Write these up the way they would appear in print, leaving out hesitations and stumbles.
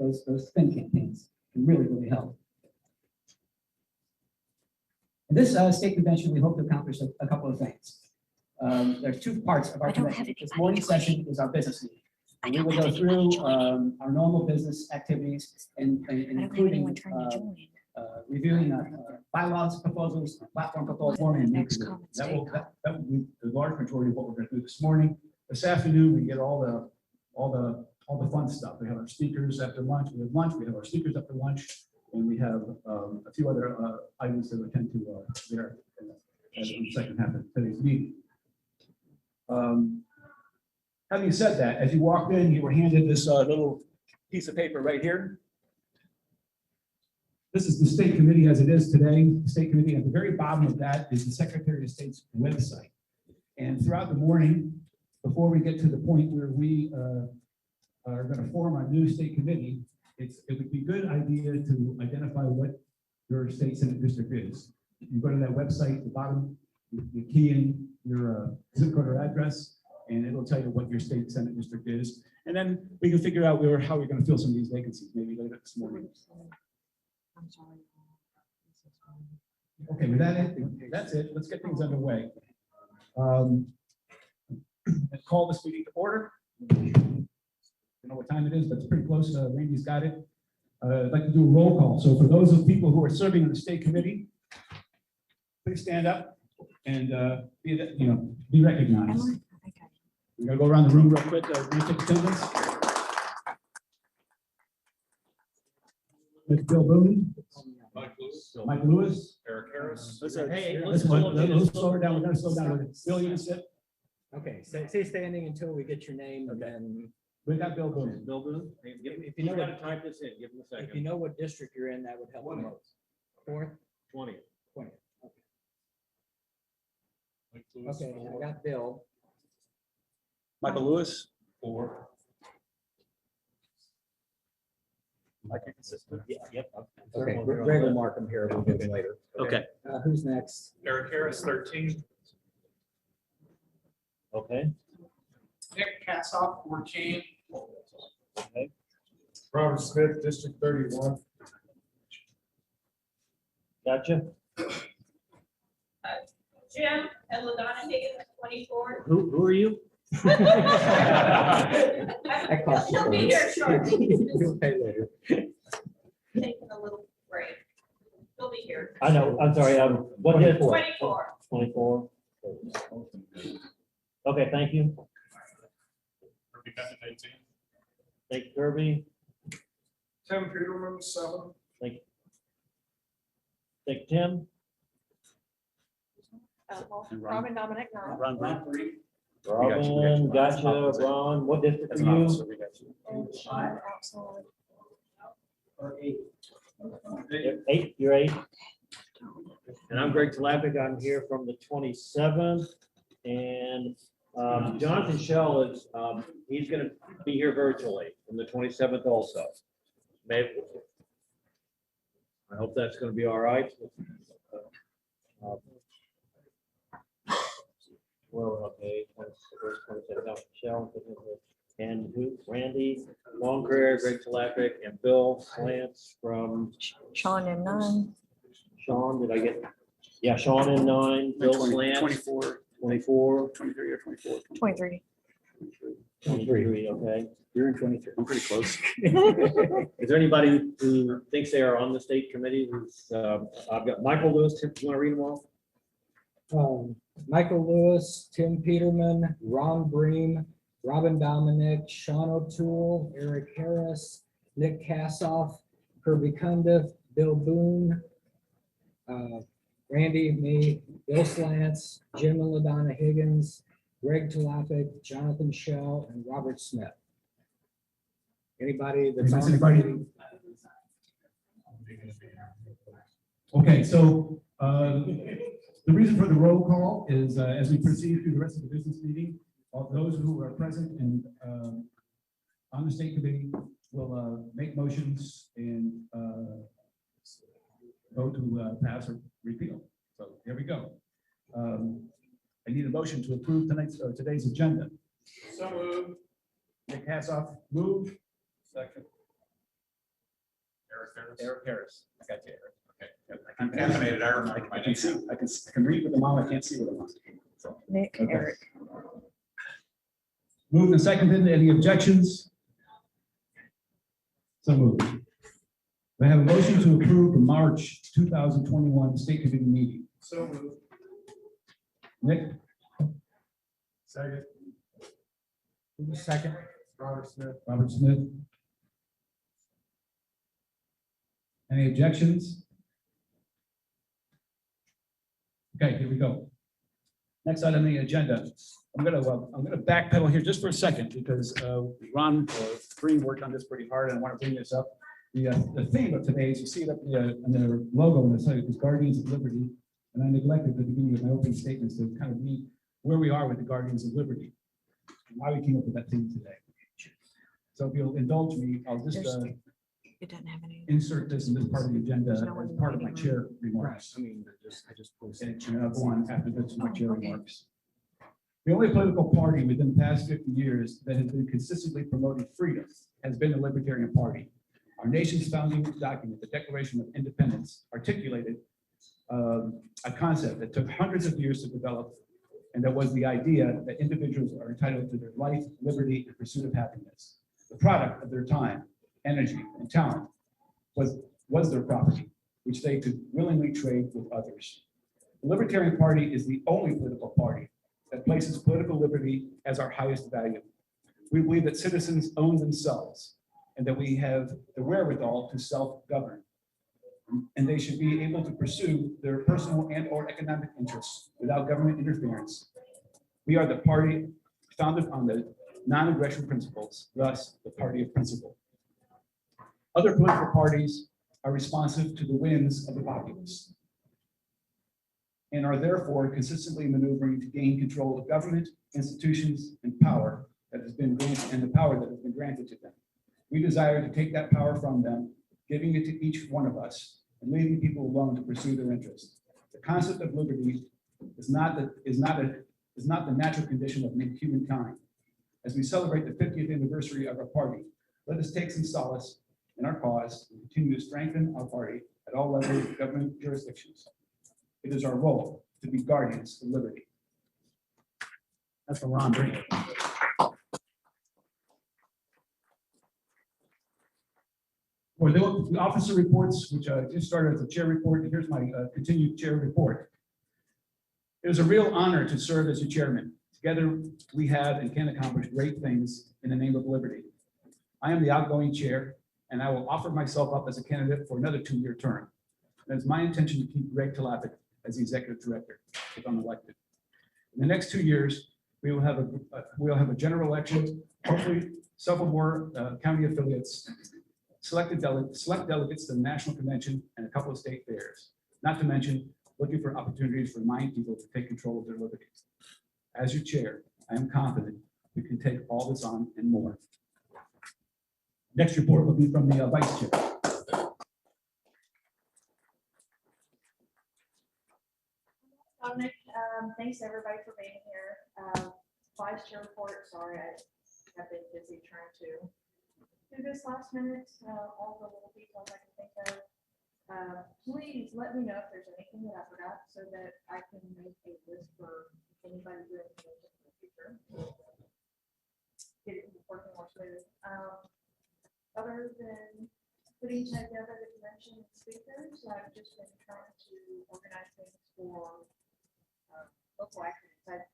those spin campaigns can really help. In this state convention, we hope to accomplish a couple of things. There's two parts of our convention. This morning session is our business meeting. And we will go through our normal business activities and including reviewing bylaws proposals, platform proposals. That will be the large majority of what we're going to do this morning. This afternoon, we get all the fun stuff. We have our speakers after lunch. We have our speakers after lunch, and we have a few other items that we tend to there in the second half of today's meeting. Having said that, as you walked in, you were handed this little piece of paper right here. This is the state committee as it is today. The state committee at the very bottom of that is the Secretary of State's website. And throughout the morning, before we get to the point where we are going to form our new state committee, it would be a good idea to identify what your state senate district is. You go to that website at the bottom, you key in your zip code or address, and it'll tell you what your state senate district is. And then we can figure out how we're going to fill some of these vacancies, maybe later this morning. I'm sorry. Okay, with that's it. Let's get things underway. Let's call this meeting to order. I don't know what time it is, but it's pretty close. Randy's got it. I'd like to do a roll call. So for those of people who are serving on the state committee, please stand up and be recognized. We're going to go around the room real quick. Take attendance. Bill Boone. Mike Lewis. Eric Harris. Hey, Let's slow her down. We're going to slow down. Bill, you can sit. Okay, stay standing until we get your name, and then We got Bill Boone. Bill Booth. if you know gotta what, type this in, give him a if you second. know what district you're in, that would help the most. Fourth, 20. 20th. Okay, I got Bill. Michael Lewis. 4. Yeah, yep. Okay, Greg will mark them here a little bit later. Okay. Who's next? Eric Harris, 13. Okay. Nick Kassoff, 14. Okay. Robert Smith, District 31. Gotcha. Jim and LaDonna Higgins, 24. Who are you? I cost you She'll be here shortly. You'll pay later. Taking a little break. She'll be here. I know. I'm sorry. What did 24. 24? Okay, thank you. Thank you, Kirby. Tim Peterman, 7. Thank you, Tim. Robin Dominic, 9. Ron. 3. Robin, gotcha. Ron, what district are you? And Sean outside. Or 8. 8, you're 8. And I'm Greg Talapic. I'm here from the 27th. And Jonathan Shell is, he's going to be here virtually from the 27th also. Maybe. I hope that's going to be all right. Well, okay, 27th, no, Shell, and who? Randy Longcareer, Greg Talapic, and Bill Slants from Sean and 9. Sean. Did I get? Yeah, Sean and 9. Bill Slants. 24, 24. 23 or 24. 23. 23, okay. You're in 23. I'm pretty close. Is there anybody who thinks they are on the state committee? Who's, I've got Michael Lewis. Do you want to read them all? Michael Lewis, Tim Peterman, Ron Bream, Robin Dominic, Sean O'Toole, Eric Harris, Nick Kassoff, Kirby Cundiff, Bill Boone, Randy, me, Bill Slants, Jim and LaDonna Higgins, Greg Talapic, Jonathan Shell, and Robert Smith. Anybody that's on the committee? Okay, so the reason for the roll call is as we proceed through the rest of the business meeting, all those who are present and on the state committee will make motions and vote to pass or repeal. So here we go. I need a motion to approve today's agenda. So moved. Nick Kassoff moved. Second. Eric Harris. I got you, Eric. Okay. I'm caffeinated, I remember my I can name. see, I can read with them all, I can't see with them all. So, Nick, okay. Eric. Moved and seconded, any objections? So moved. We have a motion to approve the March 2021 State Committee meeting. So moved. Nick, Second. Who's the second? Robert Smith. Robert Smith. Any objections? Okay, here we go. Next item on the agenda. I'm gonna backpedal here just for a second because Ron Green worked on this pretty hard and I want to bring this up. The theme of today is you see it up on the logo on the site is Guardians of Liberty. And I neglected at the beginning of my opening statements to kind of read where we are with the Guardians of Liberty. And why we came up with that theme today. So if you'll indulge me, I'll just It doesn't have any. insert this in this part of the agenda There's no one as in part the of my meeting chair remarks. I mean, I just posted. And I'll go on after this, my chair Oh, okay. remarks. The only political party within the past 50 years that has been consistently promoting freedom has been the Libertarian Party. Our nation's founding document, the Declaration of Independence, articulated a concept that took hundreds of years to develop, and that was the idea that individuals are entitled to their life, liberty, and pursuit of happiness. The product of their time, energy, and talent was their property, which they could willingly trade with others. The Libertarian Party is the only political party that places political liberty as our highest value. We believe that citizens own themselves and that we have the wherewithal to self-govern. And they should be able to pursue their personal and or economic interests without government interference. We are the party founded on the non-aggression principles, thus the party of principle. Other political parties are responsive to the whims of the populace and are therefore consistently maneuvering to gain control of government, institutions, and power that has been granted, and the power that has been granted to them. We desire to take that power from them, giving it to each one of us, and leaving people alone to pursue their interests. The concept of liberty is not the natural condition of humankind. As we celebrate the 50th anniversary of our party, let us take some solace in our cause and continue to strengthen our party at all levels of government jurisdictions. It is our role to be guardians of liberty. That's from Ron Green. For the officer reports, which just started as a chair report, and here's my continued chair report. It is a real honor to serve as your chairman. Together, we have and can accomplish great things in the name of liberty. I am the outgoing chair, and I will offer myself up as a candidate for another 2-year term. And it's my intention to keep Greg Talapik as the executive director if I'm elected. In the next 2 years, we will have a general election, hopefully several more county affiliates, select delegates to the national convention, and a couple of state fairs. Not to mention looking for opportunities for my people to take control of their liberties. As your chair, I am confident we can take all this on and more. Next report will be from the vice chair. Dominic, thanks everybody for being here. Vice chair report, sorry, I have been busy trying to do this last minute, all the little details I can think of. Please let me know if there's anything that I forgot so that I can make a list for anybody doing anything in the future. Get it working more smooth. Other than putting together the convention and speakers, I've just been trying to organize things for local activities.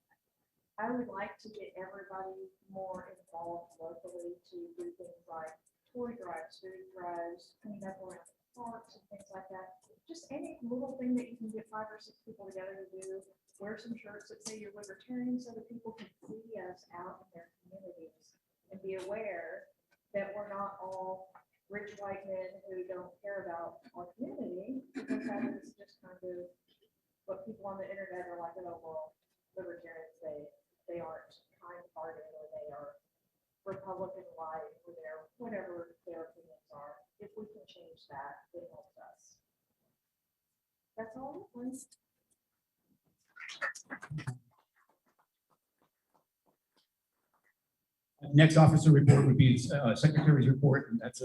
I would like to get everybody more involved locally to do things like toy drives, food drives, clean up around parks and things like that. Just any little thing that you can get 5 or 6 people together to do. Wear some shirts that say you're libertarian so that people can see us out in their communities and be aware that we're not all rich white men who don't care about our community, because that is just kind of what people on the internet are like, oh, well, libertarians, they aren't kind-hearted, or they are Republican light, or they're whatever their opinions are. If we can change that, it helps us. That's all, please. Next officer report would be secretary's report, and that's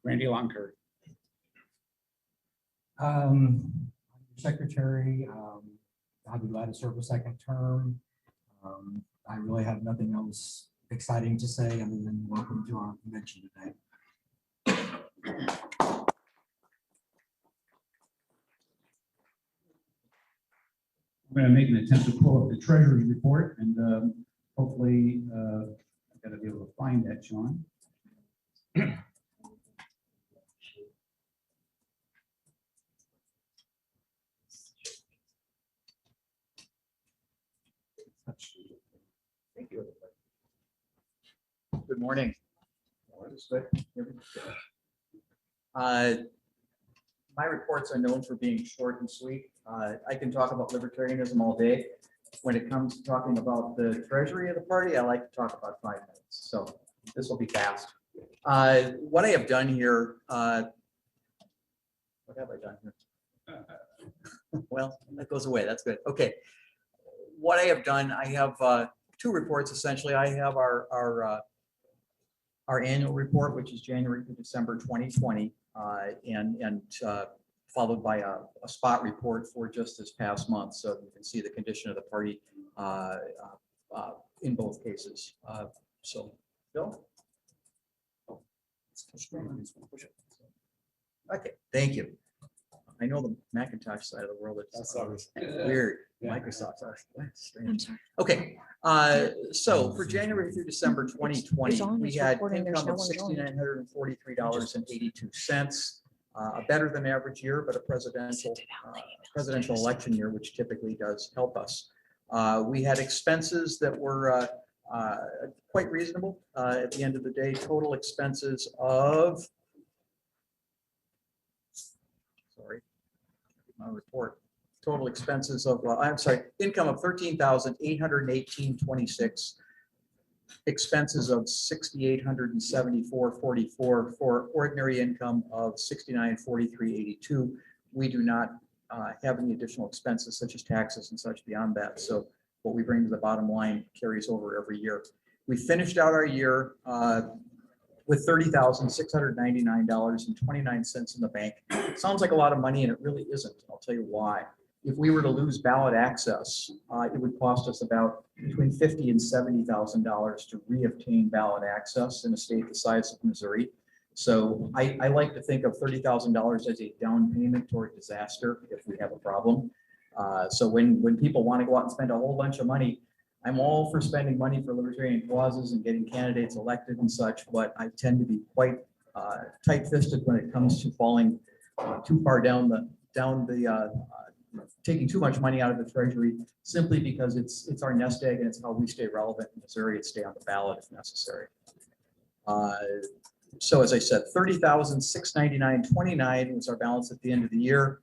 Randy Longcurry. Secretary, I'd be glad to serve a second term. I really have nothing else exciting to say other than welcome to our convention today. I'm going to make an attempt to pull up the treasury report and hopefully I've got to be able to find that, Sean. Thank you. Good morning. My reports are known for being short and sweet. I can talk about libertarianism all day. When it comes to talking about the treasury of the party, I like to talk about 5 minutes. So this will be fast. What I have done here, what have I done here? Well, that goes away. That's good. Okay. What I have done, I have 2 reports essentially. I have our annual report, which is January to December 2020, and followed by a spot report for just this past month. So you can see the condition of the party in both cases. So, Bill? Okay, thank you. I know the Macintosh side of the world is weird. Microsoft. I'm sorry. Okay, so for January through December 2020, on, we it's had recording, there's income of no one going. $6,943.82. A better than average year, but a presidential election year, which typically does help us. We had expenses that were quite reasonable at the end of the day. Total expenses of, sorry, my report. Total expenses of, I'm sorry, income of $13,818.26, expenses of $6,874.44 for ordinary income of $69,43.82. We do not have any additional expenses such as taxes and such beyond that. So what we bring to the bottom line carries over every year. We finished out our year with $30,699.29 in the bank. Sounds like a lot of money, and it really isn't. I'll tell you why. If we were to lose ballot access, it would cost us about between $50,000 and $70,000 to reobtain ballot access in a state the size of Missouri. So I like to think of $30,000 as a down payment toward disaster if we have a problem. So when people want to go out and spend a whole bunch of money, I'm all for spending money for libertarian causes and getting candidates elected and such, but I tend to be quite tight-fisted when it comes to falling too far down the taking too much money out of the treasury, simply because it's our nest egg and it's how we stay relevant in Missouri and stay on the ballot if necessary. So as I said, $30,699.29 was our balance at the end of the year.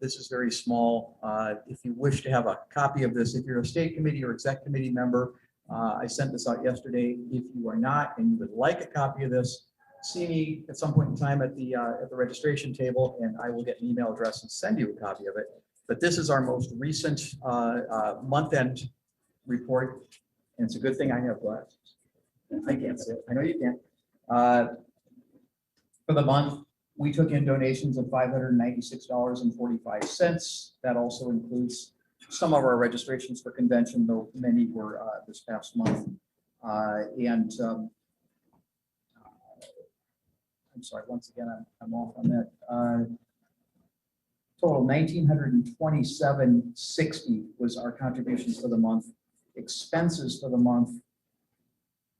This is very small. If you wish to have a copy of this, if you're a state committee or exec committee member, I sent this out yesterday. If you are not and you would like a copy of this, see me at some point in time at the registration table, and I will get an email address and send you a copy of it. But this is our most recent month-end report, and it's a good thing I have glasses. I can't see it. I know you can't. For the month, we took in donations of $596.45. That also includes some of our registrations for convention, though many were this past month. I'm sorry, once again, I'm off on that. Total $1,927.60 was our contributions for the month. Expenses for the month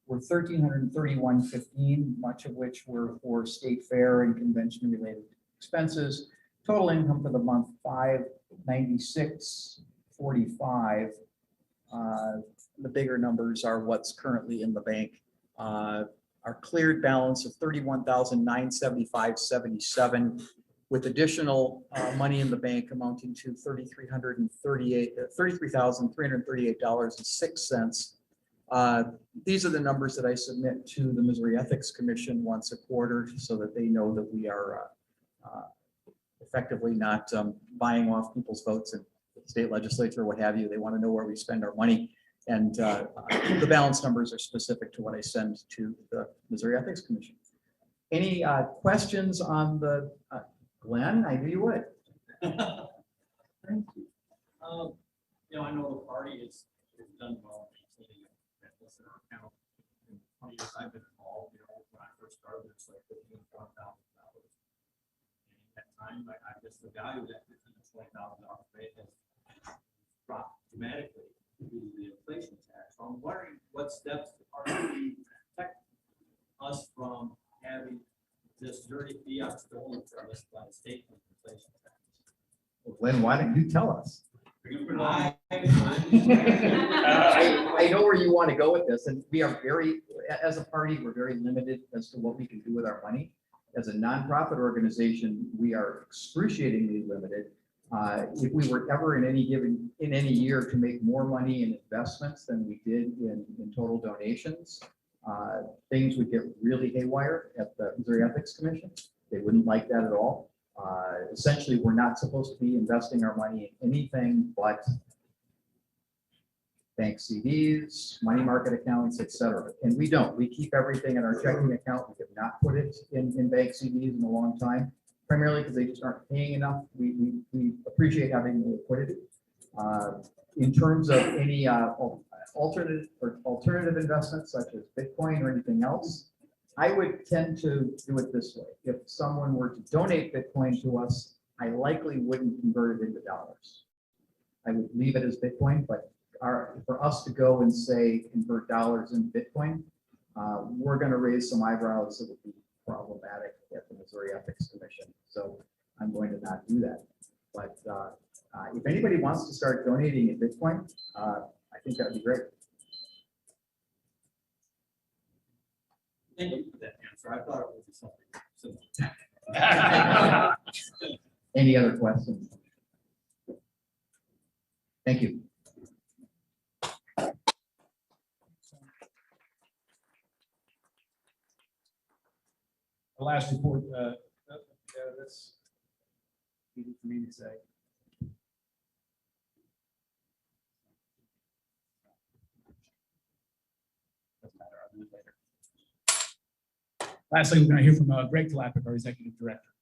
were $1,331.15, much of which were for state fair and convention related expenses. Total income for the month, $596.45. The bigger numbers are what's currently in the bank. Our cleared balance of $31,975.77, with additional money in the bank amounting to $33,338.06. These are the numbers that I submit to the Missouri Ethics Commission once a quarter, so that they know that we are effectively not buying off people's votes in the state legislature, what have you. They want to know where we spend our money. And the balance numbers are specific to what I send to the Missouri Ethics Commission. Any questions on the, Glenn, I knew you would. I know the party is done well maintaining that listener account. In 20 years I've been involved, when I first started, it's like $15,000. And at that time, I guess the value of that $15,000 to $20,000 rate has dropped dramatically due to the inflation tax. So I'm wondering what steps are to protect us from having this dirty fiat stolen from us by the state of inflation tax. Well, Glenn, why don't you tell us? I I know where you want to go with this, and we are very, as a party, we're very limited as to what we can do with our money. As a nonprofit organization, we are excruciatingly limited. If we were ever in any year to make more money in investments than we did in total donations, things would get really haywire at the Missouri Ethics Commission. They wouldn't like that at all. Essentially, we're not supposed to be investing our money in anything but bank CDs, money market accounts, et cetera. And we don't. We keep everything in our checking account. We have not put it in bank CDs in a long time, primarily because they just aren't paying enough. We appreciate having the liquidity. In terms of any alternative investments such as Bitcoin or anything else, I would tend to do it this way. If someone were to donate Bitcoin to us, I likely wouldn't convert it into dollars. I would leave it as Bitcoin, but for us to go and say convert dollars into Bitcoin, we're going to raise some eyebrows that would be problematic at the Missouri Ethics Commission. So I'm going to not do that. But if anybody wants to start donating in Bitcoin, I think that would be great. Thank you for that answer. I thought it would be something similar. Any other questions? Thank you. The last report, that's easy for me to say. Doesn't matter, I'll do it later. Lastly, we're going to hear from Greg Talapic, our Executive Director.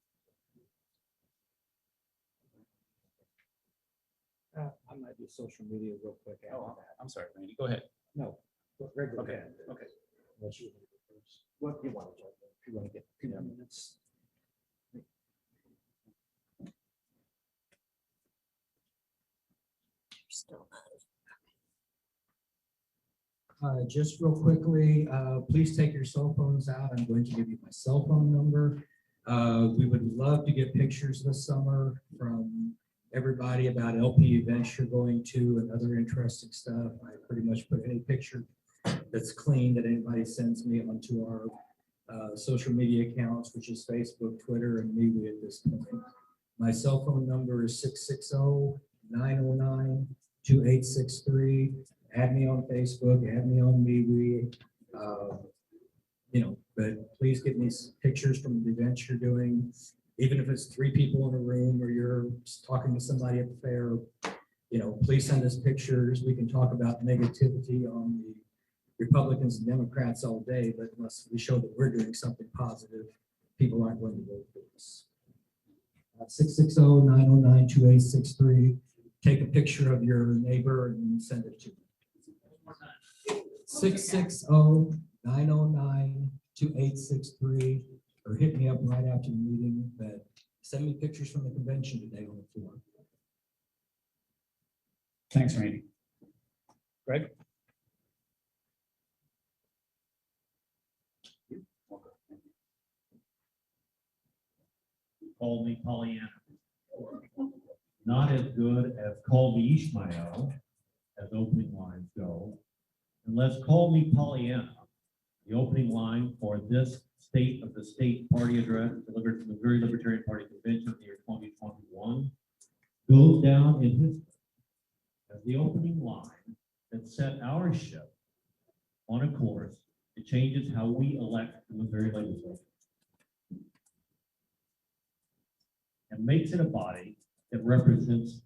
I might do social media real quick after Oh, that. I'm sorry, Randy, go ahead. No, regular. Okay, okay. Unless you want to go first. What do you want to talk about? If you want to get a few more minutes. Just real quickly, please take your cell phones out. I'm going to give you my cell phone number. We would love to get pictures this summer from everybody about LP events you're going to and other interesting stuff. I pretty much put any picture that's clean that anybody sends me onto our social media accounts, which is Facebook, Twitter, and MeWe at this point. My cell phone number is 660-909-2863. Add me on Facebook, add me on MeWe. But please get me pictures from the events you're doing. Even if it's 3 people in a room or you're talking to somebody at the fair, please send us pictures. We can talk about negativity on the Republicans and Democrats all day, but unless we show that we're doing something positive, people aren't going to vote for us. 660-909-2863. Take a picture of your neighbor and send it to me. 660-909-2863, or hit me up right after the meeting. But send me pictures from the convention today on the floor. Thanks, Randy. Greg? Call me Pollyanna. Not as good as Call Me Ishmael, as opening lines go. And let's Call Me Pollyanna, the opening line for this State of the State Party address delivered to the Missouri Libertarian Party Convention of the year 2021, goes down in history as the opening line that set our ship on a course that changes how we elect the Missouri legislature and makes it a body that represents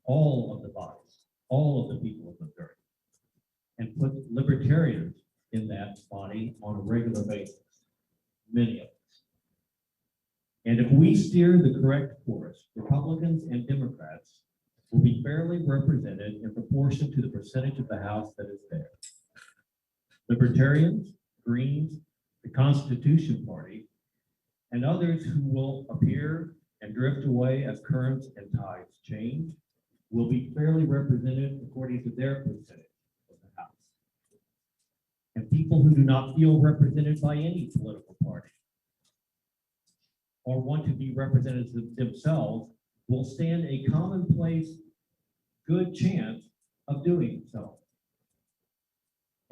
all of the bodies, all of the people of Missouri, and put libertarians in that body on a regular basis, many of us. And if we steer the correct course, Republicans and Democrats will be fairly represented in proportion to the percentage of the House that is there. Libertarians, Greens, the Constitution Party, and others who will appear and drift away as currents and tides change will be fairly represented according to their percentage of the House. And people who do not feel represented by any political party or want to be represented themselves will stand a commonplace good chance of doing so.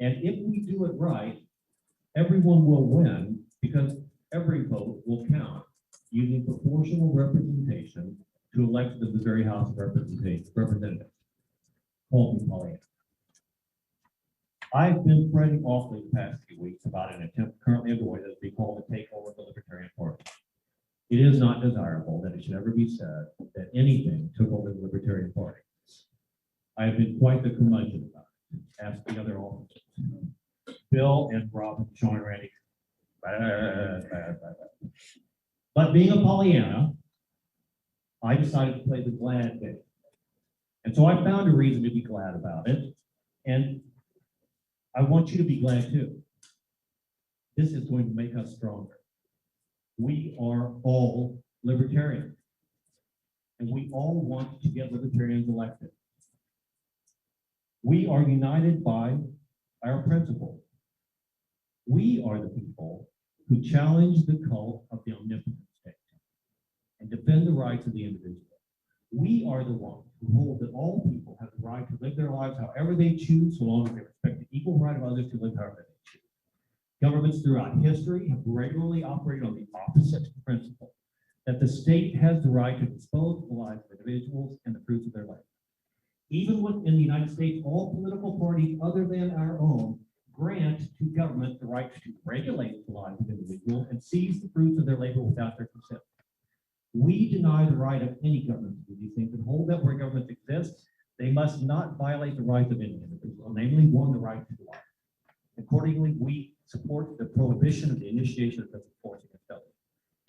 And if we do it right, everyone will win because every vote will count using proportional representation to elect the Missouri House of Representatives. Call me Pollyanna. I've been fretting awfully the past few weeks about an attempt currently underway that is being called to take over the Libertarian Party. It is not desirable that it should ever be said that anything took over the Libertarian Party. I have been quite the curmudgeon about it. Ask the other officers. Bill and Rob, Sean and Randy. But being a Pollyanna, I decided to play the glad game. And so I found a reason to be glad about it. And I want you to be glad too. This is going to make us stronger. We are all libertarians. And we all want to get libertarians elected. We are united by our principles. We are the people who challenge the cult of the omnipotent state and defend the rights of the individual. We are the ones who hold that all people have the right to live their lives however they choose, so long as they respect the equal right of others to live however they choose. Governments throughout history have regularly operated on the opposite principle, that the state has the right to dispose of the lives of individuals and the fruits of their labor. Even within the United States, all political parties other than our own grant to government the right to regulate the lives of individuals and seize the fruits of their labor without their consent. We deny the right of any government to do these things and hold that where governments exist, they must not violate the rights of any individual, namely one, the right to life. Accordingly, we support the prohibition of the initiation of physical force against others.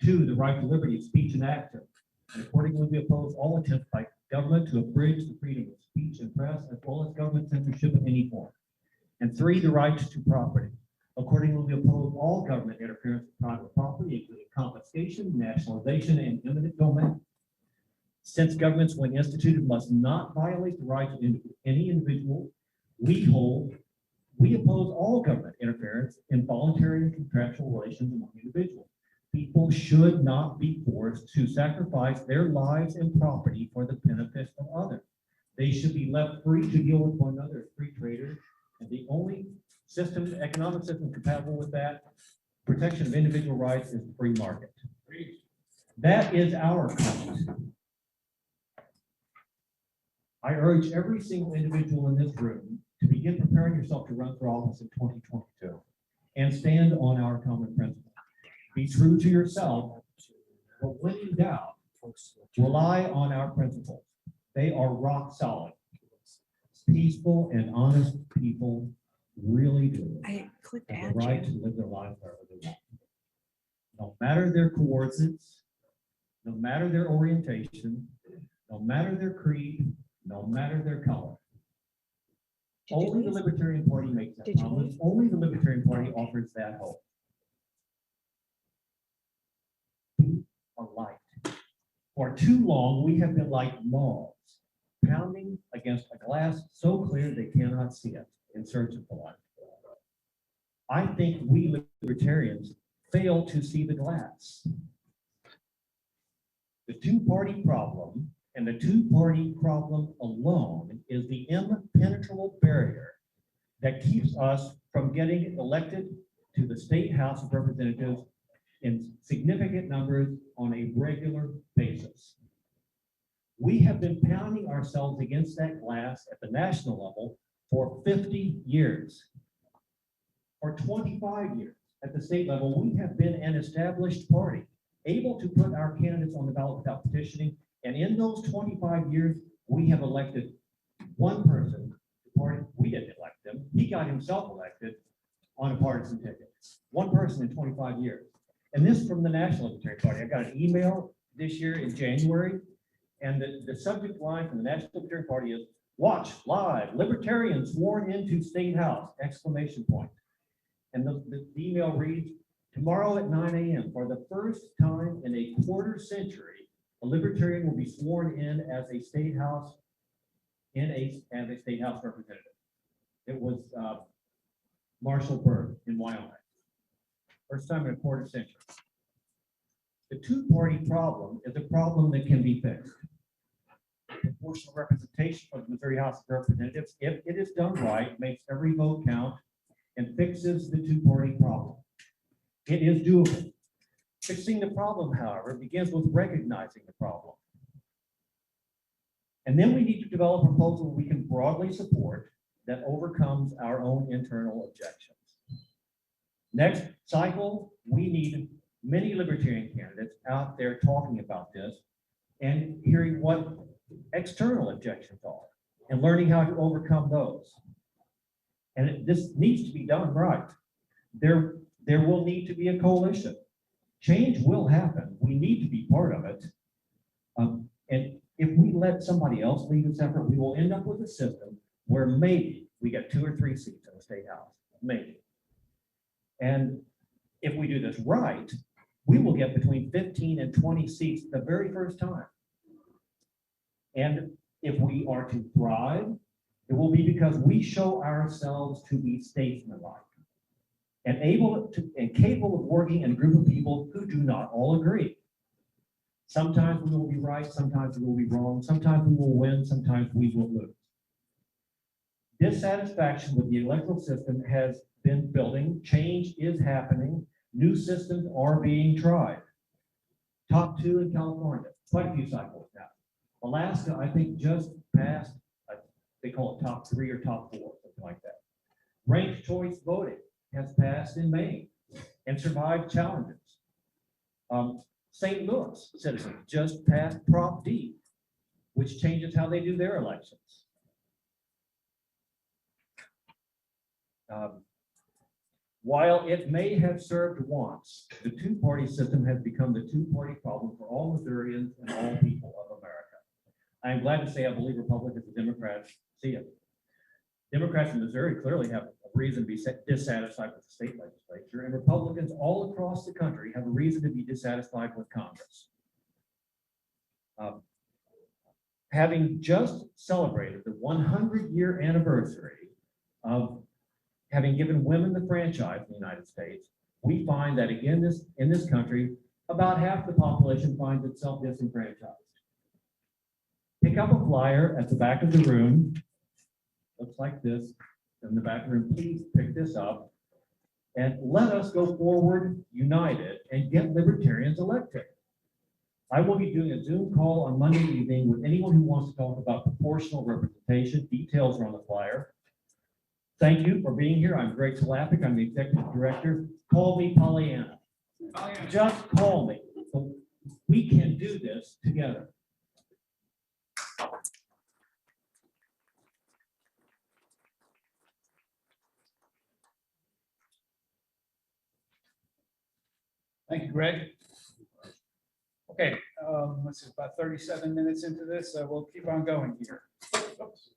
Two, the right to liberty of speech and action. And accordingly, we oppose all attempts by government to abridge the freedom of speech and press, as well as government censorship in any form. And three, the right to property. Accordingly, we oppose all government interference with private property, including confiscation, nationalization, and eminent domain. Since governments, when instituted, must not violate the rights of any individual, we oppose all government interference in voluntary and contractual relations among individuals. People should not be forced to sacrifice their lives and property for the benefit of others. They should be left free to deal with one another as free traders. And the only system, economic system compatible with that protection of individual rights is the free market. That is our cause. I urge every single individual in this room to begin preparing yourself to run for office in 2022 and stand on our common principles. Be true to yourself, but when in doubt, rely on our principles. They are rock solid. Peaceful and honest people really do I clicked have add the right you. to live their lives however they want. No matter their coordinates, no matter their orientation, no matter their creed, no matter their color. Did you Only the leave? Libertarian Party makes that Did you promise. leave? Only the Libertarian Party Okay. offers that hope. We are light. For too long, we have been like moths, pounding against a glass so clear they cannot see it in search of the light. I think we libertarians fail to see the glass. The two-party problem and the two-party problem alone is the impenetrable barrier that keeps us from getting elected to the State House of Representatives in significant numbers on a regular basis. We have been pounding ourselves against that glass at the national level for 50 years. For 25 years at the state level, we have been an established party, able to put our candidates on the ballot without petitioning. And in those 25 years, we have elected one person. We didn't elect him. He got himself elected on a partisan ticket. One person in 25 years. And this from the National Libertarian Party. I got an email this year in January, and the subject line from the National Libertarian Party is "Watch live, Libertarian sworn into State House!" exclamation point. And the email reads, "Tomorrow at 9 a.m., for the first time in a quarter century, a Libertarian will be sworn in as a State House, as a State House representative." It was Marshall Byrd in Wyoming. First time in a quarter century. The two-party problem is a problem that can be fixed. Proportional representation of the Missouri House of Representatives, if it is done right, makes every vote count and fixes the two-party problem. It is doable. Fixing the problem, however, begins with recognizing the problem. And then we need to develop a proposal we can broadly support that overcomes our own internal objections. Next cycle, we need many Libertarian candidates out there talking about this and hearing what external objections are and learning how to overcome those. And this needs to be done right. There will need to be a coalition. Change will happen. We need to be part of it. And if we let somebody else lead this effort, we will end up with a system where maybe we get 2 or 3 seats in the State House, maybe. And if we do this right, we will get between 15 and 20 seats the very first time. And if we are to thrive, it will be because we show ourselves to be statesmanlike and able to and capable of working in a group of people who do not all agree. Sometimes we will be right, sometimes we will be wrong, sometimes we will win, sometimes we will lose. Dissatisfaction with the electoral system has been building, change is happening, new systems are being tried. Top 2 in California, quite a few cycles now. Alaska, I think, just passed, they call it top 3 or top 4, something like that. Ranked choice voting has passed in Maine and survived challenges. St. Louis citizens just passed Prop D, which changes how they do their elections. While it may have served once, the two-party system has become the two-party problem for all Missourians and all people of America. I am glad to say I believe Republicans and Democrats see it. Democrats in Missouri clearly have a reason to be dissatisfied with the state legislature, and Republicans all across the country have a reason to be dissatisfied with Congress. Having just celebrated the 100-year anniversary of having given women the franchise in the United States, we find that again in this country, about half the population finds itself disenfranchised. Pick up a flyer at the back of the room, looks like this, in the back of the room. Please pick this up and let us go forward united and get Libertarians elected. I will be doing a Zoom call on Monday evening with anyone who wants to talk about proportional representation. Details are on the flyer. Thank you for being here. I'm Greg Talapic. I'm the executive director. Call me Pollyanna. Just call me. We can do this together. Thank you, Greg. Okay, let's see, about 37 minutes into this, we'll keep on going here. Oops.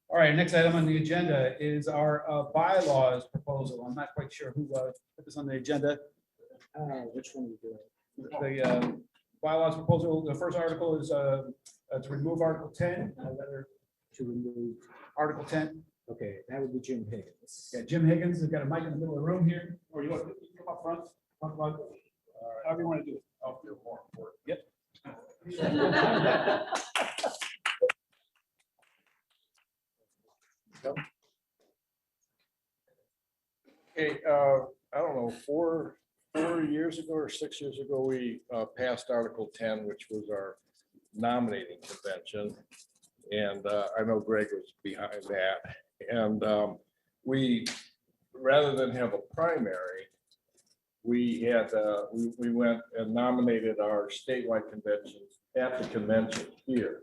All right, next item on the agenda is our bylaws proposal. I'm not quite sure who put this on the agenda. Which one are you doing? The bylaws proposal, the first article is to remove Article 10, To remove, Article 10. okay, that would be Jim Higgins. Yeah, Jim Higgins has got a mic in the middle of the room here. Or you want to come up front, talk about however you want to do it. I'll feel more important. Yep. Okay, I don't know, four years ago or 6 years ago, we passed Article 10, which was our nominating convention. And I know Greg was behind that. And we, rather than have a primary, we had, we went and nominated our statewide conventions at the convention here.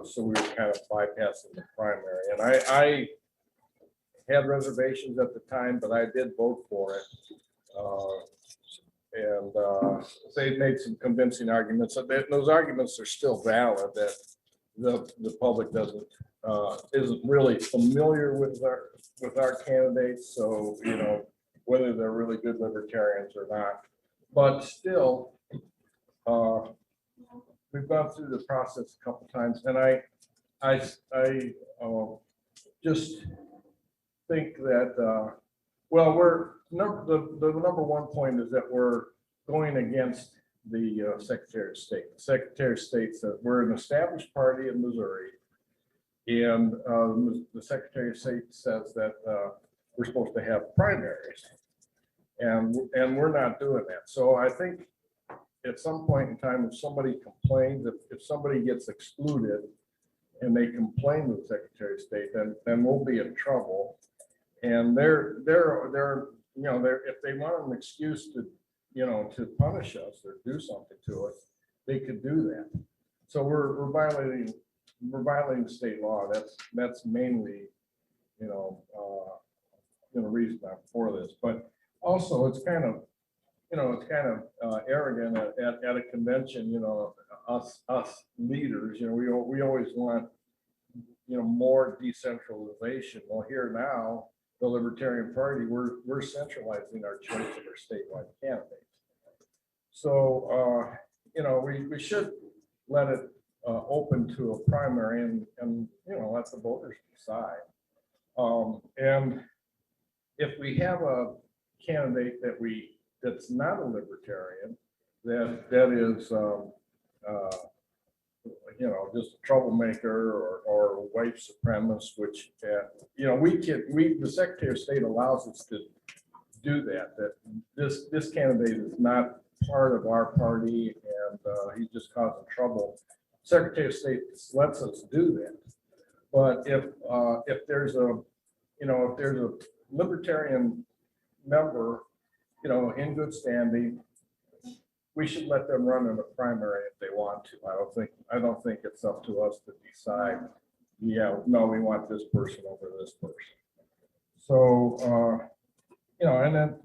So we were kind of bypassing the primary. And had reservations at the time, but I did vote for it. They made some convincing arguments. Those arguments are still valid, that the public isn't really familiar with our candidates. So, whether they're really good libertarians or not, but still, we've gone through the process a couple times, and I just think that, well, the number one point is that we're going against the Secretary of State. The Secretary of State said we're an established party in Missouri. And the Secretary of State says that we're supposed to have primaries. And we're not doing that. So I think at some point in time, if somebody complains, if somebody gets excluded and they complain to the Secretary of State, then we'll be in trouble. And they're if they want an excuse to punish us or do something to us, they could do that. So we're violating state law. That's mainly, the reason I'm for this. But also, it's kind of arrogant at a convention. Us leaders, we always want more decentralization. Well, here now, the Libertarian Party, we're centralizing our choice of our statewide candidates. So we should let it open to a primary and let the voters decide. And if we have a candidate that's not a libertarian, that is just a troublemaker or a white supremacist, which the Secretary of State allows us to do that this candidate is not part of our party and he's just causing trouble. Secretary of State lets us do that. But if there's a libertarian member, in good standing, we should let them run in a primary if they want to. I don't think it's up to us to decide, no, we want this person over this person. So, and then,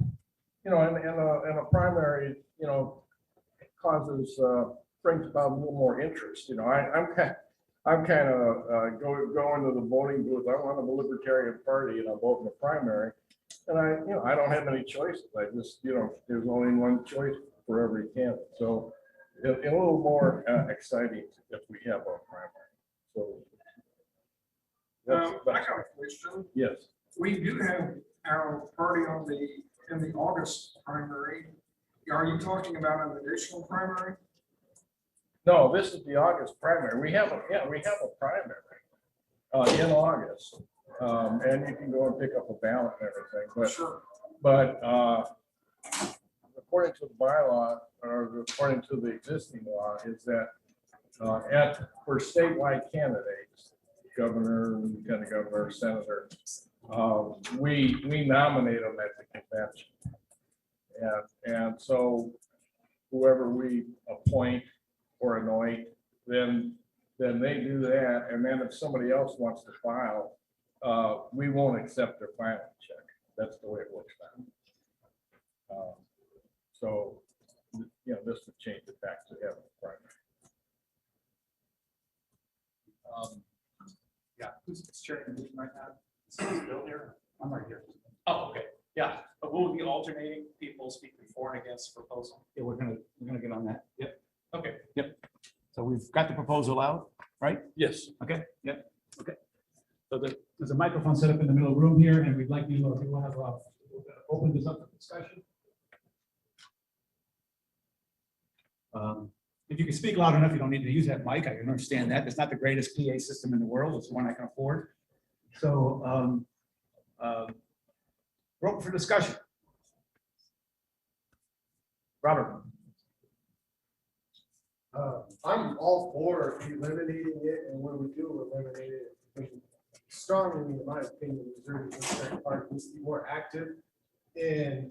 and a primary, brings about a little more interest. I'm kind of going to the voting booth. I want a libertarian party and I vote in the primary. And I don't have any choices. I just, there's only one choice for every candidate. So a little more exciting if we have a primary. So I got a question. Yes. We do have our party in the August primary. Are you talking about an additional primary? No, this is the August primary. We have a primary in August. And you can go and pick up a ballot and everything, but Sure. But according to the bylaw, or according to the existing law, is that for statewide candidates, governor, lieutenant governor, senator, we nominate them at the convention. And so whoever we appoint or anoint, then they do that. And then if somebody else wants to file, we won't accept their filing check. That's the way it works now. So, this would change it back to having a primary. Yeah, who's chairing the meeting right now? Is Bill here? I'm right here. Oh, okay, yeah, but we'll be alternating people speaking for and against the proposal. Yeah, we're gonna get on that. Yep. Okay. Yep. So we've got the proposal out, right? Yes. Okay, yep, okay. So there's a microphone set up in the middle of the room here, and we'd like you, if you want to open this up for discussion. If you can speak loud enough, you don't need to use that mic. I can understand that. It's not the greatest PA system in the world. It's the one I can afford. So we're open for discussion. Robert. I'm all for eliminating it, and when we do eliminate it, strongly, in my opinion, the Missouri Democratic Party needs to be more active in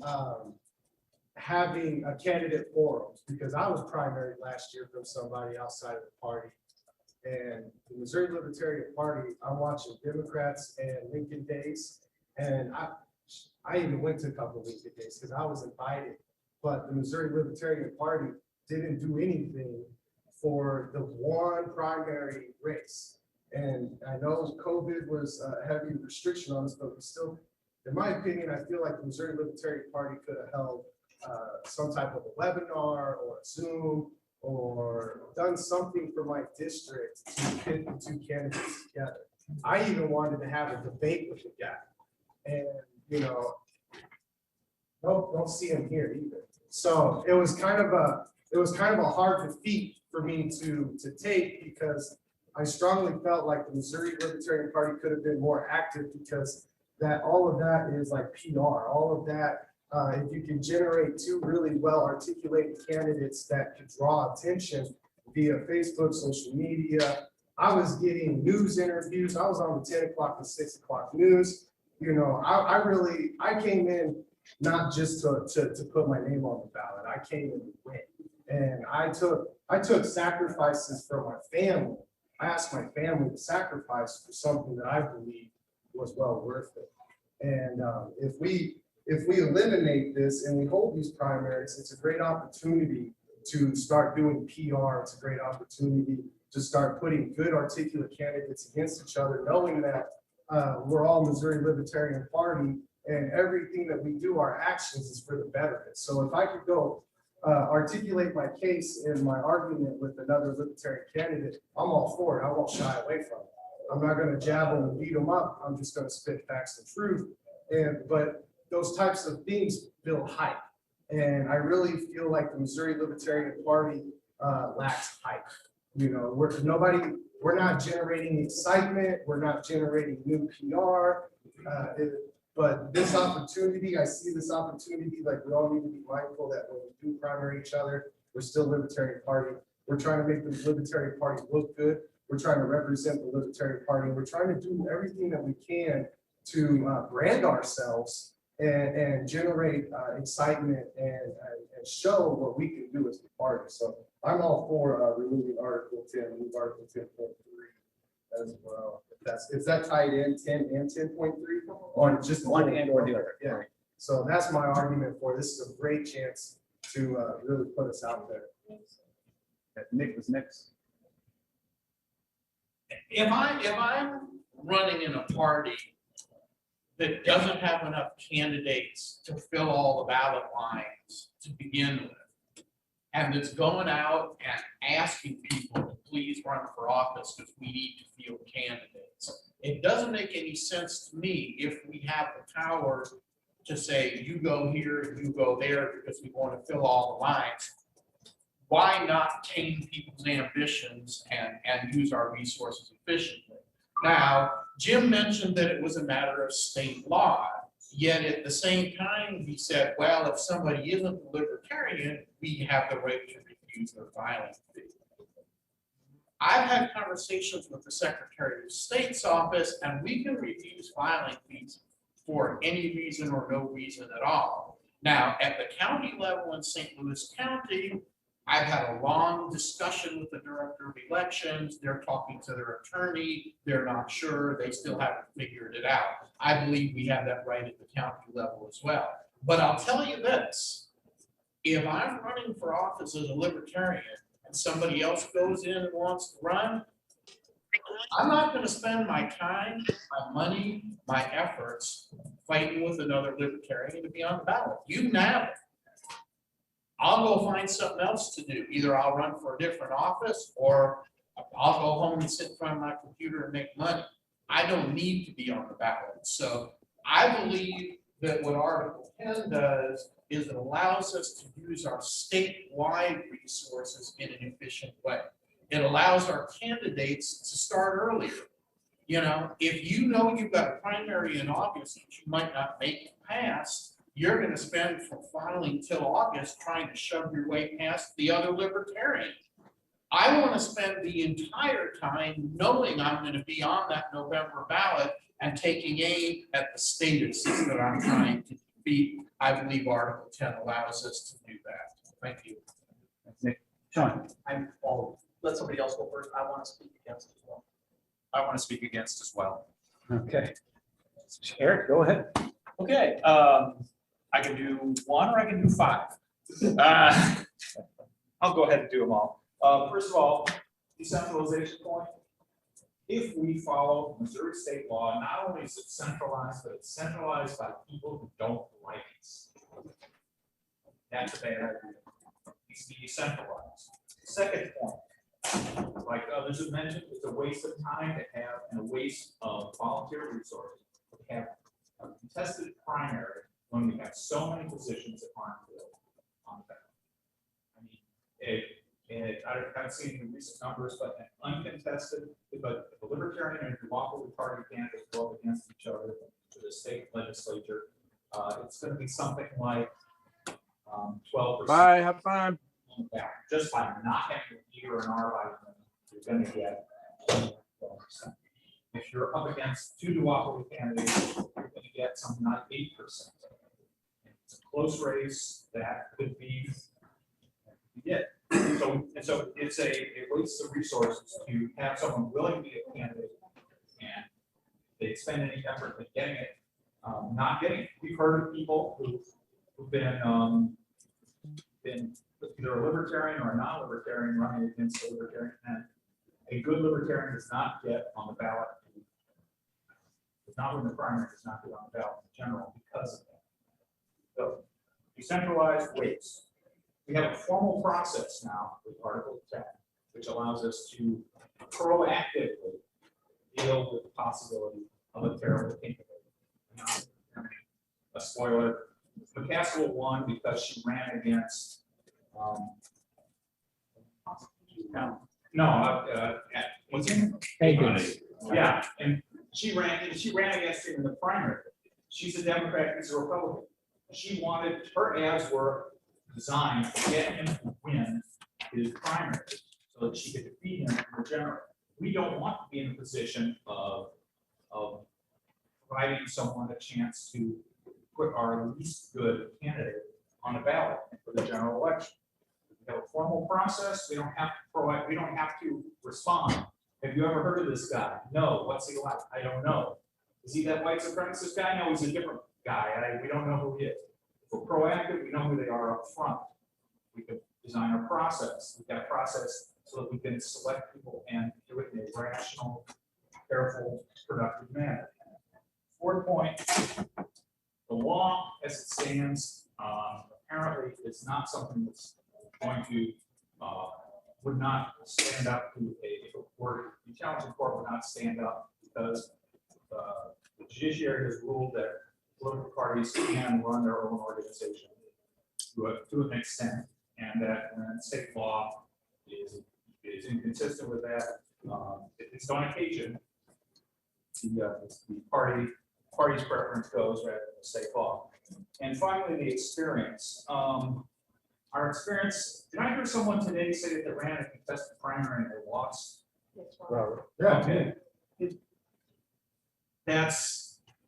having a candidate forums, because I was primary last year from somebody outside of the party. And the Missouri Libertarian Party, I'm watching Democrats and Lincoln Days And I even went to a couple of Lincoln Days because I was invited, but the Missouri Libertarian Party didn't do anything for the one primary race. And I know COVID was a heavy restriction on us, but we still, in my opinion, I feel like the Missouri Libertarian Party could have held some type of a webinar or a Zoom or done something for my district to pit the two candidates together. I even wanted to have a debate with the guy. And, you know, don't see him here either. So it was kind of a hard defeat for me to take, because I strongly felt like the Missouri Libertarian Party could have been more active, because that all of that is like PR, all of that. If you can generate two really well articulated candidates that could draw attention via Facebook, social media. I was getting news interviews. I was on the 10 o'clock and 6 o'clock news. You know, I came in not just to put my name on the ballot. I came in to win. And I took sacrifices for my family. I asked my family to sacrifice for something that I believe was well worth it. And if we eliminate this and we hold these primaries, it's a great opportunity to start doing PR. It's a great opportunity to start putting good articulate candidates against each other, knowing that we're all Missouri Libertarian Party, and everything that we do, our actions, is for the betterment. So if I could go articulate my case in my argument with another libertarian candidate, I'm all for it. I won't shy away from it. I'm not going to jab them and beat them up. I'm just going to spit facts and truth. But those types of things build hype. And I really feel like the Missouri Libertarian Party lacks hype. You know, we're not generating excitement. We're not generating new PR. But this opportunity, I see this opportunity, like we all need to be mindful that when we do primary each other, we're still Libertarian Party. We're trying to make the Libertarian Party look good. We're trying to represent the Libertarian Party. We're trying to do everything that we can to brand ourselves and generate excitement and show what we can do as the party. So I'm all for removing Article 10, remove Article 10.3 as well. Is that tied in 10 and 10.3, or just One and or the other? Yeah. So that's my argument for this. Is a great chance to really put us out there. Nick was next. If I'm running in a party that doesn't have enough candidates to fill all the ballot lines to begin with, and that's going out and asking people to please run for office because we need to field candidates, it doesn't make any sense to me if we have the power to say, you go here and you go there because we want to fill all the lines. Why not tame people's ambitions and use our resources efficiently? Now, Jim mentioned that it was a matter of state law, yet at the same time, he said, well, if somebody isn't a libertarian, we have the right to refuse their filing fee. I've had conversations with the Secretary of State's office, and we can refuse filing fees for any reason or no reason at all. Now, at the county level in St. Louis County, I've had a long discussion with the Director of Elections. They're talking to their attorney. They're not sure. They still haven't figured it out. I believe we have that right at the county level as well. But I'll tell you this, if I'm running for office as a libertarian and somebody else goes in and wants to run, I'm not going to spend my time, my money, my efforts fighting with another libertarian to be on the ballot. You can have it. I'll go find something else to do. Either I'll run for a different office or I'll go home and sit in front of my computer and make money. I don't need to be on the ballot. So I believe that what Article 10 does is it allows us to use our statewide resources in an efficient way. It allows our candidates to start earlier. You know, if you know you've got a primary in August that you might not make it past, you're going to spend from filing till August trying to shove your way past the other libertarian. I want to spend the entire time knowing I'm going to be on that November ballot and taking aim at the status that I'm trying to defeat. I believe Article 10 allows us to do that. Thank you. Nick. Sean. I'll let somebody else go first. I want to speak against as well. I want to speak against as well. Okay. Eric, go ahead. Okay, I can do one or I can do five. I'll go ahead and do them all. First of all, decentralization point. If we follow Missouri state law, not only is it centralized, but it's centralized by people who don't like it. That's a bad idea. It needs to be decentralized. Second point, like others have mentioned, it's a waste of time to have and a waste of volunteer resources to have a contested primary when we have so many positions that aren't filled on the ballot. I mean, I haven't seen the recent numbers, but an uncontested, but if a Libertarian and a Duopoly Party candidate go up against each other to the state legislature, it's going to be something like 12%. Bye, have fun. Just by not having an E or an R by them, you're going to get 12%. If you're up against two duopoly candidates, you're going to get something like 8%. It's a close race that could be So it's a waste of resources to have someone willing to be a candidate and they spend any effort in getting it, not getting it. We've heard of people who've been either a libertarian or a non-libertarian running against a libertarian, and a good libertarian does not get on the ballot. Does not win the primary, does not get on the ballot in general because of that. So decentralized waste. We have a formal process now with Article 10, which allows us to proactively deal with the possibility of a terrible candidate. A spoiler, McCaskill won because she ran against what's his name? Higgins. Yeah, and she ran against him in the primary. She's a Democrat, he's a Republican. She wanted, her ads were designed to get him to win his primary so that she could defeat him in the general. We don't want to be in a position of providing someone a chance to put our least good candidate on the ballot for the general election. We have a formal process. We don't have to provide, we don't have to respond. Have you ever heard of this guy? No. What's he like? I don't know. Is he that white supremacist guy? No, he's a different guy. We don't know who he is. If we're proactive, we know who they are up front. We can design our process. We've got a process so that we can select people and do it in a rational, careful, productive manner. Fourth point, the law as it stands apparently is not something that's going to, would not stand up to if a court, the challenging court would not stand up because the judiciary has ruled that political parties can run their own organization to an extent, and that state law is inconsistent with that. It's on occasion the party's preference goes rather than the state law. And finally, the experience. Our experience. Did I hear someone today say that they ran a contested primary and they lost? Yeah. Okay.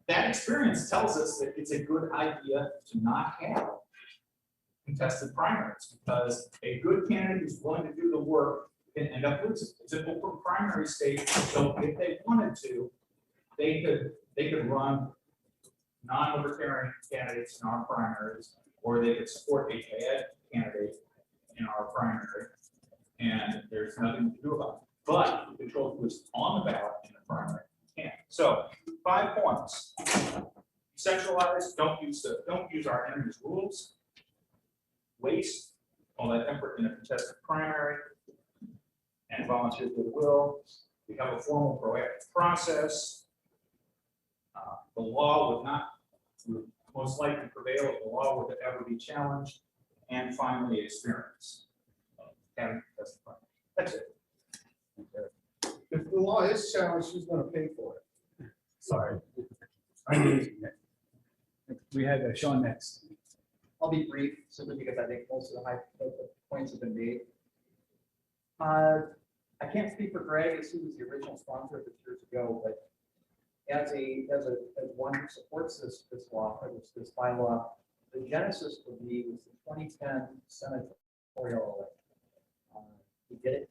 That experience tells us that it's a good idea to not have contested primaries because a good candidate who's willing to do the work can end up losing. It's an open primary state, so if they wanted to, they could run non-libertarian candidates in our primaries, or they could support a bad candidate in our primary, and there's nothing to do about it. But you control who is on the ballot in the primary. So 5 points. Centralize, don't use our enemy's rules. Waste all that effort in a contested primary and volunteer goodwill. We have a formal proactive process. The law would most likely prevail if the law would ever be challenged. And finally, experience. Having contested primary. That's it. If the law is challenged, who's gonna pay for it? Sorry. We had Sean next. I'll be brief, simply because I think most of the points have been made. I can't speak for Greg, as he was the original sponsor of it years ago, but as one who supports this law, or this bylaw, the genesis for me was the 2010 senatorial election. We did it.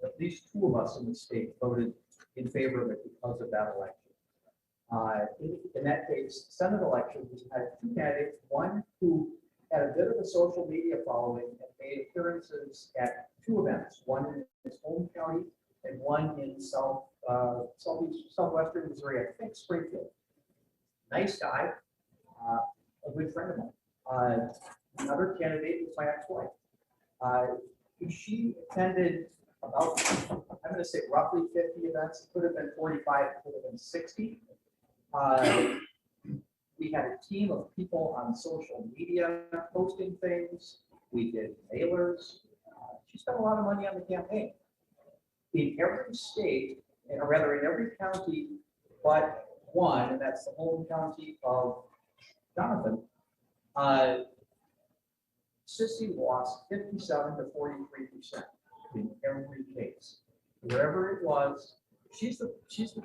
At least two of us in the state voted in favor of it because of that election. In that case, Senate election, we had two candidates, one who had a bit of a social media following and made appearances at two events, one in his home county and one in southwestern Missouri, I think Springfield. Nice guy, a good friend of mine. Another candidate was my ex-wife. She attended about, I'm going to say roughly 50 events. It could have been 45, it could have been 60. We had a team of people on social media posting things. We did mailers. She spent a lot of money on the campaign. In every state, or rather in every county but one, and that's the home county of Jonathan, Sissy lost 57 to 43% in every case. Wherever it was, she's the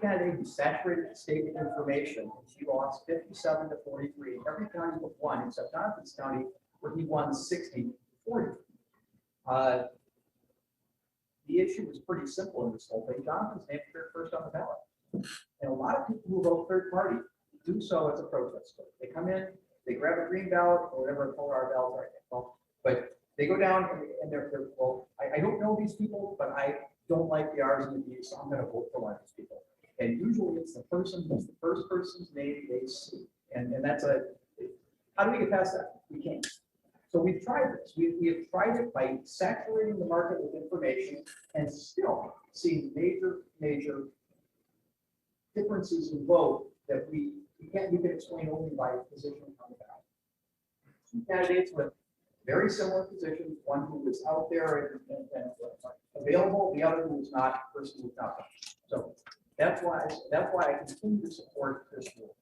candidate who saturated the state with information. She lost 57 to 43 in every county but one, except Jonathan's county, where he won 60-40. The issue was pretty simple in this whole thing. Jonathan's named first on the ballot. And a lot of people who vote third party do so as a protest vote. They come in, they grab a green ballot or whatever color our ballots are. Well, but they go down and they're well, I don't know these people, but I don't like the R's and the D's, so I'm going to vote for one of these people. And usually it's the person who's the first person's name they see. And that's how do we get past that? We can't. So we've tried this. We have tried it by saturating the market with information and still seeing major differences in vote that we can explain only by position on the ballot. Two candidates with very similar positions, one who was out there and available, the other who was not, the person who was not. So that's why I continue to support this rule.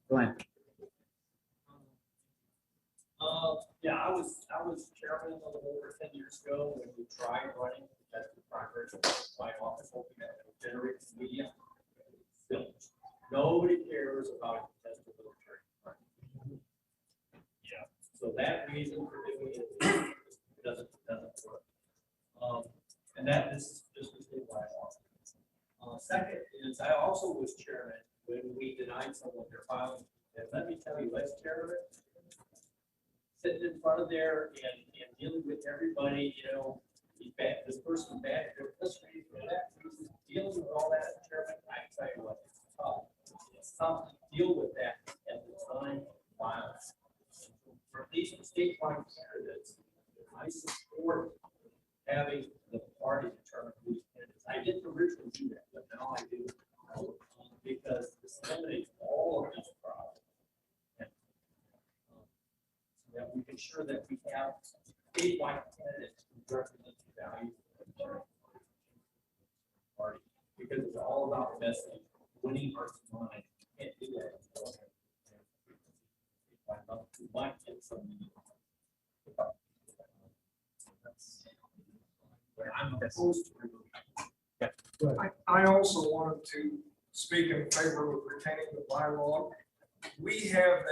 Glenn. Yeah, I was chairman a little over 10 years ago when we tried running as the primary my office, hoping that it would generate some media. Still, nobody cares about contested military. Yeah, so that reason for doing it doesn't work. And this is just a statewide law. Second is I also was chairman when we denied someone their filing. And let me tell you, as chairman, sitting in front of there and dealing with everybody, he's bad, this person's bad, this reason, for that reason, dealing with all that as chairman, I can tell you what, it's tough. It's tough to deal with that at the time of violence. For these statewide candidates, I support having the party determine who's candidates. I didn't originally do that, but now I do, because this eliminates all of these problems. That we can ensure that we have statewide candidates who represent the values of the party, because it's all about messaging, winning hearts and minds. You can't do that. We might get some. I'm opposed to. I also wanted to speak in favor of retaining the bylaw. We have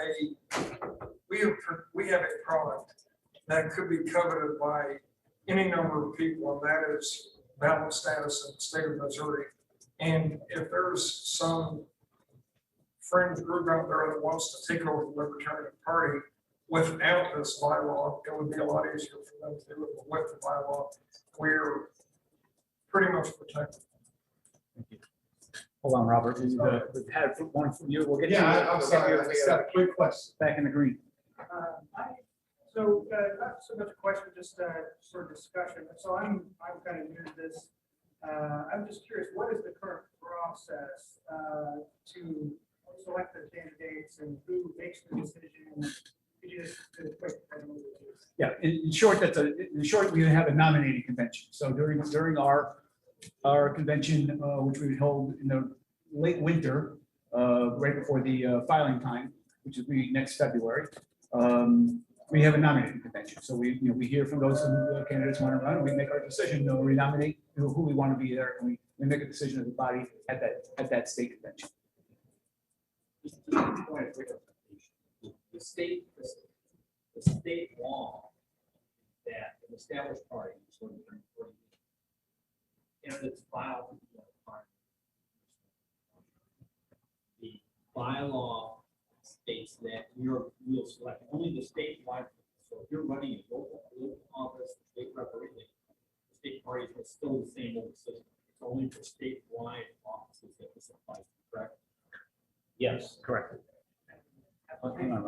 a product that could be coveted by any number of people, and that is ballot status in the state of Missouri. And if there's some fringe group out there that wants to take over the Libertarian Party without this bylaw, it would be a lot easier for them to do it. But with the bylaw, we're pretty much protected. Hold on, Robert. We've had one from you. We'll get I'm sorry. I just got a quick question. back in the green. Not so much a question, just sort of discussion. So I'm kind of new to this. I'm just curious, what is the current process to select the candidates and who makes the decision? Could you just do a quick? Yeah, in short, we have a nominating convention. So during our convention, which we hold in the late winter, right before the filing time, which will be next February, we have a nominating convention. So we hear from those candidates want to run, and we make our decision. We nominate who we want to be there, and we make a decision as a body at that state convention. The state law that an established party is going to bring forward candidates filed. bylaw states that you'll select only the statewide. So if you're running a local office, state representative, the state parties are still the same old system. It's only for statewide offices that this applies, correct? Yes, correct. Hang on.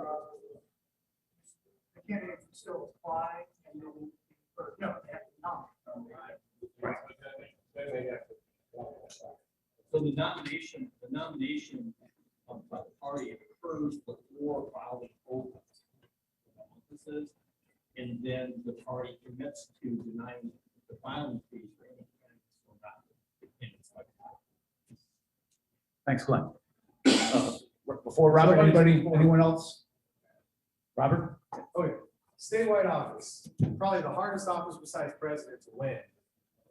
The candidate can still apply and then, or no, they have to not. So the nomination by the party occurs before filing opens offices, and then the party commits to denying the filing fees for any candidates or not. Candidates like that. Thanks, Glenn. Before Robert, anyone else? Robert? Okay, statewide office, probably the hardest office besides president to win.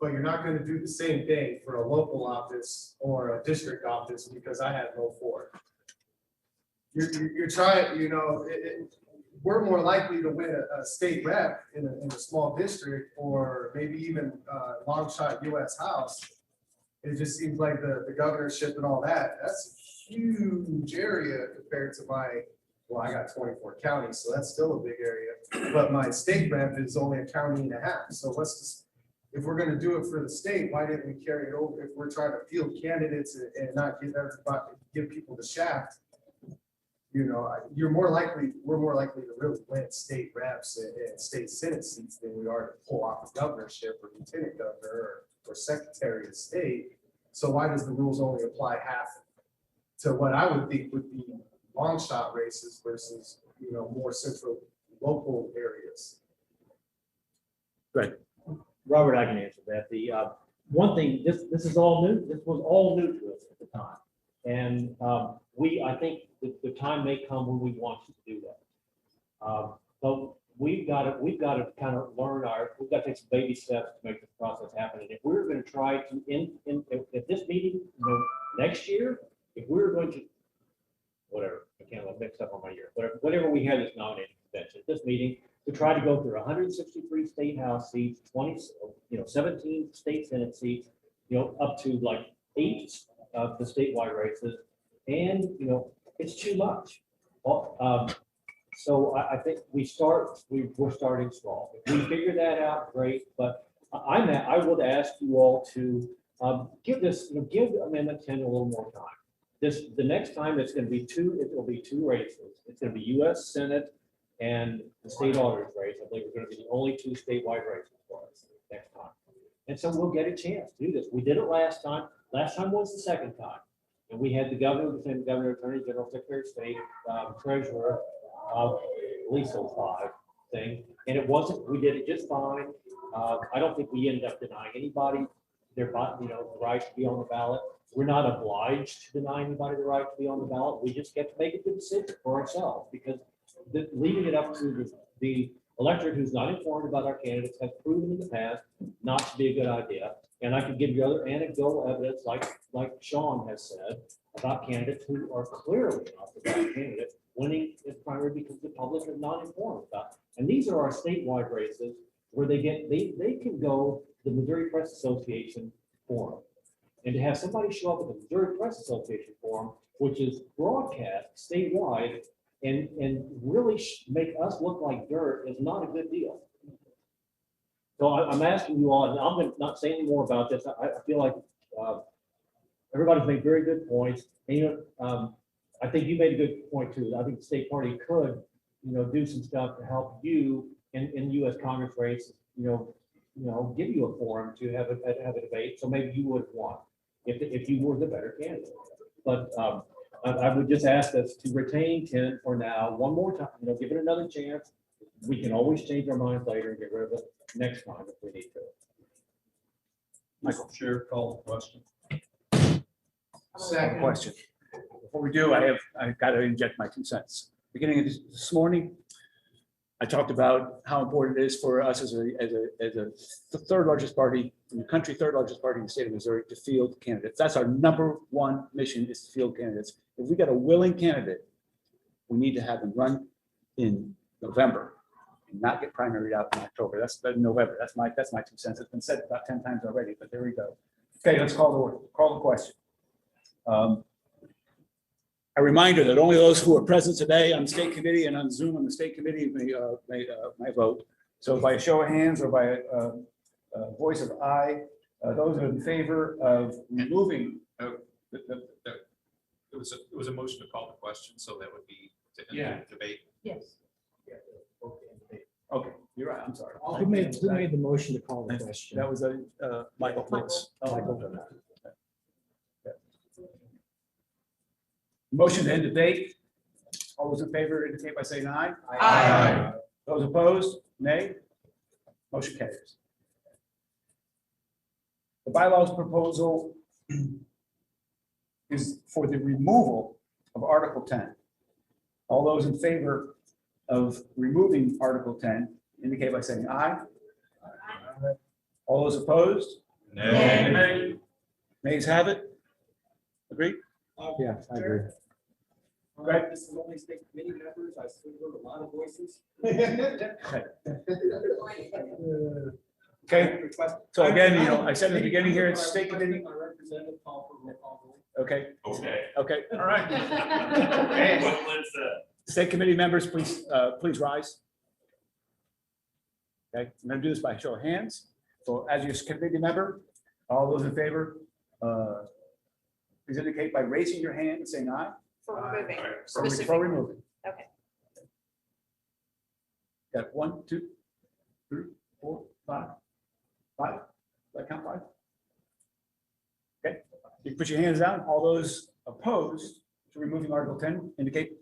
But you're not gonna do the same thing for a local office or a district office because I have no four. You're trying, you know, we're more likely to win a state rep in a small district or maybe even a long shot US House. It just seems like the governorship and all that, that's a huge area compared to well, I got 24 counties, so that's still a big area. But my state rep is only a county and a half. So if we're gonna do it for the state, why didn't we carry it over? If we're trying to field candidates and not give people the shaft, you know, we're more likely to really win state reps and state senate seats than we are to pull off a governorship or lieutenant governor or secretary of state. So why does the rules only apply half to what I would think would be long shot races versus, you know, more central local areas? Good. Robert, I can answer that. The one thing, this is all new. This was all new to us at the time. And I think the time may come when we want to do that. But we've got to kind of we've got to take some baby steps to make this process happen. And if we're going to try to, if this meeting, next year, if we're going to, whatever, I can't let mix up on my year, whatever we had this nominating convention, this meeting, to try to go through 163 state house seats, 17 state senate seats, up to like 8 of the statewide races. And, it's too much. So I think we're starting small. If we figure that out, great. But I would ask you all to give Amendment 10 a little more time. The next time it's going to be it will be 2 races. It's going to be U.S. Senate and the state auditor's race. I believe we're going to be the only 2 statewide races for us next time. And so we'll get a chance to do this. We did it last time. Last time was the second time. And we had the governor, lieutenant governor, attorney general, secretary of state, treasurer, at least those 5 thing. And we did it just fine. I don't think we ended up denying anybody the right to be on the ballot. We're not obliged to deny anybody the right to be on the ballot. We just get to make a good decision for ourselves, because leaving it up to the electorate who's not informed about our candidates has proven in the past not to be a good idea. And I can give you other anecdotal evidence, like Sean has said, about candidates who are clearly not the right candidate, winning is primarily because the public is not informed about. And these are our statewide races where they can go to the Missouri Press Association forum. And to have somebody show up at the Missouri Press Association forum, which is broadcast statewide, and really make us look like dirt is not a good deal. So I'm asking you all, and I'm going to not say any more about this. I feel like everybody's made very good points. And, I think you made a good point too. I think the state party could, do some stuff to help you in U.S. Congress race, give you a forum to have a debate. So maybe you would have won if you were the better candidate. But I would just ask us to retain 10 for now, one more time, give it another chance. We can always change our minds later and get rid of it next time if we need to. Michael, Chair, call the question. Second question. Before we do, I've got to inject my 2 cents. Beginning of this morning, I talked about how important it is for us as the 3rd largest party in the country, 3rd largest party in the state of Missouri, to field candidates. That's our #1 mission, is to field candidates. If we got a willing candidate, we need to have them run in November and not get primaried out in October. That's November. That's my 2 cents. It's been said about 10 times already, but there we go. Okay, let's call the question. A reminder that only those who are present today on the state committee and on Zoom on the state committee may vote. So by a show of hands or by a voice of aye, those are in favor of removing. It was a motion to call the question, so that would be to end Yeah. the debate. Yes. Okay, you're right, I'm sorry. Who made the motion to call the question? That was Michael. Yes. Michael. Motion to end debate. All those in favor indicate by saying aye. Aye. Those opposed, nay. Motion carries. The bylaws proposal is for the removal of Article 10. All those in favor of removing Article 10 indicate by saying aye. All those opposed? Nay. Nays have it. Agreed? Yeah, I agree. Right. This is only state committee members. I still heard a lot of voices. Okay, so again, I said at the beginning here, it's state committee. My representative call for roll call Okay, okay. vote. All right. State committee members, please, please rise. Okay, I'm gonna do this by show of hands. So as your committee member, all those in favor, please indicate by raising your hand and saying aye. For removing. For removing. Okay. Got 1, 2, 3, 4, 5. 5? Do I count 5? Okay, you can put your hands down. All those opposed to removing Article 10 indicate.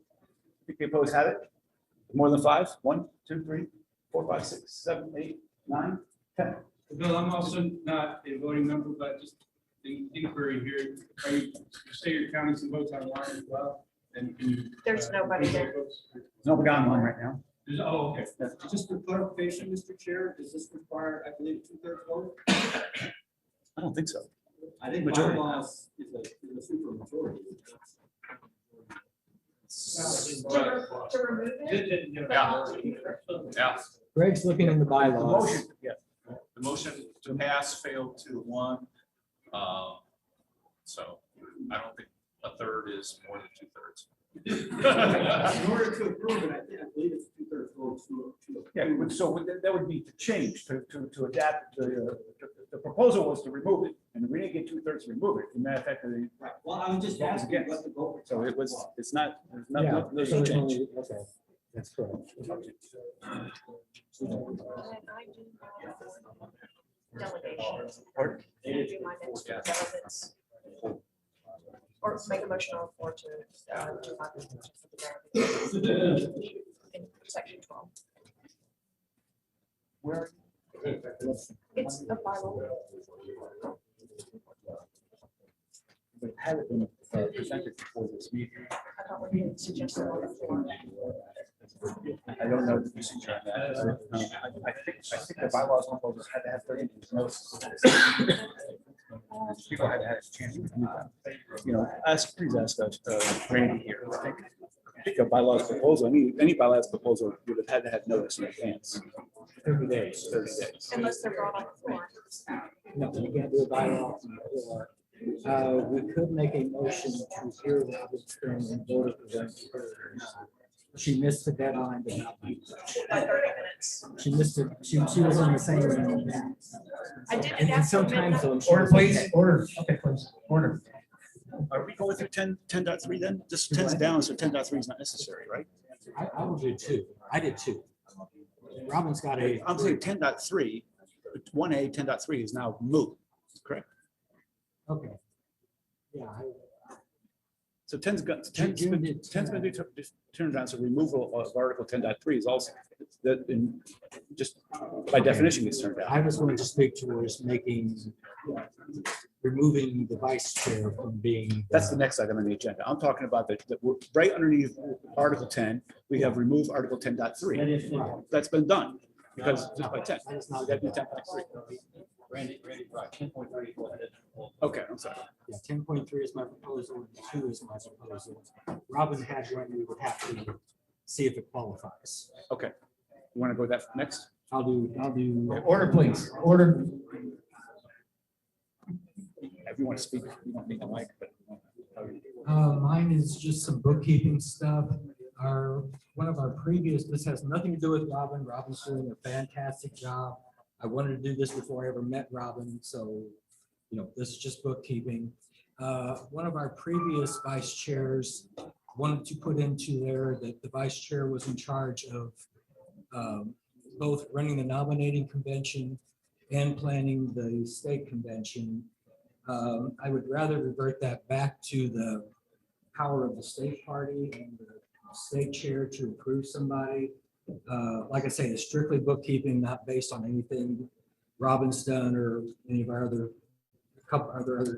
The opposed have it. More than 5? 1, 2, 3, 4, 5, 6, 7, 8, 9, 10. Bill, I'm also not a voting member, but just the inquiry here, are you say you're counting some votes online as well? And can you, There's nobody there. There's nobody online right now. Oh, okay. Just for clarification, Mr. Chair, does this require, I believe, 2/3 vote? I don't think so. I think Majority. bylaws is a super majority. To remove it? Yeah. Greg's looking in the The bylaws. motion, yeah. The motion to pass failed 2-1. So I don't think a third is more than 2/3. In order to approve it, I believe it's 2/3 vote to. Yeah, so that would be to change, to adapt, the proposal was to remove it, and we didn't get 2/3 to remove it, and that affected Right. Well, I was just Vote asking against. what the vote. so it was, it's not, there's Yeah, no, there's so no it's change. only- okay, that's correct. And I do delegations. Pardon? Can I do my next relevance? Or make a motion on the floor to do my business for the delegate in section 12. Where? It's a bylaw. But had it been presented before this meeting, I thought we didn't suggest it on the floor. I don't know the procedure on that. I think the bylaws proposals had to have 30 days notice. People had to have a chance to review them. Please ask Randy here. I think a bylaws proposal, any bylaws proposal would have had to have notice in advance. 30 days. 30 days. Unless they're brought on the floor. No, you can't do a bylaw. We could make a motion to hear Robin's turn and vote at the She missed the deadline, but not by By 30 minutes. She missed it. She was in the same room. I did And ask for sometimes. midnight. though, Order, please, order. Okay, please, order. Are we going through 10.3 then? Just 10's down, so 10.3 is not necessary, right? I will do 2. I did 2. Robin's got a. I'm saying 10.3, 1A, 10.3 is now moot, correct? Okay. Yeah. So 10's got, June 10's been turned down, so removal of Article 10.3 is also, just by definition, it's turned I down. was going to speak towards removing the vice chair from being. That's the next item on the agenda. I'm talking about right underneath Article 10, we have removed Article 10.3. That's been done, because just by 10. That is not. We got to do 10.3. Randy, right, 10.3. Okay, I'm sorry. Yeah, 10.3 is my proposal, and 2 is my proposal. Robin had one, we would have to see if it qualifies. Okay. You want to go with that next? I'll do. Order, please, order. If you want to speak, you don't need the mic, but. Mine is just some bookkeeping stuff. One of our previous, this has nothing to do with Robin. Robin's doing a fantastic job. I wanted to do this before I ever met Robin, so, this is just bookkeeping. One of our previous vice chairs wanted to put into there that the vice chair was in charge of both running the nominating convention and planning the state convention. I would rather revert that back to the power of the state party and the state chair to approve somebody. Like I say, it's strictly bookkeeping, not based on anything Robin's done or any of our other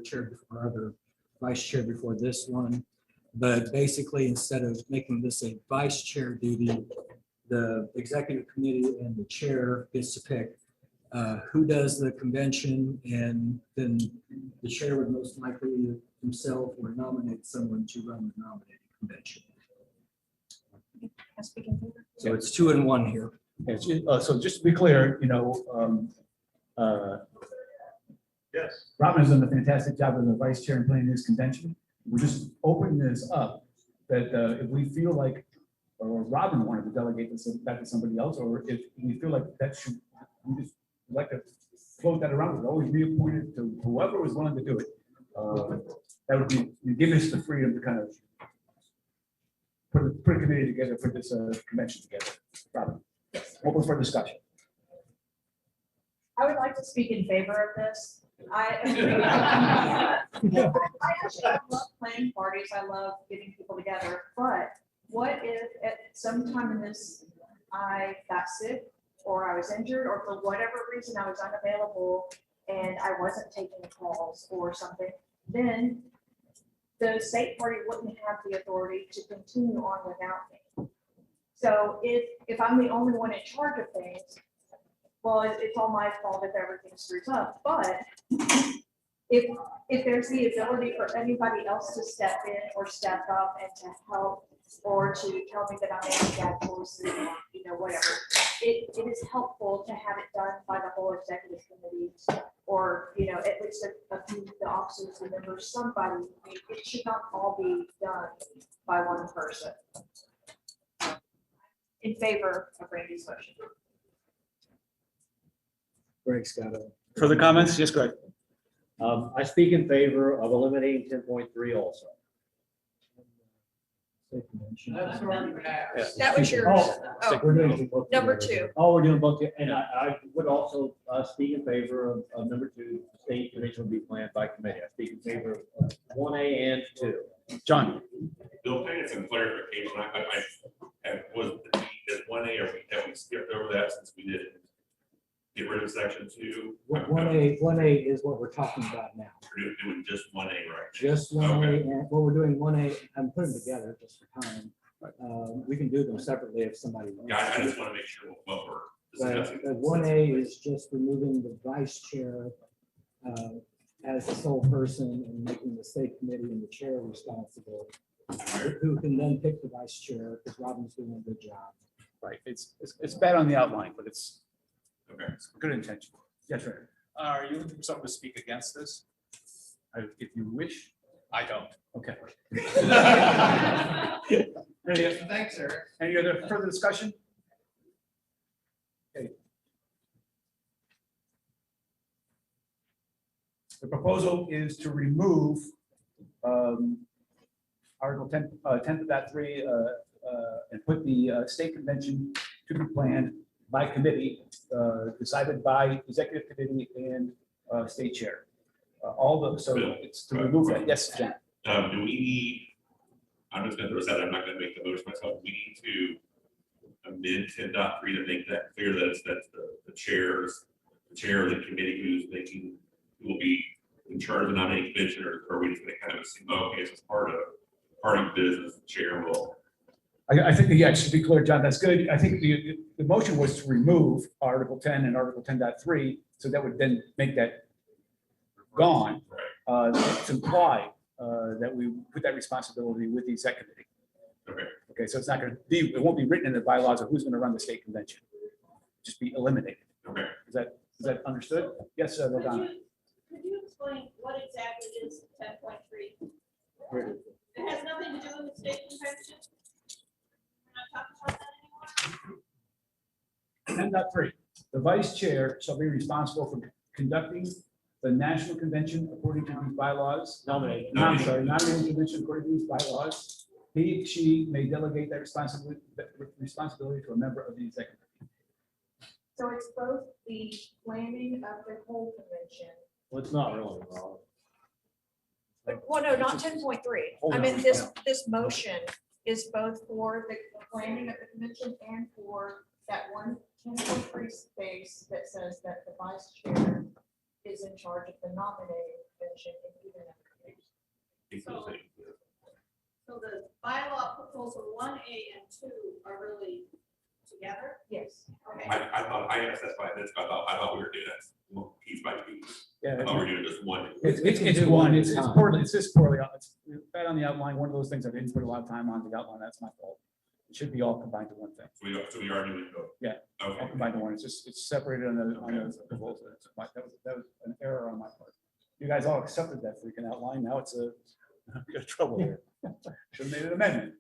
chair or other vice chair before this one. But basically, instead of making this a vice chair duty, the executive committee and the chair gets to pick who does the convention, and then the chair would most likely himself or nominate someone to run the nominating convention. So it's 2 and 1 here. So just to be clear, yes, Robin has done a fantastic job as the vice chair in planning this convention. We're just opening this up that if we feel like, or Robin wanted to delegate this back to somebody else, or if we feel like that should, we just like to float that around, we'd always be appointed to whoever was willing to do it. That would be, you give us the freedom to kind of put a committee together, put this convention together. Robin, open for discussion. I would like to speak in favor of this. I love planning parties. I love getting people together. But what if at some time in this I got sick, or I was injured, or for whatever reason I was unavailable and I wasn't taking calls or something? Then the state party wouldn't have the authority to continue on without me. So if I'm the only one in charge of things, well, it's all my fault if everything screws up. But if there's the ability for anybody else to step in or step up and to help, or to tell me that I'm making bad choices, or, whatever, it is helpful to have it done by the whole executive committee, or, at least a few of the officers, the members, somebody. It should not all be done by one person. In favor of Randy's motion. Greg's got it. Further comments? Yes, Greg. I speak in favor of eliminating 10.3 also. That's already passed. That was yours. Oh, We're doing both number together. 2. Oh, we're doing both, and I would also speak in favor of number 2, state commission will be planned by committee. I speak in favor of 1A and 2. John. Bill, can I get some clarification? Was this 1A, or have we skipped over that since we did get rid of section 2? 1A is what we're talking about now. We're doing just 1A, right? Just 1A, and what we're doing 1A, I'm putting them together just for time. We can do them separately if somebody wants. Yeah, I just want to make sure what we're discussing. But 1A is just removing the vice chair as the sole person and making the state committee and the chair responsible, who can then pick the vice chair, because Robin's doing a good job. Right. It's bad on the outline, but it's good intention. Yes, sir. Are you looking for someone to speak against this? If you wish. I don't. Okay. Thanks, Eric. Any other further discussion? Okay. The proposal is to remove Article 10.3 and put the state convention to be planned by committee, decided by executive committee and state chair. So it's to remove that. Yes, Jen. Do we need, I'm just gonna throw this out, I'm not gonna make the motion myself, we need to amend 10.3 to make that clear that it's the chair of the committee who's making, who will be in charge of the nominating commission, or are we just gonna kind of assume, okay, it's part of business, the chair will. I think, yeah, just to be clear, John, that's good. I think the motion was to remove Article 10 and Article 10.3, so that would then make that gone. It's implied that we put that responsibility with the exec committee. Okay, so it's not going to be, it won't be written in the bylaws of who's going to run the state convention. Just be eliminated. Okay. Is that understood? Yes, Ladonna. Could you explain what exactly is 10.3? It has nothing to do with the state convention? We're not talking about that anymore? 10.3, the vice chair shall be responsible for conducting the national convention according to these bylaws. Nominate. No, I'm sorry, nominating convention according to these bylaws. He, she may delegate that responsibility to a member of the executive. So it's both the planning of the whole convention. Well, it's not really, Rob. Well, no, not 10.3. Hold I on. mean, this motion is both for the planning of the convention and for that one 10.3 space that says that the vice chair is in charge of the nominating convention and even So the bylaw proposal 1A and 2 are really together? Yes. Okay. I thought, I guess that's why, I thought we were doing that piece by piece. I thought we were doing just one. It's one, it's poorly, it's just poorly, it's bad on the outline, one of those things I didn't put a lot of time on the outline, that's my fault. It should be all combined to one thing. So we are doing both. Yeah. Okay. All combined to one, it's separated on the goals. That was an error on my part. You guys all accepted that freaking outline, now it's a, we got trouble here. Should have made an amendment.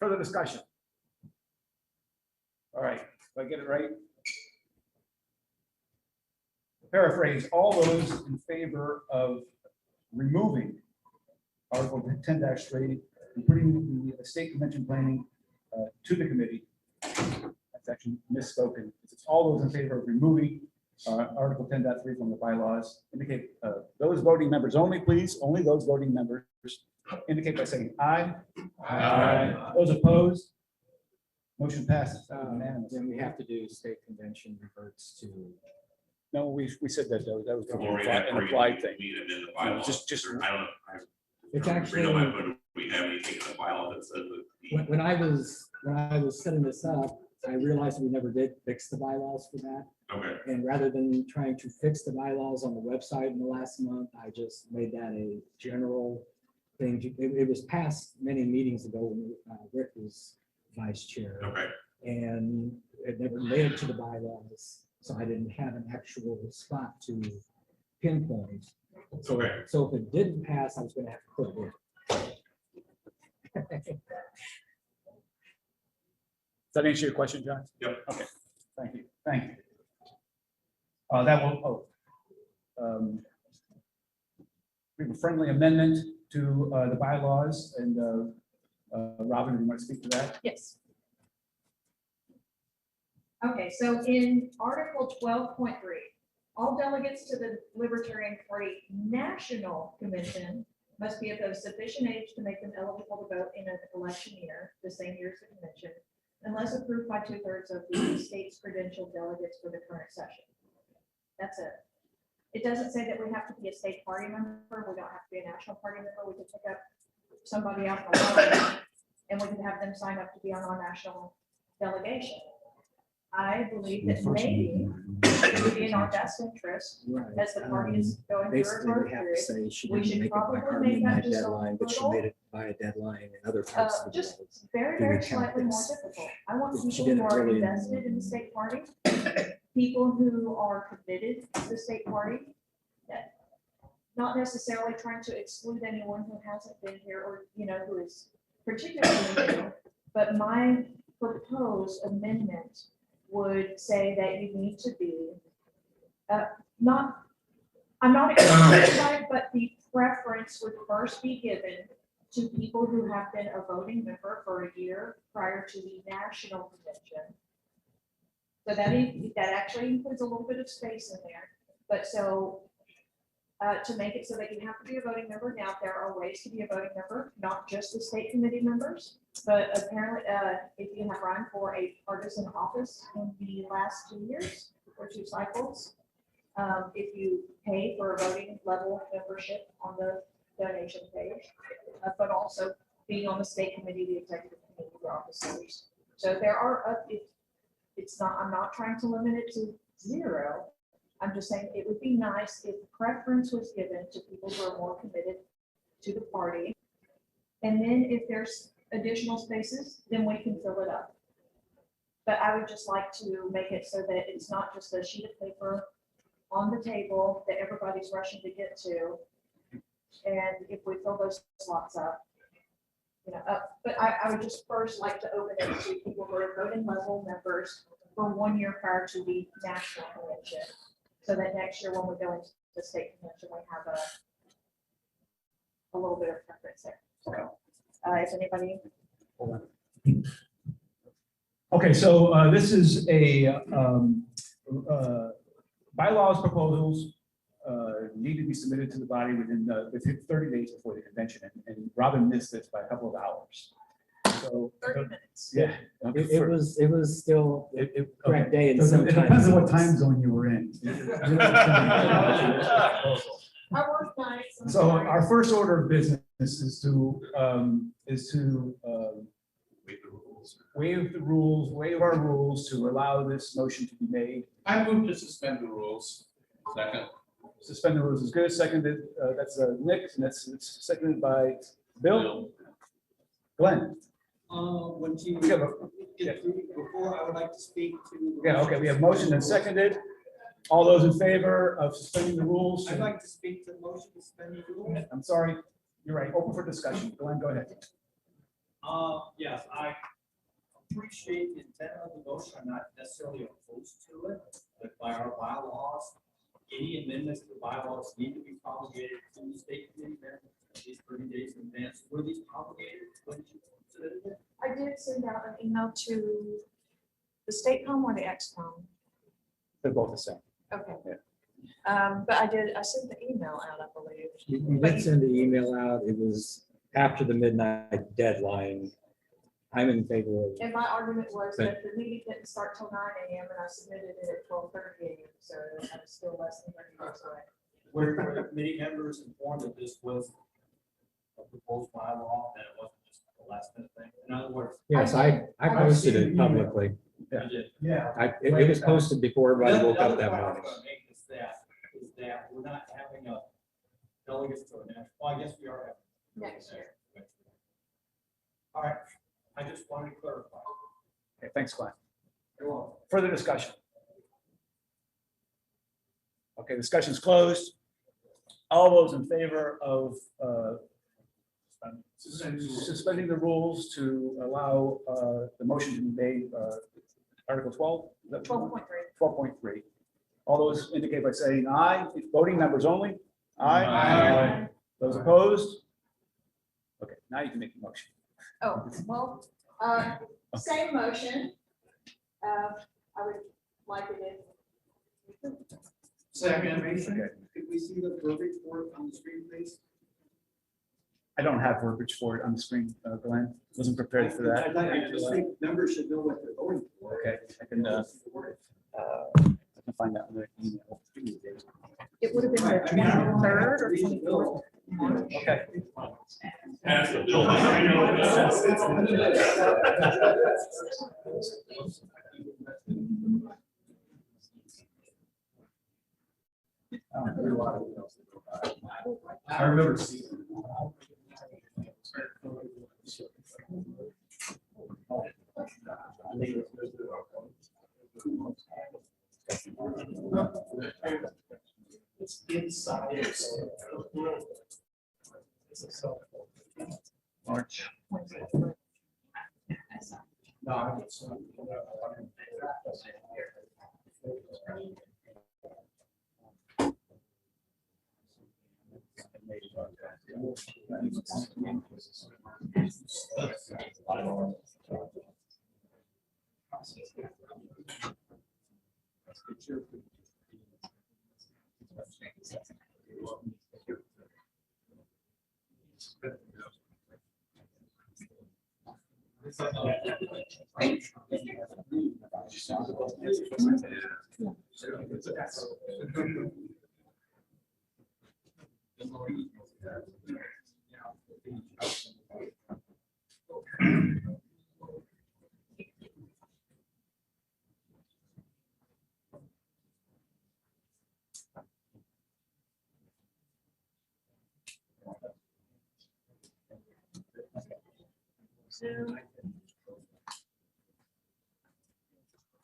Further discussion. All right, if I get it right. Paraphrase, all those in favor of removing Article 10-3 and putting the state convention planning to the committee. That's actually misspoken. It's all those in favor of removing Article 10.3 from the bylaws. Indicate those voting members only, please. Only those voting members indicate by saying aye. Aye. Those opposed? Motion passes. Unanimous. Then we have to do state convention reverts to. No, we said that though. That was Or an applied thing. We amend the bylaws. Just I don't know. It's I actually- don't know, but we have anything in the bylaw that says that. When I was setting this up, I realized we never did fix the bylaws for that. Okay. And rather than trying to fix the bylaws on the website in the last month, I just made that a general thing. It was passed many meetings ago when Rick was vice chair. Okay. And it never made it to the bylaws, so I didn't have an actual spot to pinpoint. So, Okay. so if it didn't pass, I was gonna have to put it in. Does that answer your question, John? Yep. Okay, thank you, thank you. That will, we have a friendly amendment to the bylaws, and Robin, do you want to speak to that? Yes. Okay, so in Article 12.3, all delegates to the Libertarian Party National Convention must be of sufficient age to make them eligible to vote in an election year, the same year as the convention, unless approved by 2/3 of the state's credentialed delegates for the current session. That's it. It doesn't say that we have to be a state party member. We don't have to be a national party member. We can pick up somebody out the line and we can have them sign up to be on our national delegation. I believe that maybe it would be in our best interest, Right. as the party is going through a Basically, growth we have to period. say she We didn't should make it by probably her make that midnight just a deadline, but she little, made it by a deadline in other parts of the just world. very, Do we very count slightly more this? difficult. I want She people didn't who are really- invested in the state party, people who are committed to the state party, that not necessarily trying to exclude anyone who hasn't been here or, who is particularly new. But my proposed amendment would say that you need to be, I'm not excluded, but the preference would first be given to people who have been a voting member for a year prior to the national convention. So that actually includes a little bit of space in there, but so to make it so that you have to be a voting member. Now, there are ways to be a voting member, not just the state committee members, but apparently if you have run for a partisan office in the last 2 years or 2 cycles, if you pay for a voting level membership on the donation page, but also being on the state committee, the executive committee for officers. So there are, I'm not trying to limit it to 0. I'm just saying it would be nice if preference was given to people who are more committed to the party. And then if there's additional spaces, then we can fill it up. But I would just like to make it so that it's not just a sheet of paper on the table that everybody's rushing to get to. And if we fill those slots up, but I would just first like to open it to people who are voting level members for 1 year prior to the national convention. So that next year when we go into the state convention, we have a little bit of preference there. So, is anybody? Okay, so this is a bylaws proposals need to be submitted to the body within 30 days before the convention, and Robin missed this by a couple of hours. So 30 minutes. yeah, It was still correct day and so it sometimes. depends on what time zone you were in. I work nights. I'm So sorry. our first order of business is to waive our rules to allow this motion to be made. I move to suspend the rules. Second. Suspend the rules is good. Seconded, that's Nick, and it's seconded by Bill. Glenn. When you Yeah, get through before, I would like to speak to. Yeah, okay, we have motion and seconded. All those in favor of suspending the rules? I'd like to speak to the motion to suspend the rules. I'm sorry, you're right, open for discussion. Glenn, go ahead. Yes, I appreciate the intent of the motion. I'm not necessarily opposed to it, but by our bylaws, any amendments to the bylaws need to be promulgated to the state committee then at least 30 days in advance. Were these promulgated when you submitted it? I did send out an email to the state com or the XCOM. They're both the same. Okay. But I sent the email out, I believe. You did send the email out. It was after the midnight deadline. I'm in favor of. And my argument was that the meeting didn't start till 9 AM and I submitted it at 12:30 AM, so I was still less than 30 minutes away. Were the committee members informed that this was a proposed bylaw, and it wasn't just a last minute thing? In other words. Yes, I posted it publicly. You did. Yeah. It was posted before everybody woke up The that other point I morning. was gonna make is that we're not having a delegates to a national, well, I guess we are having. Next year. All right, I just wanted to clarify. Okay, thanks, Glenn. You're welcome. Further discussion? Okay, discussion's closed. All those in favor of suspending the rules to allow the motion to be made, Article 12? Is that 12.3. 12.3. All those indicate by saying aye. Voting members only? Aye. Aye. Those opposed? Okay, now you can make the motion. Oh, well, same motion. I would like it if. Second. Okay. Could we see the verbiage for it on the screen, please? I don't have verbiage for it on the screen, Glenn. Wasn't prepared for that. I just think members should know what they're voting for. Okay, I can find that in the email. It would have been the 23rd or 24th. Okay. Pass the bill. I remember seeing. It's inside. March. No, it's.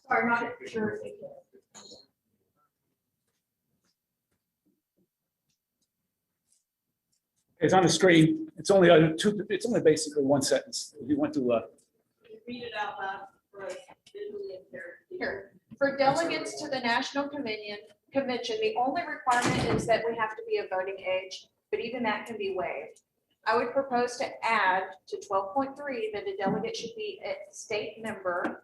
Sorry, not sure. If you can. It's on the screen. It's only it's only basically one sentence. If you want to, Read it out loud for us visually impaired. Here, for delegates to the National Convention, the only requirement is that we have to be of voting age, but even that can be waived. I would propose to add to 12.3 that a delegate should be a state member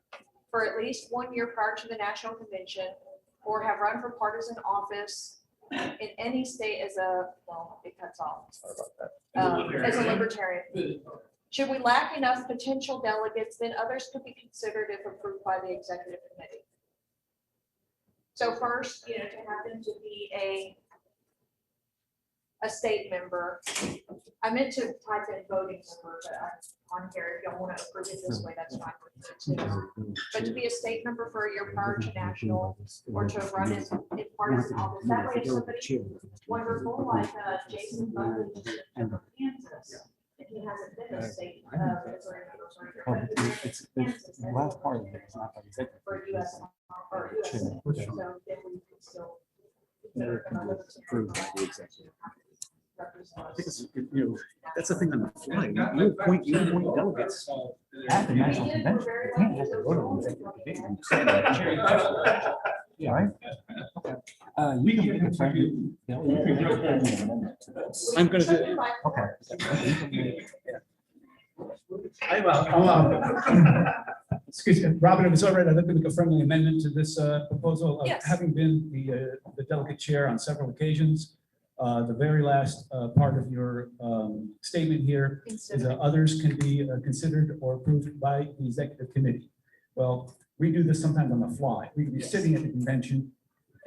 for at least 1 year prior to the National Convention, or have run for partisan office in any state as a, well, it cuts off. As a libertarian. Should we lack enough potential delegates, then others could be considered if approved by the executive committee. So first, to have them to be a state member. I meant to type in voting member, but I'm on here. If y'all want to approve it this way, that's fine with me too. But to be a state member for a year prior to national, or to run in partisan office. That way, if somebody wonderful like Jason Buckley from Kansas, if he hasn't been a state Missouri member, the last part of it is not executive. for US or US. So then we can still. Approved by the executive. I think it's, that's the thing on the fly. You appoint delegates at the national convention. You can't have to go to the executive committee. Yeah, right? You can make a friendly. I'm going to do it. Okay. Excuse me, Robin, if it's all right, I'd like to make a friendly amendment to this proposal. Yes. Having been the delegate chair on several occasions, the very last part of your statement here is that others can be considered or approved by the executive committee. Well, we do this sometimes on the fly. We can be sitting at the convention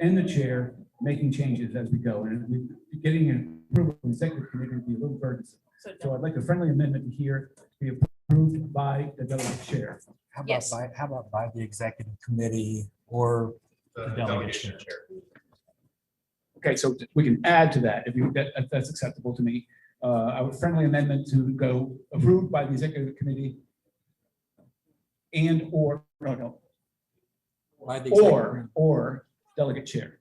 and the chair making changes as we go, and getting an approval from the executive committee would be a little burdensome. So I'd like a friendly amendment here to be approved by the delegate chair. How about by the executive committee or the delegation chair? Okay, so we can add to that if that's acceptable to me. I would friendly amendment to go approved by the executive committee and or delegate chair.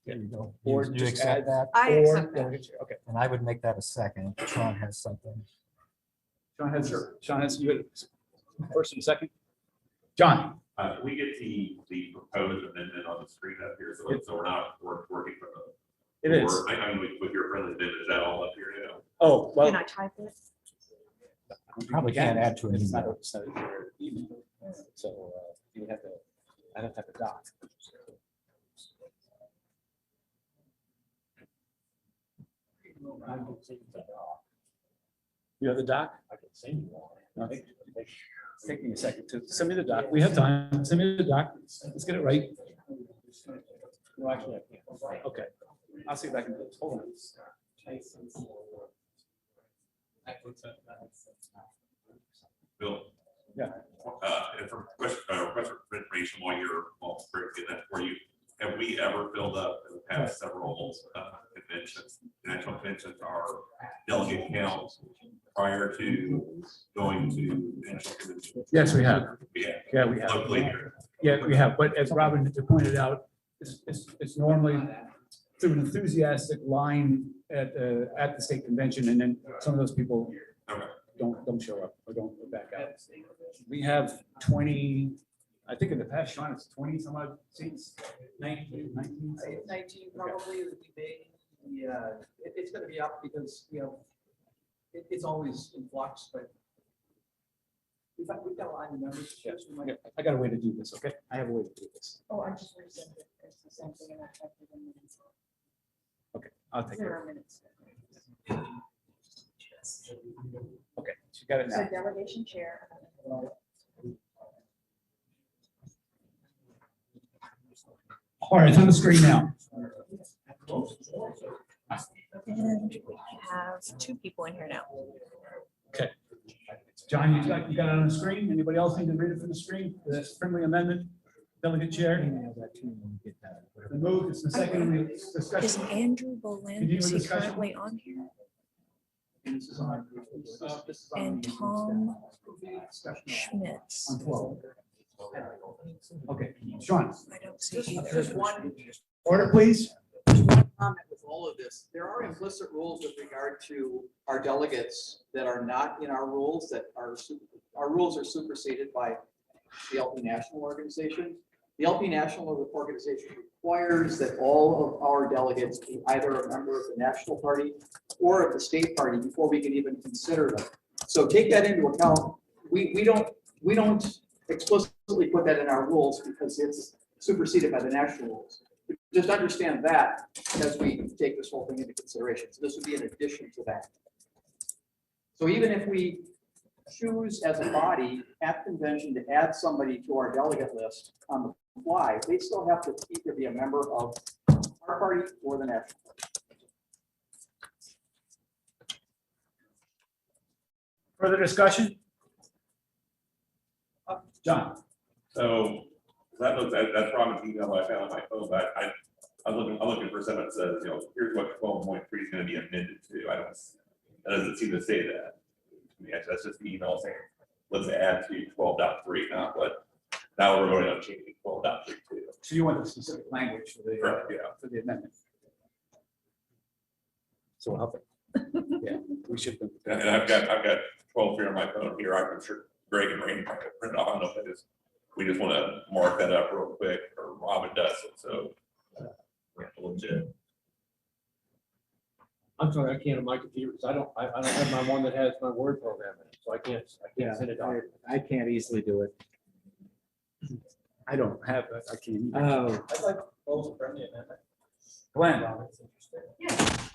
There you go. Or You just accept add that? I or accept that. delegate chair. Okay. And I would make that a second. Sean has something. Sean has you had first and second. John. Can we get the proposed amendment on the screen up here, so we're not working from the. It is. I mean, with your friendly amendment, is that all up here now? Oh, well. Can I type it? You probably can't add to it. It's not your email. So you would have to, I'd have to have a doc. You have the doc? I can send you one. Take me a second to send me the doc. We have time. Send me the doc. Let's get it right. No, actually, I can't. Okay. I'll see if I can do it. Hold on. Bill? Yeah. And for request for information while you're, getting that for you, have we ever filled up in the past several conventions, national conventions, our delegate count prior to going to national convention? Yes, we have. Yeah. Yeah, we have. Locally here. Yeah, we have. But as Robin pointed out, it's normally through an enthusiastic line at the state convention, and then some of those people don't show up or don't back out. We have 20, I think in the past, Sean, it's 20 some odd seats, 19 seats. 19 probably would be big. Yeah, it's gonna be up because, it's always in flux, but we've got a line of members. I got a way to do this, okay? I have a way to do this. Oh, I just resent it. It's the same thing. And I typed it in minutes. Okay, I'll take it. 0 minutes. Okay, she got it So now. delegation chair. All right, it's on the screen now. And we have 2 people in here now. Okay. John, you got it on the screen? Anybody else need to read it from the screen? The friendly amendment, delegate chair. The move is the second Is discussion. Andrew Boland, Continue is he discussion. currently on here? This is on- And Tom Schmitz. On 12. Okay, Sean, I don't see either. Just one order please. comment with all of this, there are implicit rules with regard to our delegates that are not in our rules, that our rules are superseded by the LP National Organization. The LP National Organization requires that all of our delegates be either a member of the national party or of the state party before we can even consider them. So take that into account. We don't explicitly put that in our rules because it's superseded by the national rules. Just understand that as we take this whole thing into consideration. So this would be in addition to that. So even if we choose as a body at convention to add somebody to our delegate list on the fly, they still have to either be a member of our party or the national party. Further discussion? John? So that's Robin's email I found on my phone, but I'm looking for something that says, you know, here's what 12.3 is going to be amended to. That doesn't seem to say that. Yeah, that's just the email saying, let's add to 12.3, not what, now we're voting on changing 12.3 to. So you want the specific language for the, Correct, yeah. for the amendment? So help it. Yeah, we should. And I've got 12 here on my phone here. I'm sure Greg and Rainey might have printed off. I don't know if it is. We just want to mark that up real quick, or Robin does it. So legit. I'm sorry, I can't on my computer because I don't have my one that has my Word program in it, so I can't send it out. I can't easily do it. I don't have that. I can't. Oh, I'd like to propose a friendly amendment. Glenn? Yeah,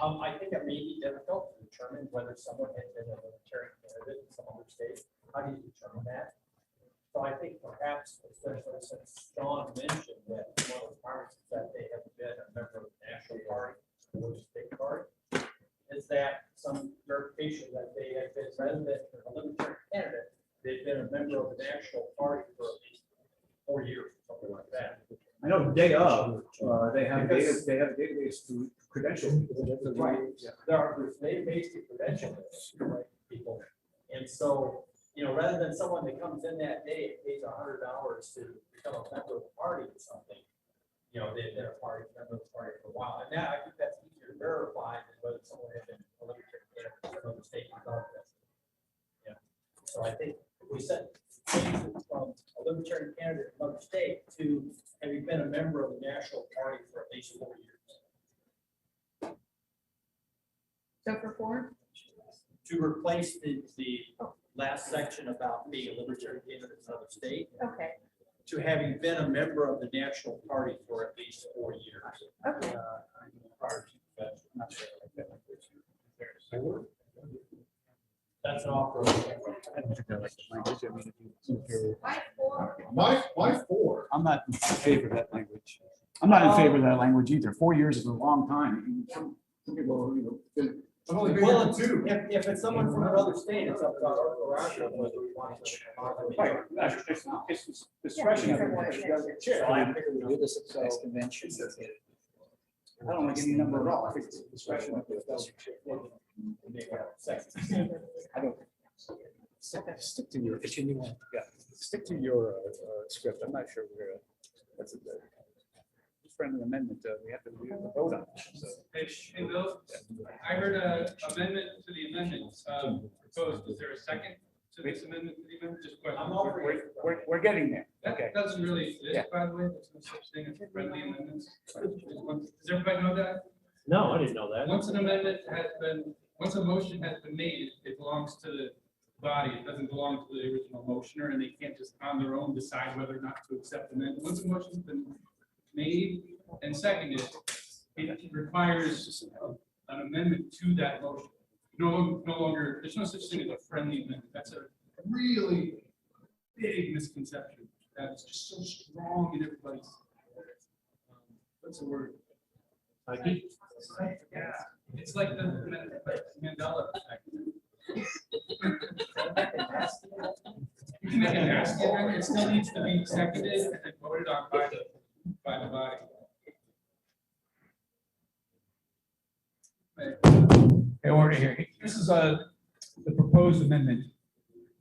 I think it may be difficult to determine whether someone has been a military candidate in some other state. How do you determine that? So I think perhaps, especially since John mentioned that one of the requirements is that they have been a member of the national party or the state party, is that some verification that they have been resident or a libertarian candidate, they've been a member of the national party for at least 4 years, something like that. I know the day of, they have a database to credential. Right. There's database to credential people. And so, you know, rather than someone that comes in that day and pays $100 to become a member of the party or something, you know, they've been a member of the party for a while. And now I think that's easier to verify than whether someone had been a libertarian candidate in another state. Yeah. So I think if we set changes from a libertarian candidate in another state to having been a member of the national party for at least 4 years. So for 4? To replace the last section about being a libertarian candidate in another state, Okay, to having been a member of the national party for at least 4 years. okay. Prior to that. Not sure I like that language. That's an offer. I don't think I like the language. I mean, if you- Why 4? I'm not in favor of that language. I'm not in favor of that language either. 4 years is a long time. Some people, you know, I've only been Well, here 2. if it's someone from another state, it's up to our whether we want to. right, it's discretion of the chair. I figured we do this at the next convention. I don't like any number at all. I think it's discretion of the I don't. Stick to your, stick to your script. I'm not sure we're, that's a friendly amendment, we have to vote on. So. Hey, Bill, I heard an amendment to the amendment proposed. Is there a second to this amendment to the amendment? Just question. We're getting there. Okay. That doesn't really exist, by the way. There's no such thing as friendly amendments. Does everybody know that? No, I didn't know that. Once a motion has been made, it belongs to the body. It doesn't belong to the original motioner, and they can't just on their own decide whether or not to accept the amendment. Once a motion's been made and seconded, it requires an amendment to that motion. No longer, there's no such thing as a friendly amendment. That's a really big misconception. That's just so strong in everybody's. What's the word? Yeah, it's like the Mandela effect. You can make it nasty, it still needs to be seconded and voted on by the body. Okay, order here. This is the proposed amendment.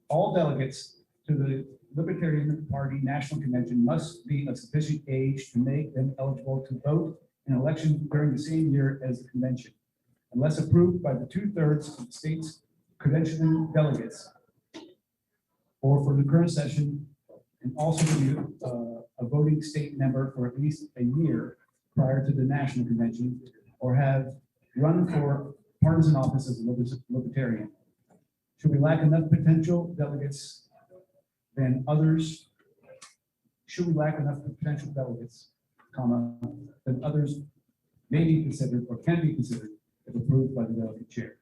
All delegates to the Libertarian Party National Convention must be of sufficient age to make them eligible to vote an election during the same year as the convention, unless approved by the 2/3 of the state's credentialing delegates, or for the current session, and also to be a voting state member for at least a year prior to the national convention, or have run for partisan office as a libertarian. Should we lack enough potential delegates than others, comma, than others may be considered or can be considered if approved by the delegate chair.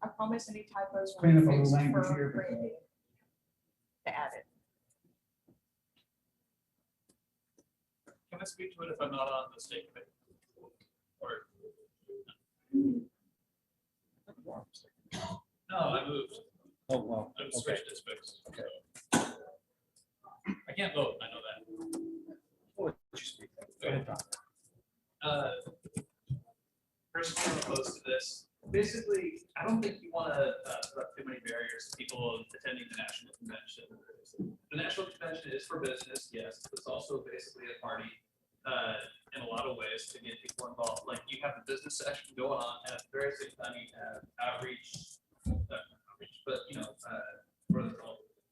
I promise any typos will Clean be up a little fixed language for here, but, Randy to add it. Can I speak to it if I'm not on the state committee? Or? No, I moved. Oh, well, I'm okay. switched districts. Okay. I can't vote, I know that. What did you speak? Go ahead, Tom. Personally, I'm opposed to this. Basically, I don't think you want to put up too many barriers to people attending the national convention. The national convention is for business, yes, but it's also basically a party in a lot of ways to get people involved. Like you have the business session going on, and at the very same time you have outreach, but for the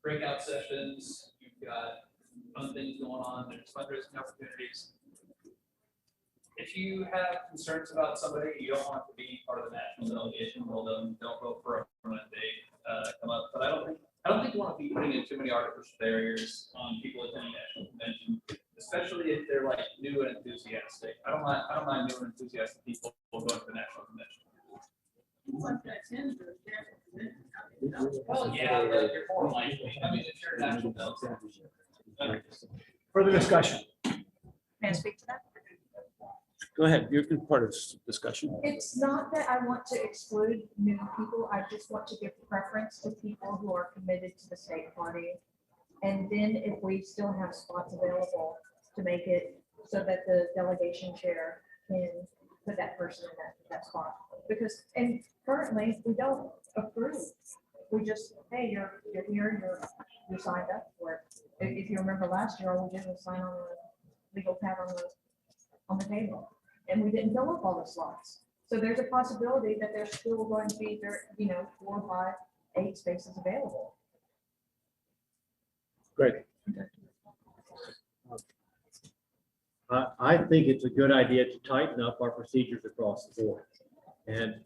breakout sessions, you've got fun things going on. There's fundraising opportunities. If you have concerns about somebody, you don't want to be part of the national delegation, well then don't vote for them when they come up. But I don't think you want to be putting in too many artificial barriers on people attending national convention, especially if they're like new and enthusiastic. I don't mind new and enthusiastic people going to the national convention. Well, yeah, but you're more likely. I mean, if you're a national delegate. Further discussion. May I speak to that? Go ahead. You're part of this discussion. It's not that I want to exclude new people. I just want to give preference to people who are committed to the state party. And then if we still have spots available to make it so that the delegation chair can put that person in that spot. Because, and currently we don't approve. We just, hey, you're here, you're signed up for it. If you remember last year, all we did was sign on the legal pad on the table. And we didn't fill up all the slots. So there's a possibility that there's still going to be 4, 5, 8 spaces available. Great. I think it's a good idea to tighten up our procedures across the board. And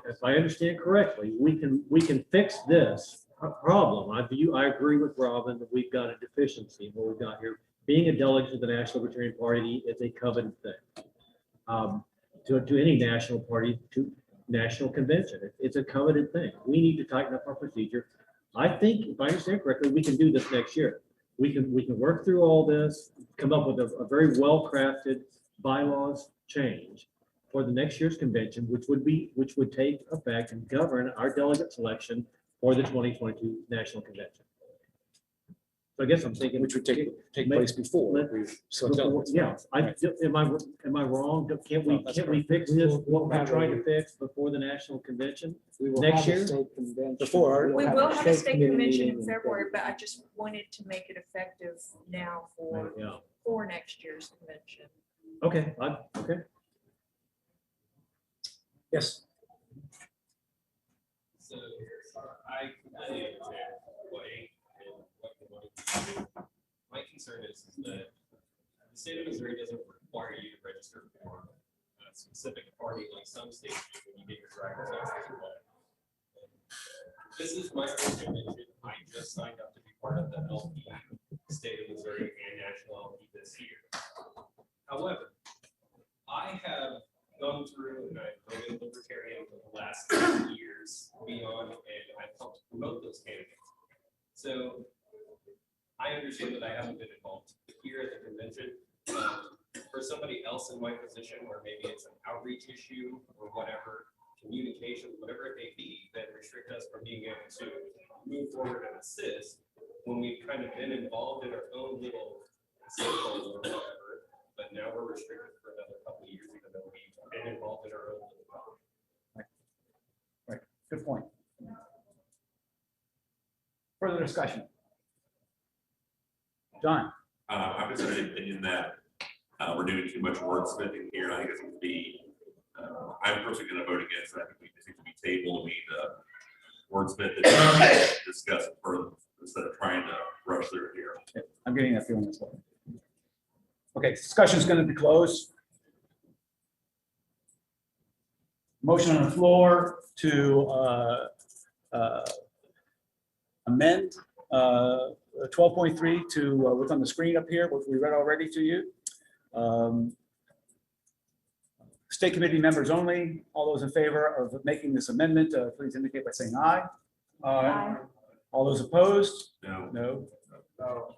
if I understand correctly, we can fix this problem. I agree with Robin that we've got a deficiency in what we've got here. Being a delegate to the National Libertarian Party is a coveted thing. To any national party, to national convention. It's a coveted thing. We need to tighten up our procedure. I think, if I understand correctly, we can do this next year. We can work through all this, come up with a very well-crafted bylaws change for the next year's convention, which would take effect and govern our delegate selection for the 2022 national convention. So I guess I'm thinking, Which would take place before. Yeah, am I wrong? Can't we fix this, what we're trying to fix before the national convention next year? Before. We will have a state convention in February, but I just wanted to make it effective now for next year's convention. Okay, okay. Yes. So I completely understand what my concern is that the state of Missouri doesn't require you to register for a specific party like some states do when you get your driver's license. This is my first convention. I just signed up to be part of the LP state of Missouri and national LP this year. However, I have gone through and I've been libertarian for the last 10 years beyond, and I've helped promote those candidates. So I understand that I haven't been involved here at the convention. For somebody else in my position, where maybe it's an outreach issue or whatever, communication, whatever it may be, that restrict us from being able to move forward and assist when we've kind of been involved in our own little circles or whatever, but now we're restricted for another couple of years, even though we've been involved in our own little problem. Right. Good point. Further discussion. John. I'm just of the opinion that We're doing too much wordsmithing here. I think it's going to be, I'm personally going to vote against it. I think we just need to be tabled. We need to wordsmith it, and discuss it further instead of trying to rush through it here. I'm getting that feeling as well. Okay, discussion is going to be closed. Motion on the floor to amend 12.3 to what's on the screen up here, what we read already to you. State committee members only. All those in favor of making this amendment, please indicate by saying aye. Aye. All those opposed? No. No.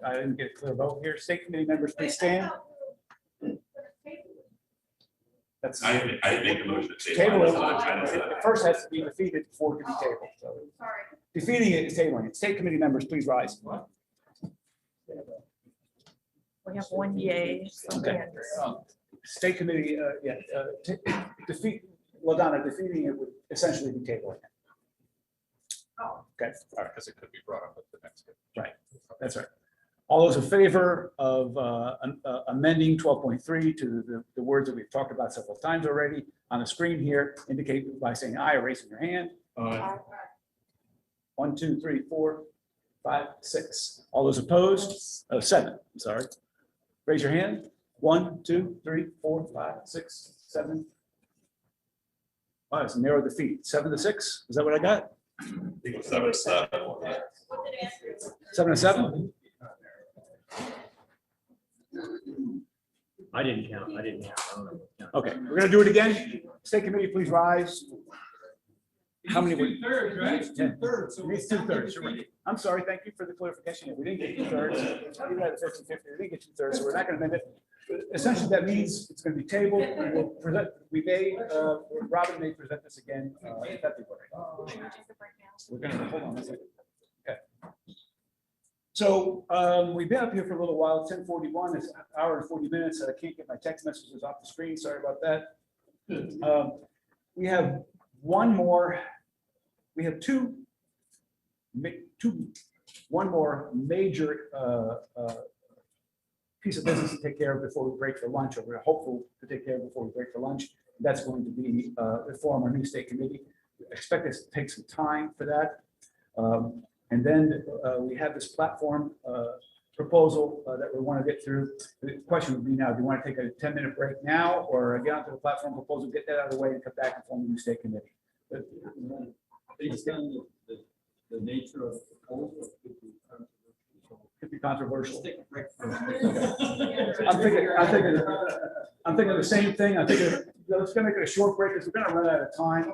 I didn't get a clear vote here. State committee members, please stand. That's I make the motion to table. table. It first has to be defeated before it can be tabled. So Sorry. defeating it is tabling it. State committee members, please rise. We have one yay. Okay. State committee, defeat, LaDonna, defeating it would essentially be tabling it. Oh. Okay, all right, Because it could be brought up at the next. right, that's right. All those in favor of amending 12.3 to the words that we've talked about several times already on the screen here, indicate by saying aye or raising your hand. Aye. 1, 2, 3, 4, 5, 6. All those opposed? Oh, 7, I'm sorry. Raise your hand. 1, 2, 3, 4, 5, 6, 7. Wow, it's a narrow defeat. 7 to 6. Is that what I got? I think it was 7-7. 7 to 7? I didn't count. I didn't count. I don't know. Okay, we're gonna do it again. State committee, please rise. How many were? 2/3, right? It's Yeah. 2/3. So It's 2/3. You're right. I'm sorry, thank you for the clarification. We didn't get 2/3. We had 50-50. We didn't get 2/3, so we're not gonna amend it. Essentially, that means it's gonna be tabled. We will present, Robin may present this again in February. We're gonna, hold on a second. Okay. So we've been up here for a little while, 10:41, it's an hour and 40 minutes. I can't get my text messages off the screen, sorry about that. We have one more, we have one more major piece of business to take care of before we break for lunch, or we're hopeful to take care of before we break for lunch. That's going to be reform our new state committee. I expect this to take some time for that. And then we have this platform proposal that we want to get through. The question would be now, do you want to take a 10-minute break now, or get onto the platform proposal, get that out of the way, and come back and form a new state committee? Based on the nature of the proposal, Could be controversial. take a break. I'm thinking the same thing. I think it's going to make it a short break because we're going to run out of time.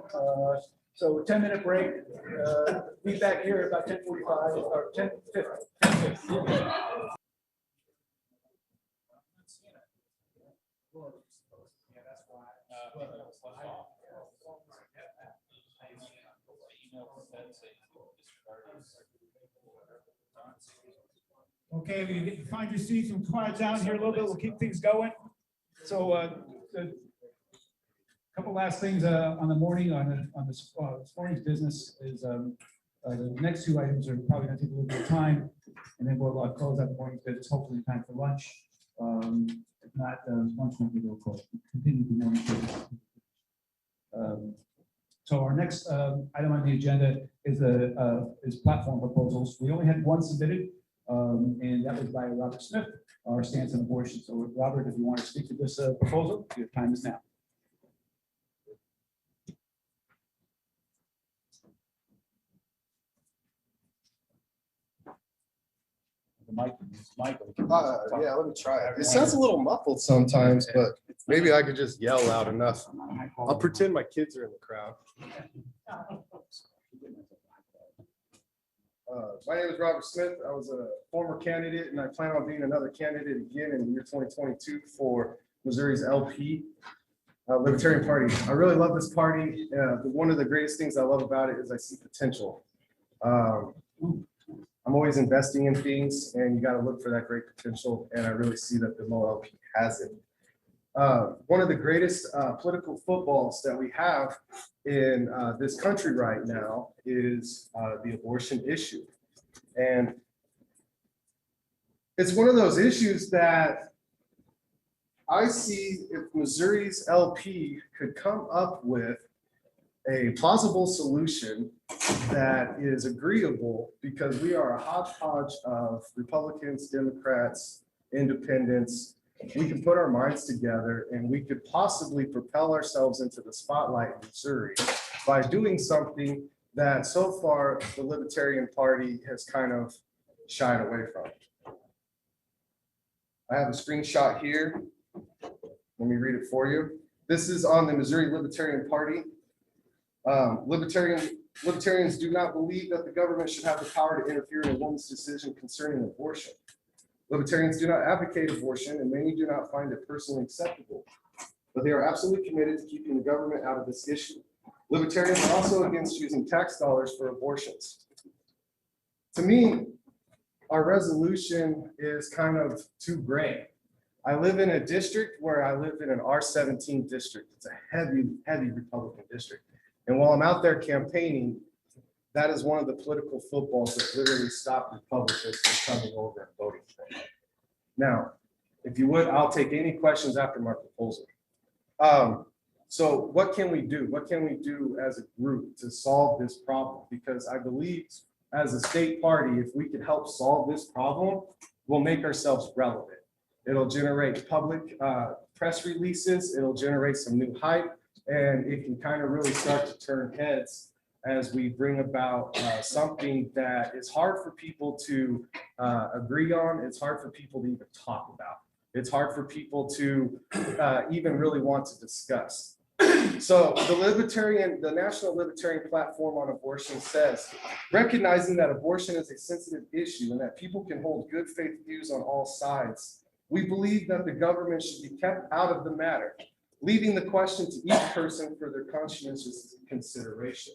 So a 10-minute break. Be back here about 10:45 or 10:50. Okay, we can find your seats and quiet down here a little bit. We'll keep things going. So a couple last things on the morning on this morning's business is the next two items are probably going to take a little bit of time, and then we'll close out the morning's business. Hopefully, in time for lunch. If not, lunch won't be real close. Continue the morning business. So our next item on the agenda is platform proposals. We only had one submitted. And that was by Robert Smith, our stance on abortion. So Robert, if you want to speak to this proposal, your time is now. Yeah, let me try it. It sounds a little muffled sometimes, but maybe I could just yell loud enough. I'll pretend my kids are in the crowd. My name is Robert Smith. I was a former candidate, and I plan on being another candidate again in the year 2022 for Missouri's LP, Libertarian Party. I really love this party. One of the greatest things I love about it is I see potential. I'm always investing in things, and you got to look for that great potential, and I really see that the Mo LP has it. One of the greatest political footballs that we have in this country right now is the abortion issue. And it's one of those issues that I see if Missouri's LP could come up with a plausible solution that is agreeable, because we are a hodgepodge of Republicans, Democrats, independents. We can put our minds together and we could possibly propel ourselves into the spotlight in Missouri by doing something that so far the Libertarian Party has kind of shied away from. I have a screenshot here. Let me read it for you. This is on the Missouri Libertarian Party. Libertarians do not believe that the government should have the power to interfere in a woman's decision concerning abortion. Libertarians do not advocate abortion, and many do not find it personally acceptable, but they are absolutely committed to keeping the government out of this issue. Libertarians are also against using tax dollars for abortions. To me, our resolution is kind of too gray. I live in a district where I live in an R17 district. It's a heavy Republican district. And while I'm out there campaigning, that is one of the political footballs that literally stop Republicans from coming over and voting for me. Now, if you would, I'll take any questions after my proposal. So what can we do? What can we do as a group to solve this problem? Because I believe as a state party, if we could help solve this problem, we'll make ourselves relevant. It'll generate public press releases. It'll generate some new hype, and it can kind of really start to turn heads as we bring about something that is hard for people to agree on. It's hard for people to even talk about. It's hard for people to even really want to discuss. So the National Libertarian Platform on Abortion says, recognizing that abortion is a sensitive issue and that people can hold good faith views on all sides, we believe that the government should be kept out of the matter, leaving the question to each person for their conscientious consideration.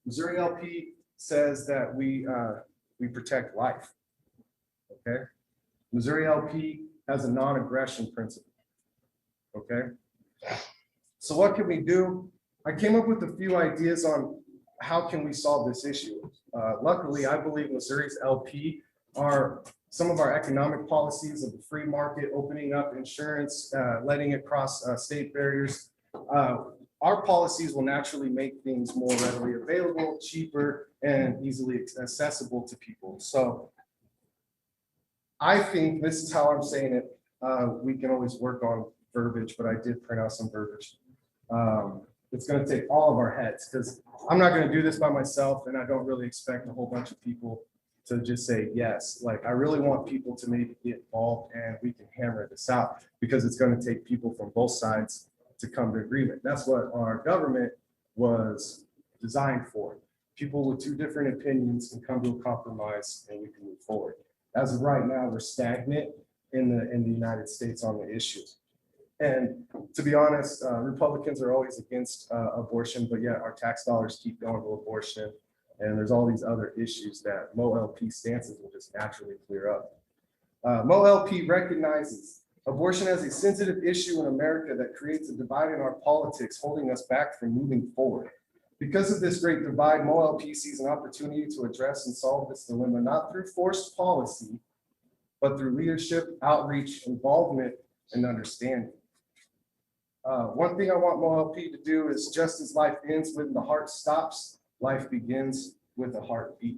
Missouri LP says that we protect life, okay? Missouri LP has a non-aggression principle, okay? So what can we do? I came up with a few ideas on how can we solve this issue. Luckily, I believe Missouri's LP are some of our economic policies of the free market, opening up insurance, letting it cross state barriers. Our policies will naturally make things more readily available, cheaper, and easily accessible to people. So I think this is how I'm saying it. We can always work on verbiage, but I did print out some verbiage. It's going to take all of our heads, because I'm not going to do this by myself, and I don't really expect a whole bunch of people to just say yes. Like, I really want people to maybe get involved and we can hammer this out, because it's going to take people from both sides to come to agreement. That's what our government was designed for. People with two different opinions can come to a compromise and we can move forward. As of right now, we're stagnant in the United States on the issue. And to be honest, Republicans are always against abortion, but yet our tax dollars keep going to abortion. And there's all these other issues that MoLP stances will just naturally clear up. MoLP recognizes abortion as a sensitive issue in America that creates a divide in our politics, holding us back from moving forward. Because of this great divide, MoLP sees an opportunity to address and solve this dilemma, not through forced policy, but through leadership, outreach, involvement, and understanding. One thing I want MoLP to do is, just as life ends when the heart stops, life begins with a heartbeat.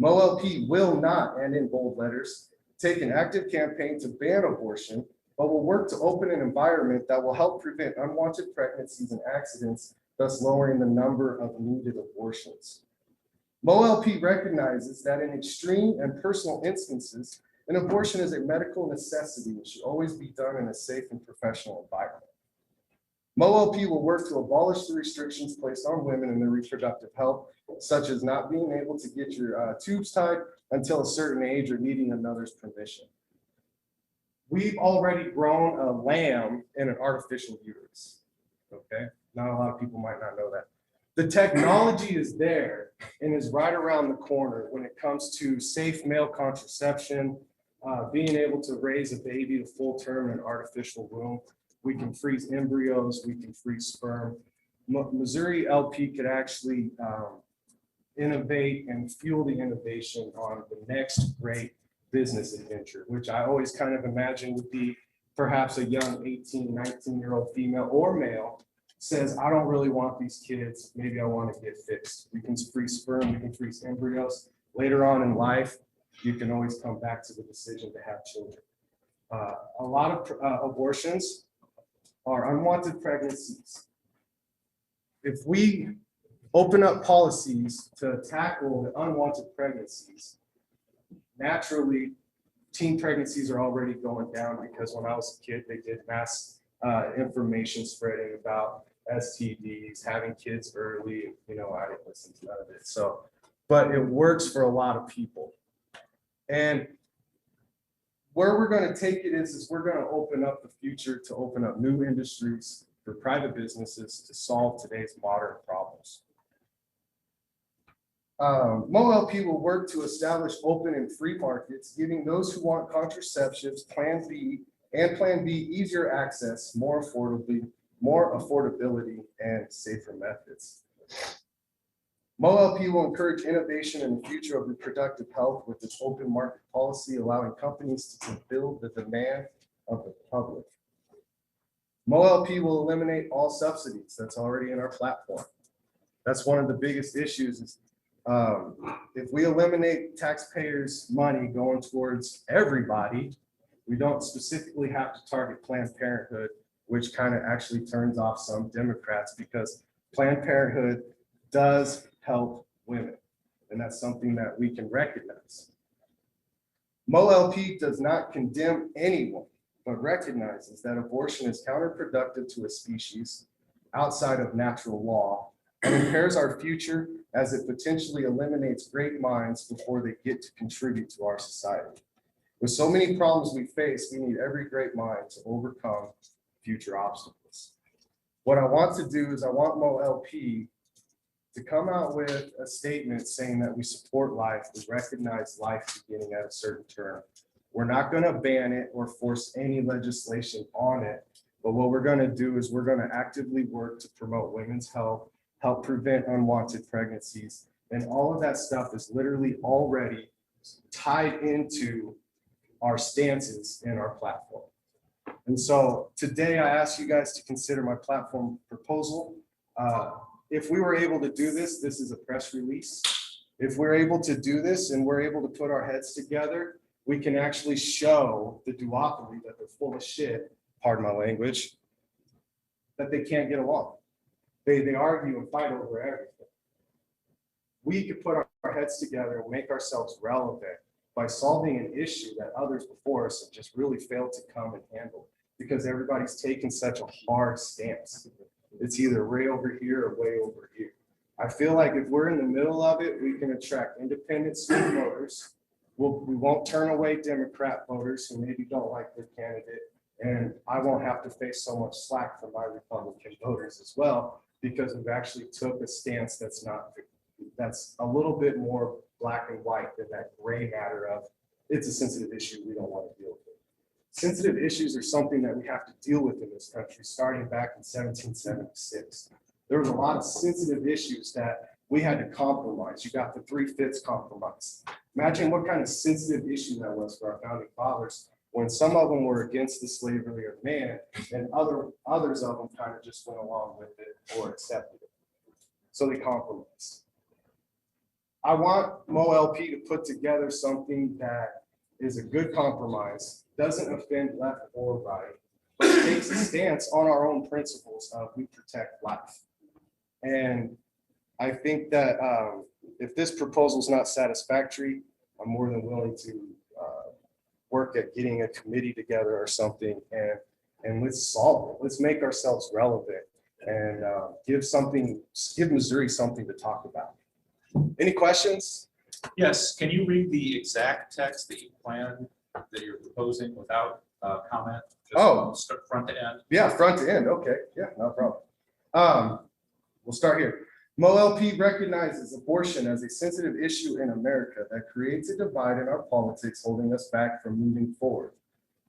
MoLP will not, and in bold letters, take an active campaign to ban abortion, but will work to open an environment that will help prevent unwanted pregnancies and accidents, thus lowering the number of needed abortions. MoLP recognizes that in extreme and personal instances, an abortion is a medical necessity and should always be done in a safe and professional environment. MoLP will work to abolish the restrictions placed on women in their reproductive health, such as not being able to get your tubes tied until a certain age or needing another's permission. We've already grown a lamb in an artificial uterus, okay? Not a lot of people might not know that. The technology is there and is right around the corner when it comes to safe male contraception, being able to raise a baby to full term in an artificial womb. We can freeze embryos, we can freeze sperm. Missouri LP could actually innovate and fuel the innovation on the next great business adventure, which I always kind of imagine would be perhaps a young 18, 19-year-old female or male says, I don't really want these kids, maybe I want to get fixed. We can freeze sperm, we can freeze embryos. Later on in life, you can always come back to the decision to have children. A lot of abortions are unwanted pregnancies. If we open up policies to tackle the unwanted pregnancies, naturally, teen pregnancies are already going down because when I was a kid, they did mass information spreading about STDs, having kids early. You know, I didn't listen to none of it. So, but it works for a lot of people. And where we're going to take it is we're going to open up the future to open up new industries for private businesses to solve today's modern problems. MoLP will work to establish open and free markets, giving those who want contraceptives, Plan B, and Plan B easier access, more affordability, and safer methods. MoLP will encourage innovation in the future of reproductive health with its open market policy, allowing companies to fulfill the demand of the public. MoLP will eliminate all subsidies. That's already in our platform. That's one of the biggest issues is if we eliminate taxpayers' money going towards everybody, we don't specifically have to target Planned Parenthood, which kind of actually turns off some Democrats because Planned Parenthood does help women, and that's something that we can recognize. MoLP does not condemn anyone, but recognizes that abortion is counterproductive to a species outside of natural law and impairs our future as it potentially eliminates great minds before they get to contribute to our society. With so many problems we face, we need every great mind to overcome future obstacles. What I want to do is I want MoLP to come out with a statement saying that we support life, we recognize life beginning at a certain term. We're not going to ban it or force any legislation on it, but what we're going to do is we're going to actively work to promote women's health, help prevent unwanted pregnancies, and all of that stuff is literally already tied into our stances in our platform. And so today I ask you guys to consider my platform proposal. If we were able to do this, this is a press release. If we're able to do this and we're able to put our heads together, we can actually show the duopoly that they're full of shit, pardon my language, that they can't get along. They argue and fight over everything. We could put our heads together and make ourselves relevant by solving an issue that others before us have just really failed to come and handle because everybody's taken such a hard stance. It's either way over here or way over here. I feel like if we're in the middle of it, we can attract independent swing voters. We won't turn away Democrat voters who maybe don't like their candidate. And I won't have to face so much slack from my Republican voters as well, because we've actually took a stance that's a little bit more black and white than that gray matter of it's a sensitive issue we don't want to deal with. Sensitive issues are something that we have to deal with in this country starting back in 1776. There was a lot of sensitive issues that we had to compromise. You got the 3/5 compromise. Imagine what kind of sensitive issue that was for our founding fathers when some of them were against the slavery of man and others of them kind of just went along with it or accepted it. So they compromised. I want MoLP to put together something that is a good compromise, doesn't offend left or right, but takes a stance on our own principles of we protect life. And I think that if this proposal is not satisfactory, I'm more than willing to work at getting a committee together or something and let's solve it. Let's make ourselves relevant and give Missouri something to talk about. Any questions? Yes, can you read the exact text that you plan, that you're proposing without comment? Just start front to end. Yeah, front to end, okay, yeah, no problem. We'll start here. MoLP recognizes abortion as a sensitive issue in America that creates a divide in our politics, holding us back from moving forward.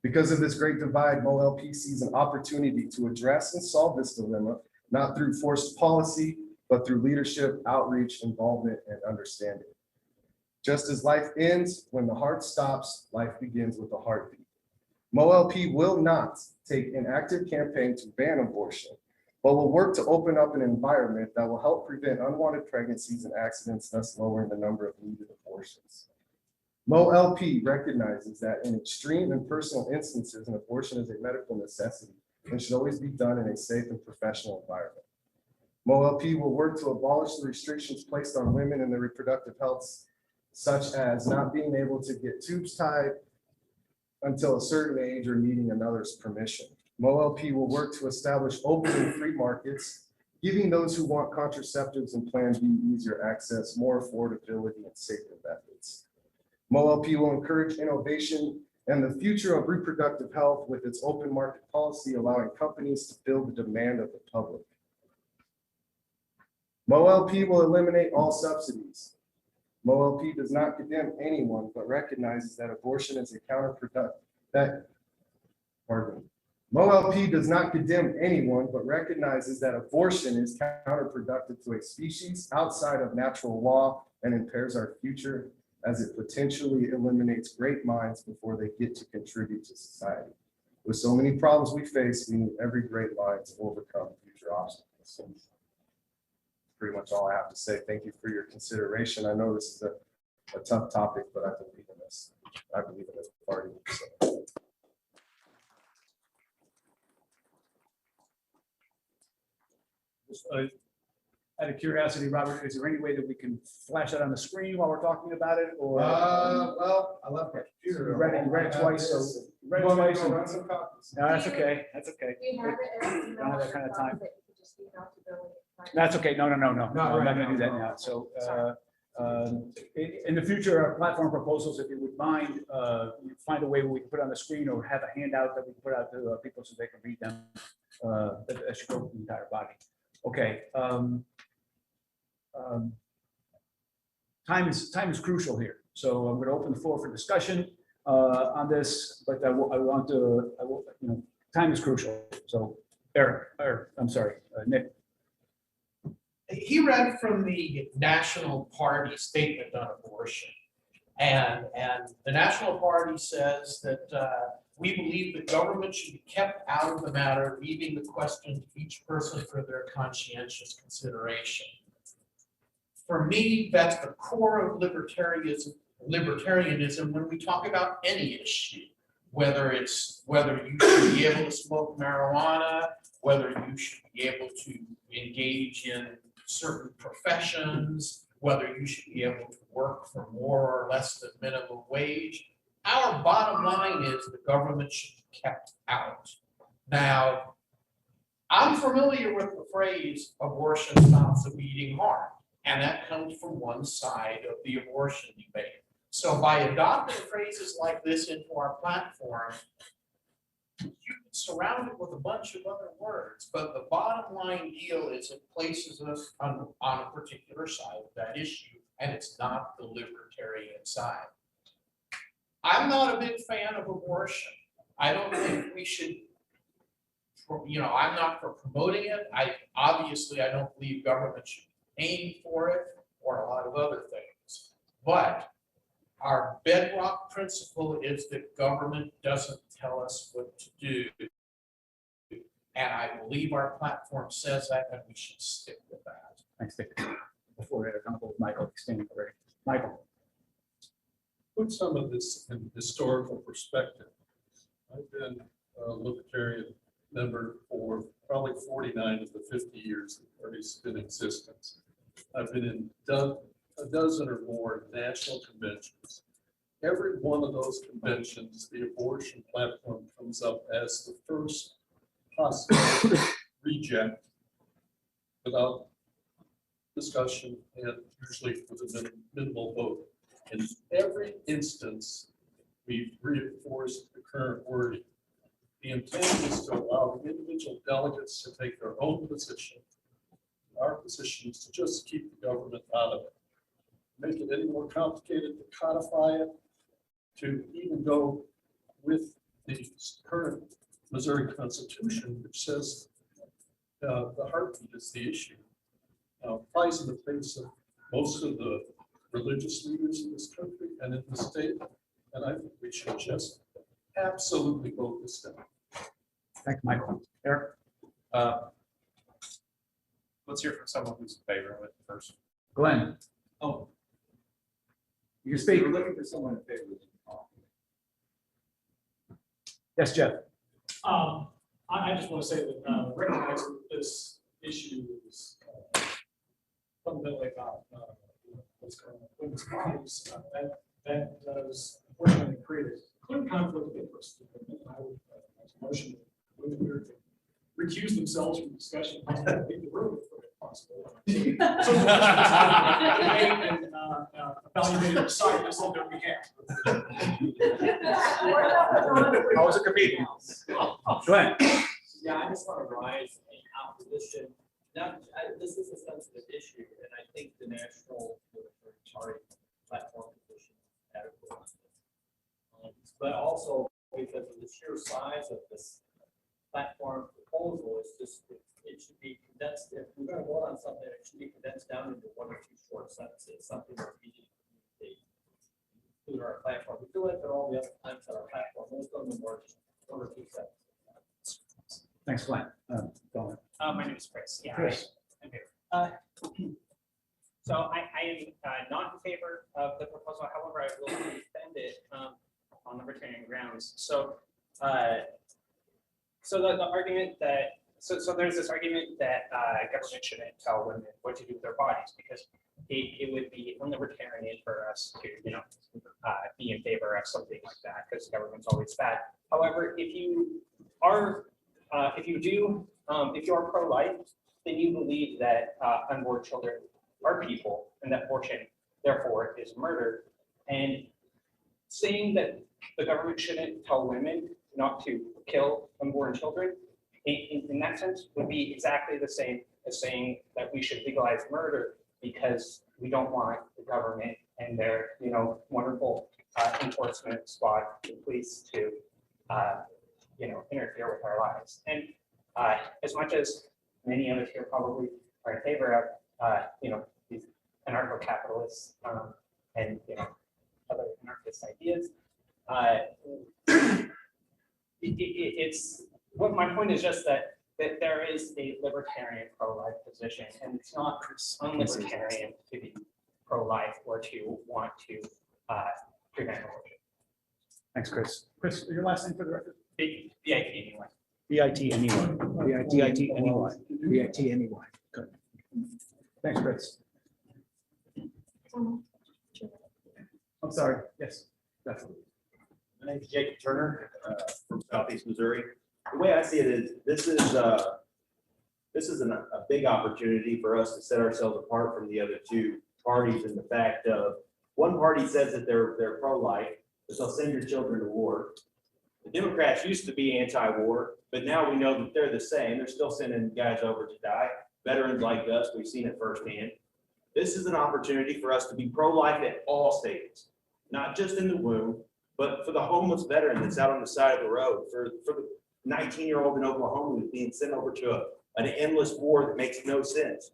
Because of this great divide, MoLP sees an opportunity to address and solve this dilemma, not through forced policy, but through leadership, outreach, involvement, and understanding. Just as life ends when the heart stops, life begins with a heartbeat. MoLP will not take an active campaign to ban abortion, but will work to open up an environment that will help prevent unwanted pregnancies and accidents, thus lowering the number of needed abortions. MoLP recognizes that in extreme and personal instances, an abortion is a medical necessity and should always be done in a safe and professional environment. MoLP will work to abolish the restrictions placed on women in their reproductive health, such as not being able to get tubes tied until a certain age or needing another's permission. MoLP will work to establish open and free markets, giving those who want contraceptives and Plan B easier access, more affordability, and safer methods. MoLP will encourage innovation and the future of reproductive health with its open market policy, allowing companies to fill the demand of the public. MoLP will eliminate all subsidies. MoLP does not condemn anyone, but recognizes that abortion is a counterproductive. MoLP does not condemn anyone, but recognizes that abortion is counterproductive to a species outside of natural law and impairs our future, as it potentially eliminates great minds before they get to contribute to society. With so many problems we face, we need every great mind to overcome future obstacles. So pretty much all I have to say. Thank you for your consideration. I know this is a tough topic, but I believe in this. I believe in this party. So. Just, out of curiosity, Robert, is there any way that we can flash that on the screen while we're talking about it, or? Well, I left my computer. You read it twice, so. you read it You want me to twice, go so- run some copies? No, that's okay, that's okay. Do you have it as an email Don't have that or kind of something time. that you could just email to Billy? That's okay, no, I'm Not not right gonna do that now, no. now, so, in the future, our platform proposals, if you would mind, you find a way where we can put on the screen or have a handout that we can put out to people so they can read them. That should go with the entire body. Okay. Time is crucial here, so I'm going to open the floor for discussion on this, but I want to, time is crucial. So Eric, or I'm sorry, Nick. He read from the National Party statement on abortion. And the National Party says that we believe the government should be kept out of the matter, leaving the question to each person for their conscientious consideration. For me, that's the core of libertarianism when we talk about any issue, whether you should be able to smoke marijuana, whether you should be able to engage in certain professions, whether you should be able to work for more or less than minimum wage. Our bottom line is the government should be kept out. Now, I'm familiar with the phrase abortion stops the bleeding heart, and that comes from one side of the abortion debate. So by adopting phrases like this into our platform, you can surround it with a bunch of other words, but the bottom line deal is it places us on a particular side of that issue, and it's not the libertarian side. I'm not a big fan of abortion. I don't think we should, I'm not for promoting it. I don't believe government should aim for it or a lot of other things. But our bedrock principle is that government doesn't tell us what to do. And I believe our platform says that, and we should stick with that. Thanks, Dick. Before we had a couple with Michael extending already. Michael. Put some of this in historical perspective. I've been a libertarian member for probably 49 of the 50 years the party's been in existence. I've been in a dozen or more national conventions. Every one of those conventions, the abortion platform comes up as the first possible reject without discussion and usually with a minimal vote. In every instance, we've reinforced the current wording. The intent is to allow the individual delegates to take their own position. Our position is to just keep the government out of it. Make it any more complicated to codify it, to even go with the current Missouri Constitution, which says the heartbeat is the issue. Flies in the face of most of the religious leaders in this country and in the state, and I think we should just absolutely vote this down. Thank you, Michael. Eric? Let's hear from someone who's in favor of it first. Glenn? Oh. You can speak. We're looking for someone in favor of it. Yes, Jeff? I just want to say that recognize that this issue is fundamentally about what's going on with women's bodies. That does unfortunately create a clear conflict of interest. And I would make a motion that women here to recuse themselves from discussion. Leave the room if possible. And evaluate and decide this on their behalf. How was it competing? Go ahead. Yeah, I just want to rise in opposition. This is a sensitive issue, and I think the National Party platform position is adequate. But also because of the sheer size of this platform proposal, it should be condensed. If we're going to vote on something, it should be condensed down into 1 or 2 short sentences, something that's easy to communicate. Include our platform. We feel like that all the other times on our platform, most of them are just 1 or 2 sentences. Thanks, Glenn. Go ahead. My name is Chris. Yeah, Chris. I'm here. So I am not in favor of the proposal. However, I will defend it on libertarian grounds. So, so the argument that so there's this argument that government shouldn't tell women what to do with their bodies because it would be unlibertarian for us to be in favor of something like that because government's always bad. However, if you are pro-life, then you believe that unborn children are people and that abortion, therefore, is murder. And saying that the government shouldn't tell women not to kill unborn children, in that sense, would be exactly the same as saying that we should legalize murder because we don't want the government and their wonderful enforcement squad, the police, to interfere with our lives. And as much as many of us here probably are in favor of these anarcho-capitalists and other anarchist ideas, it's what my point is just that there is a libertarian pro-life position, and it's not unlibertarian to be pro-life or to want to prevent abortion. Thanks, Chris. Chris, your last name for the record? B-I-T-N-E-Y. B-I-T-N-E-Y. B-I-T-N-E-Y. B-I-T-N-E-Y. Good. Thanks, Chris. I'm sorry. Yes, definitely. My name is Jacob Turner from Southeast Missouri. The way I see it is this is a big opportunity for us to set ourselves apart from the other two parties in the fact of one party says that they're pro-life, but they'll send your children to war. The Democrats used to be anti-war, but now we know that they're the same. They're still sending guys over to die. Veterans like us, we've seen it firsthand. This is an opportunity for us to be pro-life at all stages, not just in the womb, but for the homeless veteran that's out on the side of the road, for the 19-year-old in Oklahoma who's being sent over to an endless war that makes no sense.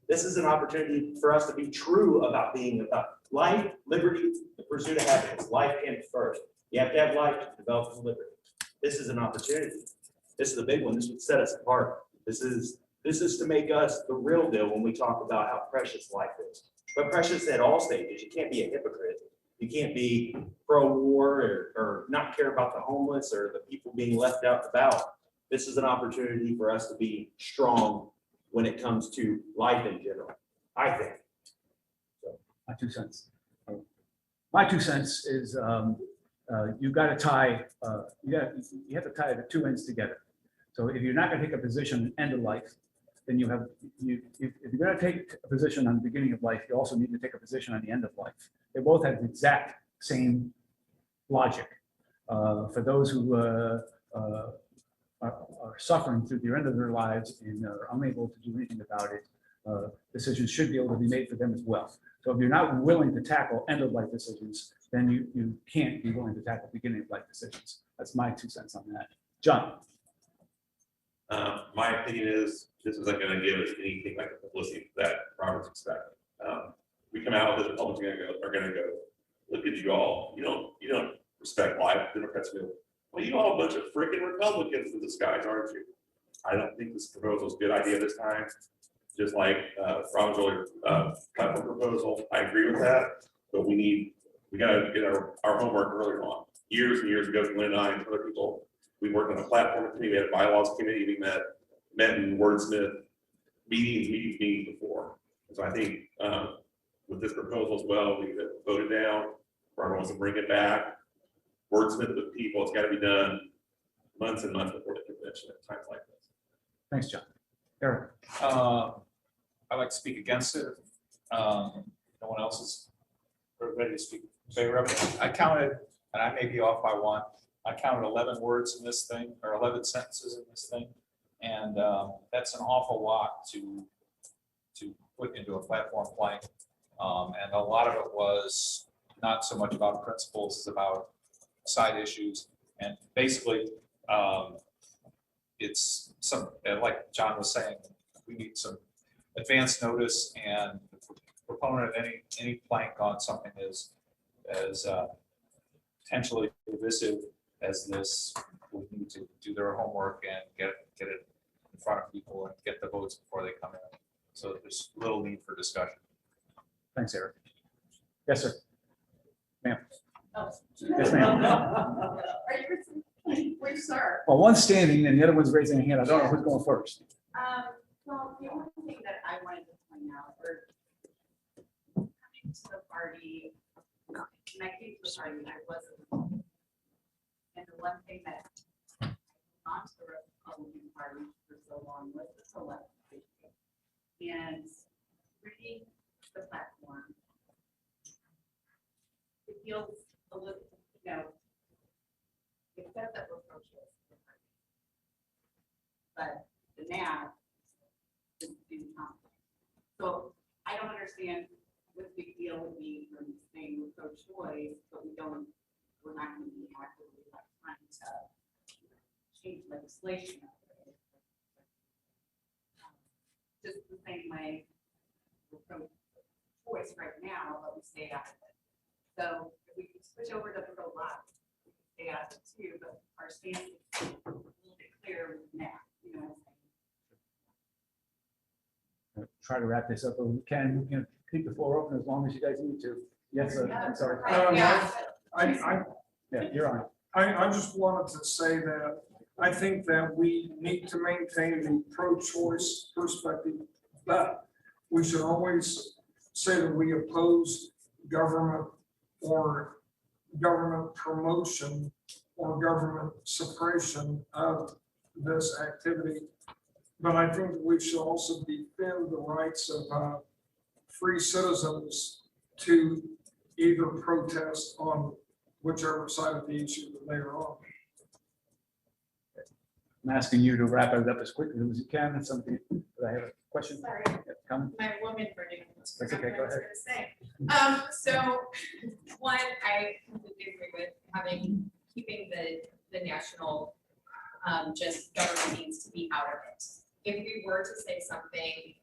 This is an opportunity for us to be true about being about life, liberty, the pursuit of happiness. Life came first. You have to have life to develop liberty. This is an opportunity. This is a big one. This would set us apart. This is to make us the real deal when we talk about how precious life is. But precious at all stages. You can't be a hypocrite. You can't be pro-war or not care about the homeless or the people being left out and about. This is an opportunity for us to be strong when it comes to life in general, I think. So, my 2 cents. My 2 cents is you've got to tie, you have to tie the two ends together. So if you're not going to take a position end of life, then if you're going to take a position on the beginning of life, you also need to take a position on the end of life. They both have the exact same logic. For those who are suffering through the end of their lives and are unable to do anything about it, decisions should be able to be made for them as well. So if you're not willing to tackle end of life decisions, then you can't be willing to tackle beginning of life decisions. That's my 2 cents on that. John. My opinion is this isn't going to give us anything like the publicity that Robert's expecting. We come out with this, Republicans are going to go, look at you all. You don't respect life. Democrats will. Well, you all a bunch of freaking Republicans in disguise, aren't you? I don't think this proposal is a good idea this time. Just like Robin Joy platform proposal, I agree with that, but we gotta get our homework earlier on. Years and years ago, Lynn and I and other people, we worked on a platform committee, we had a bylaws committee, we met in wordsmith meetings before. So I think with this proposal as well, we could vote it down, Robert wants to bring it back, wordsmith with people, it's gotta be done months and months before the convention at times like this. Thanks, John. Eric. I'd like to speak against it. No one else is ready to speak in favor of it. I counted, and I may be off by one, I counted 11 words in this thing, or 11 sentences in this thing. And that's an awful lot to put into a platform plank. And a lot of it was not so much about principles as about side issues. And basically, it's some, like John was saying, we need some advance notice, and the proponent of any plank on something as potentially divisive as this, we need to do their homework and get it in front of people and get the votes before they come in. So there's little need for discussion. Thanks, Eric. Yes, sir. Ma'am. Oh. Yes, ma'am. Are you, where you start? Well, one's standing and the other one's raising a hand. I don't know who's going first. Well, the only thing that I wanted to point out, or coming to the party, when I came to the party, I wasn't. And the one thing that on to the Republican Party for so long was the select issue. And reading the platform, it feels a little, it says that we're socialist, but the math is in conflict. So I don't understand what the big deal would be from saying we're pro-choice, but we're not going to be actively trying to change legislation. Just the same way we're pro-choice right now, but we stay out of it. So if we can switch over to pro-life, we can stay out of it too, but our stance is a little bit clearer with math, Try to wrap this up, but we can, keep the floor open as long as you guys need to. Yes, sir. I'm sorry. Yeah, you're on. I just wanted to say that I think that we need to maintain the pro-choice perspective, but we should always say that we oppose government or government promotion or government suppression of this activity. But I think we should also defend the rights of free citizens to either protest on whichever side of the issue that they are on. I'm asking you to wrap it up as quickly as you can. That's something, I have a question. Sorry. Yeah, come. My woman version. That's okay, go ahead. So one, I completely agree with keeping the national, just government needs to be out of it. If we were to say something,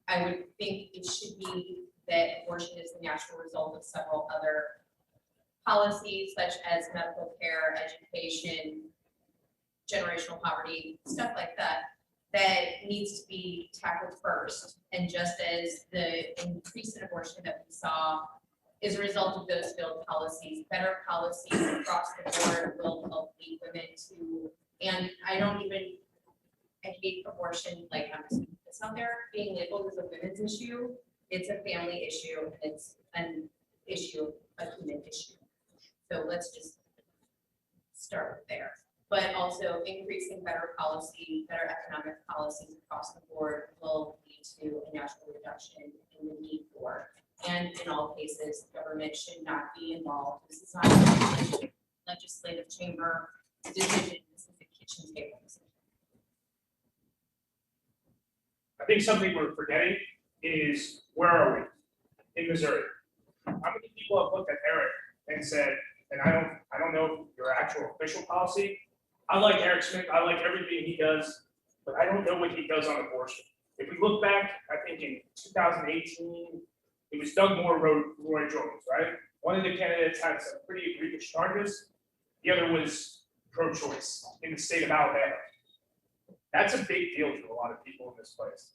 I would think it should be that abortion is the natural result of several other policies such as medical care, education, generational poverty, stuff like that, that needs to be tackled first. And just as the increase in abortion that we saw is a result of those failed policies, better policies across the board will help lead women to, and I hate abortion, it's not there being labeled as a women's issue, it's a family issue, and it's an issue, a human issue. So let's just start there. But also increasing better policy, better economic policies across the board will lead to a natural reduction in the need for. And in all cases, government should not be involved. This is not a legislative chamber decision. This is a kitchen table decision. I think something we're forgetting is, where are we in Missouri? How many people have looked at Eric and said, and I don't know your actual official policy. I like Eric Smith, I like everything he does, but I don't know what he does on abortion. If we look back, I think in 2018, it was Doug Moore wrote Roy Jones, right? One of the candidates had some pretty egregious charges. The other was pro-choice in the state of Alabama. That's a big deal to a lot of people in this place.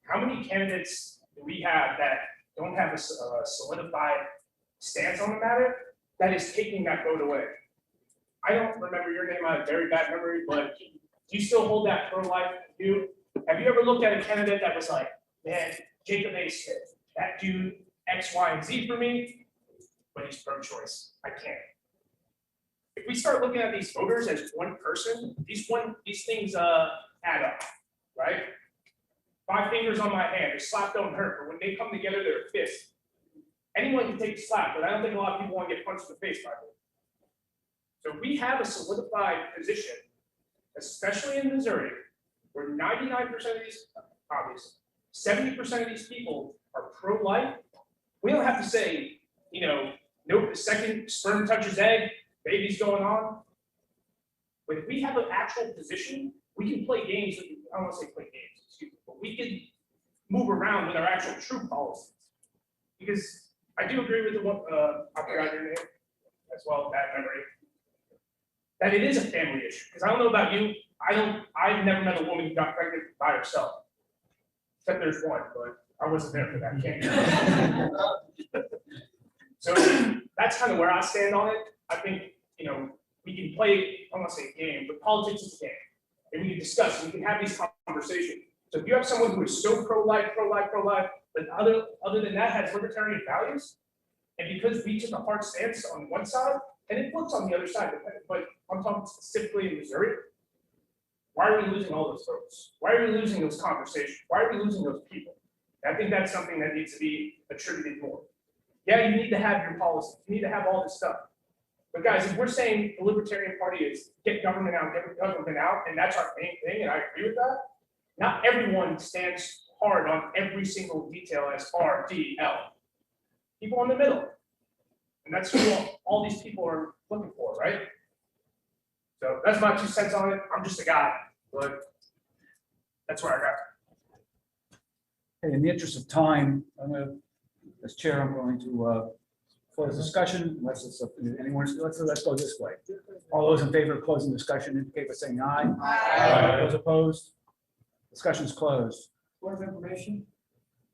How many candidates do we have that don't have a solidified stance on the matter that is taking that vote away? I don't remember your name, I have very bad memory, but do you still hold that pro-life view? Have you ever looked at a candidate that was like, man, Jacob A. Smith, that dude, X, Y, and Z for me, but he's pro-choice. I can't. If we start looking at these voters as one person, these things add up, right? 5 fingers on my hand, a slap don't hurt, but when they come together, they're a fist. Anyone can take a slap, but I don't think a lot of people want to get punched in the face by it. So we have a solidified position, especially in Missouri, where 99% of these, obviously, 70% of these people are pro-life. We don't have to say, you know, nope, the second sperm touches egg, baby's going on. But if we have an actual position, we can play games. I don't want to say play games, excuse me, but we can move around with our actual true policies. Because I do agree with the one, I forgot your name as well, bad memory, that it is a family issue. Because I don't know about you, I've never met a woman who got pregnant by herself. Except there's one, but I wasn't there for that. Can't. So that's kind of where I stand on it. I think, you know, we can play, I don't want to say a game, but politics is a game. And we can discuss, we can have these conversations. So if you have someone who is so pro-life, but other than that has libertarian values, and because we took a hard stance on one side, and it flips on the other side, but I'm talking specifically in Missouri, why are we losing all those votes? Why are we losing those conversations? Why are we losing those people? I think that's something that needs to be attributed more. Yeah, you need to have your policies, you need to have all this stuff. But guys, if we're saying the Libertarian Party is get government out, and that's our main thing, and I agree with that, not everyone stands hard on every single detail as RDL. People in the middle. And that's what all these people are looking for, right? So that's my 2 cents on it. I'm just a guy, but that's where I got. Hey, in the interest of time, as chair, I'm going to close discussion, unless it's let's go this way. All those in favor of closing discussion indicate by saying aye. Aye. Those opposed? Discussion's closed. Point of information,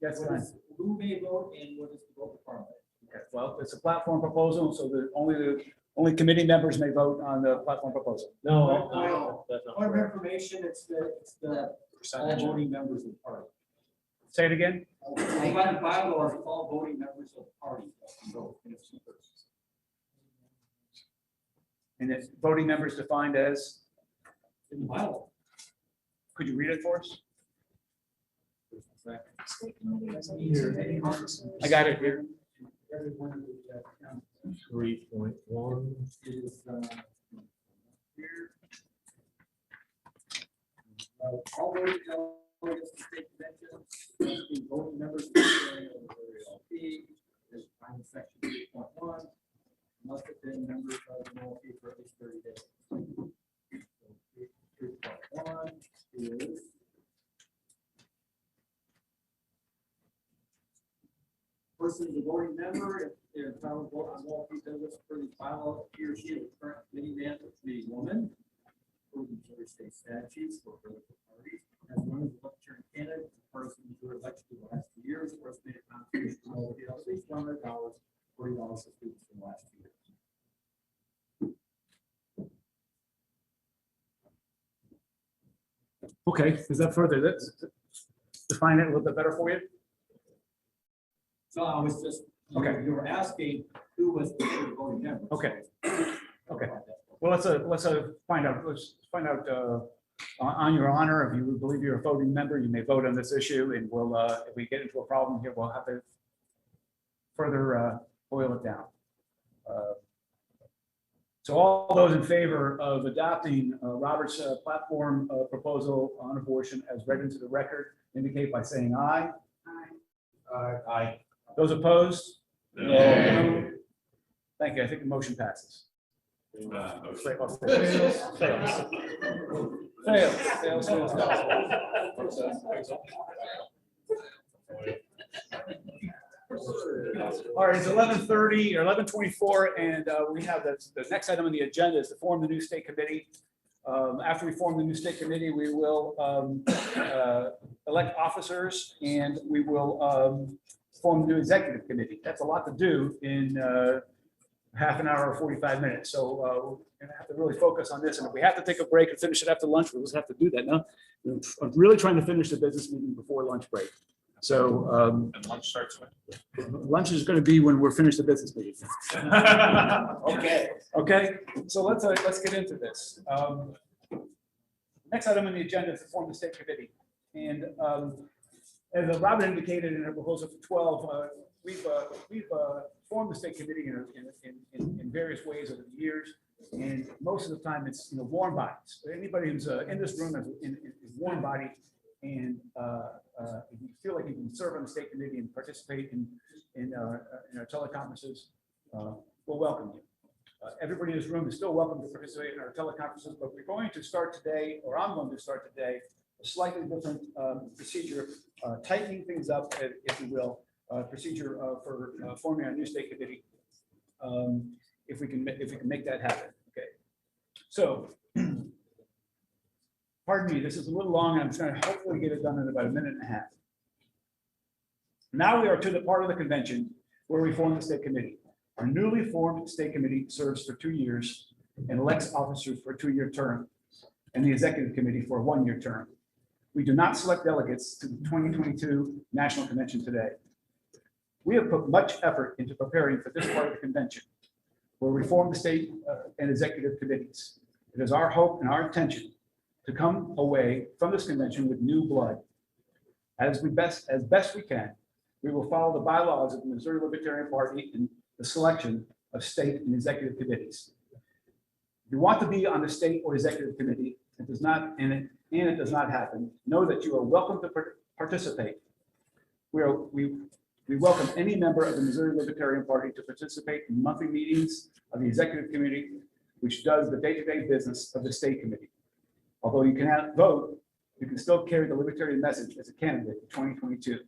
Yes, what Glenn. is- who may vote and what is the vote requirement? Okay, well, it's a platform proposal, so the only committee members may vote on the platform proposal. No, that's not Point of correct. information, it's the all voting members of the party. Say it again. By the bylaws, all voting members of the party can vote, and it's 2 persons. And if voting members defined as, In the bylaw. could you read it for us? I got it here. Everyone who, 3.1. is, here. All voting delegates to state conventions, must be voting members of the LP, is defined in section 3.1, must have been members of the LP for at least 30 days. So 3.1 is person is a voting member, if they're entitled to vote on all three business for the bylaw, he or she is a current committee man or committee woman, according to the state statutes for political parties, as one of the libertarian candidates, the person who was elected in the last 2 years, or estimated contribution of at least $100, $40 to students in the last 2 years. Okay, is that further, let's define it a little bit better for you? So I was just, Okay. you were asking who was the voting member. Okay. Okay. Well, let's find out, on your honor, if you believe you're a voting member, you may vote on this issue, and we'll, if we get into a problem here, we'll have to further boil it down. So all those in favor of adopting Robert's platform proposal on abortion as read into the record indicate by saying aye. Aye. Those opposed? No. Thank you. I think the motion passes. Motion. Fails. All right, it's 11:30 or 11:24, and we have the next item on the agenda is to form the new state committee. After we form the new state committee, we will elect officers, and we will form the new executive committee. That's a lot to do in half an hour or 45 minutes. So we're gonna have to really focus on this. And if we have to take a break and finish it after lunch, we'll just have to do that. Now, I'm really trying to finish the business meeting before lunch break. So And lunch starts when? lunch is going to be when we're finished the business meeting. Okay. Okay, so let's get into this. Next item on the agenda is to form the state committee. And as Robin indicated in her proposal for 12, we've formed the state committee in various ways over the years. And most of the time it's, warm bodies. Anybody who's in this room is warm body. And if you feel like you can serve on the state committee and participate in our teleconferences, we'll welcome you. Everybody in this room is still welcome to participate in our teleconferences, but we're going to start today, or I'm going to start today, a slightly different procedure, tightening things up, if you will, procedure for forming our new state committee. If we can make that happen. Okay. So, pardon me, this is a little long. I'm trying to hopefully get it done in about a minute and a half. Now we are to the part of the convention where we form the state committee. Our newly formed state committee serves for 2 years and elects officers for a 2-year term, and the executive committee for a 1-year term. We do not select delegates to the 2022 National Convention today. We have put much effort into preparing for this part of the convention, where we form the state and executive committees. It is our hope and our intention to come away from this convention with new blood. As best we can, we will follow the bylaws of the Missouri Libertarian Party in the selection of state and executive committees. If you want to be on the state or executive committee, it does not happen, know that you are welcome to participate. We welcome any member of the Missouri Libertarian Party to participate in monthly meetings of the executive committee, which does the day-to-day business of the state committee. Although you cannot vote, you can still carry the libertarian message as a candidate in 2022.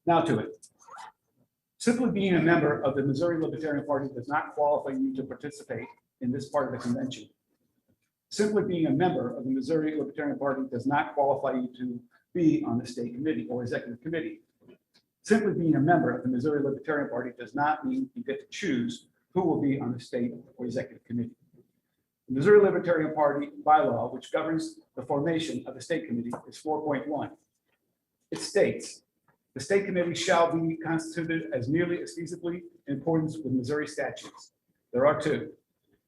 Now to it. Simply being a member of the Missouri Libertarian Party does not qualify you to participate in this part of the convention. Simply being a member of the Missouri Libertarian Party does not qualify you to be on the state committee or executive committee. Simply being a member of the Missouri Libertarian Party does not mean you get to choose who will be on the state or executive committee. The Missouri Libertarian Party bylaw, which governs the formation of the state committee, is 4.1. It states, the state committee shall be constituted as nearly as feasibly in accordance with Missouri statutes. There are 2.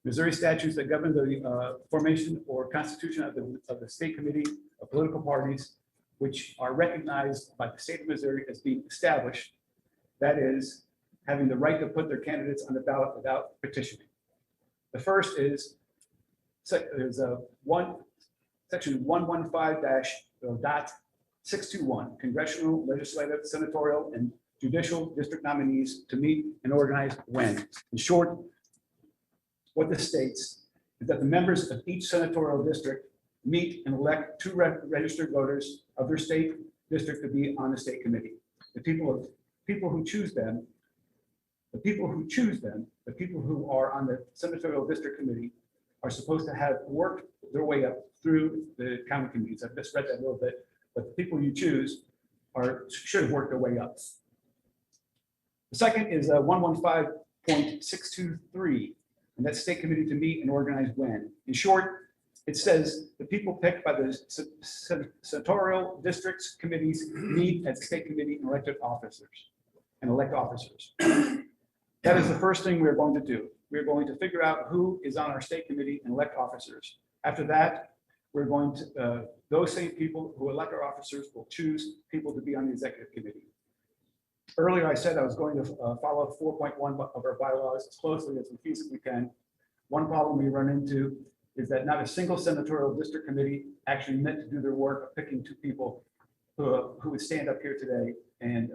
Missouri statutes that govern the formation or constitution of the state committee of political parties, which are recognized by the state of Missouri as being established, that is, having the right to put their candidates on the ballot without petitioning. The first is section 115-.621, congressional, legislative, senatorial, and judicial district nominees to meet and organize when. In short, what this states is that the members of each senatorial district meet and elect 2 registered voters of their state district to be on the state committee. The people who choose them, the people who are on the senatorial district committee are supposed to have worked their way up through the county committees. I've just read that a little bit, but the people you choose should have worked their way up. The second is 115.623, and that's state committee to meet and organize when. In short, it says the people picked by the senatorial districts committees meet at the state committee and elect officers. That is the first thing we're going to do. We're going to figure out who is on our state committee and elect officers. After that, we're going to, those same people who elect our officers will choose people to be on the executive committee. Earlier, I said I was going to follow 4.1 of our bylaws as closely as we feasibly can. One problem we run into is that not a single senatorial district committee actually meant to do their work of picking 2 people who would stand up here today and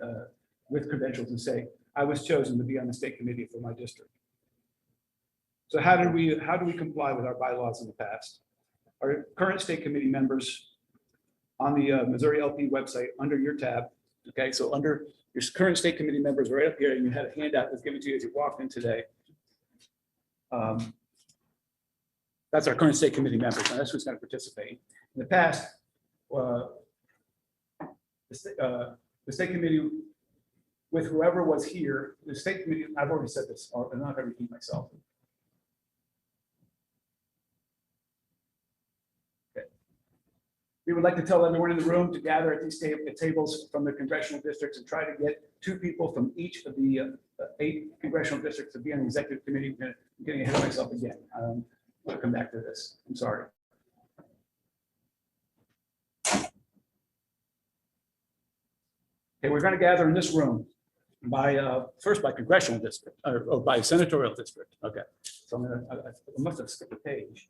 with credentials and say, I was chosen to be on the state committee for my district. So how do we comply with our bylaws in the past? Our current state committee members on the Missouri LP website under your tab. Okay, so under Your current state committee members are right up here, and you had a handout that was given to you as you walked in today. That's our current state committee members, and that's who's going to participate. In the past, the state committee, with whoever was here, the state committee, I've already said this, I'm not going to repeat myself. Okay. We would like to tell everyone in the room to gather at these tables from the congressional districts and try to get 2 people from each of the 8 congressional districts to be on the executive committee. I'm getting ahead of myself again. I'll come back to this. I'm sorry. Okay, we're going to gather in this room by first by congressional district or by senatorial district. Okay, so I'm gonna, I must have skipped a page.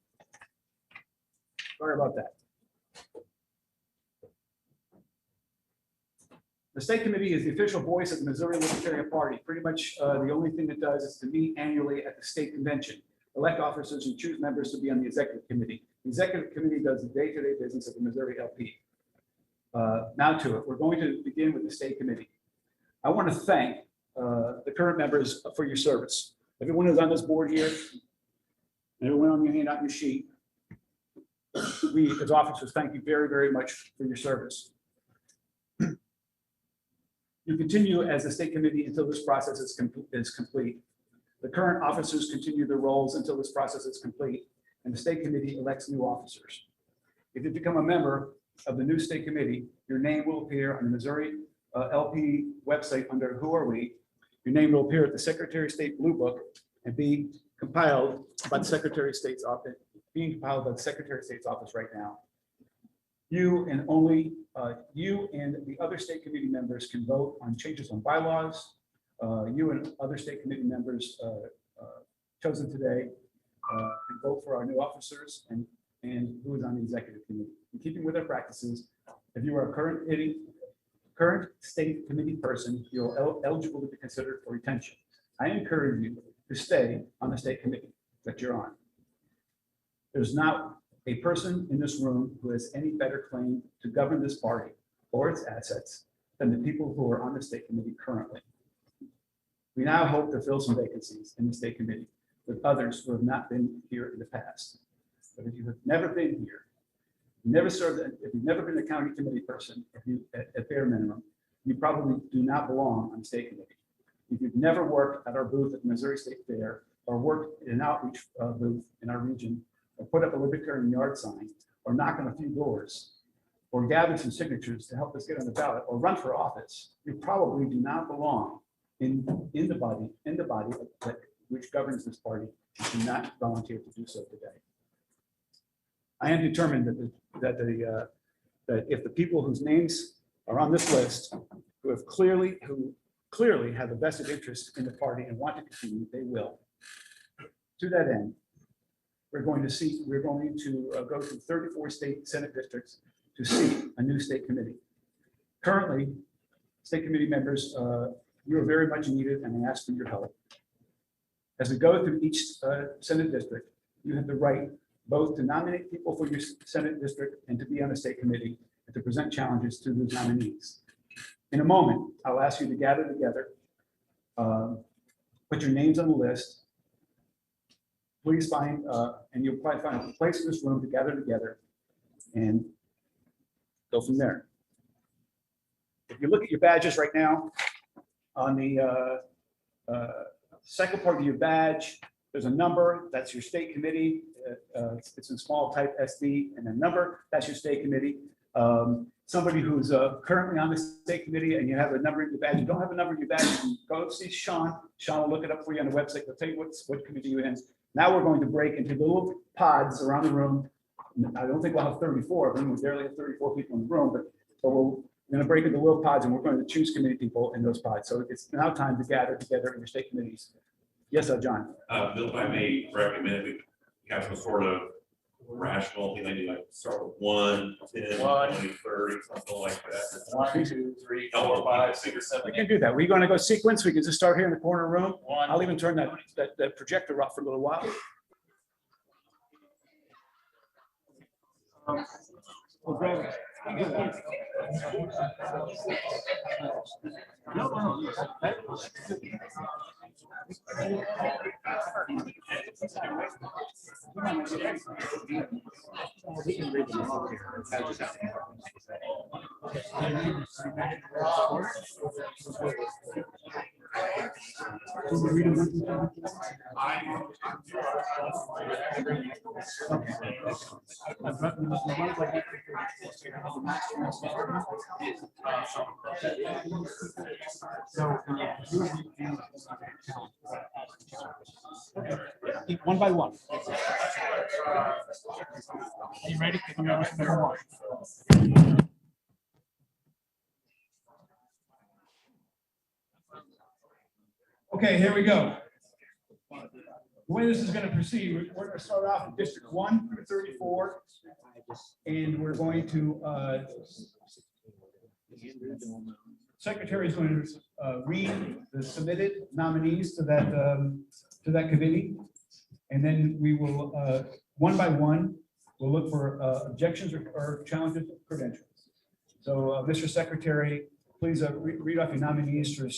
Sorry about that. The state committee is the official voice of the Missouri Libertarian Party. Pretty much the only thing it does is to meet annually at the state convention, elect officers and choose members to be on the executive committee. The executive committee does the day-to-day business of the Missouri LP. Now to it, we're going to begin with the state committee. I want to thank the current members for your service. Everyone who's on this board here, and everyone on your handout your sheet, we as officers thank you very, very much for your service. You continue as the state committee until this process is complete. The current officers continue their roles until this process is complete, and the state committee elects new officers. If you become a member of the new state committee, your name will appear on the Missouri LP website under Who Are We? Your name will appear at the Secretary of State Blue Book and be compiled by the Secretary of State's office, being compiled by the Secretary of State's office right now. You and only you and the other state committee members can vote on changes on bylaws. You and other state committee members chosen today can vote for our new officers and who is on the executive committee. In keeping with our practices, if you are a current state committee person, you're eligible to be considered for retention. I encourage you to stay on the state committee that you're on. There's not a person in this room who has any better claim to govern this party or its assets than the people who are on the state committee currently. We now hope to fill some vacancies in the state committee with others who have not been here in the past. But if you have never been here, never served, if you've never been a county committee person, if you at bare minimum, you probably do not belong on the state committee. If you've never worked at our booth at the Missouri State Fair, or worked in an outreach booth in our region, or put up a libertarian yard sign, or knock on a few doors, or gather some signatures to help us get on the ballot, or run for office, you probably do not belong in the body that which governs this party. You do not volunteer to do so today. I am determined that if the people whose names are on this list, who clearly have a vested interest in the party and want to continue, they will. To that end, we're going to go to 34 state Senate districts to seat a new state committee. Currently, state committee members, you are very much needed, and I ask for your help. As we go through each Senate district, you have the right both to nominate people for your Senate district and to be on a state committee and to present challenges to those nominees. In a moment, I'll ask you to gather together, put your names on the list. Please find, and you'll probably find a place in this room to gather together and go from there. If you look at your badges right now, on the second part of your badge, there's a number, that's your state committee. It's in small type SD, and a number, that's your state committee. Somebody who's currently on the state committee and you have a number in your badge, you don't have a number in your badge, you can go see Sean. Sean will look it up for you on the website. They'll tell you what committee you're in. Now we're going to break into the little pods around the room. I don't think we'll have 34 of them. We barely have 34 people in the room, but we're going to break into little pods and we're going to choose committee people in those pods. So it's now time to gather together in your state committees. Yes, John. Bill, if I may recommend we have some sort of rational, maybe like start with 1, 10, 20, 30, something like that. 1, 2, 3, 4, 5, 6, 7. We can do that. We're going to go sequence. We can just start here in the corner room. I'll even turn that projector off for a little while. One by one. Are you ready? Number one. Okay, here we go. The way this is going to proceed, we're going to start off with District 1 through 34. And we're going to, Secretary is going to read the submitted nominees to that committee. And then we will, one by one, we'll look for objections or challenges to credentials. So, Mr. Secretary, please read off your nominees for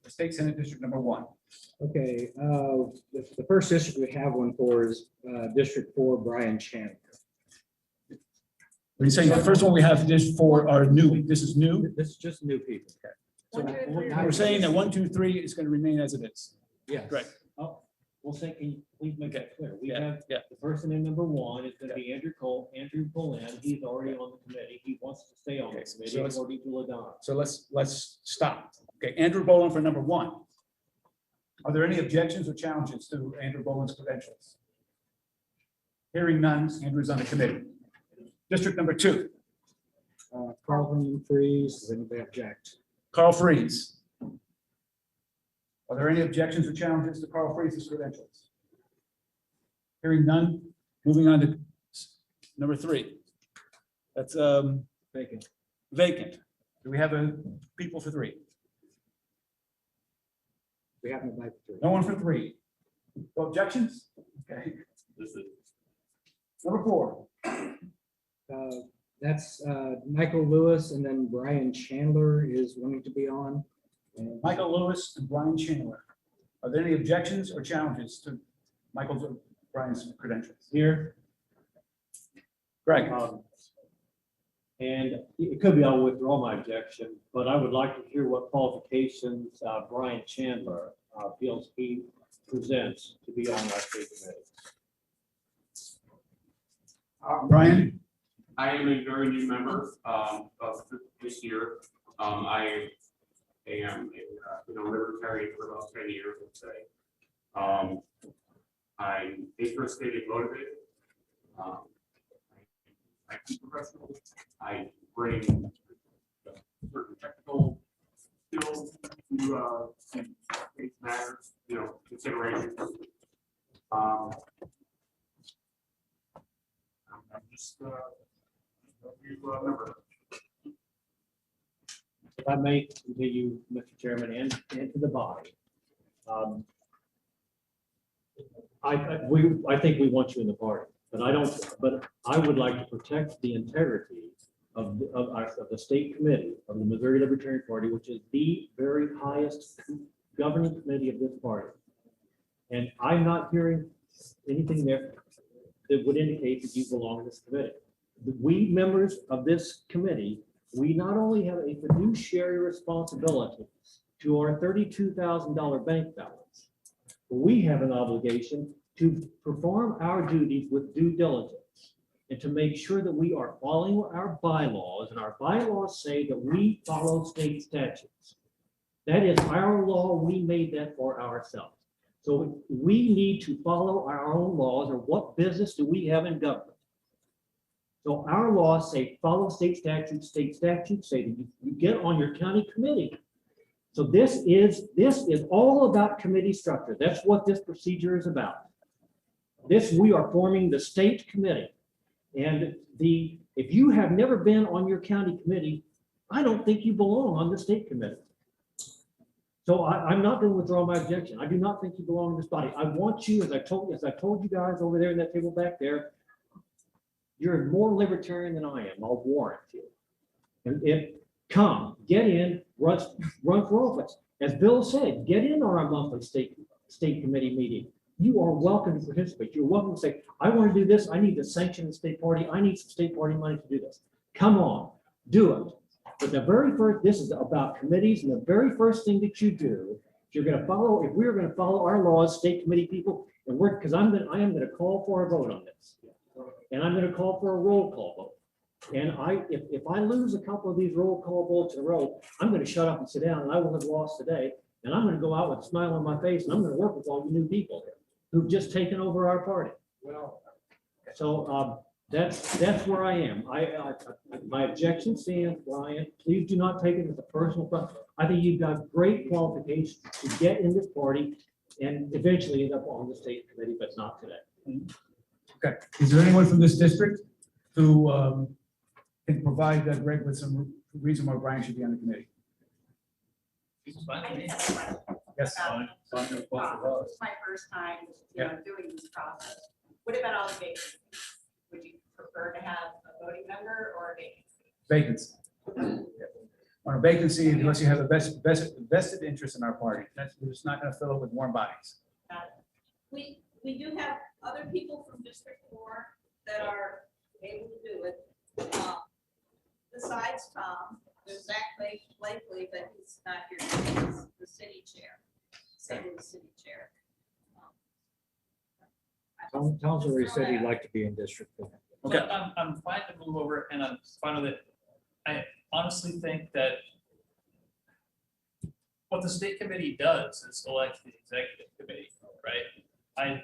State Senate District number 1. Okay, the first district we have one for is District 4, Brian Chandler. Are you saying the first one we have is for our new, this is new? This is just new people. So we're saying that 1, 2, 3 is going to remain as it is. Yeah. Right. Oh, well, say, can you please make that clear? We Yeah, have, yeah. the person in number 1 is gonna be Andrew Cole, Andrew Pullen. He's already on the committee. He wants to stay on the Okay, so committee let's- according to LaDonna. So let's stop. Okay, Andrew Boland for number 1. Are there any objections or challenges to Andrew Boland's credentials? Hearing none, Andrew's on the committee. District number 2, Carlton Freeze, does anybody object? Carl Freeze. Are there any objections or challenges to Carl Freeze's credentials? Hearing none, moving on to number 3. That's Vacant. vacant. Do we have people for 3? We have nobody for 3. No one for 3. No objections? Okay. Number 4. That's Michael Lewis, and then Brian Chandler is wanting to be on. And Michael Lewis and Brian Chandler. Are there any objections or challenges to Michael's or Brian's credentials? Here. Greg, And it could be I'll withdraw my objection, but I would like to hear what qualifications Brian Chandler feels he presents to be on our state committee. Brian? I am a very new member of this year. I am a libertarian for about 10 years, let's say. I'm interested and motivated. I keep professional. I bring certain technical skills to these matters, considerations. I'm just a new member. If I may continue, Mr. Chairman, and to the body. I think we want you in the party, but I would like to protect the integrity of the state committee of the Missouri Libertarian Party, which is the very highest governing committee of this party. And I'm not hearing anything there that would indicate that you belong to this committee. We members of this committee, we not only have a fiduciary responsibility to our $32,000 bank balance, we have an obligation to perform our duties with due diligence and to make sure that we are following our bylaws, and our bylaws say that we follow state statutes. That is our law. We made that for ourselves. So we need to follow our own laws, or what business do we have in government? So our laws say follow state statutes. State statutes say that you get on your county committee. So this is all about committee structure. That's what this procedure is about. We are forming the state committee. And if you have never been on your county committee, I don't think you belong on the state committee. So I'm not going to withdraw my objection. I do not think you belong in this body. I want you, as I told you guys over there in that table back there, you're more libertarian than I am. I'll warrant you. And come, get in, run for office. As Bill said, get in on our monthly state committee meeting. You are welcome to participate. You're welcome to say, I want to do this. I need to sanction the state party. I need some state party money to do this. Come on, do it. But the very first, this is about committees, and the very first thing that you do, you're going to follow, if we're going to follow our laws, state committee people, and work, because I am going to call for a vote on this. And I'm going to call for a roll call vote. And if I lose a couple of these roll call votes in a row, I'm going to shut up and sit down, and I will have lost today. And I'm going to go out with a smile on my face, and I'm going to work with all you new people who've just taken over our party. Well, so that's where I am. My objection stands, Brian. Please do not take it as a personal problem. I think you've got great qualifications to get in this party and eventually end up on the state committee, but not today. Okay, is there anyone from this district who can provide Greg with some reason why Brian should be on the committee? Yes. It's my first time, doing this process. What about all the vacancies? Would you prefer to have a voting member or a vacancy? Vacancy. On a vacancy, unless you have a vested interest in our party, we're just not going to fill it with warm bodies. We do have other people from District 4 that are able to do it. Besides Tom, there's Zach Blakely, but he's not here, he's the city chair, same with the city chair. Tom's already said he'd like to be in District 4. Okay. I'm fine to move over and I'm fine with it. I honestly think that what the state committee does is elect the executive committee, right? I'm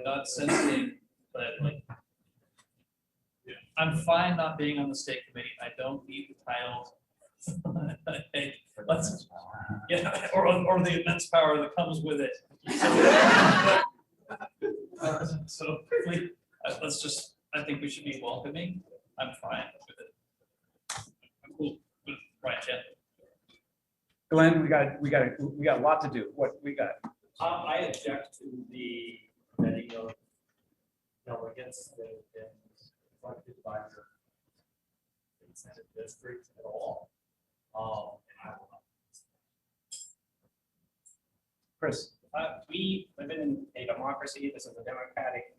not sensing that, like, I'm fine not being on the state committee. I don't need the title. Hey, let's, or the immense power that comes with it. So please, let's just, I think we should be welcoming. I'm fine with it. I'm cool with Brian Chandler. Glenn, we got a lot to do. What we got? I object to the vetting of delegates that have been elected by your Senate district at all. And I will not. Chris. We live in a democracy. This is a democratic,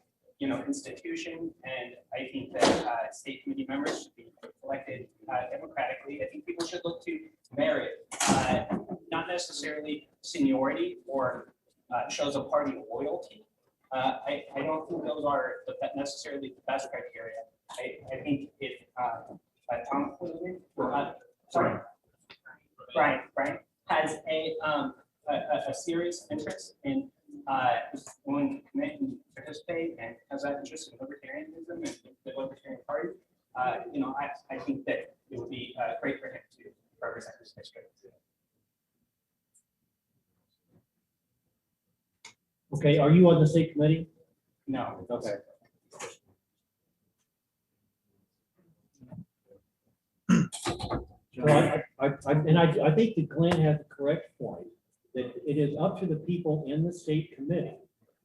institution, and I think that state committee members should be elected democratically. I think people should look to merit, not necessarily seniority or shows of party loyalty. I don't think those are necessarily the best criteria. I think if Tom Brian has a serious interest in willing to commit and participate and has that interest in libertarianism and the Libertarian Party, I think that it would be great for him to represent his district. Okay, are you on the state committee? No. Okay. Well, I think that Glenn has the correct point, that it is up to the people in the state committee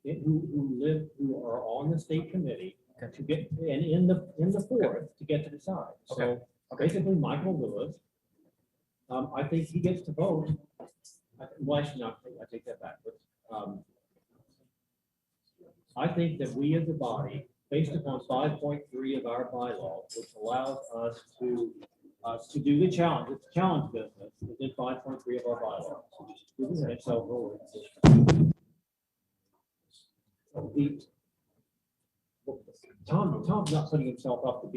who are on the state committee to get, and in the fourth, to get to decide. So basically, Michael Lewis, I think he gets to vote. Well, actually, not, I take that back, but I think that we as a body, based upon 5.3 of our bylaws, which allows us to do the challenge, it's a challenge business within 5.3 of our bylaws. And so Tom's not putting himself up to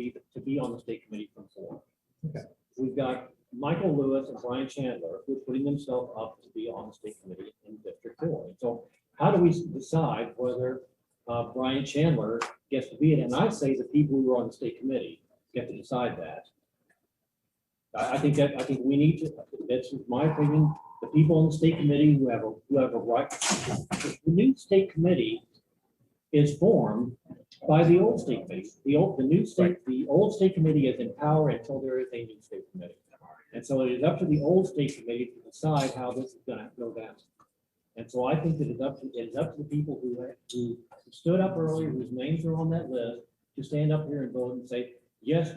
be on the state committee from 4. Okay. We've got Michael Lewis and Brian Chandler who are putting themselves up to be on the state committee in District 4. And so how do we decide whether Brian Chandler gets to be it? And I'd say the people who are on the state committee get to decide that. I think we need to, that's my opinion, the people on the state committee who have a right. The new state committee is formed by the old state committee. The old state committee is in power until there is a new state committee. And so it is up to the old state committee to decide how this is going to go down. And so I think that it is up to the people who stood up earlier, whose names are on that list, to stand up here and vote and say, yes,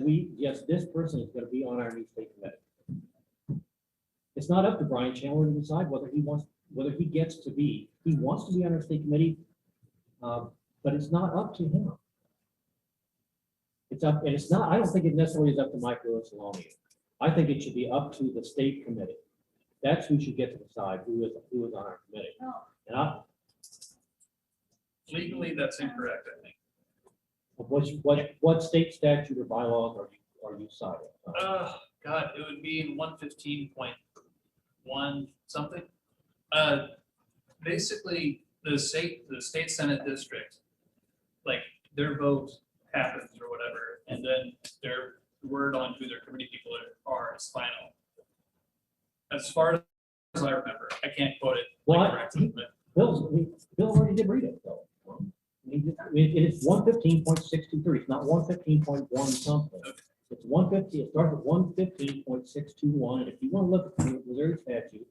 this person is gonna be on our new state committee. It's not up to Brian Chandler to decide whether he wants, whether he gets to be, he wants to be on our state committee, but it's not up to him. It's up, and it's not, I don't think it necessarily is up to Mike Lewis alone either. I think it should be up to the state committee. That's who should get to decide who is on our committee. And Legally, that's incorrect, I think. what state statute or bylaws are you citing? God, it would be in 115.1 something. Basically, the state senate district, like their vote happens or whatever, and then their word on who their committee people are is final. As far as I remember, I can't quote it Well, correctly, but Bill already did read it though. It is 115.623. It's not 115.1 something. It's 150. It starts at 115.621. And if you want to look at the Missouri statute,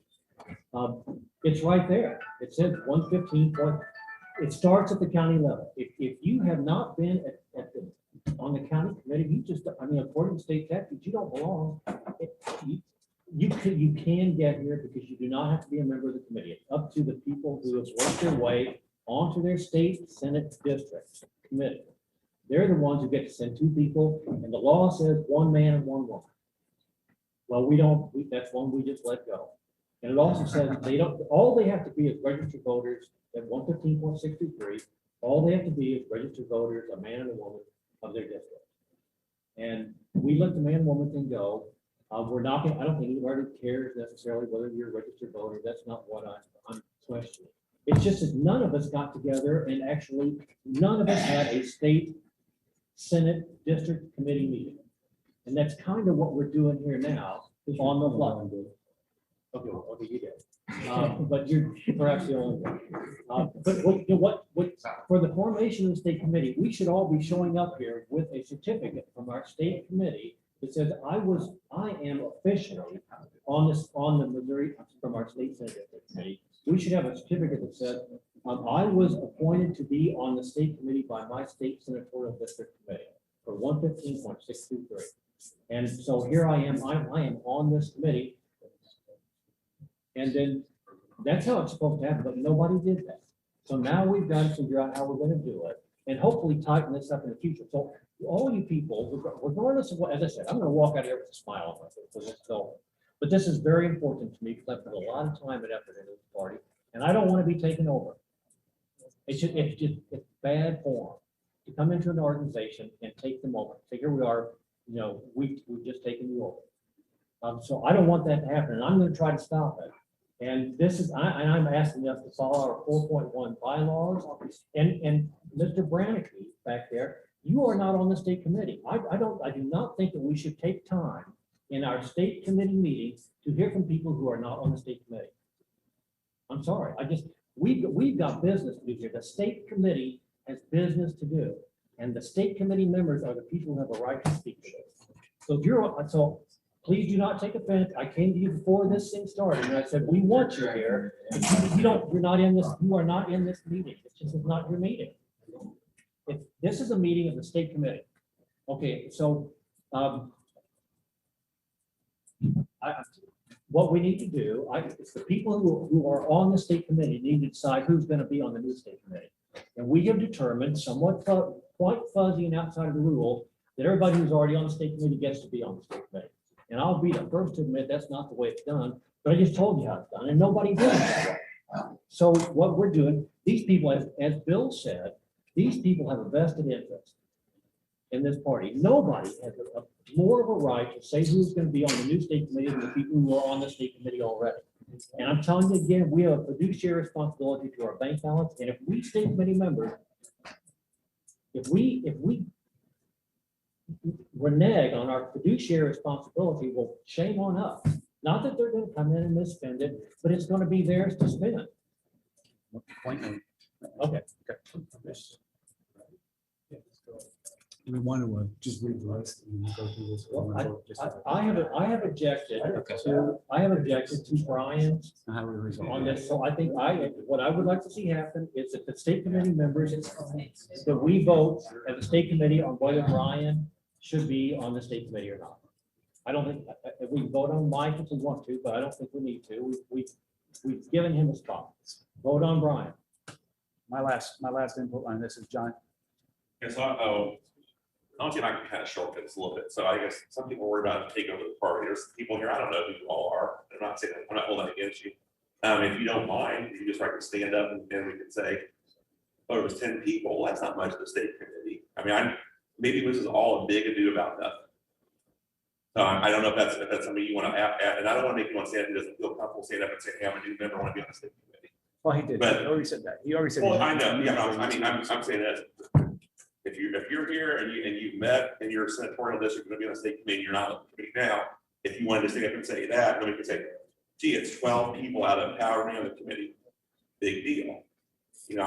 it's right there. It says 115. It starts at the county level. If you have not been on the county committee, you just, I mean, according to state statutes, you don't belong. You can get here because you do not have to be a member of the committee. It's up to the people who have worked their way onto their state senate district committee. They're the ones who get to send two people, and the law says one man and one woman. Well, that's one we just let go. And it also says all they have to be is registered voters at 115.63. All they have to be is registered voters, a man and a woman of their district. And we let the man and woman thing go. We're not going, I don't think anybody cares necessarily whether you're a registered voter. That's not what I'm questioning. It's just that none of us got together and actually none of us had a state senate district committee meeting. And that's kind of what we're doing here now on the fly. Okay, you did. But you're perhaps the only one. But what, for the formation of the state committee, we should all be showing up here with a certificate from our state committee that says I am officially on the Missouri, from our state senate district committee. We should have a certificate that says I was appointed to be on the state committee by my state senatorial district committee for 115.623. And so here I am on this committee. And then that's how it's supposed to happen, but nobody did that. So now we've got to figure out how we're going to do it and hopefully tighten this up in the future. So all you people, regardless of what, as I said, I'm going to walk out here with a smile on my face. So let's go. But this is very important to me because I put a lot of time and effort into this party, and I don't want to be taken over. It's bad form to come into an organization and take them over. So here we are, we've just taken you over. So I don't want that to happen, and I'm going to try to stop it. And this is, I'm asking us to follow our 4.1 bylaws. And Mr. Brannicky back there, you are not on the state committee. I do not think that we should take time in our state committee meetings to hear from people who are not on the state committee. I'm sorry, we've got business to do here. The state committee has business to do. And the state committee members are the people who have a right to speak to this. So please do not take offense. I came to you before this thing started and I said, we want you here. You are not in this meeting. It's just not your meeting. This is a meeting of the state committee. Okay, so what we need to do, it's the people who are on the state committee need to decide who's going to be on the new state committee. And we have determined somewhat quite fuzzy and outside of the rule that everybody who's already on the state committee gets to be on the state committee. And I'll be the first to admit that's not the way it's done, but I just told you how it's done and nobody did it that way. So what we're doing, these people, as Bill said, these people have a vested interest in this party. Nobody has more of a right to say who's going to be on the new state committee than the people who are on the state committee already. And I'm telling you again, we have a fiduciary responsibility to our bank balance. And if we state committee members, if we renege on our fiduciary responsibility, well, shame on us. Not that they're going to come in and misspend it, but it's going to be theirs to spend. Okay. We want to just read the list and go through this. I have objected to Brian's on this. So I think what I would like to see happen is that the state committee members, that we vote at the state committee on whether Brian should be on the state committee or not. I don't think, if we vote on Mike if we want to, but I don't think we need to. We've given him a spot. Vote on Brian. My last input on this is John. Yeah, so, I'll see if I can kind of shortcut this a little bit. So I guess some people worry about taking over the party. There's people here, I don't know who you all are. I'm not saying, I'm not holding it against you. If you don't mind, you just like to stand up and then we can say, oh, it was 10 people. Well, that's not much of the state committee. I mean, maybe this is all a big ado about nothing. So I don't know if that's something you want to add, and I don't want to make anyone stand who doesn't feel comfortable stand up and say, hey, I'm a new member, I want to be on the state committee. Well, he did. But- He already said that. He already said. Well, I know, yeah, I'm saying that, if you're here and you've met in your senatorial district, going to be on the state committee, you're not on the committee now, if you wanted to stand up and say that, then we could say, gee, it's 12 people out of power on the committee, big deal. You know,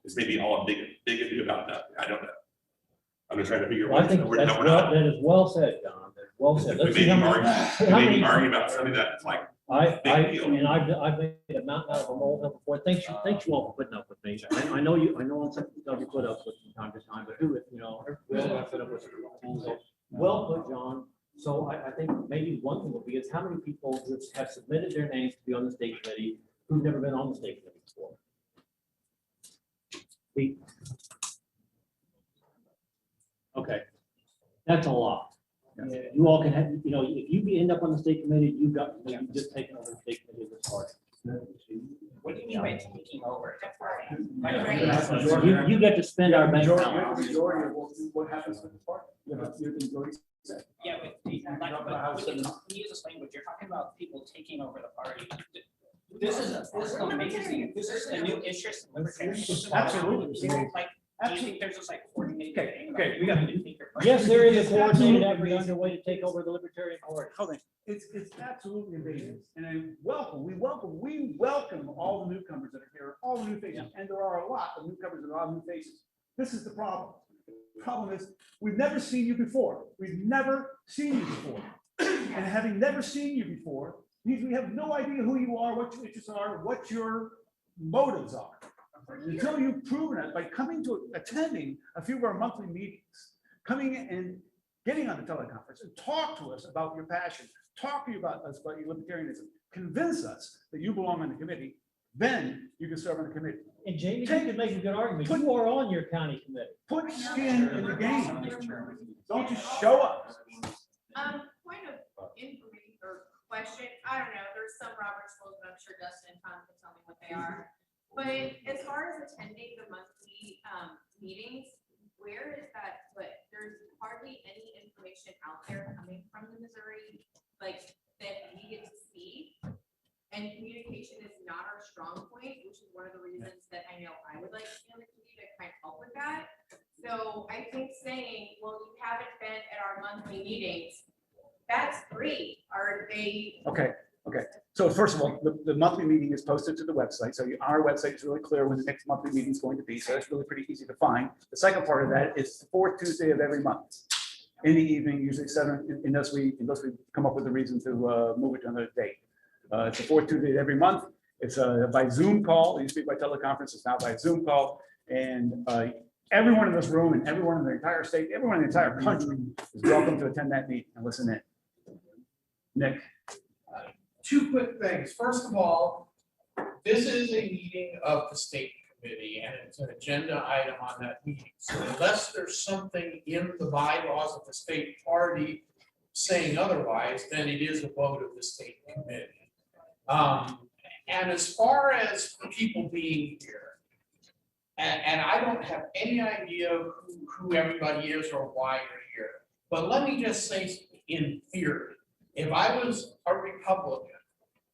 it's maybe all a big ado about nothing, I don't know. I'm just trying to figure Well, I out. think that is well said, John. That's well said. Let's see how many. Argue about something that's like. I've made a mountain out of a molehill before. Thanks you all for putting up with me. I know I'm something you put up with from time to time, but who, you know, we all got to put up with it. So, well put, John. So I think maybe one thing would be is how many people have submitted their names to be on the state committee who've never been on the state committee before? Okay, that's a lot. You all can have, you know, if you end up on the state committee, you've just taken over the state committee of this party. What do you mean by taking over? You get to spend our bank Majority balance. of what happens with the party. You have majority say. Yeah, but when you use this language, you're talking about people taking over the party. This is amazing. This is a new interest in libertarians. Absolutely. Like, do you think there's just like coordinated thing? Okay, we got Yes, there is a coordinated effort underway to take over the Libertarian Party. Hold on. It's absolutely amazing. And we welcome all the newcomers that are here, all the new faces. And there are a lot of newcomers and a lot of new faces. This is the problem. The problem is we've never seen you before. We've never seen you before. And having never seen you before means we have no idea who you are, what your interests are, what your motives are. Until you've proven it by attending a few of our monthly meetings, coming in and getting on the teleconference and talk to us about your passion, talk to you about us, about your libertarianism, convince us that you belong on the committee, then you can serve on the committee. And Jamie, you could make a good argument. You are on your county committee. Put skin in the game. Don't just show up. Point of information or question, I don't know, there's some Robert's rules, but I'm sure Dustin and Tom can tell me what they are. But as far as attending the monthly meetings, where is that put? There's hardly any information out there coming from the Missouri, like, that we get to see. And communication is not our strong point, which is one of the reasons that I know I would like to be on the committee to kind of help with that. So I think saying, well, you haven't been at our monthly meetings, that's great. Are they? Okay. So first of all, the monthly meeting is posted to the website. So our website is really clear when the next monthly meeting is going to be. So it's really pretty easy to find. The second part of that is the fourth Tuesday of every month in the evening, usually 7, unless we come up with a reason to move it to another date. It's the fourth Tuesday of every month. It's by Zoom call. It used to be by teleconference. It's now by Zoom call. And everyone in this room and everyone in the entire state, everyone in the entire country is welcome to attend that meeting and listen in. Nick. Two quick things. First of all, this is a meeting of the state committee and it's an agenda item on that meeting. So unless there's something in the bylaws of the state party saying otherwise, then it is a vote of the state committee. And as far as people being here, and I don't have any idea who everybody is or why you're here, but let me just say in theory, if I was a Republican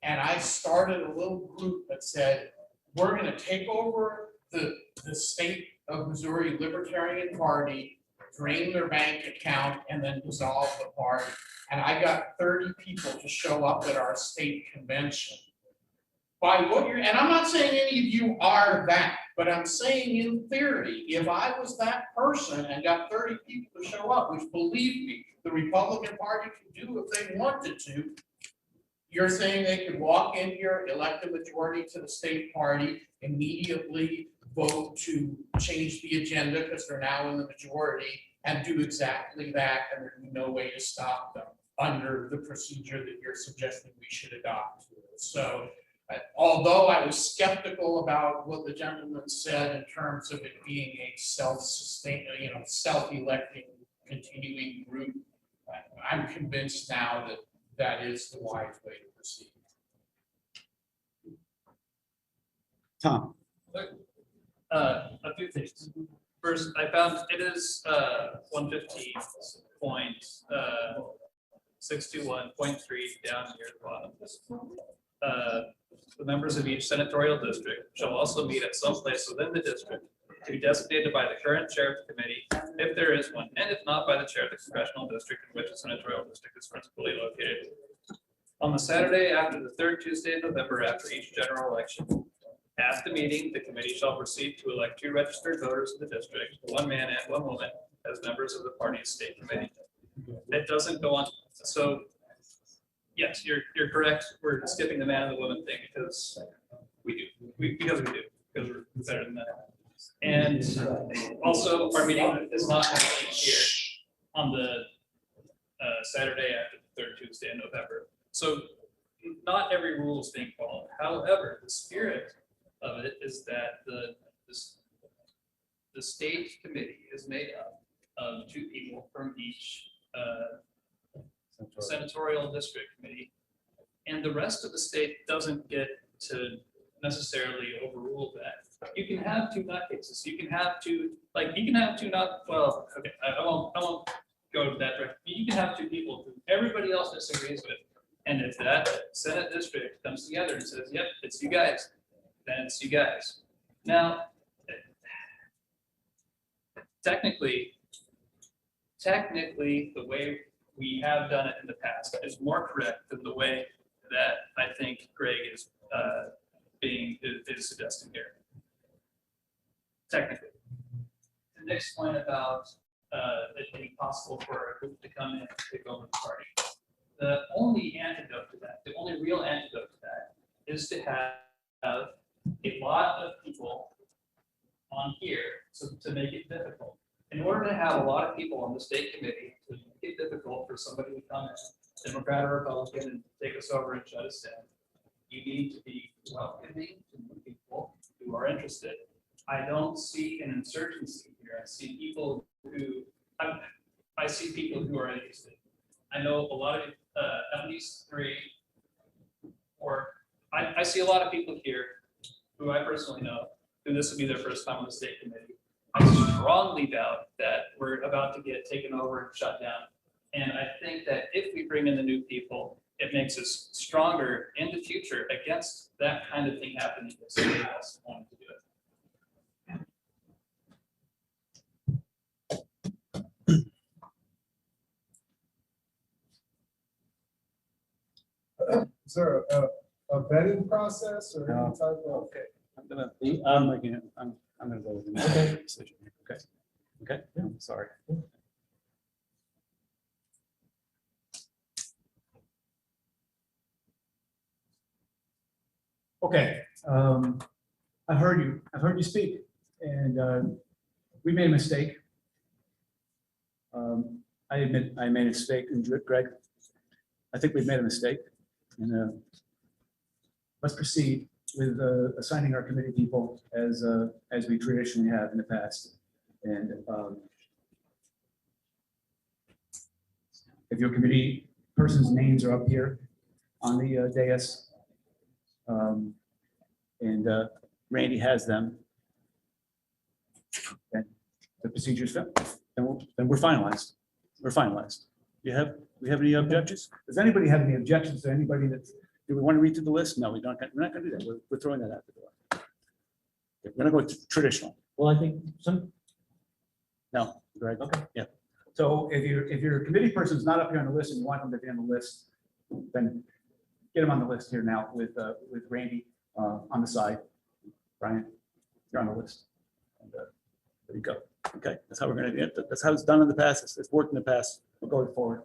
and I started a little group that said, we're going to take over the state of Missouri Libertarian Party, drain their bank account, and then dissolve the party, and I got 30 people to show up at our state convention. By what you're, and I'm not saying any of you are that, but I'm saying in theory, if I was that person and got 30 people to show up, which believe me, the Republican Party can do if they wanted to, you're saying they could walk in here, elect a majority to the state party, immediately vote to change the agenda because they're now in the majority, and do exactly that, and there'd be no way to stop them under the procedure that you're suggesting we should adopt. So, although I was skeptical about what the gentleman said in terms of it being a self-sustained, self-electing, continuing group, I'm convinced now that that is the wise way to proceed. Tom? A few things. First, I found it is 150.621.3 down near the bottom. The members of each senatorial district shall also meet at some place within the district to be designated by the current chair of the committee, if there is one, and if not, by the chair of the congressional district in which the senatorial district is principally located. On the Saturday after the third Tuesday of November after each general election, at the meeting, the committee shall proceed to elect 2 registered voters of the district, 1 man and 1 woman, as members of the party's state committee. It doesn't go on, so yes, you're correct. We're skipping the man and the woman thing because we do, because we're better than that. And also, our meeting is not happening here on the Saturday after the third Tuesday in November. So not every rule is being followed. However, the spirit of it is that the state committee is made up of 2 people from each senatorial district committee, and the rest of the state doesn't get to necessarily overrule that. You can have 2 nutcases. You can have 2 not, well, okay, I won't go to that direction. You can have 2 people who everybody else disagrees with, and if that Senate district comes together and says, "Yep, it's you guys," then it's you guys. Now, technically, the way we have done it in the past is more correct than the way that I think Greg is suggesting here. Technically. The next point about it being possible for a group to come in and take over the party. The only antidote to that, the only real antidote to that, is to have a lot of people on here to make it difficult. In order to have a lot of people on the state committee to make it difficult for somebody to come in, Democrat or Republican, and take us over and shut us down, you need to be welcoming to new people who are interested. I don't see an insurgency here. I see people who are interested. I know a lot of at least 3, or I see a lot of people here who I personally know who this will be their first time on the state committee. I strongly doubt that we're about to get taken over and shut down. And I think that if we bring in the new people, it makes us stronger in the future against that kind of thing happening if somebody else wanted to do it. Is there a vetting process or any type of? Okay. I'm making it, I'm gonna go with the decision. Okay. Okay, yeah, I'm sorry. Okay, I've heard you speak, and we made a mistake. I admit I made a mistake, and Greg, I think we've made a mistake, and let's proceed with assigning our committee people as we traditionally have in the past. And if your committee person's names are up here on the dais, and Randy has them, and the procedures, then we're finalized. We're finalized. We have any objections? Does anybody have any objections to anybody that? Do we want to read through the list? No, we don't. We're not going to do that. We're throwing that out the door. We're going to go with traditional. Well, I think No, Greg. Okay. Yeah. So if your committee person's not up here on the list and you want them to be on the list, then get them on the list here now with Randy on the side. Brian, you're on the list. And, there you go. Okay, that's how we're going to do it. That's how it's done in the past. It's worked in the past. We're going forward.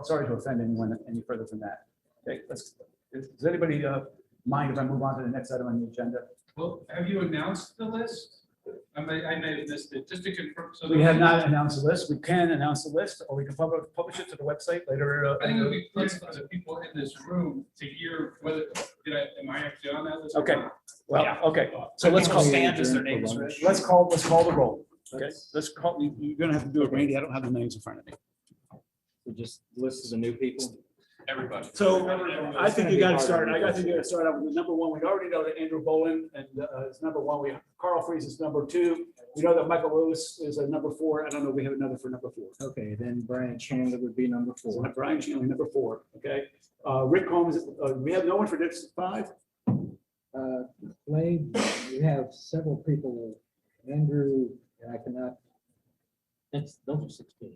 Sorry to offend anyone any further than that. Okay, does anybody mind if I move on to the next item on the agenda? Well, have you announced the list? I may have missed it, just to confirm. So We have not announced the list. We can announce the list, or we can publish it to the website later. I think it would be clear for the people in this room to hear whether, am I actually on that list? or Okay. not? Well, Yeah. okay, so let's call, Stand as their names, right? let's call the roll. Okay, let's call, you're gonna have to do it, Randy. I don't have the names in front of me. We just listed the new people. Everybody. So I think you gotta start, I think you gotta start out with the number one. We already know that Andrew Bolin and is number one. We have Carl Freeze is number two. We know that Michael Lewis is a number four. I don't know, we have another for number four. Okay, then Brian Chandler would be number So 4. Brian Chandler, number four, okay? Rick Holmes, we have no one for District 5? Clay, we have several people, Andrew, I cannot, Those are 16.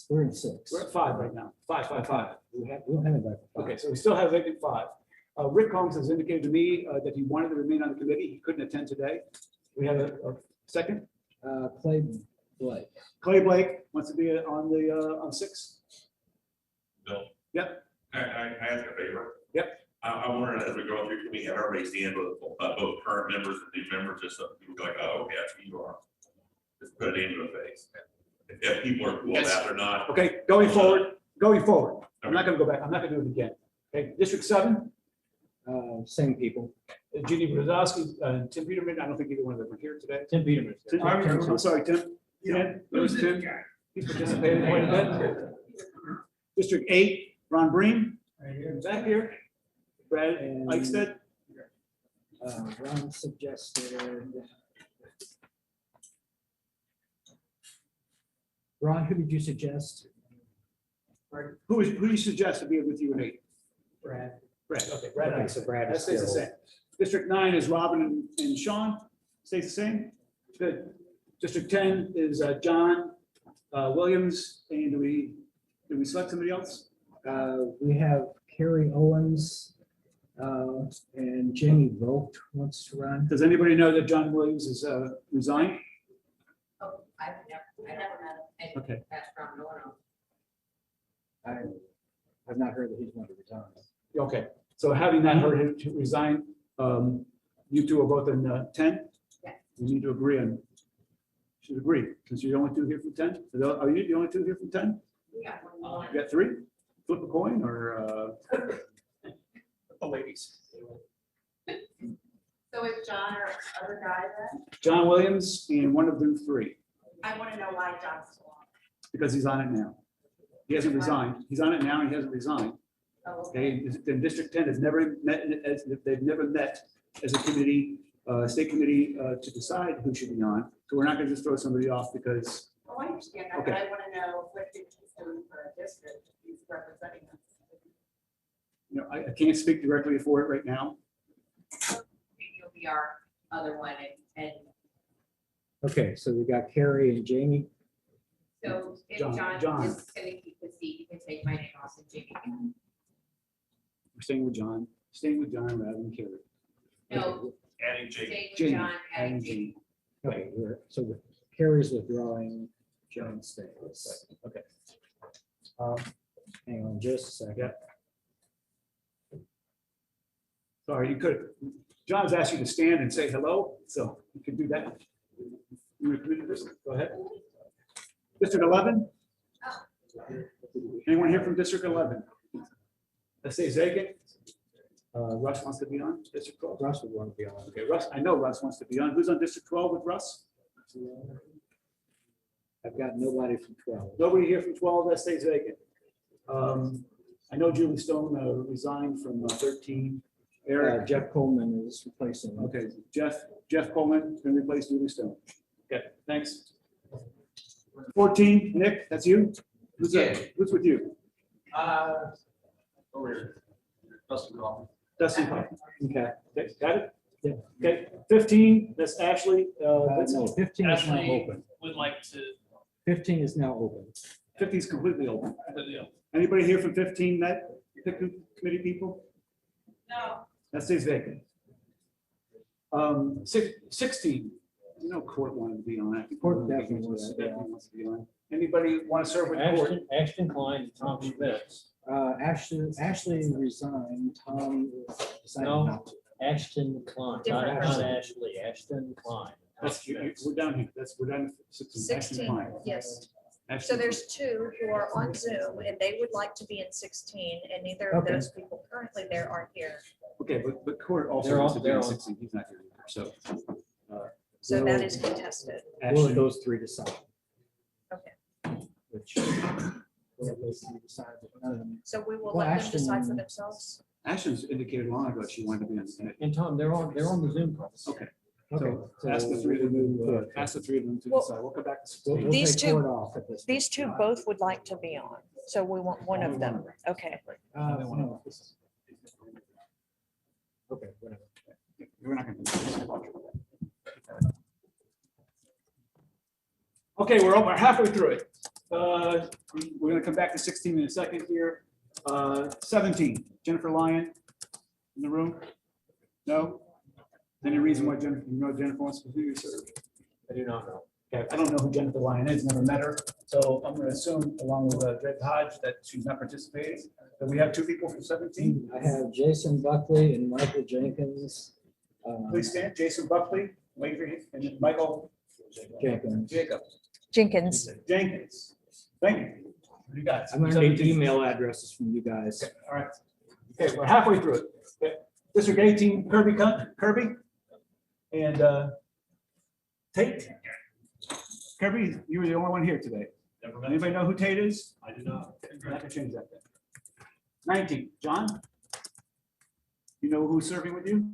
we're in 6. We're at 5 right now. 5. We don't have anybody for 5. Okay, so we still have vacant 5. Rick Holmes has indicated to me that he wanted to remain on the committee. He couldn't attend today. We have a second. Clay Blake. Clay Blake wants to be on 6. Bill? Yep. I ask a favor. Yep. I wonder, as we go through, can we have everybody stand with both current members and new members, just so people go like, oh, okay, that's who you are. Just put a name to a face. If people are cool with that or not. Okay, going forward. I'm not gonna go back. I'm not gonna do it again. Okay, District 7, Same people. Judy Brodowski, Tim Peterman. I don't think either one of them are here today. Tim Peterman. I'm sorry, Tim. Tim, there's Tim. He participated quite a bit. District 8, Ron Breen, back here. Brad And- Eichstead. Ron suggested. Ron, who did you suggest? Who do you suggest to be with you in 8? Brad. Brad, okay, Brad Okay, Eichstead. so Brad That is stays the still- same. District 9 is Robin and Sean, stays the same. Good. District 10 is John Williams, and do we select somebody else? We have Carrie Owens and Jamie Vogt wants to run. Does anybody know that John Williams is resigned? Oh, I never met him. Okay. That's from no one else. I've not heard that he's going to resign. Okay, so having not heard him to resign, you two are both in 10? Yeah. We need to agree on, should agree, since you're the only 2 here from 10? Are you the only 2 here from 10? We got one more. You got 3? Flip a coin or? The ladies. So is John our other guy then? John Williams and one of them 3, I want to know why John's still on. because he's on it now. He hasn't resigned. He's on it now and he hasn't resigned. Oh, Okay, then District 10 has never met, they've never met as a committee, state committee, to decide who should be on. So we're not gonna just throw somebody off because, Oh, I understand that, but Okay. I want to know what he's doing for a district he's representing us. you know, I can't speak directly for it right now. Maybe you'll be our other one and Okay, so we got Carrie and Jamie. so if John- John John. is gonna keep the seat, you can take my name off and Jamie can. We're staying with John rather than Carrie. No, Adding Jake. stay with Jamie, John adding and Jamie. Okay, so Carrie's withdrawing, John stays. Okay. Hang on just a second. Yeah. Sorry, you could, John's asked you to stand and say hello, so you can do that. You would commit to this? Go ahead. District 11? Anyone here from District 11? Let's say vacant. Russ wants to be on District 12. Russ would want to be on. Okay, Russ, I know Russ wants to be on. Who's on District 12 with Russ? I've got nobody from 12. Nobody here from 12, that stays vacant. I know Julie Stone resigned from 13. Eric, Jeff Coleman is replacing. him. okay, Jeff Coleman is going to replace Julie Stone. Okay, thanks. 14, Nick, that's you? Who's that? Who's with you? Over here. Dustin Crawford. Dustin. Okay, got it? Yeah. Okay, 15, that's Ashley. No, 15 is now Ashley open. would like to, 15 is now open. 15 is completely open. yeah. Anybody here from 15 met committee people? No. That stays vacant. 16, you know, Court wanted to be on that. Court definitely wants wants to be on. Anybody want to serve with Court? Ashton Klein and Tom Schmitz. Ashley resigned. Tom decided No. not to. Ashton Klein, Different not person. Ashley, Ashton Klein. We're down here. We're down to 16. Ashton 16, Klein. yes. Ashton. So there's two who are on Zoom and they would like to be in 16 and neither of Okay. those people currently there are here. Okay, but Court also They're wants all- to be they're in all- 16. He's not here either, so. So that is contested. We'll let Ashton, those three decide. Okay. Which, we'll let those three decide, but none of them- So we will Well, let them decide for Ashton- themselves. Ashton's indicated long ago she wanted to be on it. And Tom, they're on the Zoom call. Okay. Okay. So ask the three of them, ask the three of them to Well, decide. We'll come back to We'll 16. These take two- Court off at this. These two both would like to be on, so we want one of them. Okay. No. Okay, whatever. We're not gonna do this. Okay, we're halfway through it. We're gonna come back to 16 in a second here. 17, Jennifer Lyon in the room? No? Any reason why Jennifer wants to be served? I do not know. Okay, I don't know who Jennifer Lyon is, never met her, so I'm gonna assume along with Greg Hodge that she's not participating. But we have two people from 17. I have Jason Buckley and Michael Jenkins. Please stand, Jason Buckley, wait for you, and then Michael Jenkins. Jacob Jenkins. Jenkins. Thank you. What do you got? I'm gonna need email addresses from you guys. All right. Okay, we're halfway through it. Okay. District 18, Kirby. And Tate. Kirby, you were the only one here today. Anybody know who Tate is? I do not. I can change that then. 19, John? You know who's serving with you?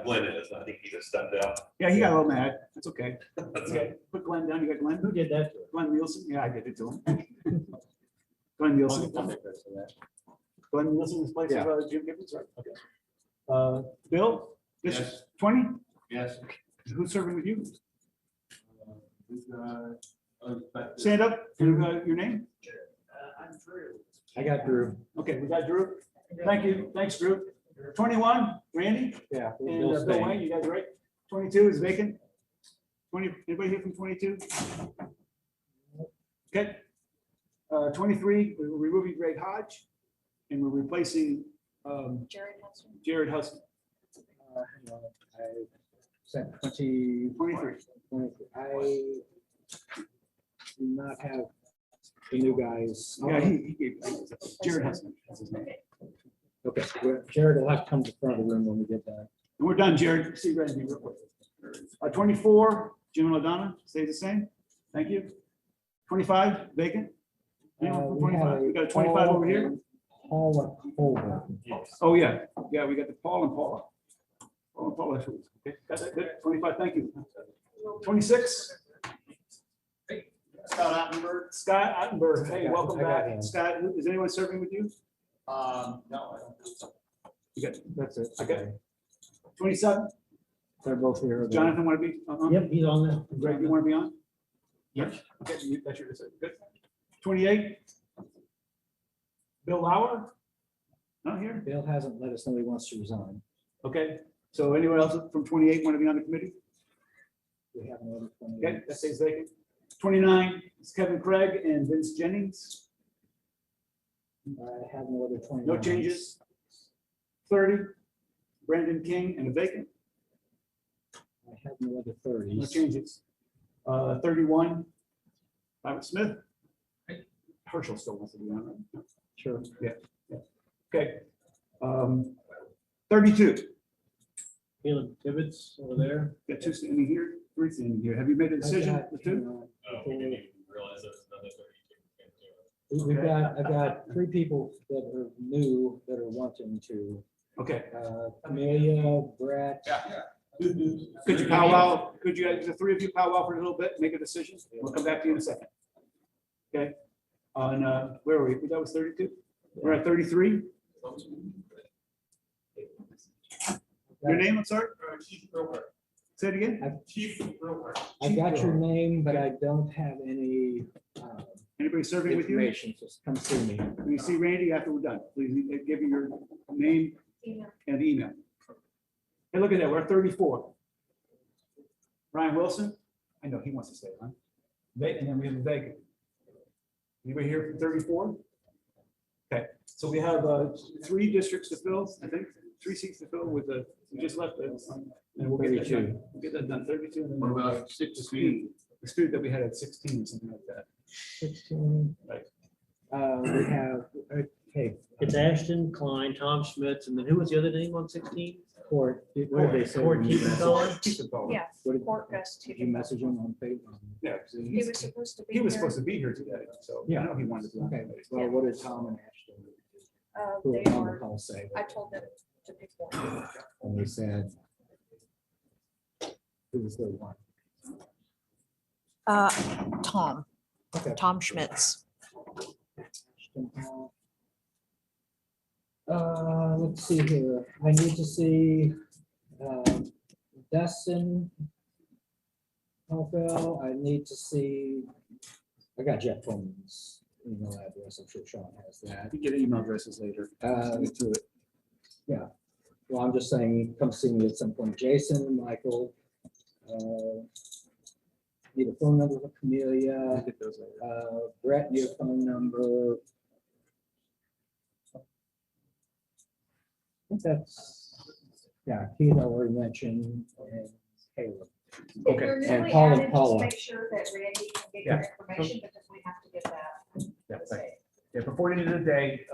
Glenn is, I think he just stepped out. Yeah, he got a little mad. That's okay. That's Okay, put Glenn down. You got Glenn? Who did that to us? Glenn Nielsen? Yeah, I did it to him. Glenn Nielsen. Glenn Nielsen is place of Jim Gibbons, right? Okay. Bill, this is 20? Yes. Who's serving with you? I'm Stand up, your name? Drew. I got Drew. Okay, we got Drew. Thank you. Thanks, Drew. 21, Randy? Yeah. And Bill's Bill staying. Wayne, you guys right? 22 is vacant? 20, anybody here from 22? Okay. 23, we're removing Greg Hodge and we're replacing Jared Hudson. Jared Hudson. Hang on, I sent 23. I do not have the new guys. Yeah, he gave Jared Hudson. That's his name. Okay, well, Jared will have to come to the front of the room when we get that. And we're done, Jared. See Randy real quick. 24, Jim LaDonna, stays the same. Thank you. 25, vacant. Anyone from 25? We got a 25 over here. Paula Holden. Oh, yeah. Yeah, we got the Paul and Paula. Paul and Paula. Okay, got that good. 25, thank you. 26. Scott Attenberg. Scott Attenberg. Hey, welcome I got back. him. Scott, is anyone serving with you? No, I don't think so. You got, That's it. okay. 27, They're both here. Jonathan want to be? Yep, he's on there. Greg, you want to be on? Yep. Okay, that's your decision. Good. 28. Bill Lauer? Not here? Bill hasn't let us know he wants to resign. Okay, so anyone else from 28 want to be on the committee? We have no other. Okay, that stays vacant. 29 is Kevin Craig and Vince Jennings. I have no other 29. No changes. 30, Brandon King and a vacant. I have no other No 30s. changes. 31, Robert Smith. Herschel still wants to be on, right? Sure. Yeah. Okay. 32. Caleb Tibbetts over there. Got two standing here, three standing here. Have you made a decision? The two? Oh, we didn't even realize there was another 32. I've got 3 people that are new that are wanting to. Okay. Amelia, Brett. Could you powwow, could you, the three of you powwow for a little bit, make a decision? We'll come back to you in a second. Okay, on, where are we? That was 32? We're at 33? Your name, I'm sorry? Chief Broker. Say it again? Chief Broker. I got your name, but I don't have any Anybody serving with you? information, just come see me. When you see Randy after we're done, please give me your name and email. Hey, look at that, we're at 34. Brian Wilson, I know he wants to stay on. And then we have a vacant. Anybody here from 34? Okay, so we have 3 districts to fill, I think, 3 seats to fill with the, we just left And we'll get that 32. done. We'll get that done, 32. And then What about the dispute that we had at 16 or something like that. 16. Right. We have, okay, It's Ashton, Klein, Tom Schmitz, and then who was the other name on 16? Court. What did they say? Court Keeping Yes, What did- Court Gus Did you message him on Facebook? Yeah. 'cause He he's- was supposed to be. He was here. supposed to be here today, so I know he wanted to. be on Okay, today. well, what did Tom and Ashton? Who They were on the are, call say? I told them to pick one. And they said. Who was the one? Tom, Okay. Tom Schmitz. Let's see here. I need to see, Dustin. Hopewell. I need to see, I got Jeff Pullman's email address. I'm sure Sean has that. You get email addresses later. To it. Yeah. Well, I'm just saying, come see me at some point. Jason, Michael. Need a phone number for Camelia. Get those later. Brett, need a phone number. I think that's, yeah, Keith I already mentioned, and Caleb. If you're And newly Paula, added, just Paula. make sure that Randy can get your information because we have to get that. Yeah, thank you. Yeah, before the end of the day,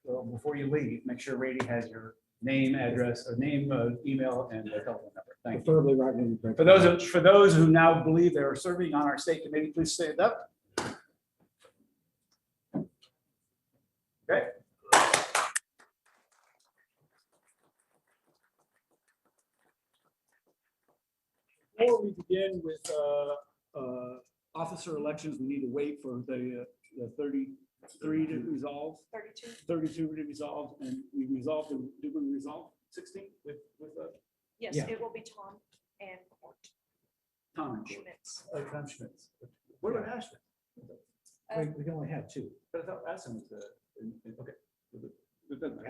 well, before you leave, make sure Rady has your name, address, or name, email, and telephone number. Thank you. Preferably right when you break. For those who now believe they are serving on our state committee, please stand up. Okay. Before we begin with officer elections, we need to wait for the 33 to resolve. 32. 32 to resolve, and we resolved, did we resolve 16 with Yes, Yeah. it will be Tom and Court Tom? Schmitz. Tom Schmitz. What about Ashton? We can only have two. But I thought Ashton was okay.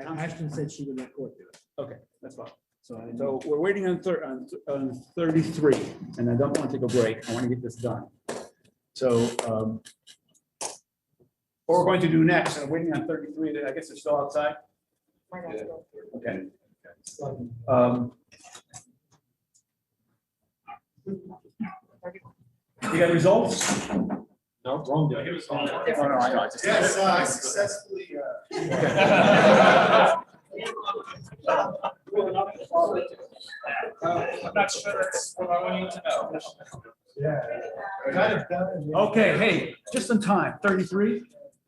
Tom Ashton said she would let Court do it. Okay, that's fine. So we're waiting on 33, and I don't want to take a break. I want to get this done. So what we're going to do next, and waiting on 33, I guess they're still outside. Okay. You got results? No, wrong. Oh, no, I know. I just- Yes, successfully. I'm not sure that's what I want you to know. Yeah. Kind of done. Okay, hey, just in time, 33?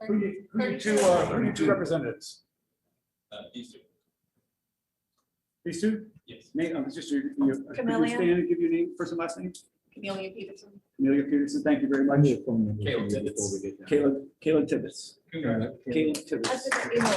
Who are your two representatives? These two. These two? Yes. Nate, just your, Camelia. stand and give your name, first and last name? Camelia Peterson. Amelia Peterson, thank you very much. Caleb Tibbetts. Caleb Tibbetts. Congrats. Caleb I Tibbetts. sent an email.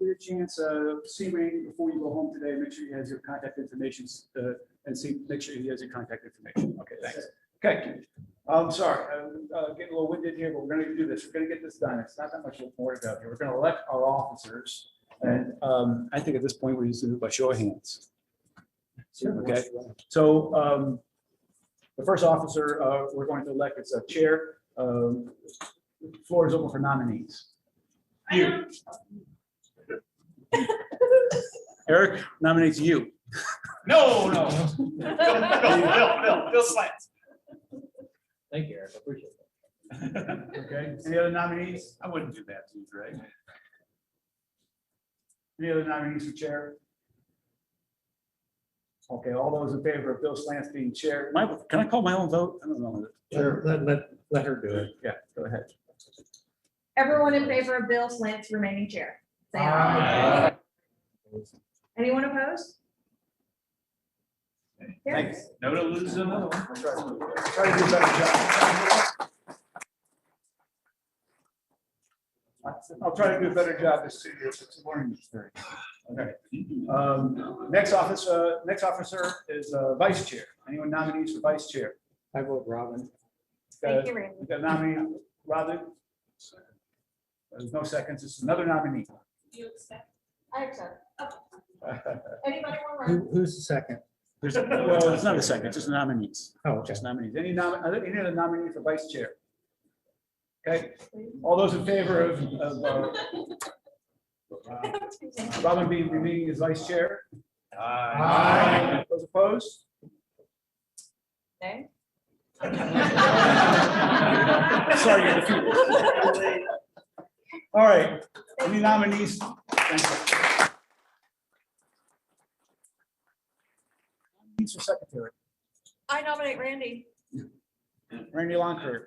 Get a chance, see Randy before you go home today, make sure he has your contact information, and make sure he has your contact information. Okay, thanks. Okay, I'm sorry, getting a little winded here, but we're gonna do this, we're gonna get this done, it's not that much more to go here, we're gonna elect our officers, and I think at this point, we just do it by show of hands. Okay, so the first officer we're going to elect is a chair. Floor is open for nominees. You. Eric nominates you. No. Bill Slants. Thank you, Eric. I appreciate that. Okay, any other nominees? I wouldn't do that to you, Greg. Any other nominees for chair? Okay, all those in favor of Bill Slants being chair, can I call my own vote? I don't know. Sure, let her do it. Yeah, go ahead. Everyone in favor of Bill Slants remaining chair. Say Aye. Anyone opposed? Thanks. No to lose them. Try to do a better job. I'll try to do a better job this 2 years. It's a learning experience. Okay. Next officer is vice chair. Anyone nominees for vice chair? I vote Robin. Thank you, Randy. We got a nominee, Robin. There's no seconds. It's another nominee. You accept? I accept. Anybody want to run? Who's the second? Well, it's not a second, it's just nominees. Oh, okay. Just nominees. Any other nominee for vice chair? Okay, all those in favor of Robin being remaining as vice chair. Aye. Those opposed? Okay. Sorry, you're defeated. All right, any nominees? Thank you. Nominees for secretary, I nominate Randy. Randy Lonkert.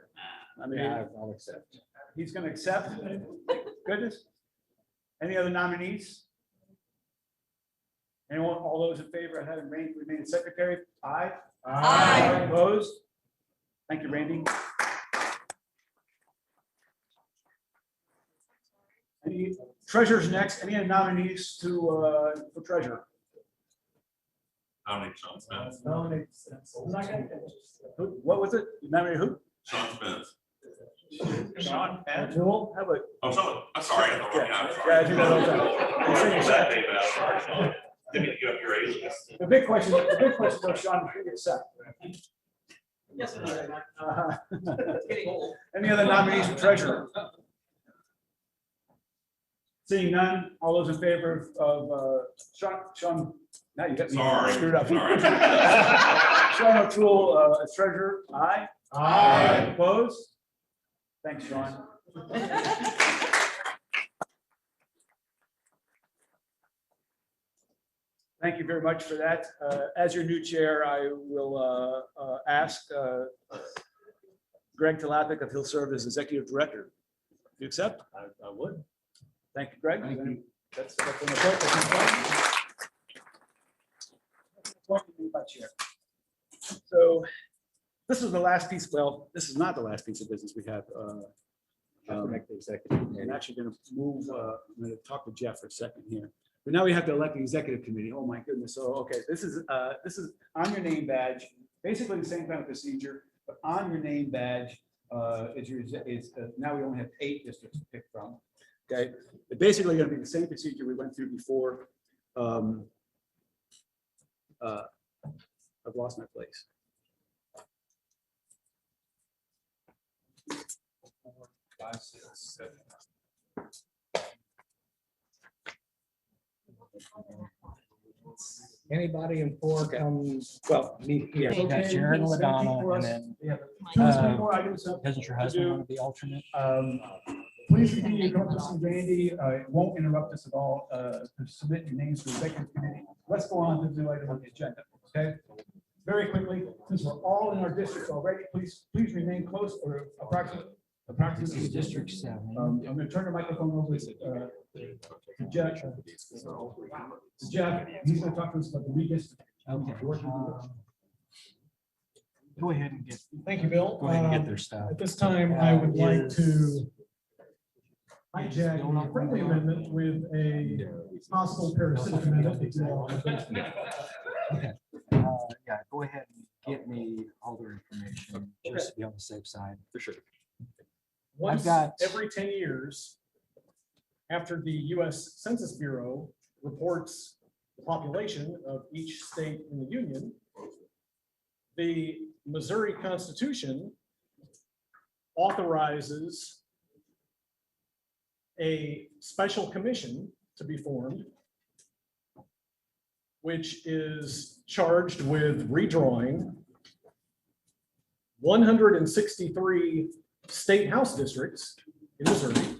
I mean, I'll accept. he's gonna accept. Goodness. Any other nominees? Anyone, all those in favor of having Randy remain secretary? Aye. Aye. Opposed? Thank you, Randy. Any treasurers next? Any other nominees to, for treasurer? Nominate Sean Spence. Who- What was it? You nominated who? Sean Spence. Sean Jewel? How about? Oh, Sean, I'm sorry. I'm sorry. Yeah, I do that all the time. You say you said- Sorry, Sean. Didn't mean to give up your age. The big question, though, Sean, who you accept? Yes, Getting old. Any other nominees for treasurer? Seeing none, all those in favor of Sean, now you got me Sorry. screwed up. Sorry. Sean O'Toole as treasurer, aye? Aye. Opposed? Thanks, Sean. Thank you very much for that. As your new chair, I will ask Greg Talapik if he'll serve as executive director. You accept? I would. Thank you, Greg. Thank you. That's an appointment. Appointment made by chair. So this is the last piece, well, this is not the last piece of business we have. Make the executive. I'm actually going to move, I'm going to talk to Jeff for a second here. But now we have to elect the executive committee. Oh, my goodness. So, okay, this is on your name badge, basically the same kind of procedure, but on your name badge now we only have 8 districts to pick from. Okay, it's basically going to be the same procedure we went through before. I've lost my place. Anybody in 4 comes, well, meet here. Okay, Got Sharon we got LaDonna, for and us. then We have 2 more items up doesn't your to husband do. want to be alternate? Please continue to come to see Randy. It won't interrupt us at all to submit your names to the executive committee. Let's go on to the item on the agenda, okay? Very quickly, since we're all in our districts already, please remain close or approximately. District 7. I'm going to turn the microphone over to Jeff. Jeff, he's going to talk to us about the redistricting. Okay. Go ahead and get. Thank you, Bill. Go ahead and get their stuff. At this time, I would like to Yes. hijack a friendly amendment with a possible parasitic amendment. if you all- Okay. Yeah, go ahead and get me all their information, just to be on the safe side. For sure. Once got- every 10 years, after the US Census Bureau reports the population of each state in the union, the Missouri Constitution authorizes a special commission to be formed, which is charged with redrawing 163 state house districts in Missouri,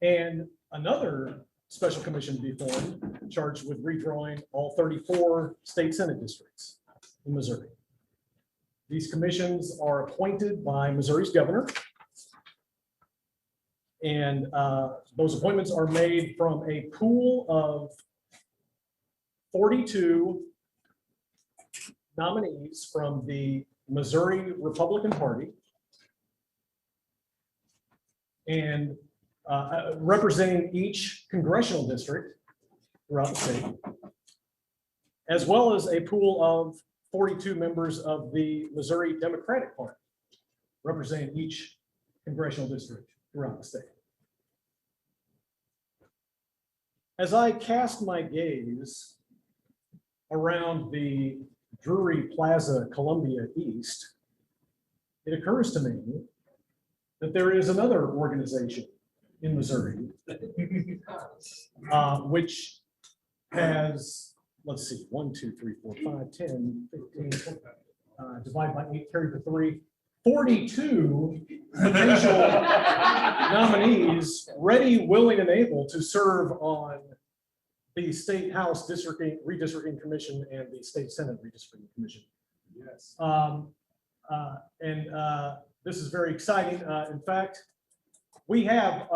and another special commission to be formed charged with redrawing all 34 state senate districts in Missouri. These commissions are appointed by Missouri's governor. And those appointments are made from a pool of 42 nominees from the Missouri Republican Party and representing each congressional district throughout the state, as well as a pool of 42 members of the Missouri Democratic Party, representing each congressional district throughout the state. As I cast my gaze around the Drury Plaza Columbia East, it occurs to me that there is another organization in Missouri which has, let's see, 1, 2, 3, 4, 5, 10, 15, divide by 8, carry the 3, 42 potential nominees ready, willing, and able to serve on the State House Redistricting Commission and the State Senate Redistricting Commission. Yes. This is very exciting. In fact, we have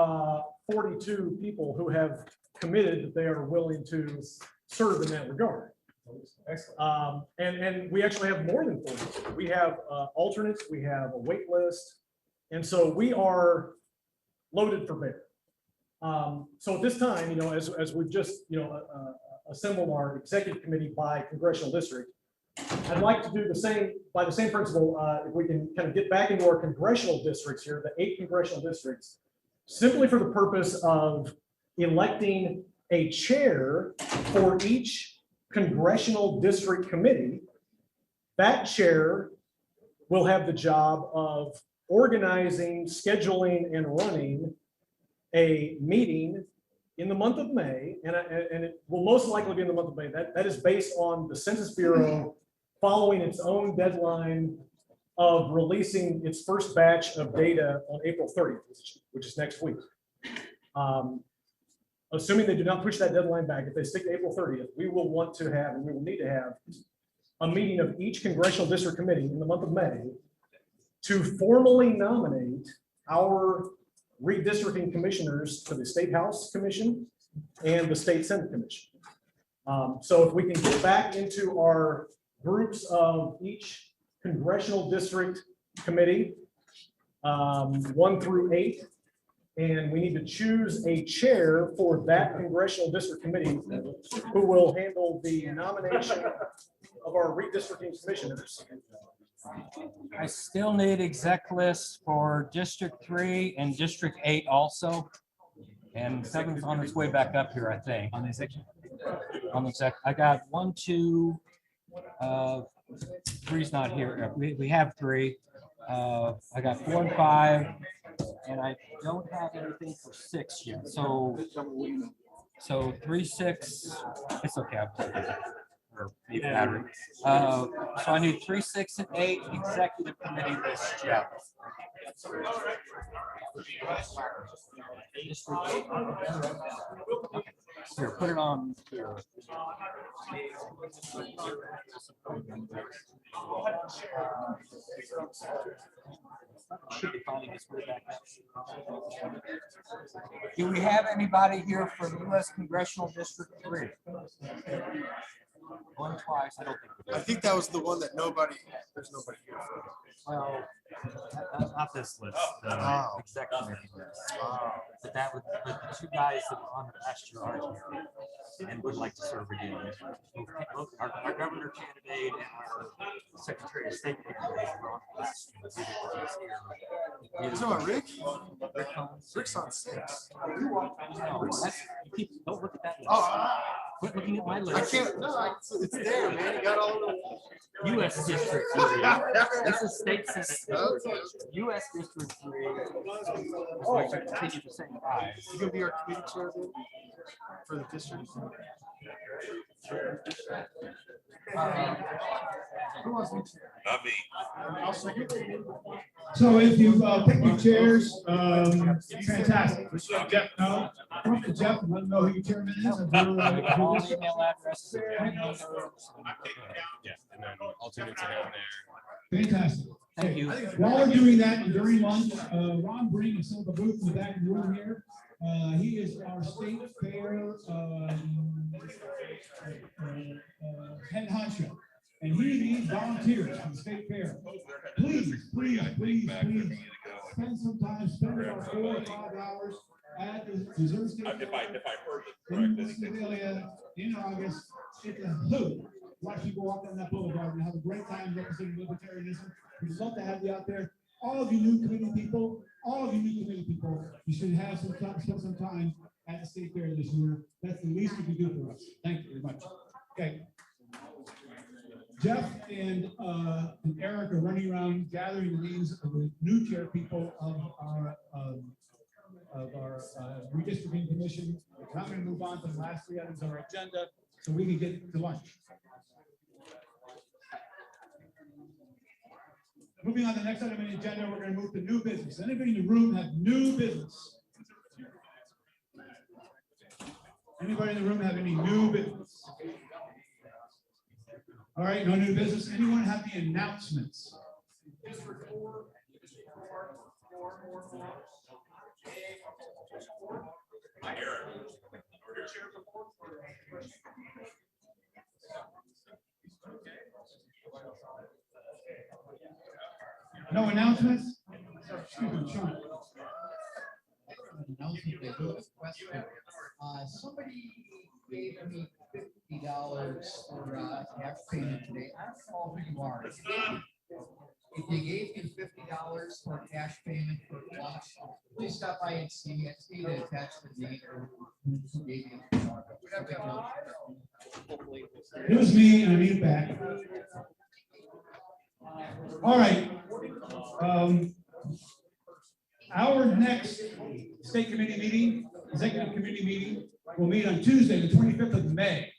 42 people who have committed that they are willing to serve in that regard. Excellent. And we actually have more than 40. We have alternates, we have a wait list. And so we are loaded for bear. So at this time, as we've just, assembled our executive committee by congressional district, I'd like to do the same, by the same principle, if we can kind of get back into our congressional districts here, the 8 congressional districts, simply for the purpose of electing a chair for each congressional district committee. That chair will have the job of organizing, scheduling, and running a meeting in the month of May, and it will most likely be in the month of May. That is based on the Census Bureau following its own deadline of releasing its first batch of data on April 30th, which is next week. Assuming they do not push that deadline back, if they stick to April 30th, we will want to have, and we will need to have, a meeting of each congressional district committee in the month of May to formally nominate our redistricting commissioners to the State House Commission and the State Senate Commission. So if we can get back into our groups of each congressional district committee, 1 through 8, and we need to choose a chair for that congressional district committee who will handle the nomination of our redistricting commissioners. I still need exec lists for District 3 and District 8 also. And 7's on its way back up here, I think. On the exec. On the exec. I got 1, 2, 3's not here. We have 3. I got 4 and 5, and I don't have anything for 6 yet. So 3, 6, it's okay. I'll take it. Or maybe battery. So I need 3, 6, and 8 executive committee list, Jeff. Okay. Here, put it on here. Should be finding its way back up. Do we have anybody here for the U.S. Congressional District 3? One twice, I don't think. I think that was the one that there's nobody here for. Well, not this list, the executive list. But that would, but the 2 guys that were on the last year are here and would like to serve again. Our governor candidate and our secretary of state candidate are on the list. So Rick? Rick Holmes. Rick's on 6. No, don't look at that list. Oh, Quit looking at my I list. can't, no, it's there, man. You got all the. U.S. District 3. This is state senate. U.S. District 3. So I should continue the same guys. You gonna be our committee chair then? For the district? Who wants me to? Not me. I'll second. So if you've picked your chairs, fantastic. Jeff, no, talk to Jeff and let him know who your chairman is. And All email addresses. Yeah, and then alternates are down there. Fantastic. Thank you. While we're doing that and during lunch, Ron Breen is still at the booth in the back of the room here. He is our state fair head honcho, and he needs volunteers for the state fair. Please spend some time, spend about 4 or 5 hours at the Missouri State Fair. If I heard it In correctly. Winston-Salem in August. It's a hoot. Watch people walk down that boulevard and have a great time representing libertarianism. We'd love to have you out there. All of you new committee people, you should have some time, spend some time at the state fair this year. That's the least you can do for us. Thank you very much. Okay. Jeff and Eric are running around gathering the names of the new chair people of our of our redistricting commission. I'm going to move on to the last 3 items on our agenda so we can get to lunch. Moving on to the next item on the agenda, we're going to move to new business. Anybody in the room have new business? Anybody in the room have any new business? All right, no new business. Anyone have the announcements? No announcements? Excuse me, Sean. Announcement, I do have a question. Somebody gave me $50 for cash payment today. I don't know who you are. If you gave me $50 for cash payment for lunch, please stop by and see me. It's either attached to the or who gave you the $50. It was me, and I need it back. All right. Our next state committee meeting, executive committee meeting, will meet on Tuesday, the 25th of May.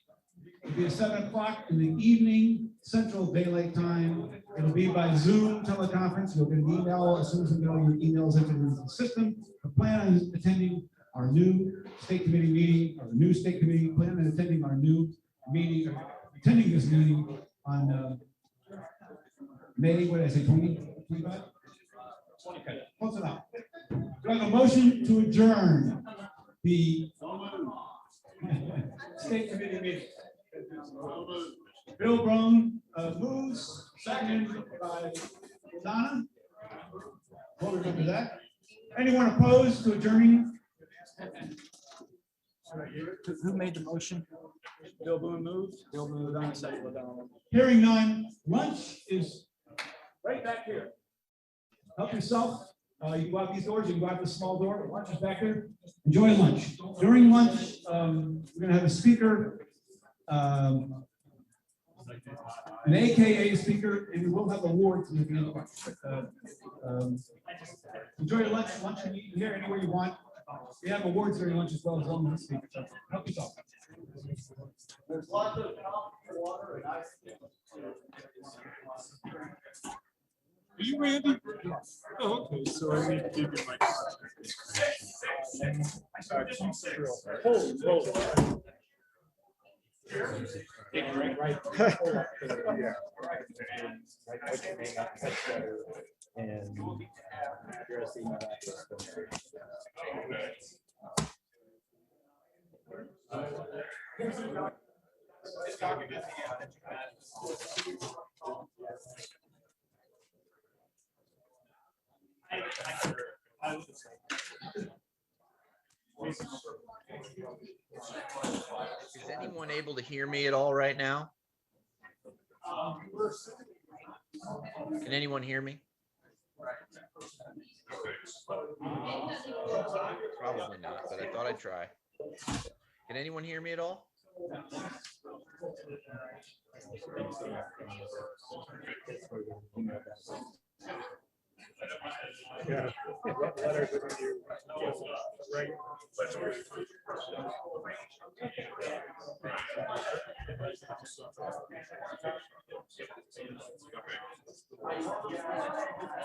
It'll be at 7 o'clock in the evening, Central Daylight Time. It'll be by Zoom teleconference. You'll get an email as soon as we get all your emails entered into the system. The plan on attending our new state committee meeting, or the new state committee, plan on attending our new meeting, attending this meeting on May, what did I say, 25? Close enough. Do I have a motion to adjourn the state committee meeting? Bill Brown moves, seconded by Donna. We'll remember that. Anyone opposed to adjourning? Who made the motion? Bill Boone moved. Bill moved on, second. Hearing none, lunch is right back here. Help yourself. You can go out these doors, you can go out the small door. Lunch is back there. Enjoy lunch. During lunch, we're going to have a speaker, an AKA speaker, and we will have awards in the end. Enjoy your lunch. Lunch you can eat here anywhere you want. We have awards during lunch as well as on the speaker. So help yourself. There's lots of water and ice. Are you Randy? Oh, okay, so I need to give you my. Is anyone able to hear me at all right now? Can anyone hear me? Probably not, but I thought I'd try. Can anyone hear me at all? Yeah.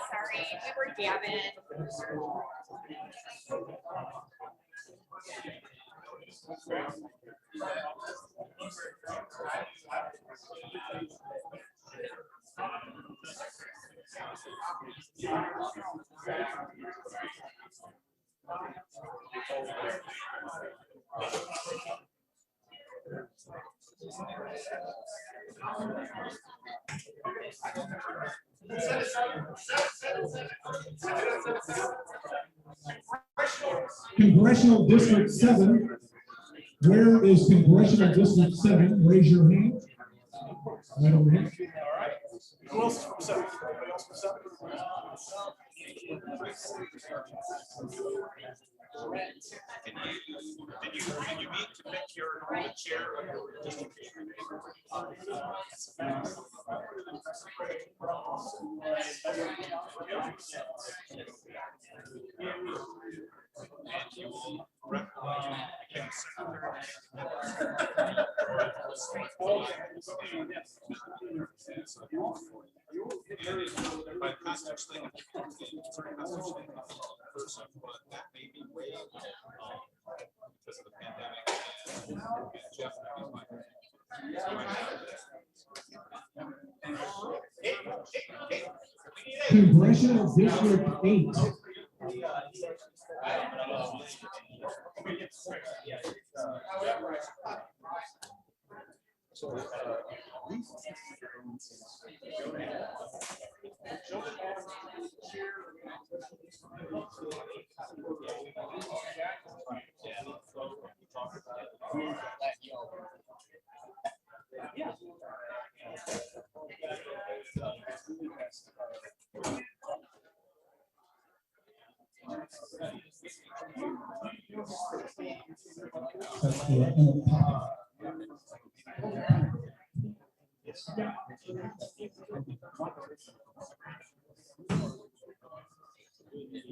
Sorry, we were Gavin. Congressional District 7. Where is Congressional District 7? Raise your hand. Right over here. Who else is from seven? Anybody else from seven? Did you meet to pick your chair of your district? That may be way because of the pandemic. Jeff, Congressional District 8.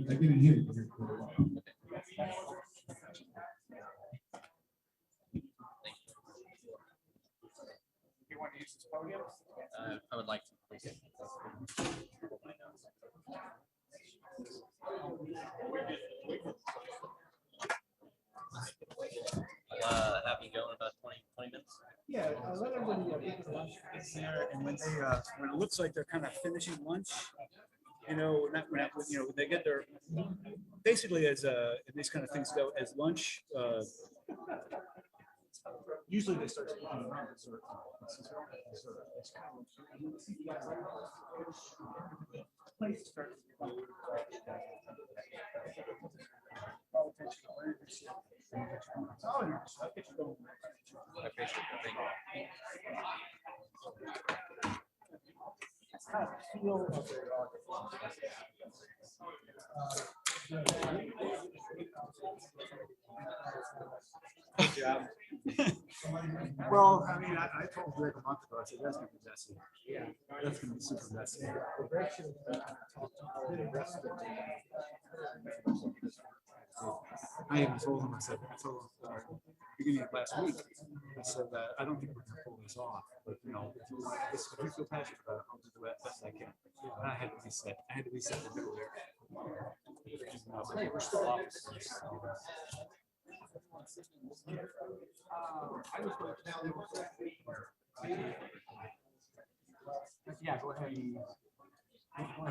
I didn't hear you. You want to use this podium? I would like to. Have you go in about 20 minutes? Yeah, let everybody get the lunch in there, and when when it looks like they're kind of finishing lunch, when they get their, basically as these kind of things go, as lunch, usually they start speaking around dessert. Well, I mean, I told Greg a month ago, I said, that's gonna be messy. Yeah. That's gonna be super messy. I even told him, I told him beginning of last week, I said that I don't think we're gonna pull this off, but if you feel passionate about it, I'll do the best I can. And I had to reset the middle there. We're still officers. Yeah, go ahead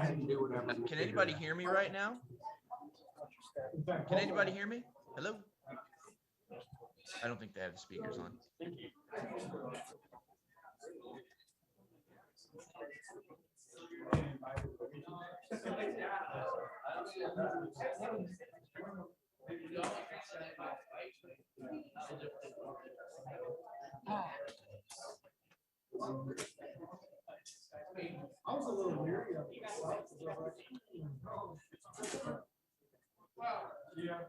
and do whatever. Can anybody hear me right now? Can anybody hear me? Hello? I don't think they have the speakers on. I was a little leery of it. Yeah.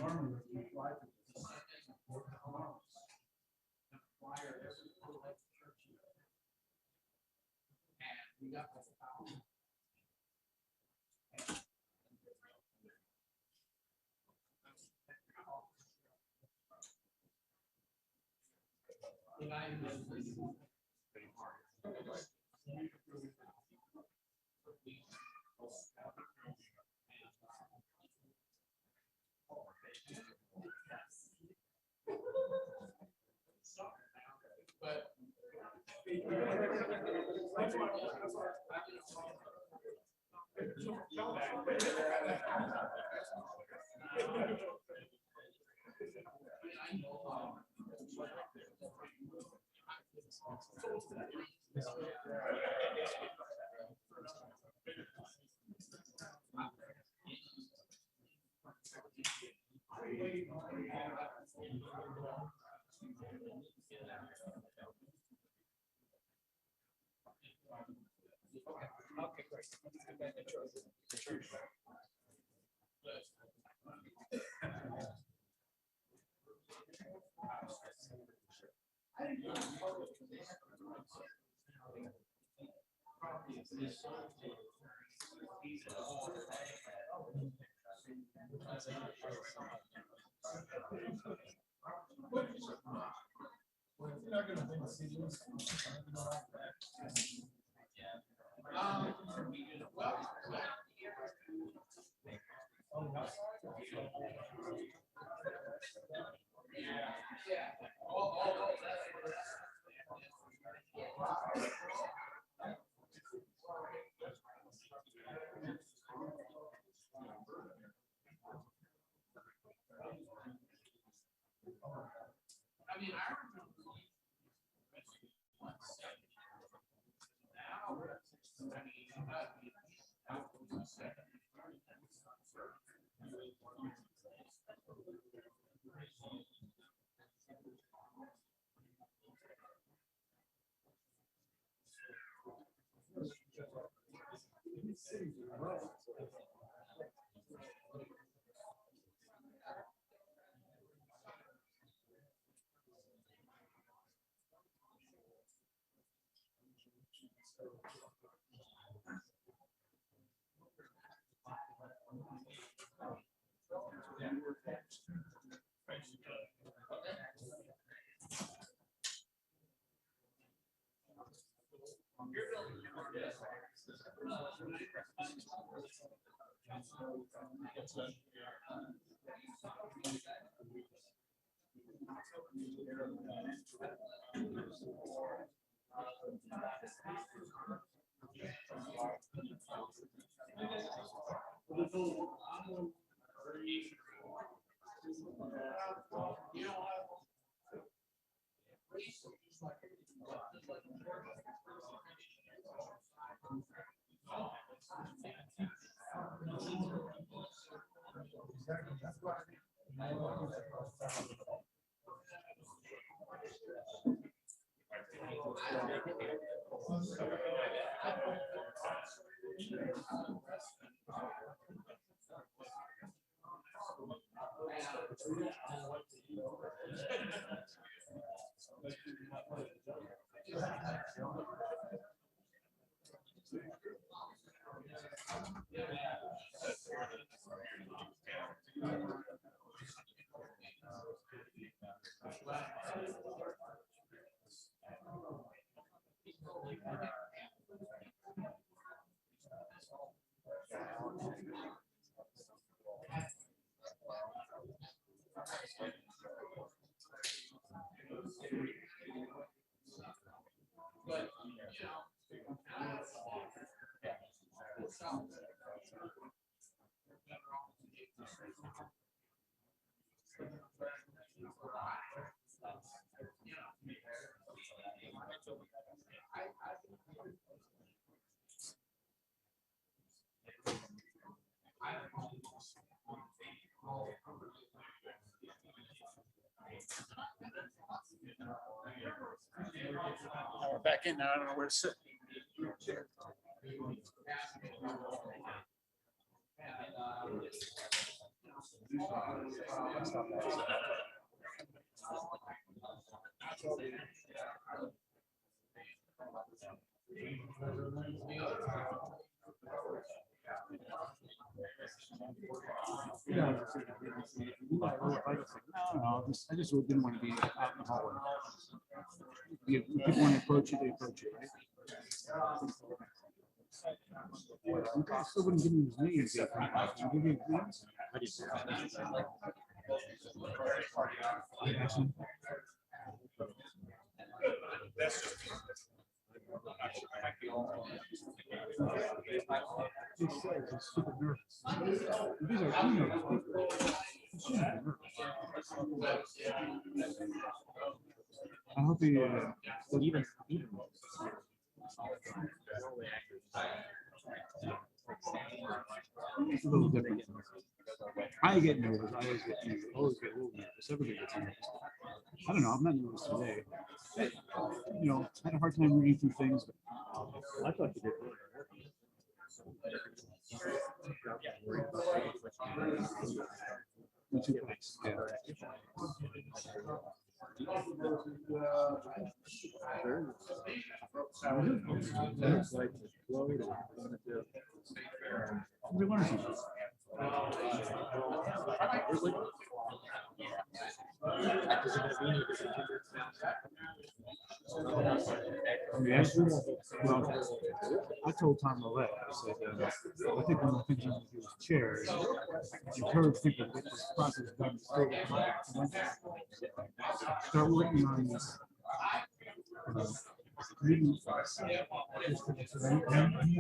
normally we fly to this. Flyer every like church. And we got this. Okay, great. Well, if you're not gonna bring cities. I mean, I remember. But, you know. We're back in now. I don't know where to sit. Yeah. No, I just didn't want to be out in the hallway. If people want to approach it, they approach it, right? You guys still wouldn't give me his name. Give me his name? That's just. He says he's super nervous. These are keynote speakers. He's super nervous. I hope he, even. It's a little different. I get nervous. I always get nervous. Always get a little nervous. Everybody gets nervous. I don't know. I'm not nervous today. You know, I had a hard time reading through things. But I thought you did. Yeah. We learned something. Yes. Well, I told Tom Millett, I said, I think one of the things you need to do as chair is encourage people to get this process done. Start working on this. You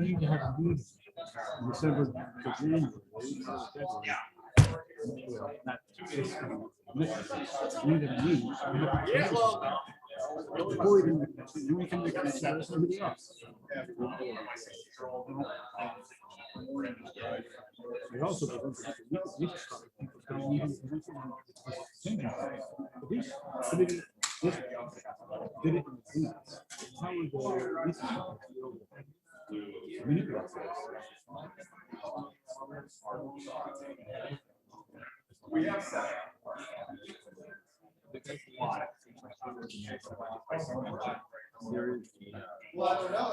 need to have a meeting in December to January. Not just, you need a meeting. Before we can make somebody else. It also we just start people coming in changing things. This committee did it in advance. How would this manipulate this? We have seven. Well, I don't know.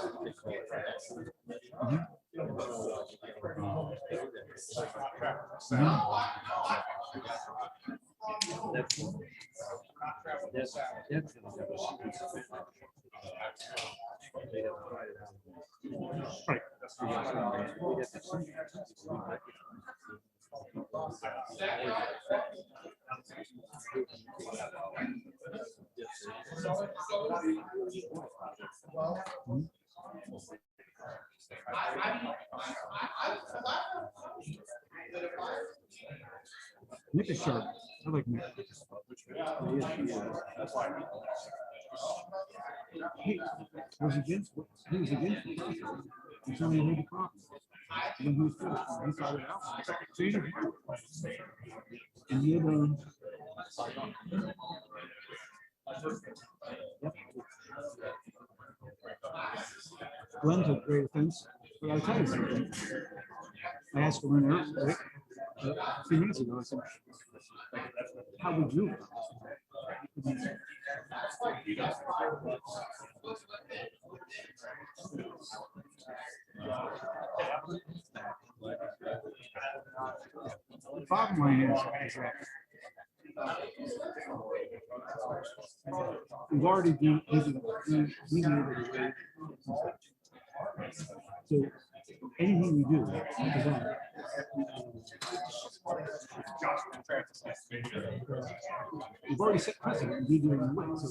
Nick is sharp. I like Nick. He was against it. Until he made the copy. When he was finished, he thought it out. So he didn't. And he had yep. Glenn took great offense, but I'll tell you something. I asked Glenn a few minutes ago, I said, how would you? The bottom line is that we've already been mediated. So anything we do after that, we've already set precedent and deviating the way. So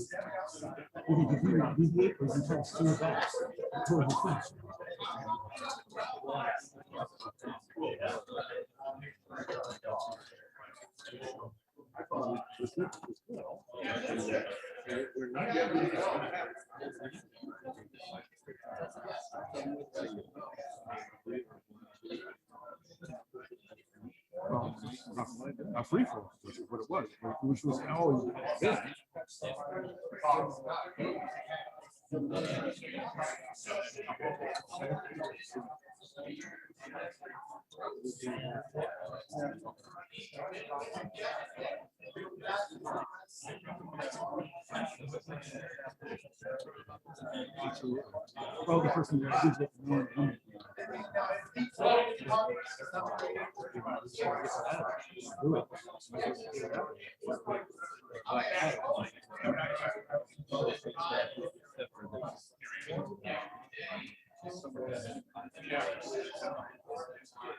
we can continue to deviate or we can try to steer back toward the finish. A free for all, which is what it was, which was always good. Well, the person that gives it.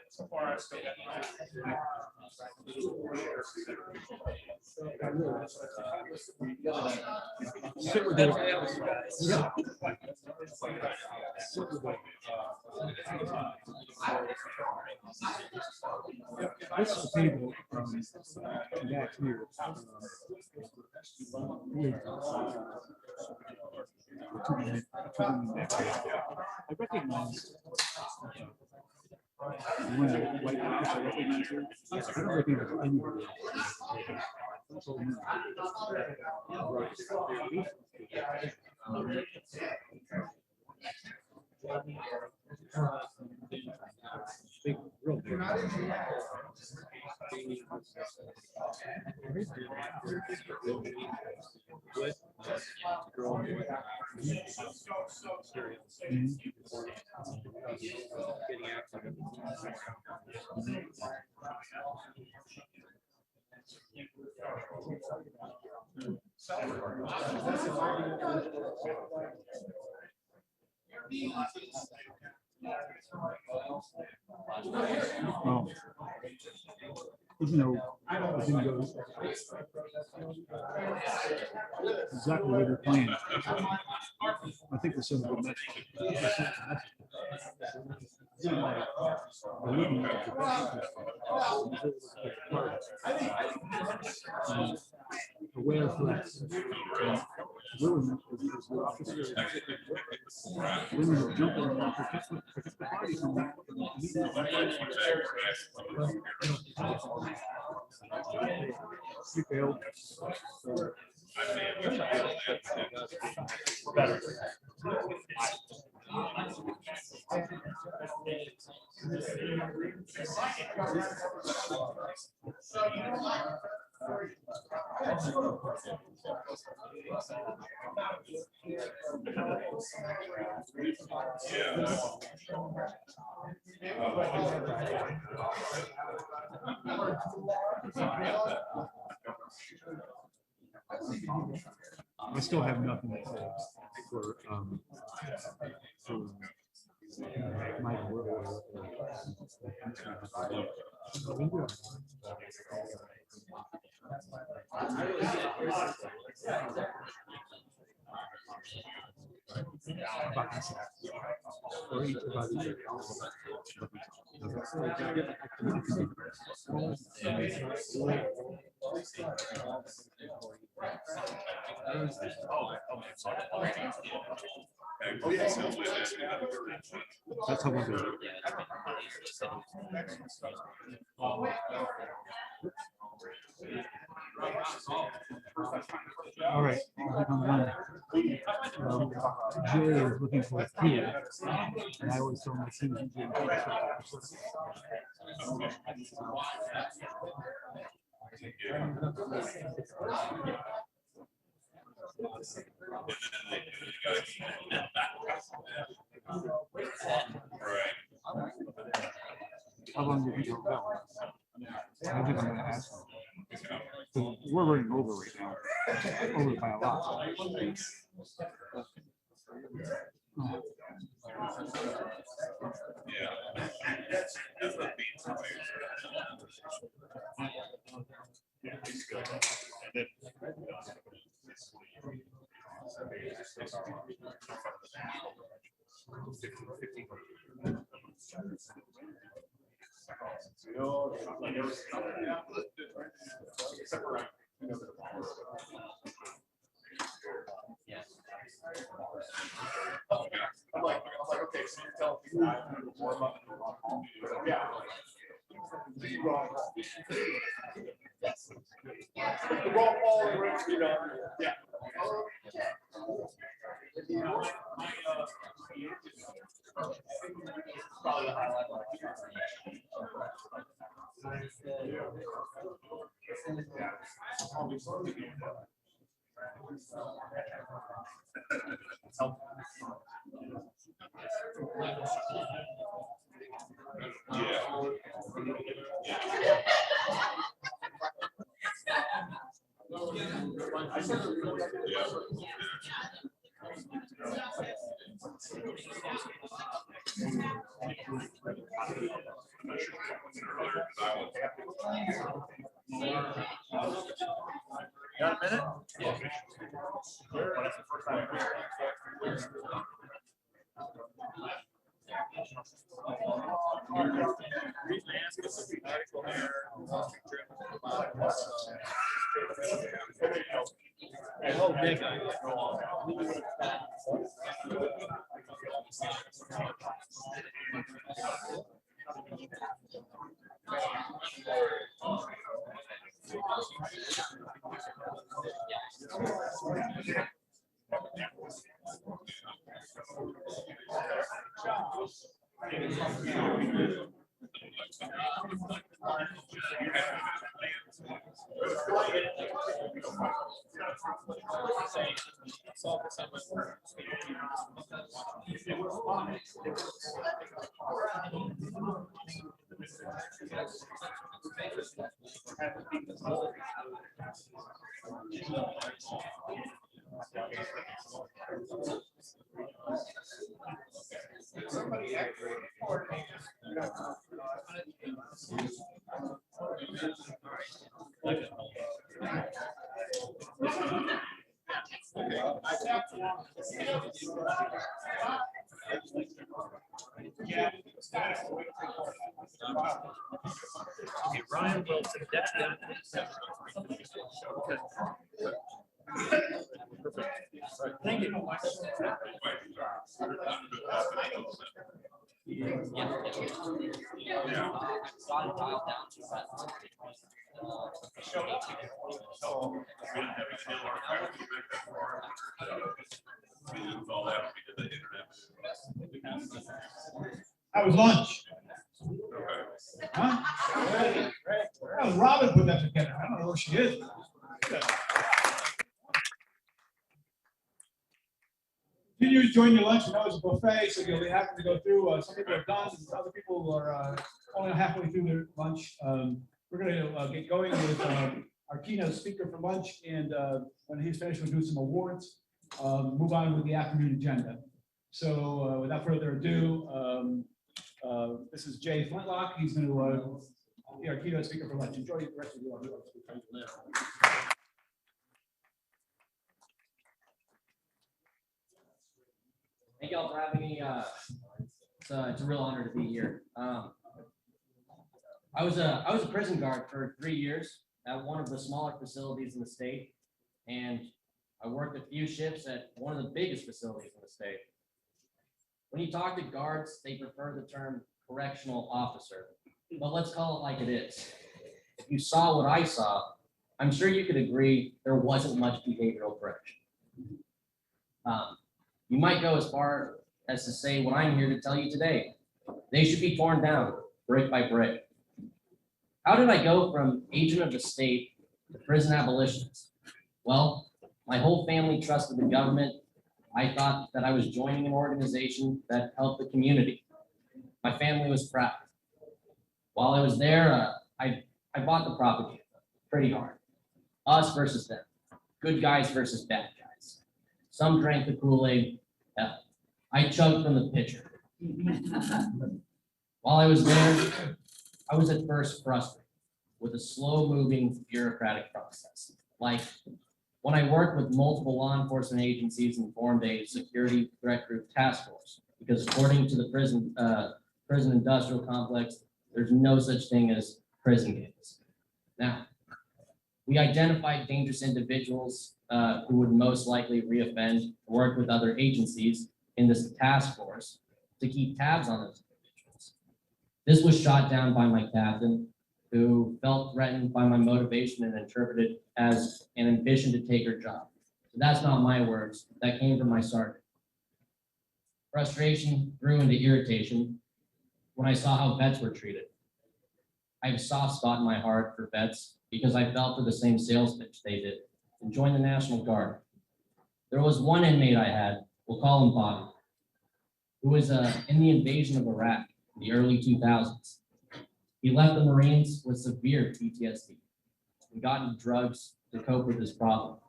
So far, I still Sit with it. Yeah. Sit with it. This table, back here. I recognize. When I recognize her, I don't recognize anybody. Big, real big. Even though I didn't go exactly what they're playing, I think there's some good message. Aware of threats. Women are jumping around, protect the body from that. You failed. Better. I still have nothing to say for Mike Whirl. Or each of us. That's how we'll do it. All right, I think I'm done. Jay is looking for a key, and I always told my team. How long do you think it'll go? I think I'm gonna ask them. We're running over right now, over by a lot. I'm like, okay, so you're telling people I have to warm up. Yeah. The roll call, you know, yeah. Probably the highlight. Got a minute? Okay, Ryan Wilson, that's done. Thank you. That was lunch. Huh? That was Robin put that together. I don't know where she is. Continue to join your lunch. I know it's a buffet, so you'll be happy to go through. Some people are done, other people are only halfway through their lunch. We're going to get going with our keynote speaker for lunch, and when he's finished, we'll do some awards. Move on with the afternoon agenda. So without further ado, this is Jay Flintlock. He's going to be our keynote speaker for lunch. Enjoy the rest of your lunch. Thank you all for having me. It's a real honor to be here. I was a prison guard for 3 years at one of the smaller facilities in the state, and I worked a few shifts at one of the biggest facilities in the state. When you talk to guards, they prefer the term correctional officer, but let's call it like it is. If you saw what I saw, I'm sure you could agree there wasn't much behavioral correction. You might go as far as to say what I'm here to tell you today. They should be torn down brick by brick. How did I go from agent of the state to prison abolitionist? Well, my whole family trusted the government. I thought that I was joining an organization that helped the community. My family was proud. While I was there, I bought the propaganda pretty hard. Us versus them. Good guys versus bad guys. Some drank the Kool-Aid. I chugged from the pitcher. While I was there, I was at first frustrated with a slow-moving bureaucratic process. Like when I worked with multiple law enforcement agencies and formed a security threat group task force, because according to the prison industrial complex, there's no such thing as prison gangs. Now, we identified dangerous individuals who would most likely reoffend, work with other agencies in this task force to keep tabs on those individuals. This was shot down by my captain, who felt threatened by my motivation and interpreted as an ambition to take her job. So that's not my words, that came from my sergeant. Frustration grew into irritation when I saw how vets were treated. I have a soft spot in my heart for vets because I fell for the same sales pitch they did and joined the National Guard. There was one inmate I had, we'll call him Bobby, who was in the invasion of Iraq in the early 2000s. He left the Marines with severe PTSD and got into drugs to cope with this problem.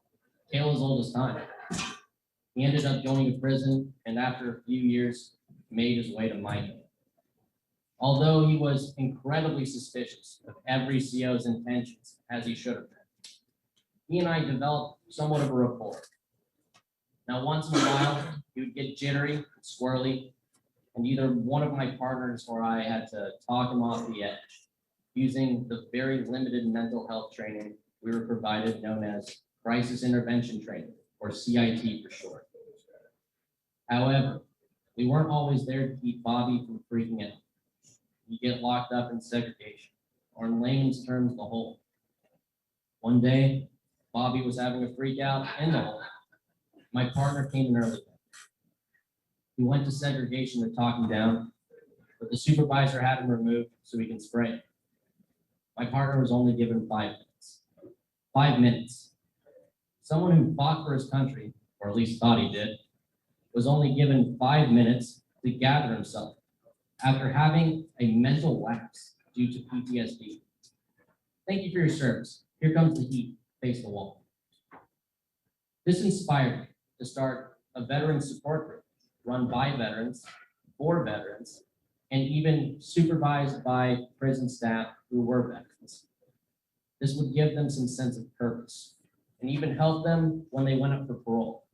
Tale as old as time. He ended up going to prison and after a few years made his way to my unit. Although he was incredibly suspicious of every CO's intentions, as he should have been, he and I developed somewhat of a rapport. Now, once in a while, he would get jittery, and squirrely, and either one of my partners or I had to talk him off the edge using the very limited mental health training we were provided, known as Crisis Intervention Training, or CIT for short. However, we weren't always there to keep Bobby from freaking out. He'd get locked up in segregation, or in layman's terms, the hole. One day, Bobby was having a freak out in the hole. My partner came in early. He went to segregation to talk him down, but the supervisor had him removed so he can spray him. My partner was only given 5 minutes. 5 minutes. Someone who fought for his country, or at least thought he did, was only given 5 minutes to gather himself after having a mental lapse due to PTSD. Thank you for your service. Here comes the heat. Face the wall. This inspired me to start a veteran support group run by veterans, for veterans, and even supervised by prison staff who were veterans. This would give them some sense of purpose and even help them when they went up for parole.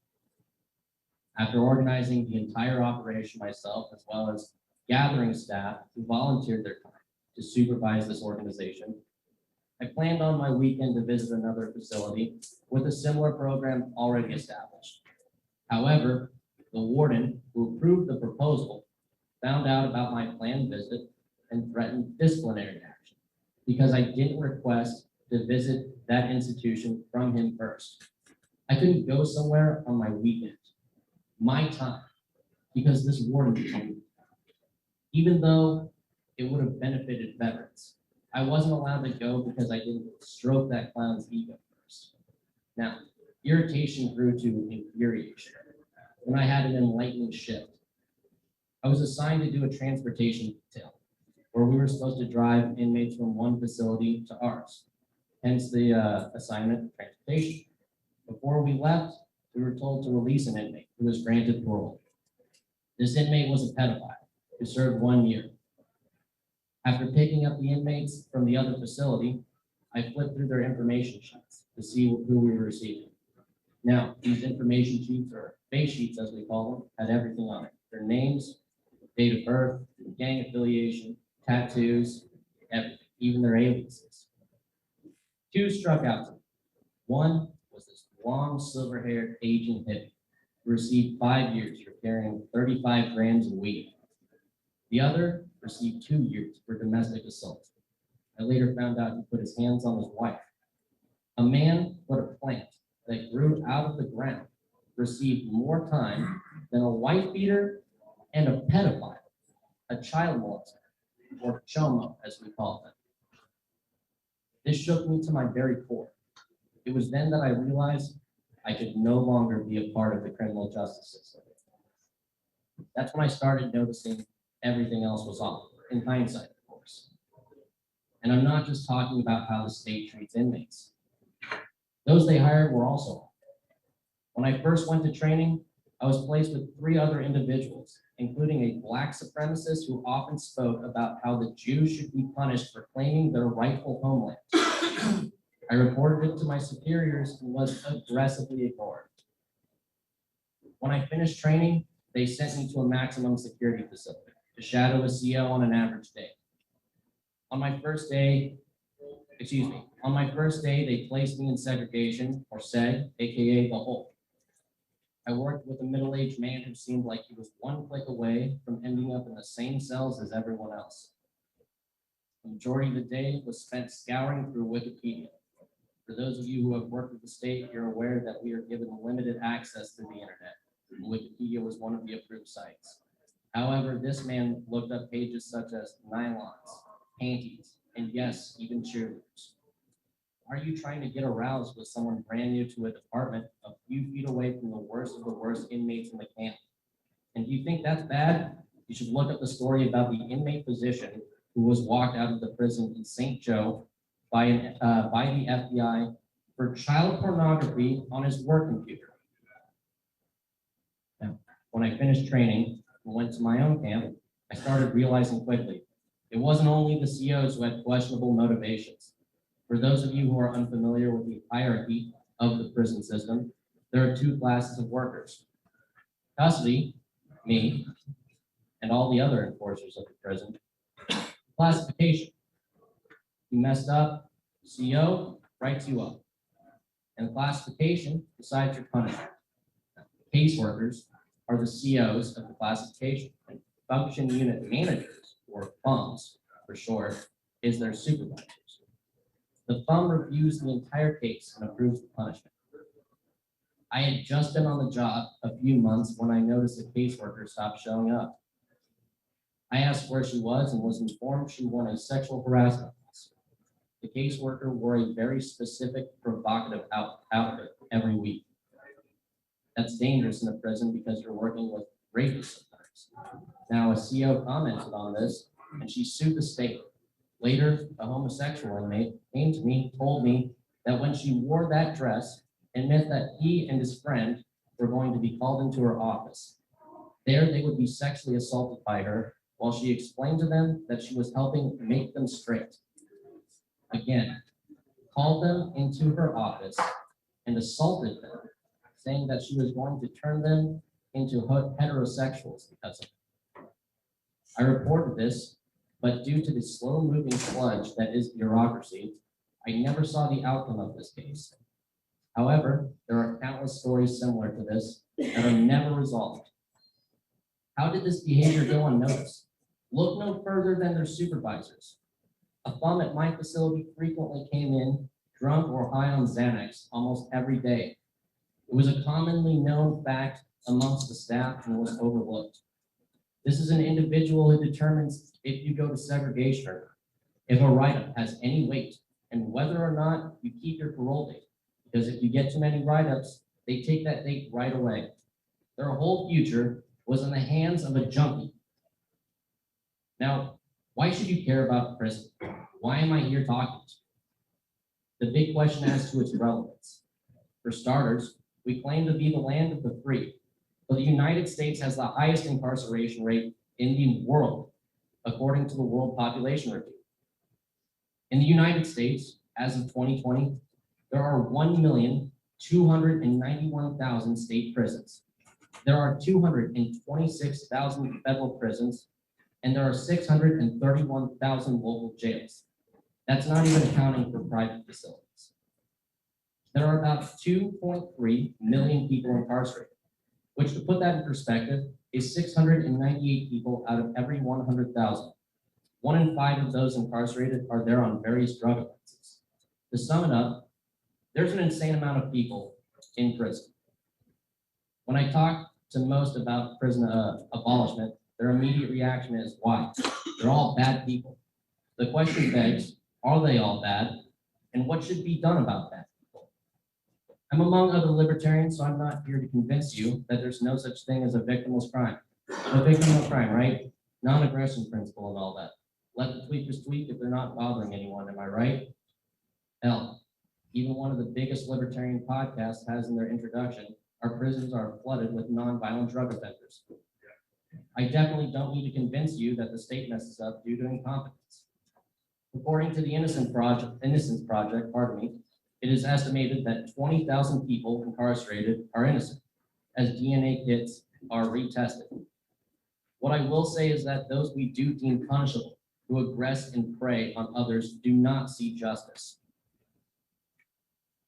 After organizing the entire operation myself, as well as gathering staff who volunteered their time to supervise this organization, I planned on my weekend to visit another facility with a similar program already established. However, the warden who approved the proposal found out about my planned visit and threatened disciplinary action because I didn't request to visit that institution from him first. I couldn't go somewhere on my weekend, my time, because this warden told me. Even though it would have benefited veterans, I wasn't allowed to go because I didn't stroke that clown's ego first. Now, irritation grew to infuriation when I had an enlightening shift. I was assigned to do a transportation detail where we were supposed to drive inmates from one facility to ours, hence the assignment of transportation. Before we left, we were told to release an inmate who was granted parole. This inmate was a pedophile who served 1 year. After picking up the inmates from the other facility, I flipped through their information sheets to see who we were receiving. Now, these information sheets, or face sheets as we call them, had everything on it. Their names, date of birth, gang affiliation, tattoos, everything, even their aliases. Two struck out to me. One was this long, silver-haired Asian hippie who received 5 years for carrying 35 grams of weed. The other received 2 years for domestic assault. I later found out he put his hands on his wife. A man put a plant that grew out of the ground received more time than a wife beater and a pedophile, a child molester, or chomo, as we call them. This shook me to my very core. It was then that I realized I could no longer be a part of the criminal justice system. That's when I started noticing everything else was off, in hindsight, of course. And I'm not just talking about how the state treats inmates. Those they hired were also off. When I first went to training, I was placed with 3 other individuals, including a black supremacist who often spoke about how the Jews should be punished for claiming their rightful homeland. I reported it to my superiors and was aggressively ignored. When I finished training, they sent me to a maximum security facility to shadow a CO on an average day. On my first day, they placed me in segregation, or SEG, AKA the hole. I worked with a middle-aged man who seemed like he was 1 click away from ending up in the same cells as everyone else. The majority of the day was spent scouring through Wikipedia. For those of you who have worked with the state, you're aware that we are given limited access to the internet. Wikipedia was one of the approved sites. However, this man looked up pages such as nylons, panties, and yes, even cheerleaders. Are you trying to get aroused with someone brand new to a department a few feet away from the worst of the worst inmates in the camp? And if you think that's bad, you should look up the story about the inmate physician who was walked out of the prison in St. Joe by the FBI for child pornography on his work computer. Now, when I finished training and went to my own camp, I started realizing quickly, it wasn't only the COs who had questionable motivations. For those of you who are unfamiliar with the hierarchy of the prison system, there are two classes of workers. Custody, me, and all the other enforcers of the prison. Classification. You messed up, CO writes you up. And classification decides your punishment. Caseworkers are the COs of the classification. And function unit managers, or FUMs for short, is their supervisors. The FUM reviews the entire case and approves the punishment. I had just been on the job a few months when I noticed a caseworker stopped showing up. I asked where she was and was informed she won a sexual harassment case. The caseworker wore a very specific, provocative outfit every week. That's dangerous in a prison because you're working with rapists sometimes. Now, a CO commented on this and she sued the state. Later, a homosexual inmate came to me, told me that when she wore that dress, it meant that he and his friend were going to be called into her office. There, they would be sexually assaulted by her while she explained to them that she was helping make them straight. Again, called them into her office and assaulted them, saying that she was going to turn them into heterosexuals because of it. I reported this, but due to the slow-moving sludge that is bureaucracy, I never saw the outcome of this case. However, there are countless stories similar to this that are never resolved. How did this behavior go unnoticed? Look no further than their supervisors. A FUM at my facility frequently came in drunk or high on Xanax almost every day. It was a commonly known fact amongst the staff and was overlooked. This is an individual who determines if you go to segregation or not, if a write-up has any weight, and whether or not you keep your parole date. Because if you get too many write-ups, they take that date right away. Their whole future was in the hands of a junkie. Now, why should you care about prison? Why am I here talking to you? The big question as to its relevance. For starters, we claim to be the land of the free, but the United States has the highest incarceration rate in the world, according to the World Population Review. In the United States, as of 2020, there are 1,291,000 state prisons. There are 226,000 federal prisons, and there are 631,000 local jails. That's not even accounting for private facilities. There are about 2.3 million people incarcerated, which, to put that in perspective, is 698 people out of every 100,000. 1 in 5 of those incarcerated are there on various drug offenses. To sum it up, there's an insane amount of people in prison. When I talk to most about prison abolishment, their immediate reaction is, why? They're all bad people. The question begs, are they all bad? And what should be done about that? I'm among other libertarians, so I'm not here to convince you that there's no such thing as a victimless crime. A victimless crime, right? Non-aggression principle and all that. Let the tweakers tweak if they're not bothering anyone, am I right? Hell, even one of the biggest libertarian podcasts has in their introduction, our prisons are flooded with non-violent drug offenders. I definitely don't need to convince you that the state messes up due to incompetence. According to the Innocence Project, it is estimated that 20,000 people incarcerated are innocent, as DNA kits are retested. What I will say is that those we do deem punishable, who aggress and prey on others, do not see justice.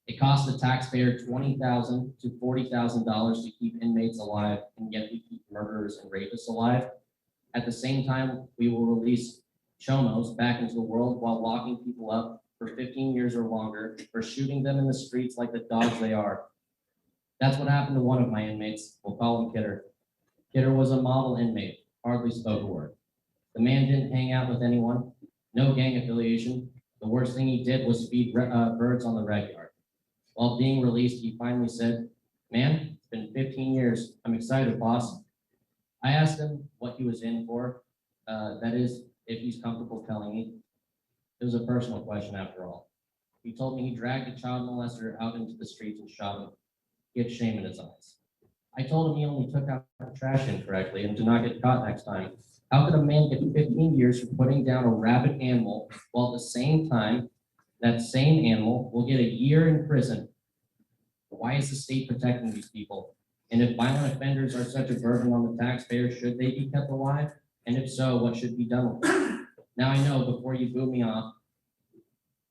It costs the taxpayer $20,000 to $40,000 to keep inmates alive, and yet we keep murderers and rapists alive. At the same time, we will release chomos back into the world while locking people up for 15 years or longer for shooting them in the streets like the dogs they are. That's what happened to one of my inmates. We'll call him Kidder. Kidder was a model inmate, hardly spoke a word. The man didn't hang out with anyone, no gang affiliation, The worst thing he did was feed birds on the rec yard. While being released, he finally said, "Man, it's been 15 years. I'm excited, boss." I asked him what he was in for. That is, if he's comfortable telling me. It was a personal question after all. He told me he dragged a child molester out into the streets and shot him. He had shame in his eyes. I told him he only took out the trash incorrectly and to not get caught next time. How could a man get 15 years for putting down a rabid animal while at the same time that same animal will get a year in prison? Why is the state protecting these people? And if violent offenders are such a burden on the taxpayer, should they be kept alive? And if so, what should be done with them? Now I know before you boo me off,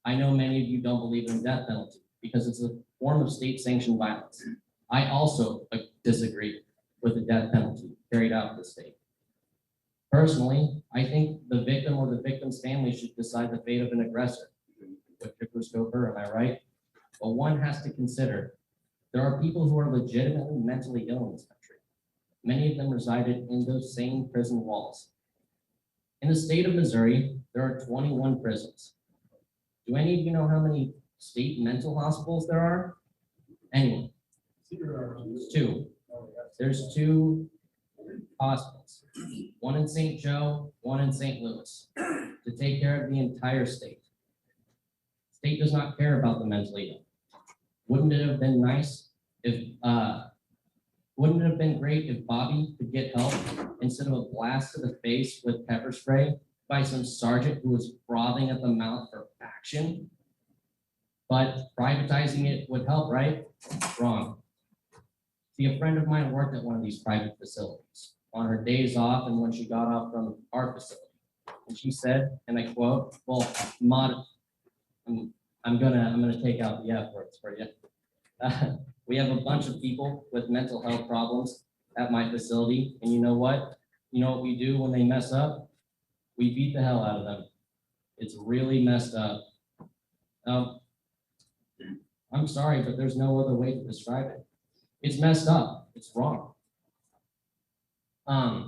I know many of you don't believe in the death penalty because it's a form of state-sanctioned violence. I also disagree with the death penalty carried out in the state. Personally, I think the victim or the victim's family should decide the fate of an aggressor. With Gopher, am I right? But one has to consider there are people who are legitimately mentally ill in this country. Many of them resided in those same prison walls. In the state of Missouri, there are 21 prisons. Do any of you know how many state mental hospitals there are? Anyone? Two. There's 2 hospitals, one in St. Joe, one in St. Louis, to take care of the entire state. State does not care about the mentally ill. Wouldn't it have been nice if, wouldn't it have been great if Bobby could get help instead of a blast to the face with pepper spray by some sergeant who was frothing at the mouth for action? But privatizing it would help, right? Wrong. See, a friend of mine worked at one of these private facilities on her days off and when she got off from our facility. And she said, and I quote, well, I'm gonna take out the F words for you. We have a bunch of people with mental health problems at my facility, and you know what? You know what we do when they mess up? We beat the hell out of them. It's really messed up. I'm sorry, but there's no other way to describe it. It's messed up. It's wrong.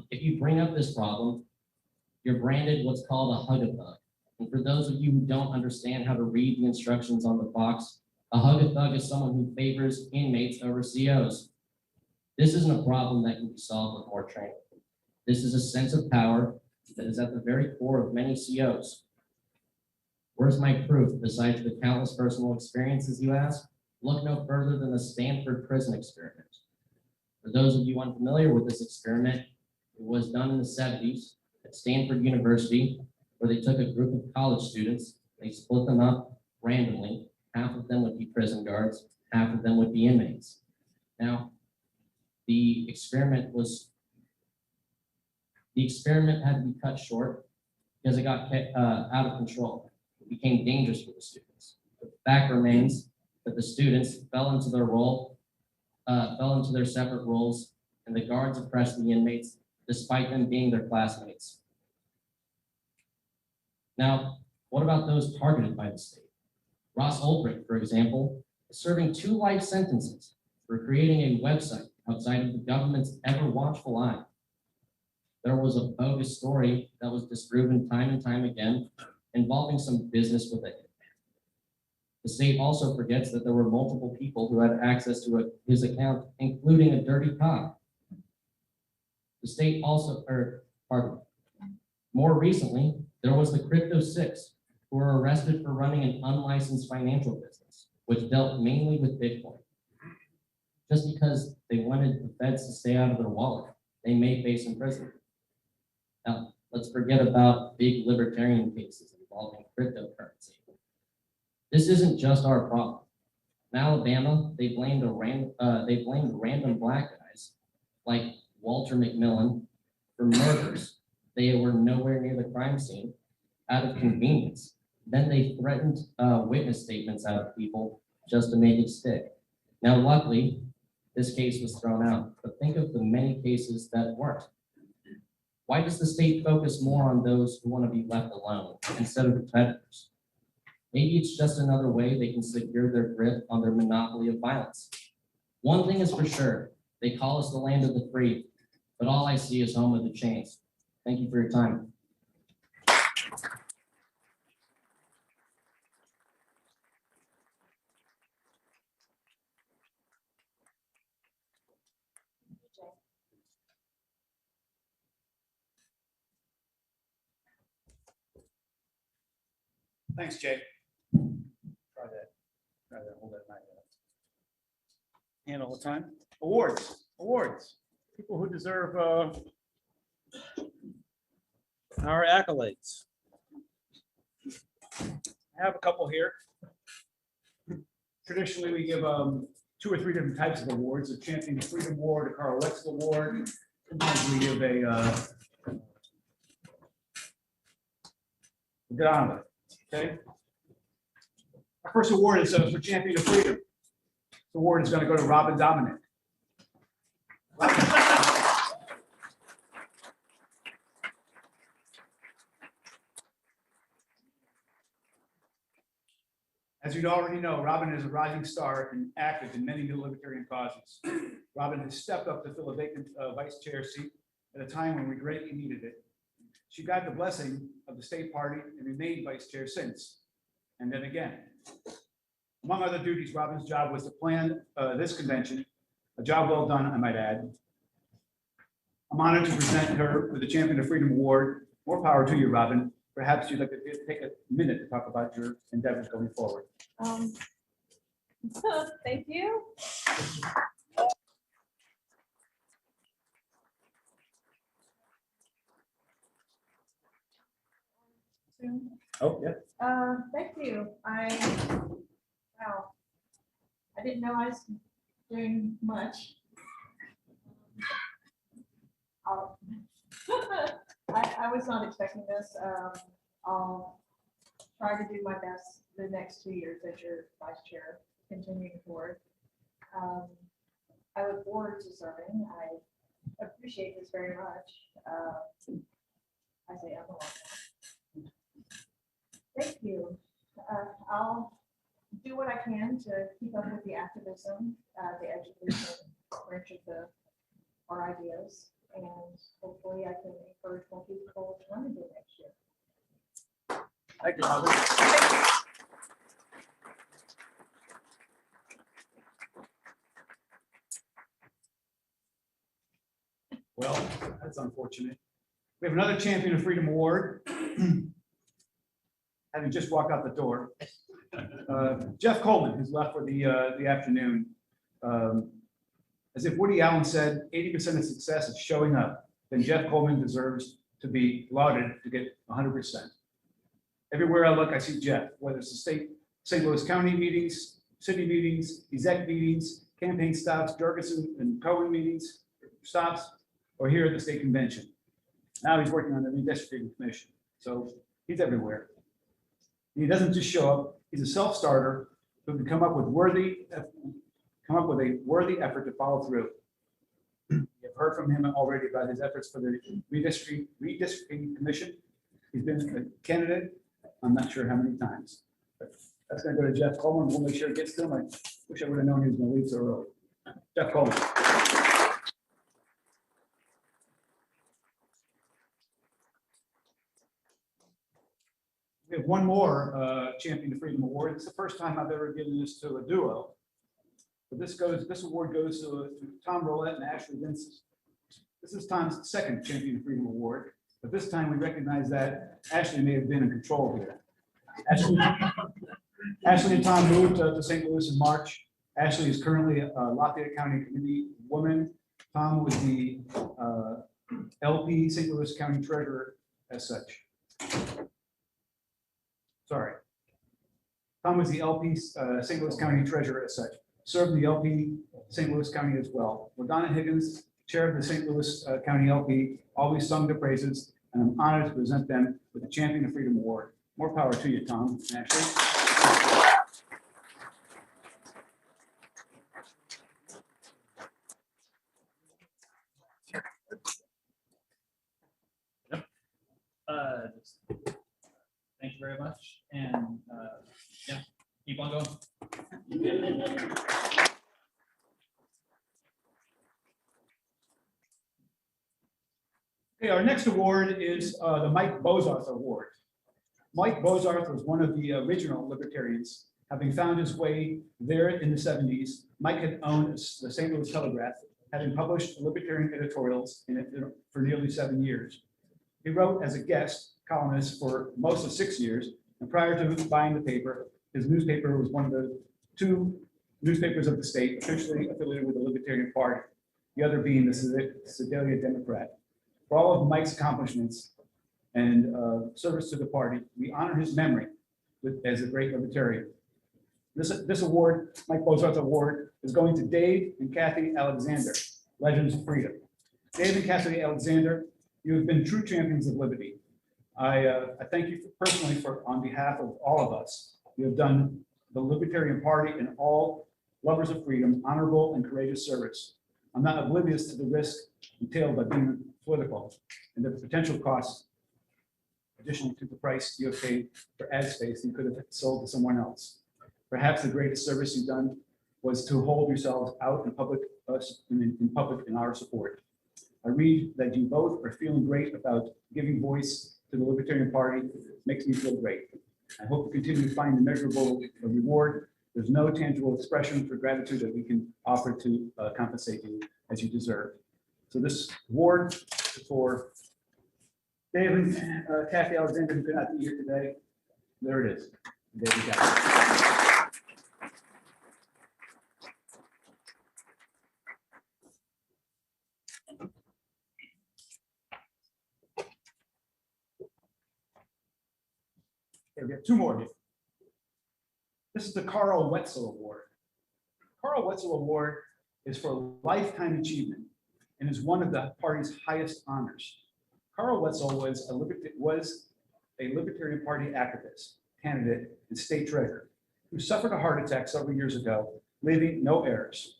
If you bring up this problem, you're branded what's called a hug-a-thug. And for those of you who don't understand how to read the instructions on the box, a hug-a-thug is someone who favors inmates over COs. This isn't a problem that can be solved with more training. This is a sense of power that is at the very core of many COs. Where's my proof besides the countless personal experiences you ask? Look no further than the Stanford prison experiment. For those of you unfamiliar with this experiment, it was done in the 70s at Stanford University, where they took a group of college students, they split them up randomly. Half of them would be prison guards, half of them would be inmates. Now, the experiment had to be cut short because it got out of control. It became dangerous for the students. The fact remains that the students fell into their separate roles, and the guards oppressed the inmates despite them being their classmates. Now, what about those targeted by the state? Ross Ulbricht, for example, is serving 2 life sentences for creating a website outside of the government's ever watchful eye. There was a bogus story that was disproven time and time again involving some business with it. The state also forgets that there were multiple people who had access to his account, including a dirty cop. The state also, more recently, there was the Crypto 6, who were arrested for running an unlicensed financial business, which dealt mainly with Bitcoin. Just because they wanted the feds to stay out of their wallet, they may face imprisonment. Now, let's forget about big libertarian cases involving cryptocurrency. This isn't just our problem. In Alabama, they blamed random black guys like Walter McMillan for murders. They were nowhere near the crime scene out of convenience. Then they threatened witness statements out of people just to make it stick. Now, luckily, this case was thrown out, but think of the many cases that weren't. Why does the state focus more on those who want to be left alone instead of the predators? Maybe it's just another way they can secure their grip on their monopoly of violence. One thing is for sure, they call us the land of the free, but all I see is home of the chains. Thank you for your time. Thanks, Jay. Try that, hold that mic up. And all the time. Awards. People who deserve Our accolades. I have a couple here. Traditionally, we give 2 or 3 different types of awards: a Champion of Freedom Award, a Carl Wetzel Award. Sometimes we give a get on with it. Okay. Our first award is for Champion of Freedom. The award is going to go to Robin Dominic. As you already know, Robin is a rising star and active in many new libertarian causes. Robin has stepped up to fill a vacant vice chair seat at a time when we greatly needed it. She got the blessing of the state party and remained vice chair since. And then again, among other duties, Robin's job was to plan this convention, a job well done, I might add. I'm honored to present her with the Champion of Freedom Award. More power to you, Robin. Perhaps you'd like to take a minute to talk about your endeavors going forward. Thank you. Oh, yeah. Thank you. Wow. I didn't know I was doing much. I was not expecting this. I'll try to do my best the next 2 years as your vice chair, continuing forward. I look forward to serving. I appreciate this very much. I say I'm a lot. Thank you. I'll do what I can to keep up with the activism, the education branch of our ideas, and hopefully I can encourage more people to run again next year. Thank you, Robin. Well, that's unfortunate. We have another Champion of Freedom Award. Having just walked out the door. Jeff Coleman, who's left for the afternoon. As if Woody Allen said, 80% of success is showing up. Then Jeff Coleman deserves to be lauded to get 100%. Everywhere I look, I see Jeff, whether it's the St. Louis County meetings, city meetings, exec meetings, campaign stops, Jorgensen and Cohen meetings, stops, or here at the state convention. Now he's working on the redistricting commission. So he's everywhere. He doesn't just show up. He's a self-starter who can come up with a worthy effort to follow through. You've heard from him already about his efforts for the redistricting commission. He's been a candidate, I'm not sure how many times. But that's going to go to Jeff Coleman. We'll make sure it gets to him. I wish I would have known he was going to leave so early. Jeff Coleman. We have one more Champion of Freedom Award. It's the first time I've ever given this to a duo. But this award goes to Tom Rolette and Ashley Vinces. This is Tom's second Champion of Freedom Award, but this time we recognize that Ashley may have been in control here. Ashley and Tom moved to St. Louis in March. Ashley is currently a Lafayette County Committee woman. Tom was the LP St. Louis County Treasurer as such. Sorry. Tom was the LP St. Louis County Treasurer as such. Served the LP St. Louis County as well. Donna Higgins, chair of the St. Louis County LP, always sung their praises, and I'm honored to present them with the Champion of Freedom Award. More power to you, Tom and Ashley. Thank you very much, and yeah, keep on going. Okay, our next award is the Mike Bozarth Award. Mike Bozarth was one of the original libertarians. Having found his way there in the 70s, Mike had owned the St. Louis Telegraph, having published libertarian editorials in it for nearly 7 years. He wrote as a guest columnist for most of 6 years, And prior to buying the paper, his newspaper was one of the 2 newspapers of the state officially affiliated with the Libertarian Party, the other being the Sedalia Democrat. For all of Mike's accomplishments and service to the party, we honor his memory as a great libertarian. This award, Mike Bozarth Award, is going to Dave and Kathy Alexander, Legends of Freedom. Dave and Kathy Alexander, you have been true champions of liberty. I thank you personally on behalf of all of us. You have done the Libertarian Party and all lovers of freedom honorable and courageous service. I'm not oblivious to the risk entailed by being political and the potential costs additional to the price you have paid for ad space you could have sold to someone else. Perhaps the greatest service you've done was to hold yourselves out in public, in our support. I read that you both are feeling great about giving voice to the Libertarian Party. It makes me feel great. I hope to continue to find a measurable reward. There's no tangible expression for gratitude that we can offer to compensate you as you deserve. So this award is for Dave and Kathy Alexander, who could not be here today. There it is. There we go. Okay, we have 2 more here. This is the Carl Wetzel Award. Carl Wetzel Award is for lifetime achievement and is one of the party's highest honors. Carl Wetzel was a Libertarian Party activist, candidate, and state treasurer who suffered a heart attack several years ago, leaving no heirs.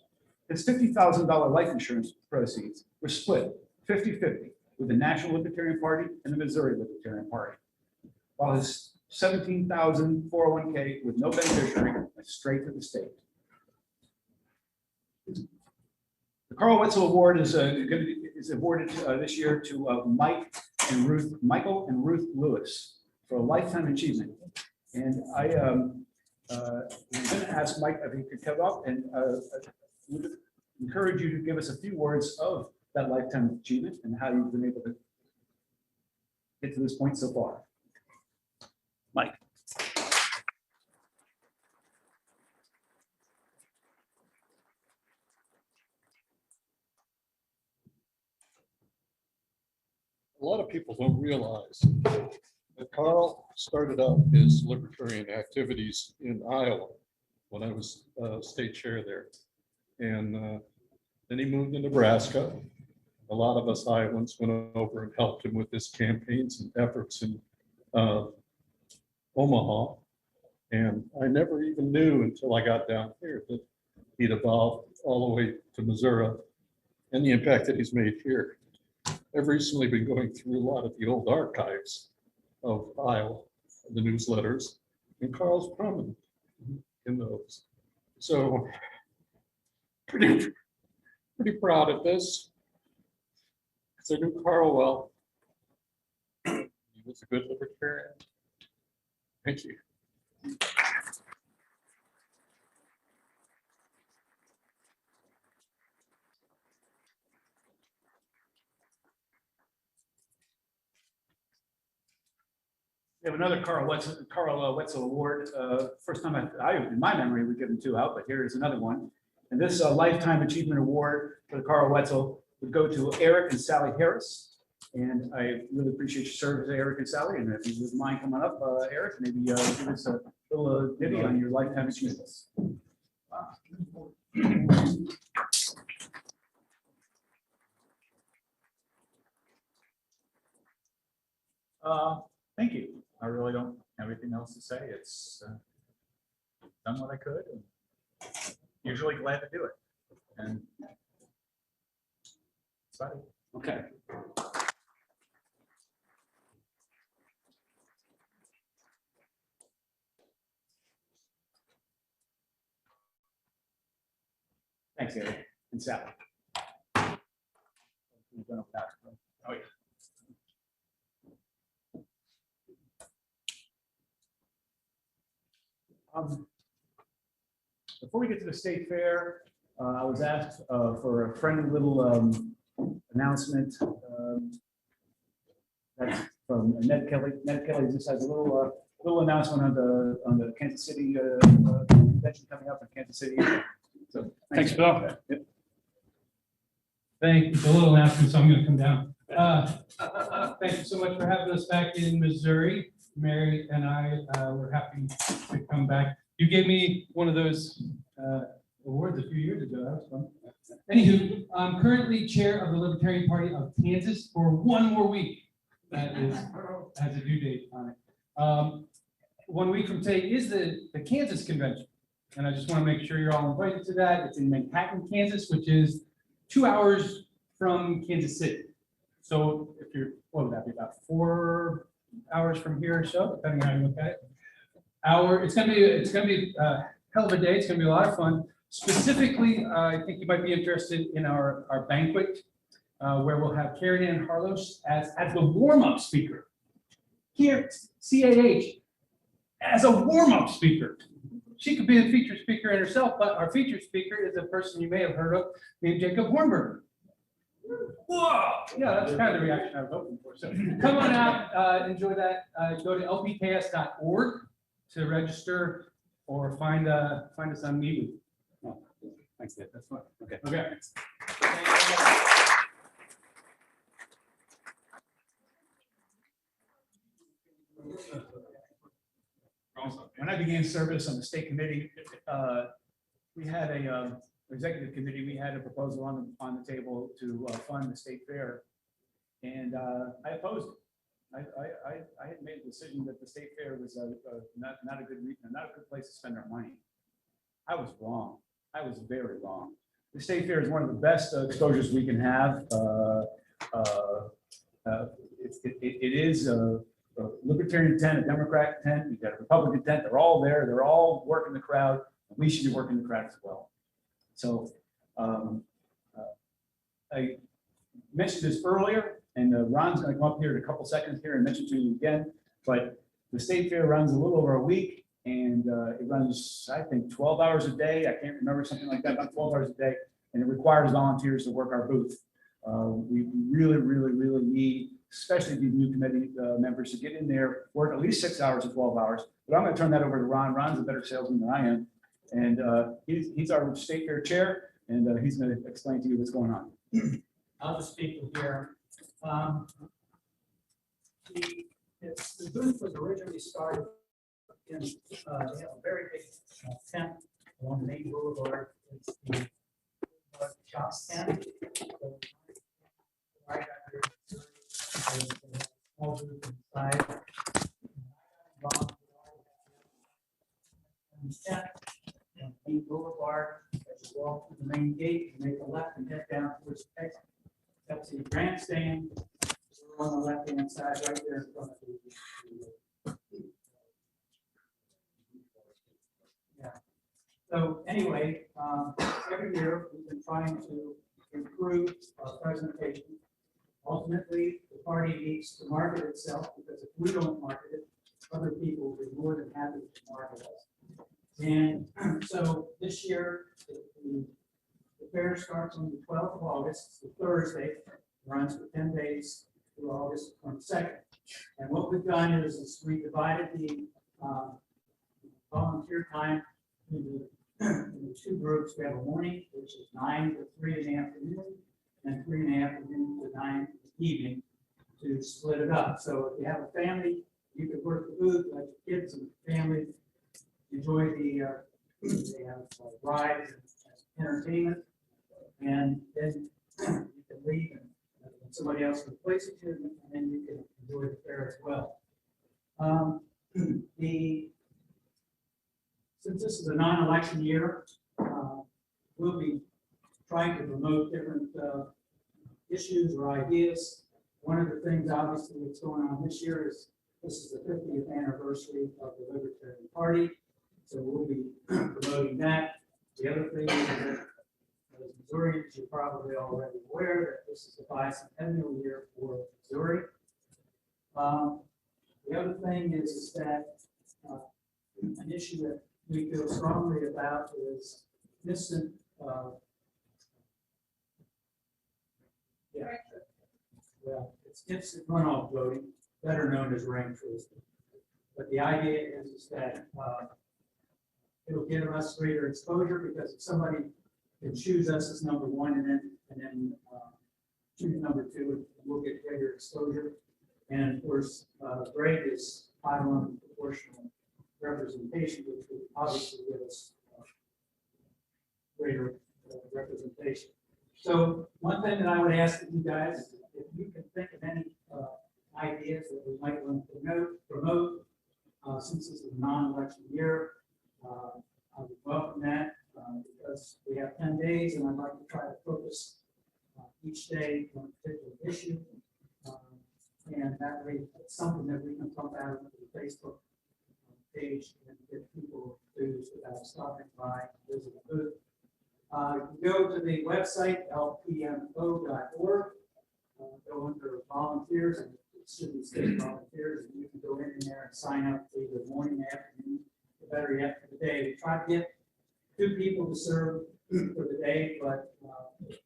His $50,000 life insurance proceeds were split 50-50 with the National Libertarian Party and the Missouri Libertarian Party, while his $17,000 401k with no beneficiary went straight to the state. The Carl Wetzel Award is awarded this year to Michael and Ruth Lewis for a lifetime achievement. And I'm going to ask Mike if he could come up and would encourage you to give us a few words of that lifetime achievement and how you've been able to get to this point so far. Mike. A lot of people don't realize that Carl started out his libertarian activities in Iowa when I was state chair there. And then he moved to Nebraska. A lot of us Iowans went over and helped him with his campaigns and efforts in Omaha. And I never even knew until I got down here that he'd evolved all the way to Missouri and the impact that he's made here. I've recently been going through a lot of the old archives of Iowa, the newsletters, and Carl's prominent in those. So pretty proud of this. Because I knew Carl well. He was a good libertarian. Thank you. We have another Carl Wetzel Award. First time in my memory, we've given 2 out, but here is another one. And this Lifetime Achievement Award for the Carl Wetzel would go to Eric and Sally Harris. And I really appreciate your service, Eric and Sally. And if you wouldn't mind coming up, Eric, maybe give us a little ditty on your lifetime achievements. Thank you. I really don't have anything else to say. It's done what I could, and usually glad to do it. And sorry. Okay. Thanks, Eric and Sally. Oh, yeah. Before we get to the state fair, I was asked for a friendly little announcement. That's from Ned Kelly. Ned Kelly just has a little little announcement on the Kansas City convention coming up in Kansas City. So, Thanks, Bill. Yep. Thank you. It's a little announcement, so I'm gonna come down. Thank you so much for having us back in Missouri. Mary and I were happy to come back. You gave me one of those awards a few years ago. That was fun. Anywho, I'm currently chair of the Libertarian Party of Kansas for 1 more week. That has a due date on it. 1 week from today is the Kansas convention. And I just want to make sure you're all invited to that. It's in Manhattan, Kansas, which is 2 hours from Kansas City. So if you're, what would that be, about 4 hours from here or so, depending on how you look at it. It's gonna be a hell of a day. It's gonna be a lot of fun. Specifically, I think you might be interested in our banquet, where we'll have Carrie Ann Harlos as the warm-up speaker. Here, CAH, as a warm-up speaker. She could be a featured speaker in herself, but our featured speaker is a person you may have heard of named Jacob Hornberger. Whoa! Yeah, that's kind of the reaction I was hoping for. So come on out, enjoy that. Go to lpks.org to register or find us on MeWe. Oh, thanks, Dave. That's fine. Okay. Okay. When I began service on the state committee, we had a executive committee, we had a proposal on the table to fund the state fair. And I opposed it. I had made a decision that the state fair was not a good place to spend our money. I was wrong. I was very wrong. The state fair is one of the best exposures we can have. It is a Libertarian tent, a Democrat tent, you've got a Republican tent, they're all there, they're all working the crowd, and we should be working the crowd as well. So I mentioned this earlier, and Ron's gonna come up here in a couple seconds here and mention to you again, but the state fair runs a little over a week, and it runs, I think, 12 hours a day, I can't remember, something like that, about 12 hours a day, and it requires volunteers to work our booth. We really need, especially these new committee members, to get in there, work at least 6 hours to 12 hours. But I'm going to turn that over to Ron. Ron's a better salesman than I am. And he's our state fair chair, and he's going to explain to you what's going on. I'll just speak here. The booth was originally started in a very big tent along the main boulevard. It's the shop tent. So I got there. Small booth inside. And main boulevard, as you walk through the main gate, you make a left and head down towards the exit. Pepsi grandstand. We're on the left hand side, right there in front of the. Yeah. So anyway, every year we've been trying to improve our presentation. Ultimately, the party needs to market itself, because if we don't market it, other people will be more than happy to market us. And so this year, the fair starts on the 12th of August, it's a Thursday, runs for 10 days through August 22nd. And what we've done is we divided the volunteer time into 2 groups. We have a morning, which is 9 to 3 in the afternoon, and 3 in the afternoon to 9 in the evening, to split it up. So if you have a family, you could work the booth, let your kids and family enjoy they have rides and entertainment, and then you can leave and somebody else can place it here, and then you can enjoy the fair as well. Since this is a non-election year, we'll be trying to promote different issues or ideas. One of the things, obviously, that's going on this year is this is the 50th anniversary of the Libertarian Party, so we'll be promoting that. The other thing is that, as Missourians, you're probably already aware that this is the bicentennial year for Missouri. The other thing is that an issue that we feel strongly about is instant it's instant runoff voting, better known as rank choice. But the idea is that it'll give us greater exposure, because if somebody can choose us as number one and then choose number two, we'll get greater exposure. And of course, Greg is on proportional representation, which would obviously give us greater representation. So one thing that I would ask of you guys, if you can think of any ideas that we might want to promote, since this is a non-election year, I would welcome that, because we have 10 days, and I'd like to try to focus each day on a particular issue. And that way, it's something that we can pump out onto the Facebook page and get people to without stopping by, visit the booth. You go to the website, lpmo.org, go under volunteers, and it should be state volunteers, and you can go in there and sign up for either morning, afternoon, or better yet, for the day. We try to get 2 people to serve for the day, but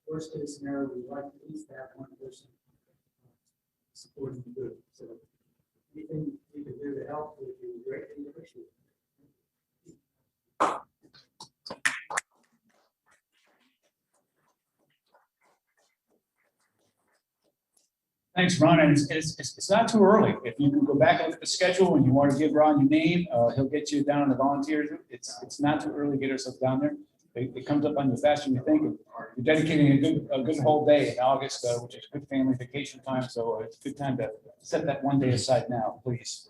worst case scenario, we'd like to at least have 1 person supporting the group. So anything we can do to help would be greatly appreciated. Thanks, Ron. And it's not too early. If you can go back and look at the schedule and you want to give Ron your name, he'll get you down on the volunteers. It's not too early to get yourself down there. It comes up on you faster than you think. You're dedicating a good whole day in August, which is good family vacation time. So it's a good time to set that one day aside now, please.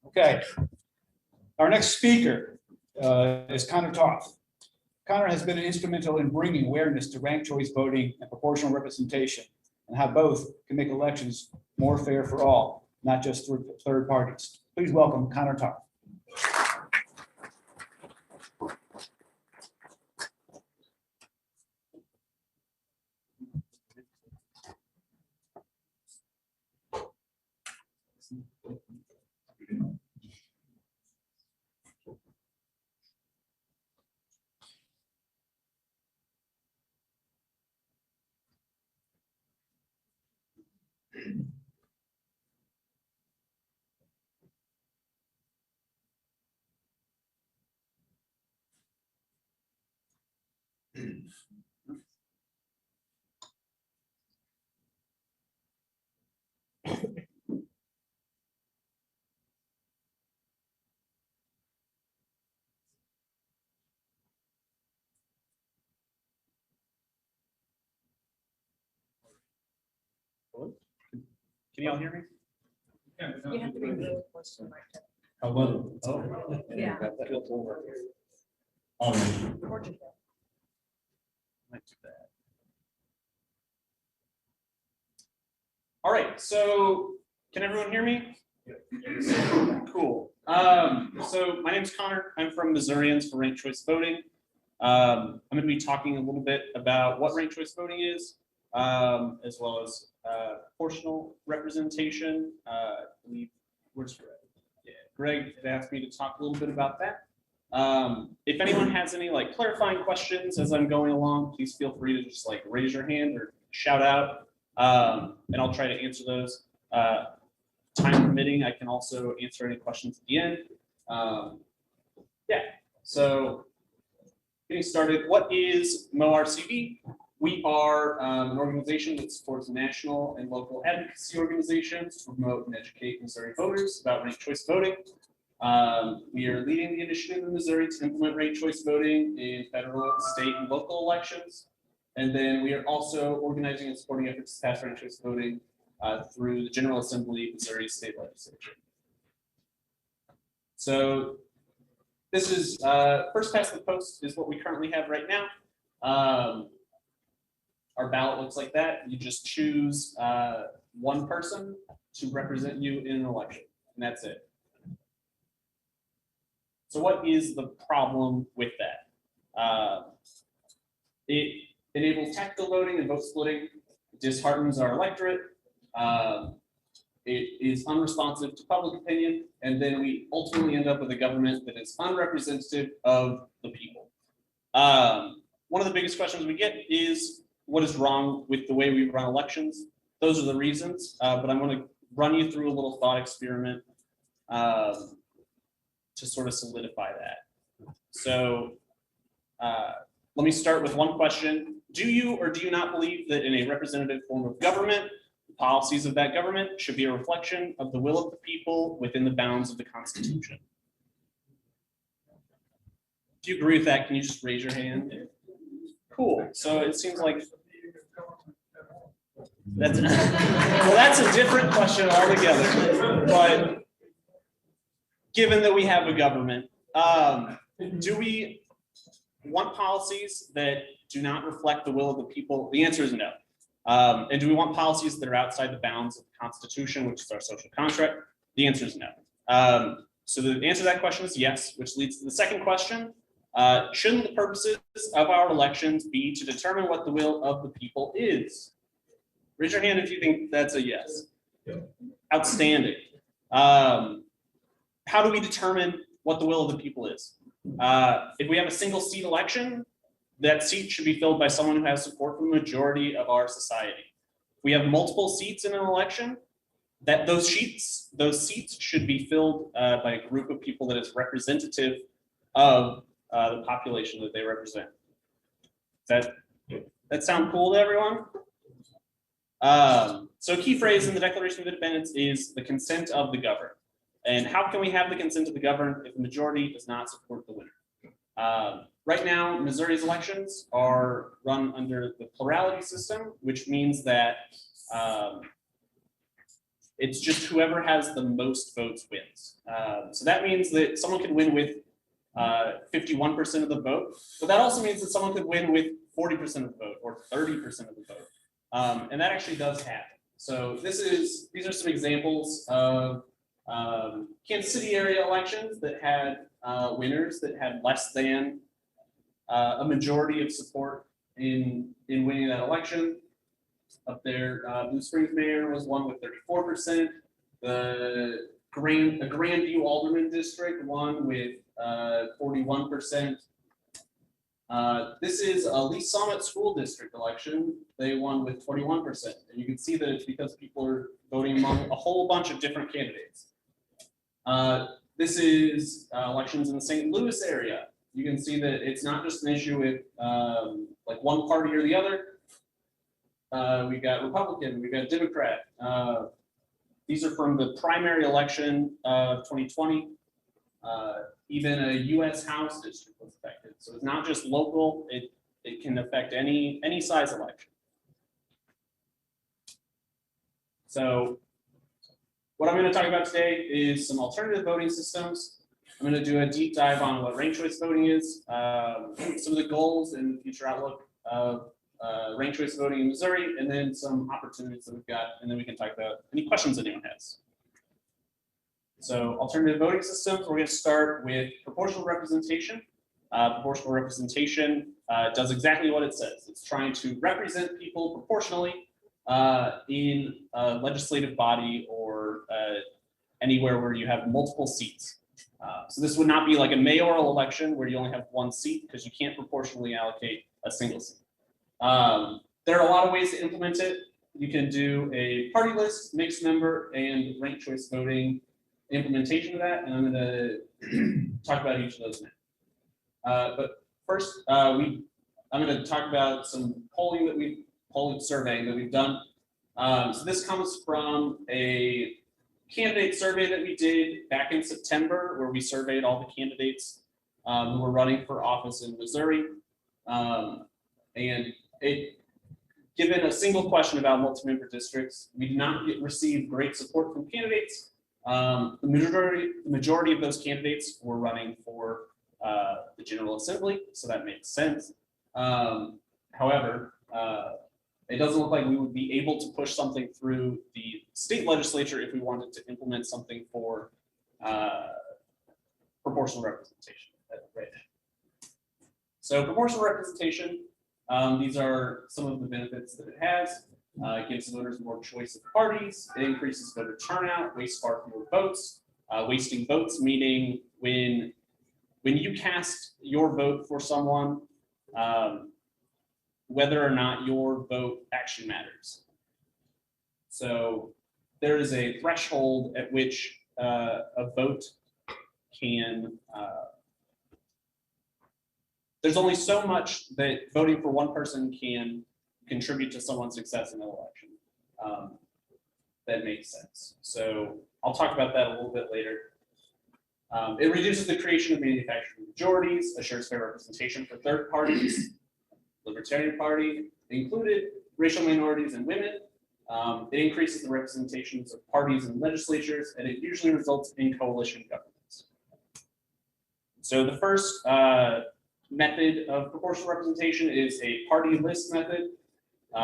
Okay. Our next speaker is Connor Toth. Connor has been instrumental in bringing awareness to ranked choice voting and proportional representation, and how both can make elections more fair for all, not just for third parties. Please welcome Connor Toth. Can y'all hear me? You have to be really close to the mic. Oh, well. Oh. Yeah. All right. Portugal. Might do that. All right, so can everyone hear me? Cool. So my name's Connor. I'm from Missourians for Ranked Choice Voting. I'm going to be talking a little bit about what ranked choice voting is, as well as proportional representation. Where's Greg? Yeah, Greg asked me to talk a little bit about that. If anyone has any like clarifying questions as I'm going along, please feel free to just like raise your hand or shout out, and I'll try to answer those. Time permitting, I can also answer any questions at the end. Yeah, so getting started, what is MoRCV? We are an organization that supports national and local advocacy organizations to promote and educate Missouri voters about ranked choice voting. We are leading the initiative in Missouri to implement ranked choice voting in federal, state, and local elections. And then we are also organizing and supporting efforts to pass ranked choice voting through the General Assembly, Missouri State Legislature. So this is first past the post is what we currently have right now. Our ballot looks like that. You just choose one person to represent you in an election, and that's it. So what is the problem with that? It enables tactical voting and vote splitting, disheartens our electorate. It is unresponsive to public opinion, and then we ultimately end up with a government that is unrepresentative of the people. One of the biggest questions we get is, what is wrong with the way we run elections? Those are the reasons, but I'm going to run you through a little thought experiment to sort of solidify that. So let me start with one question. Do you or do you not believe that in a representative form of government, the policies of that government should be a reflection of the will of the people within the bounds of the Constitution? If you agree with that, can you just raise your hand? Cool. So it seems like that's well, that's a different question altogether. But given that we have a government, do we want policies that do not reflect the will of the people? The answer is no. And do we want policies that are outside the bounds of the Constitution, which is our social contract? The answer is no. So the answer to that question is yes, which leads to the second question. Shouldn't the purposes of our elections be to determine what the will of the people is? Raise your hand if you think that's a yes. Outstanding. How do we determine what the will of the people is? If we have a single seat election, that seat should be filled by someone who has support from the majority of our society. If we have multiple seats in an election, that those seats should be filled by a group of people that is representative of the population that they represent. Does that sound cool to everyone? So a key phrase in the Declaration of Independence is the consent of the governed. And how can we have the consent of the governed if the majority does not support the winner? Right now, Missouri's elections are run under the plurality system, which means that it's just whoever has the most votes wins. So that means that someone could win with 51% of the vote, but that also means that someone could win with 40% of the vote or 30% of the vote. And that actually does happen. So these are some examples of Kansas City area elections that had winners that had less than a majority of support in winning that election. Up there, Blue Springs mayor was won with 34%. The Grandview Alderman district won with 41%. This is a Lee Summit School District election. They won with 21%. And you can see that it's because people are voting among a whole bunch of different candidates. This is elections in the St. Louis area. You can see that it's not just an issue with like one party or the other. We've got Republican, we've got Democrat. These are from the primary election of 2020. Even a U.S. House district was affected. So it's not just local, it can affect any size election. So what I'm going to talk about today is some alternative voting systems. I'm going to do a deep dive on what ranked choice voting is, some of the goals and future outlook of ranked choice voting in Missouri, and then some opportunities that we've got, and then we can talk about any questions that anyone has. So alternative voting systems, we're going to start with proportional representation. Proportional representation does exactly what it says. It's trying to represent people proportionally in a legislative body or anywhere where you have multiple seats. So this would not be like a mayoral election where you only have one seat because you can't proportionally allocate a single seat. There are a lot of ways to implement it. You can do a party list, mixed member, and ranked choice voting implementation of that, and I'm going to talk about each of those now. But first, I'm going to talk about some polling surveying that we've done. So this comes from a candidate survey that we did back in September, where we surveyed all the candidates who were running for office in Missouri. And given a single question about multi-member districts, we did not receive great support from candidates. The majority of those candidates were running for the General Assembly, so that makes sense. However, it doesn't look like we would be able to push something through the state legislature if we wanted to implement something for proportional representation. So proportional representation, these are some of the benefits that it has. It gives voters more choice of parties. It increases voter turnout, wastes far fewer votes. Wasting votes meaning when you cast your vote for someone, whether or not your vote actually matters. So there is a threshold at which a vote can, there's only so much that voting for one person can contribute to someone's success in an election. That makes sense. So I'll talk about that a little bit later. It reduces the creation of manufactured majorities, assures fair representation for third parties, Libertarian Party included racial minorities and women. It increases the representations of parties and legislatures, and it usually results in coalition governments. So the first method of proportional representation is a party list method.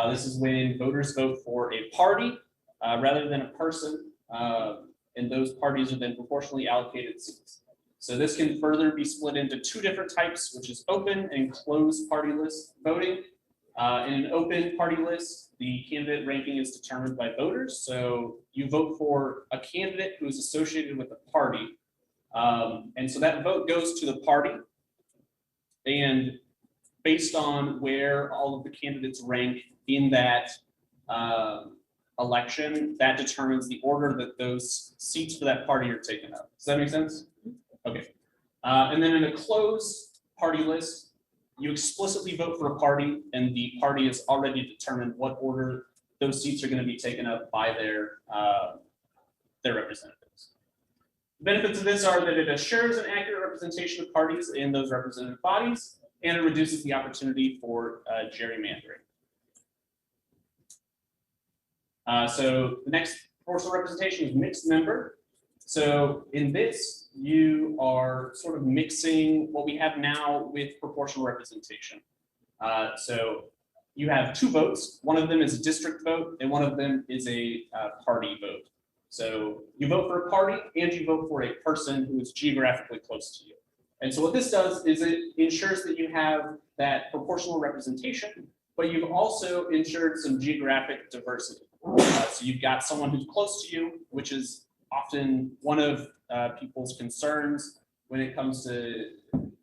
This is when voters vote for a party rather than a person, and those parties are then proportionally allocated seats. So this can further be split into two different types, which is open and closed party list voting. In an open party list, the candidate ranking is determined by voters. So you vote for a candidate who is associated with a party. And so that vote goes to the party. And based on where all of the candidates rank in that election, that determines the order that those seats for that party are taken up. Does that make sense? Okay. And then in a closed party list, you explicitly vote for a party, and the party has already determined what order those seats are going to be taken up by their representatives. The benefits of this are that it assures an accurate representation of parties in those representative bodies, and it reduces the opportunity for gerrymandering. So the next proportional representation is mixed member. So in this, you are sort of mixing what we have now with proportional representation. So you have two votes. One of them is a district vote, and one of them is a party vote. So you vote for a party, and you vote for a person who is geographically close to you. And so what this does is it ensures that you have that proportional representation, but you've also ensured some geographic diversity. So you've got someone who's close to you, which is often one of people's concerns when it comes to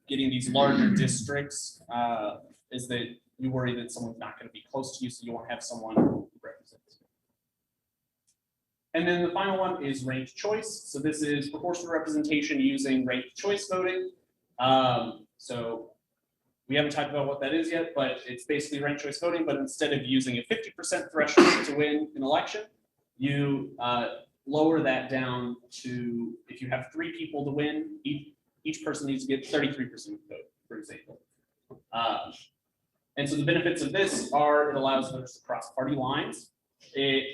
getting these larger districts, is that you worry that someone's not going to be close to you, so you won't have someone who represents you. And then the final one is ranked choice. So this is proportional representation using ranked choice voting. So we haven't talked about what that is yet, but it's basically ranked choice voting, but instead of using a 50% threshold to win an election, you lower that down to, if you have 3 people to win, each person needs to get 33% of the vote, for example. And so the benefits of this are it allows voters to cross party lines. It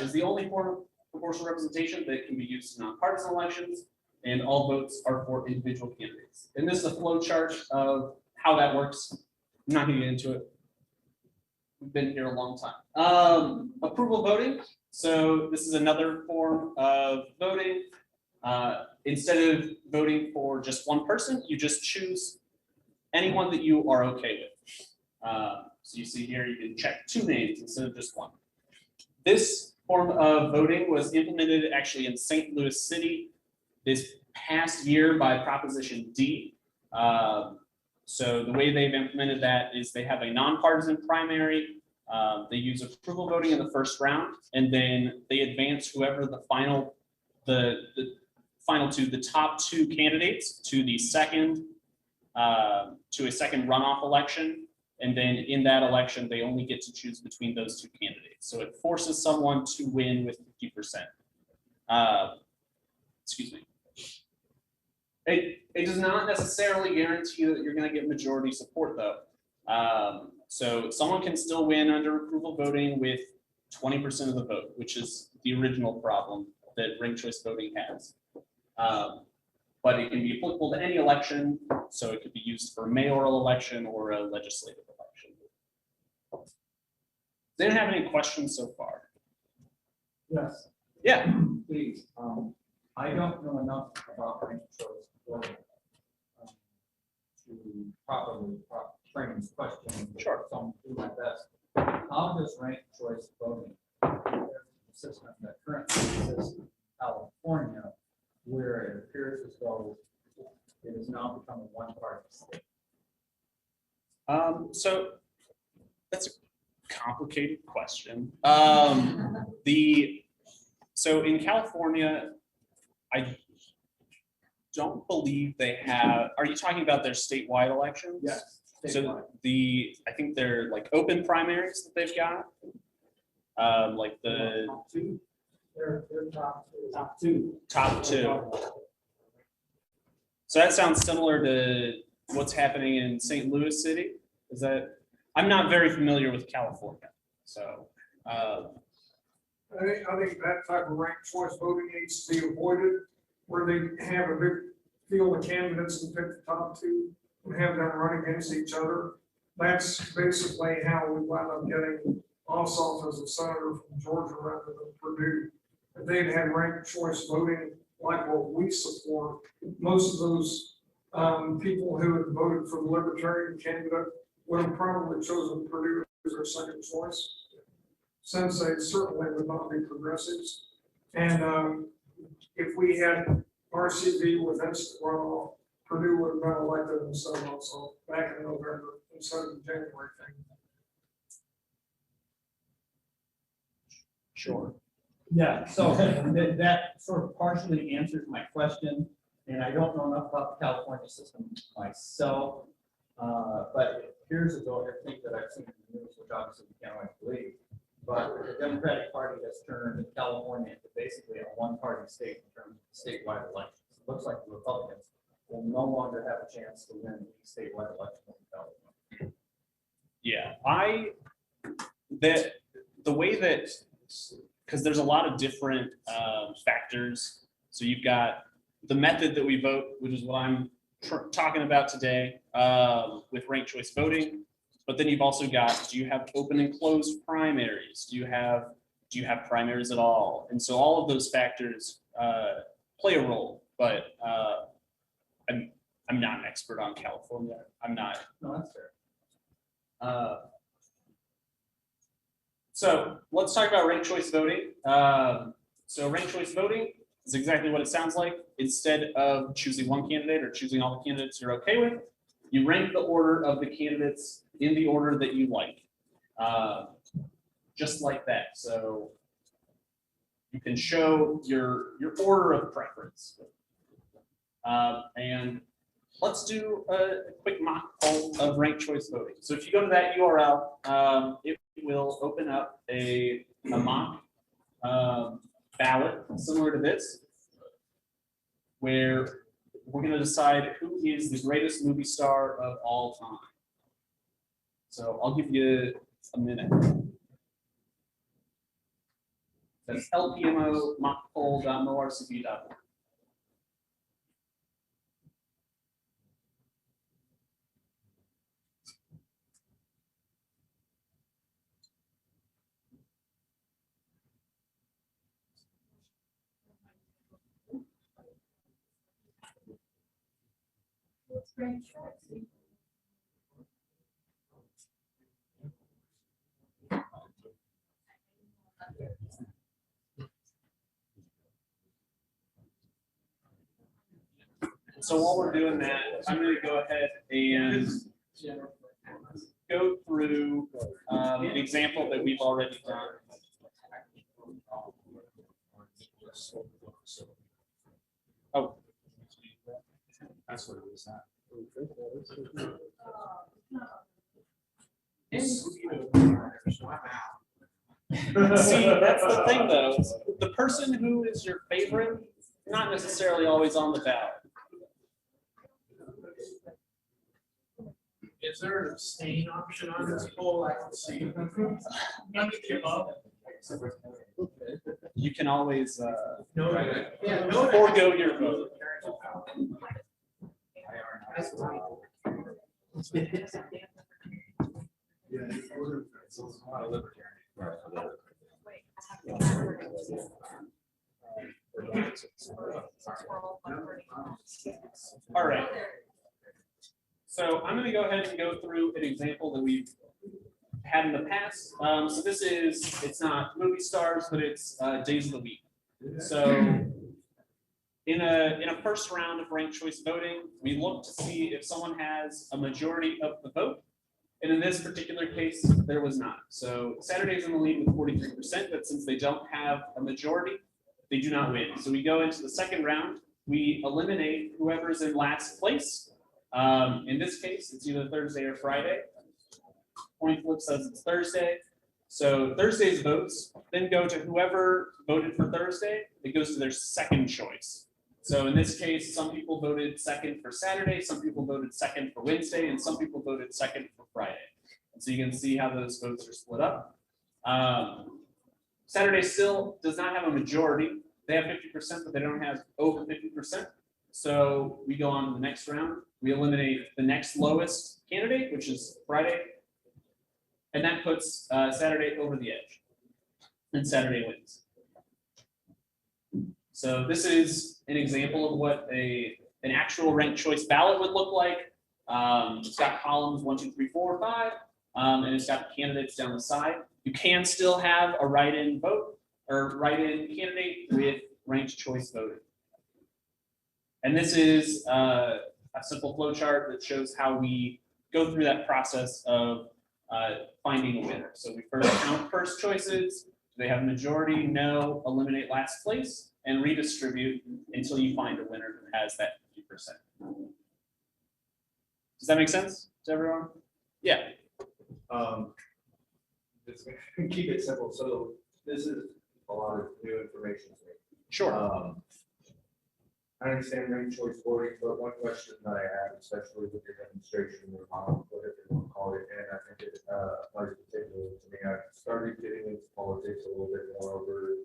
is the only form of proportional representation that can be used in nonpartisan elections, and all votes are for individual candidates. And this is a flow chart of how that works. I'm not going to get into it. We've been here a long time. Approval voting. So this is another form of voting. Instead of voting for just one person, you just choose anyone that you are okay with. So you see here, you can check 2 names instead of just 1. This form of voting was implemented actually in St. Louis City this past year by Proposition D. So the way they've implemented that is they have a nonpartisan primary. They use approval voting in the first round, and then they advance whoever the top 2 candidates to the second to a second runoff election. And then in that election, they only get to choose between those 2 candidates. So it forces someone to win with 50%. Excuse me. It does not necessarily guarantee that you're going to get majority support, though. So someone can still win under approval voting with 20% of the vote, which is the original problem that ranked choice voting has. But it can be applicable to any election, so it could be used for a mayoral election or a legislative election. Does anyone have any questions so far? Yes. Yeah. Please, I don't know enough about ranked choice voting to properly frame this question. Sure. So I'm doing my best. How does ranked choice voting, the system that currently exists in California, where it appears as though it has now become a one-party state? So that's a complicated question. So in California, I don't believe they have, are you talking about their statewide elections? Yes. So I think they're like open primaries that they've got. Like the They're top two. top two. So that sounds similar to what's happening in St. Louis City. Is that, I'm not very familiar with California, so. I think that type of ranked choice voting needs to be avoided, where they have a big field of candidates and pick the top two and have them run against each other. That's basically how we wound up getting Ossoff as a senator from Georgia rather than Purdue. If they'd had ranked choice voting like what we support, most of those people who had voted for the Libertarian candidate would have probably chosen Purdue as their second choice, since they certainly would not be progressives. And if we had RCV with instant runoff, Purdue would have been elected instead of Ossoff back in November instead of the January thing. Sure. Yeah, so that sort of partially answers my question, and I don't know enough about the California system myself. But here's a thing that I've seen in the news, which obviously we can't always believe. But the Democratic Party has turned California into basically a one-party state in terms of statewide elections. It looks like the Republicans will no longer have a chance to win the statewide election in California. Yeah, the way that, because there's a lot of different factors. So you've got the method that we vote, which is what I'm talking about today with ranked choice voting. But then you've also got, do you have open and closed primaries? Do you have primaries at all? And so all of those factors play a role. But I'm not an expert on California. I'm not. No, that's fair. So let's talk about ranked choice voting. So ranked choice voting is exactly what it sounds like. Instead of choosing one candidate or choosing all the candidates you're okay with, you rank the order of the candidates in the order that you like. Just like that. So you can show your order of preference. And let's do a quick mock poll of ranked choice voting. So if you go to that URL, it will open up a mock ballot similar to this, where we're going to decide who is the greatest movie star of all time. So I'll give you a minute. That's LPMO mockpoll.morcv.org. So while we're doing that, I'm going to go ahead and go through an example that we've already done. Oh. That's what it was. See, that's the thing though. The person who is your favorite, not necessarily always on the ballot. Is there an abstain option on this poll? I can see. You can always No. forego your vote. All right. So I'm going to go ahead and go through an example that we've had in the past. So this is, it's not movie stars, but it's days of the week. So in a first round of ranked choice voting, we look to see if someone has a majority of the vote. And in this particular case, there was not. So Saturday's in the lead with 43%, but since they don't have a majority, they do not win. So we go into the second round, we eliminate whoever's in last place. In this case, it's either Thursday or Friday. Coin flip says it's Thursday. So Thursday's votes then go to whoever voted for Thursday. It goes to their second choice. So in this case, some people voted second for Saturday, some people voted second for Wednesday, and some people voted second for Friday. And so you can see how those votes are split up. Saturday still does not have a majority. They have 50%, but they don't have over 50%. So we go on to the next round. We eliminate the next lowest candidate, which is Friday. And that puts Saturday over the edge. And Saturday wins. So this is an example of what an actual ranked choice ballot would look like. It's got columns 1, 2, 3, 4, 5, and it's got candidates down the side. You can still have a write-in vote or write-in candidate with ranked choice voting. And this is a simple flow chart that shows how we go through that process of finding a winner. So we first count first choices. Do they have a majority? No. Eliminate last place and redistribute until you find a winner who has that 50%. Does that make sense to everyone? Yeah. Just keep it simple. So this is a lot of new information to me. Sure. I understand ranked choice voting, but one question that I have, especially with your demonstration, or whatever you want to call it, and I think it applies particularly to me. I started getting into politics a little bit more over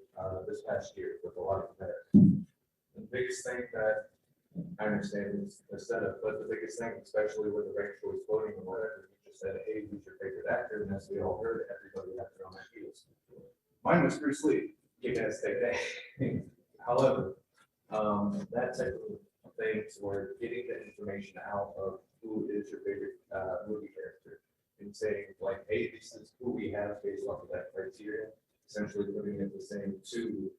this past year with a lot of competitors. The biggest thing that I understand is the setup, but the biggest thing, especially with the ranked choice voting and whatever, you just said, hey, who's your favorite actor? And as we all heard, everybody had their own ideas. Mine was Bruce Lee, kick ass day. However, that type of things where getting the information out of who is your favorite movie character and saying like, hey, this is who we have based off of that criteria, essentially putting it the same to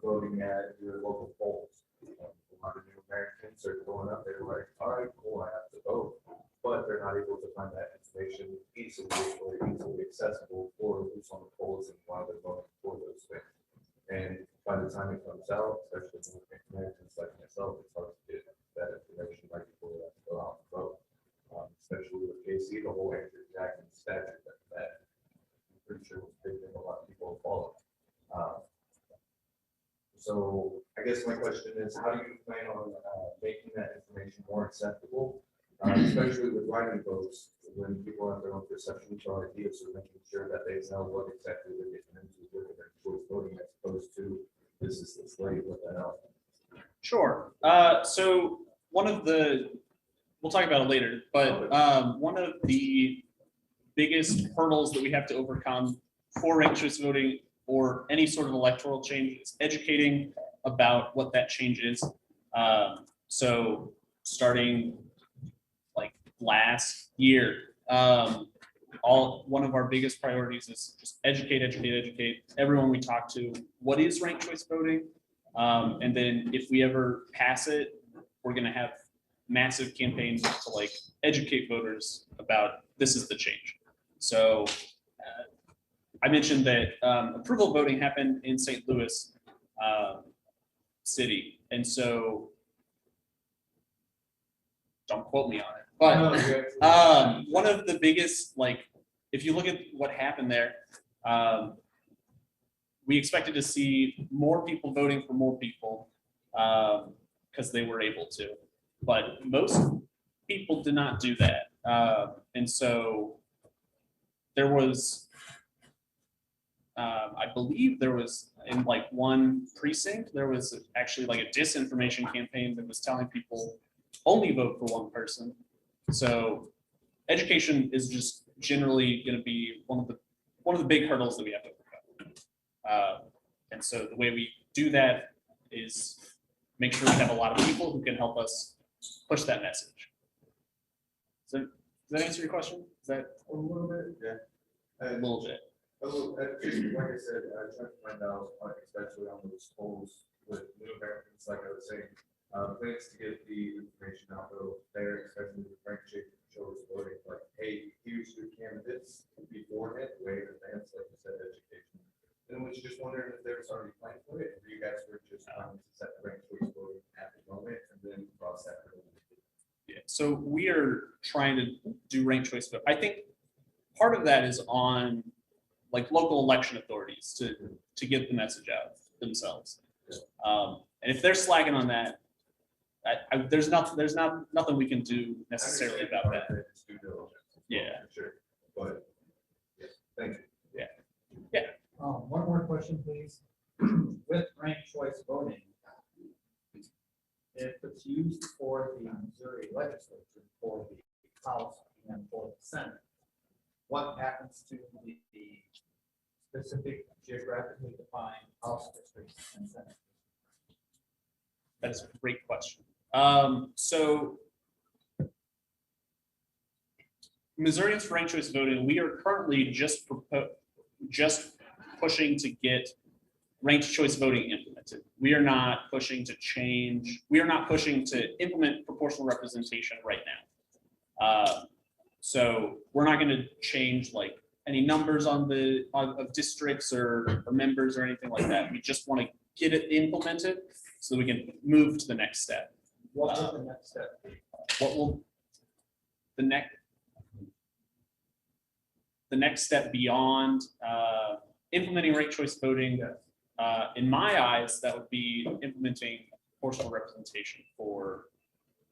voting at your local polls. A lot of new Americans are going up there like, all right, cool, I have to vote, but they're not able to find that information easily or easily accessible for who's on the polls and why they're voting for those things. And by the time it comes out, especially with Americans like myself, it's hard to get that information right before they have to go out and vote. Especially with KC, the whole Andrew Jackson statute that I'm pretty sure was big and a lot of people follow. So I guess my question is, how do you plan on making that information more acceptable, especially with writing votes, when people have their own perceptions or ideas, or making sure that they know what exactly they're getting into with their choice voting, as opposed to this is the slate with that out. Sure. So one of the, we'll talk about it later, but one of the biggest hurdles that we have to overcome for ranked choice voting or any sort of electoral change is educating about what that change is. So starting like last year, one of our biggest priorities is just educate everyone we talk to. What is ranked choice voting? And then if we ever pass it, we're gonna have massive campaigns to like educate voters about this is the change. So I mentioned that approval voting happened in St. Louis City. And so don't quote me on it, but one of the biggest, like, if you look at what happened there, we expected to see more people voting for more people because they were able to, but most people did not do that. And so there was, I believe there was in like one precinct, there was actually like a disinformation campaign that was telling people only vote for one person. So education is just generally going to be one of the big hurdles that we have to overcome. And so the way we do that is make sure we have a lot of people who can help us push that message. So does that answer your question? Is that a little bit? Yeah. A little bit. Just like I said, I tried to find out, especially on those polls with new Americans, like I was saying, plans to get the information out there, especially with ranked choice voting, like, hey, here's your candidates beforehand, way in advance, like you said, education. And was just wondering if there was already planned for it, or you you guys were just trying to set the ranked choice voting at the moment and then cross that. Yeah, so we are trying to do ranked choice vote. I think part of that is on like local election authorities to get the message out themselves. And if they're slacking on that, there's nothing we can do necessarily about that. Yeah. Sure, but, yeah, thank you. Yeah. One more question, please. With ranked choice voting, if it's used for the Missouri legislature, for the House and for the Senate, what happens to the specific geographically defined House districts and Senate? That's a great question. So Missourians for ranked choice voting, we are currently just pushing to get ranked choice voting implemented. We are not pushing to change. We are not pushing to implement proportional representation right now. So we're not going to change like any numbers on the of districts or members or anything like that. We just want to get it implemented so that we can move to the next step. What will the next step be? What will the next step beyond implementing ranked choice voting? In my eyes, that would be implementing proportional representation for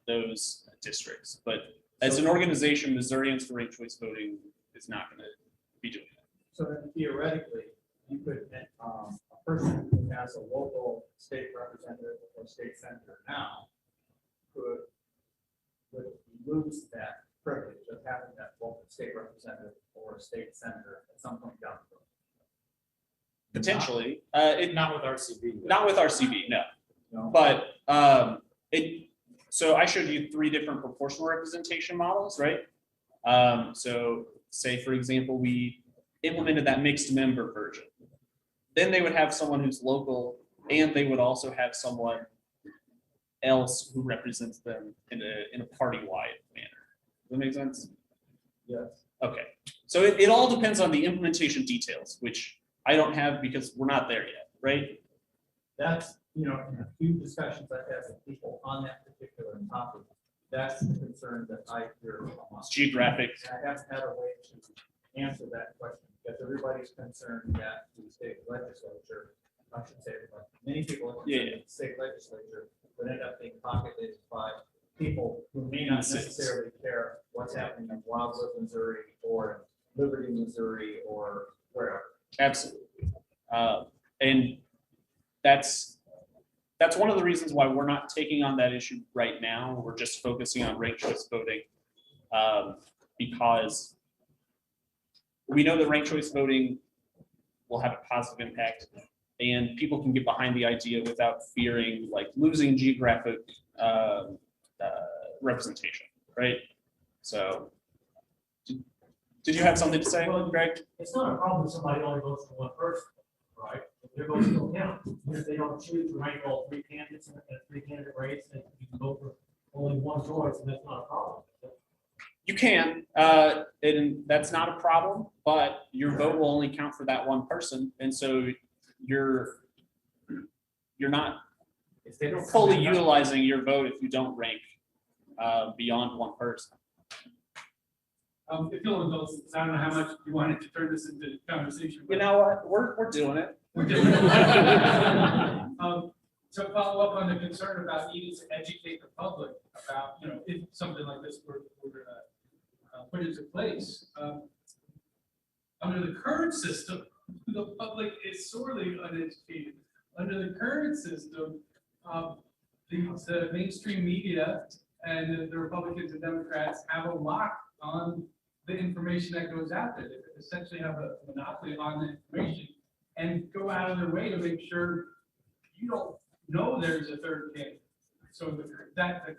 those districts. But as an organization, Missourians for ranked choice voting is not going to be doing that. So then theoretically, you could, a person who has a local state representative or state senator now would lose that privilege of having that local state representative or state senator at some point down the road. Potentially, Not with RCB. not with RCB, no. No. But so I showed you 3 different proportional representation models, right? So say, for example, we implemented that mixed member version. Then they would have someone who's local, and they would also have someone else who represents them in a party-wide manner. Does that make sense? Yes. Okay, so it all depends on the implementation details, which I don't have because we're not there yet, right? That's, in a few discussions I've had with people on that particular topic, that's the concern that I hear from us. It's geographic. And I haven't had a way to answer that question, because everybody's concerned that the state legislature, I should say everybody, many people are concerned that the state legislature would end up being populated by people who may not necessarily care what's happening in Wildwood, Missouri, or Liberty, Missouri, or wherever. Absolutely. And that's one of the reasons why we're not taking on that issue right now. We're just focusing on ranked choice voting because we know that ranked choice voting will have a positive impact, and people can get behind the idea without fearing like losing geographic representation, right? So did you have something to say, Greg? It's not a problem if somebody only votes for one person, right? Their votes don't count. If they don't choose to rank all 3 candidates in a 3-candidate race, then you can vote for only one choice, and that's not a problem. You can, and that's not a problem, but your vote will only count for that one person, and so you're not fully utilizing your vote if you don't rank beyond one person. If you'll indulge, I don't know how much you wanted to turn this into conversation. You know what? We're doing it. We're doing it. To follow up on the concern about needing to educate the public about, if something like this were put into place. Under the current system, the public is sorely uneducated. Under the current system, the mainstream media and the Republicans and Democrats have a lock on the information that goes out there. They essentially have a monopoly on the information and go out of their way to make sure you don't know there's a third candidate. So the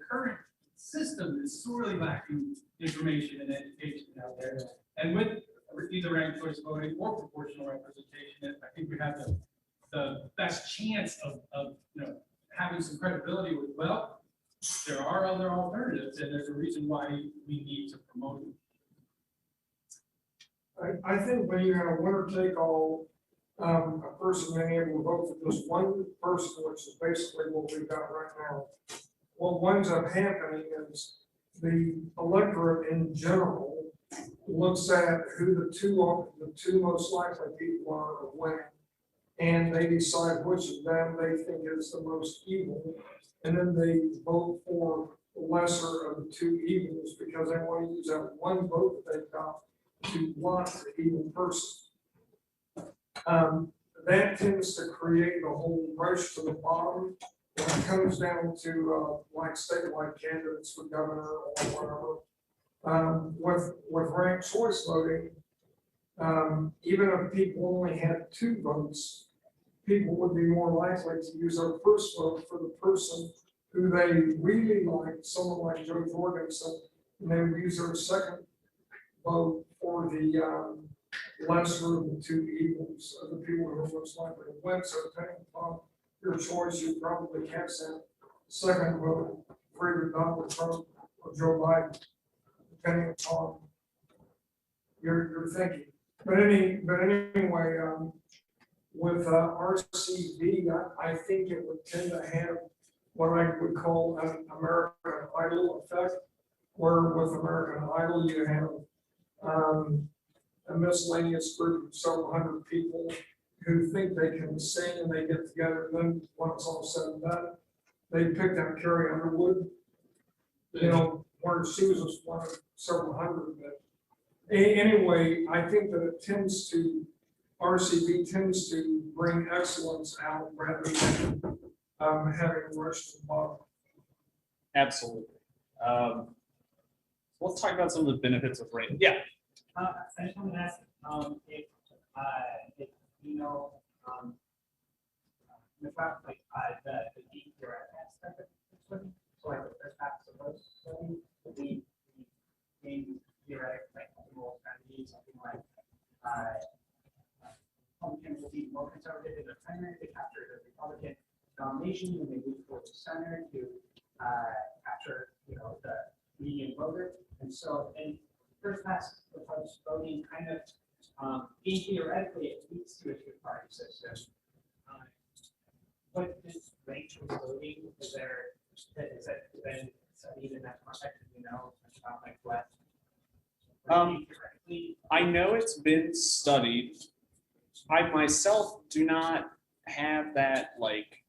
current system is sorely lacking information and education out there. And with either ranked choice voting or proportional representation, I think we have the best chance of having some credibility with, well, there are other alternatives, and there's a reason why we need to promote them. I think when you have a winner take all a person being able to vote for just one person, which is basically what we've got right now. What winds up happening is the electorate in general looks at who the two most likely people are of winning. And they decide which of them they think is the most evil. And then they vote for the lesser of the two evils because they want to use that one vote that they've got to block the evil person. That tends to create a whole rush to the bottom when it comes down to like statewide candidates for governor or whatever. With ranked choice voting, even if people only had 2 votes, people would be more likely to use their first vote for the person who they really like, someone like Joe Jorgensen, and they would use their second vote for the lesser of the 2 evils of the people who are most likely to win. So depending upon your choice, you probably have sent second vote for either Donald Trump or Joe Biden, depending upon your thinking. But anyway, with RCV, I think it would tend to have what I would call an American Idol effect, where with American Idol you have a miscellaneous group of several hundred people who think they can sing and they get together, and then when it's all said and done, they picked out Carrie Underwood, where she was just one of several hundred. But anyway, I think that it tends to, RCV tends to bring excellence out rather than having a rush to the bottom. Absolutely. Let's talk about some of the benefits of rain. Yeah. I just want to ask, if you know, the fact like the deep direct aspect of this, so like the first half of the main theoretic like multiple strategies, something like Republicans will be more conservative in the primary to capture the Republican nomination, and they move towards the center to capture, the median voter, and so in first past proposed voting kind of being theoretically it leads to a two-party system. What is ranked choice voting? Is that been studied in that context? About like what? I know it's been studied. I myself do not have that like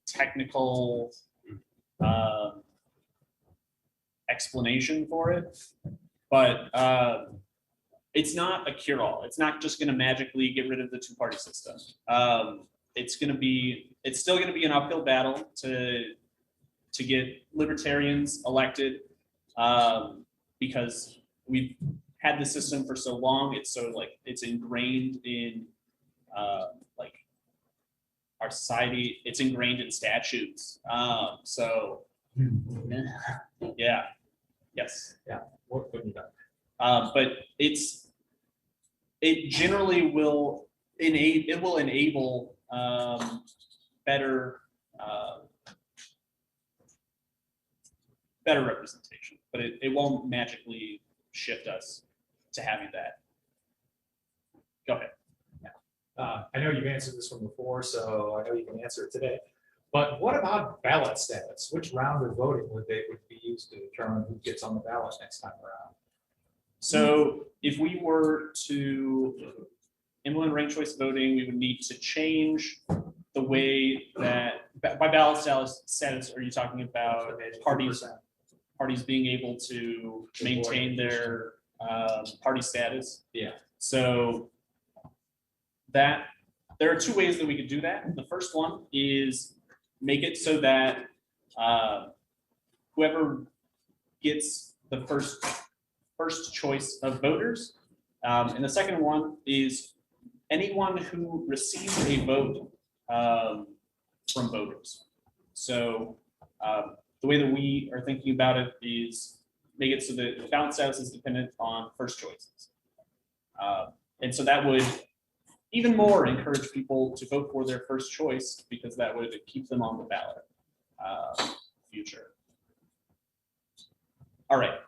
technical explanation for it, but it's not a cure-all. It's not just going to magically get rid of the two-party system. It's still going to be an uphill battle to get libertarians elected because we've had the system for so long. It's so it's ingrained in like our society. It's ingrained in statutes. So yeah, yes, yeah. But it generally will enable better representation, but it won't magically shift us to having that. Go ahead. I know you've answered this one before, so I know you can answer it today. But what about ballot status? Which round of voting would be used to determine who gets on the ballot next time around? So if we were to implement ranked choice voting, we would need to change the way that, by ballot status, are you talking about parties being able to maintain their party status? Yeah. So that there are 2 ways that we could do that. The first one is make it so that whoever gets the first choice of voters, and the second one is anyone who receives a vote from voters. So the way that we are thinking about it is make it so that ballot status is dependent on first choices. And so that would even more encourage people to vote for their first choice because that would keep them on the ballot future. All right.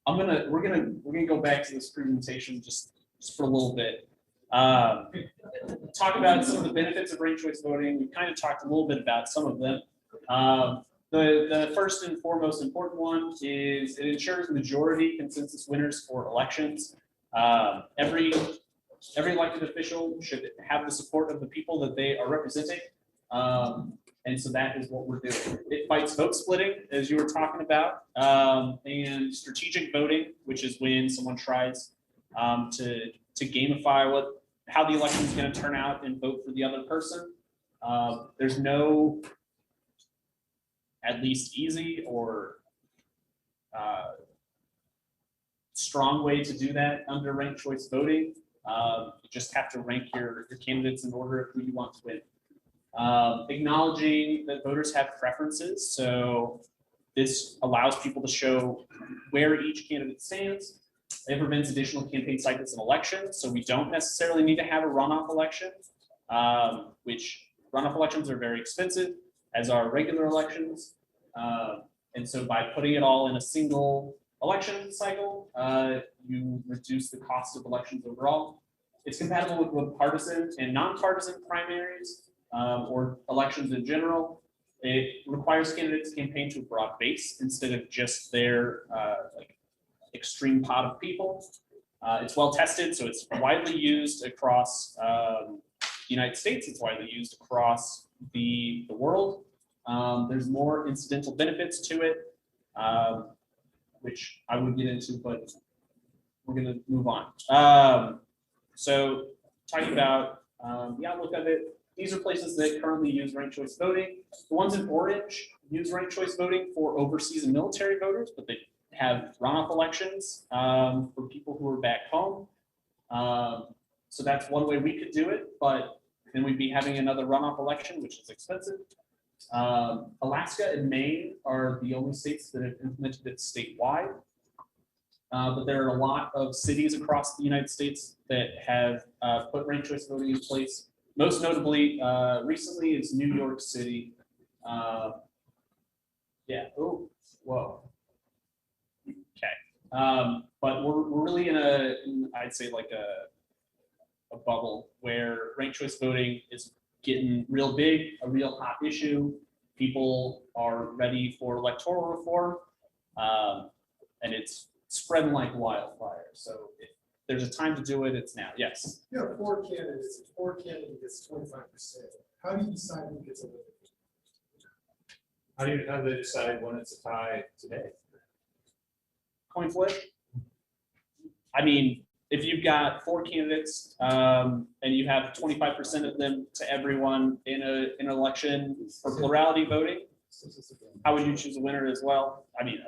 We're gonna go back to this presentation just for a little bit. Talk about some of the benefits of ranked choice voting. We kind of talked a little bit about some of them. The first and foremost important one is it ensures majority consensus winners for elections. Every elected official should have the support of the people that they are representing. And so that is what we're doing. It fights vote splitting, as you were talking about, and strategic voting, which is when someone tries to gamify how the election is going to turn out and vote for the other person. There's no, at least easy or strong way to do that under ranked choice voting. You just have to rank your candidates in order of who you want to win. Acknowledging that voters have preferences. So this allows people to show where each candidate stands. It prevents additional campaign cycles in elections. So we don't necessarily need to have a runoff election, which runoff elections are very expensive, as are regular elections. And so by putting it all in a single election cycle, you reduce the cost of elections overall. It's compatible with partisan and nonpartisan primaries. Or elections in general. It requires candidates to campaign to a broad base instead of just their extreme pot of people. It's well tested, so it's widely used across the United States. It's widely used across the world. There's more incidental benefits to it, which I would get into, but we're going to move on. So talking about the outlook of it. These are places that currently use ranked choice voting. The ones in orange use ranked choice voting for overseas and military voters, but they have runoff elections for people who are back home. So that's one way we could do it, but then we'd be having another runoff election, which is expensive. Alaska and Maine are the only states that have implemented it statewide. But there are a lot of cities across the United States that have put ranked choice voting in place. Most notably, recently is New York City. Yeah. Oh, whoa. Okay. But we're really I'd say like a bubble where ranked choice voting is getting real big, a real hot issue. People are ready for electoral reform, and it's spreading like wildfire. So if there's a time to do it, it's now. Yes. You have 4 candidates, if 4 candidates, 25%. How do you decide who gets elected? How do they decide when it's a tie today? Coin flip. I mean, if you've got 4 candidates and you have 25% of them to everyone in an election for plurality voting, how would you choose a winner as well? I mean,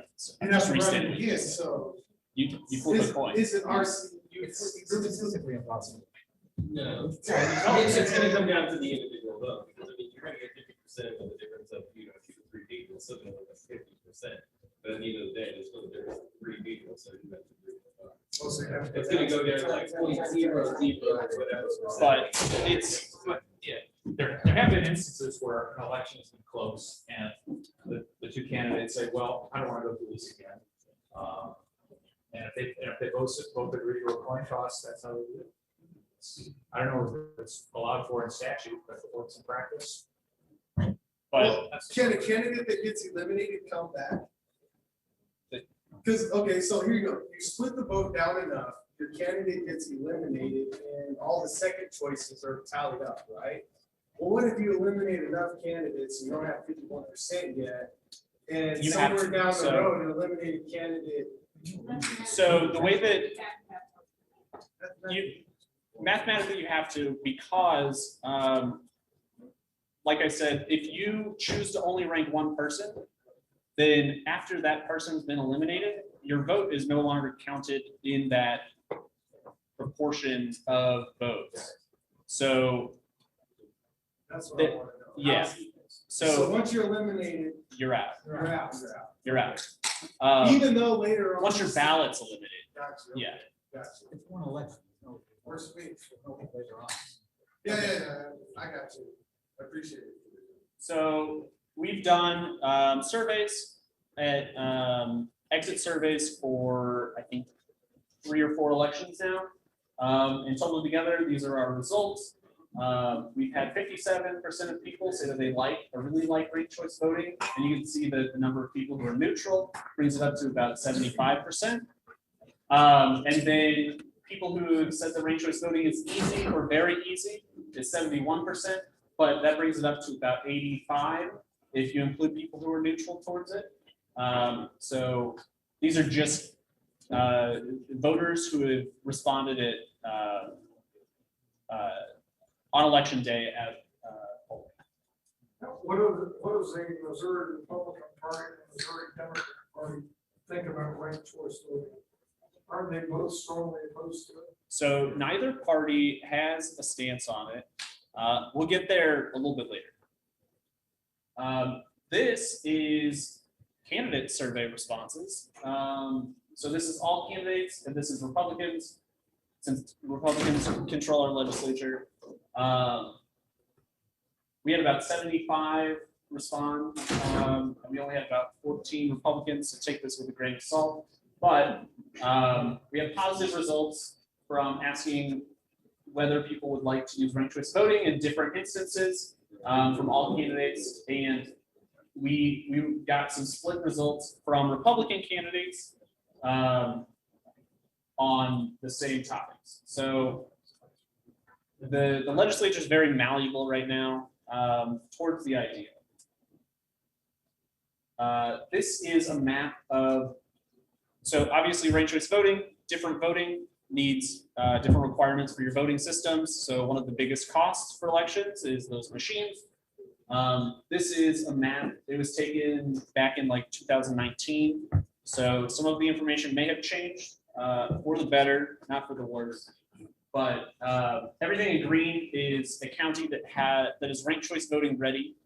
And that's right again, so. You flip a coin. Is it RC? It's statistically impossible. No. It's gonna come down to the individual vote, because I mean, you're gonna get 50% of the difference of, 2 to 3 people, so it's still gonna be 50%. But at the end of the day, there's still a difference of 3 people, so you have to agree with that. It's gonna go down like 0.00, whatever. But There have been instances where an election has been close and the 2 candidates say, well, I don't want to go through this again. And if they both agree to a coin toss, that's how they do it. I don't know if it's allowed for in statute, but if it works in practice. But can a candidate that gets eliminated come back? Because, okay, so here you go. You split the vote down enough, your candidate gets eliminated, and all the second choices are tallied up, right? Well, what if you eliminate enough candidates and you don't have 51% yet, and You have somewhere to, down the so- road, an eliminated candidate? So the way that mathematically you have to, because like I said, if you choose to only rank one person, then after that person's been eliminated, your vote is no longer counted in that proportion of votes. So That's what I want to know. yeah. So once you're eliminated, you're out. you're out, you're out. You're out. Even though later on. Once your ballot's eliminated. Gotcha. Yeah. Gotcha. It's one election. Where's me? Later on. Yeah, I got you. I appreciate it. So we've done surveys at exit surveys for I think 3 or 4 elections now. And total together, these are our results. We've had 57% of people say that they like or really like ranked choice voting. And you can see that the number of people who are neutral brings it up to about 75%. And then people who said that ranked choice voting is easy or very easy is 71%, but that brings it up to about 85 if you include people who are neutral towards it. So these are just voters who have responded at on election day at polling. What does the Missouri Republican Party and the Missouri Democratic Party think about ranked choice voting? Aren't they both strongly opposed to it? So neither party has a stance on it. We'll get there a little bit later. This is candidate survey responses. So this is all candidates, and this is Republicans, since Republicans control our legislature. We had about 75 respond. We only had about 14 Republicans, so take this with a grain of salt. But we have positive results from asking whether people would like to use ranked choice voting in different instances from all candidates. And we got some split results from Republican candidates on the same topics. So the legislature is very malleable right now towards the idea. This is a map of, so obviously ranked choice voting, different voting needs different requirements for your voting systems. So one of the biggest costs for elections is those machines. This is a map. It was taken back in like 2019. So some of the information may have changed for the better, not for the worse. But everything in green is a county that is ranked choice voting ready.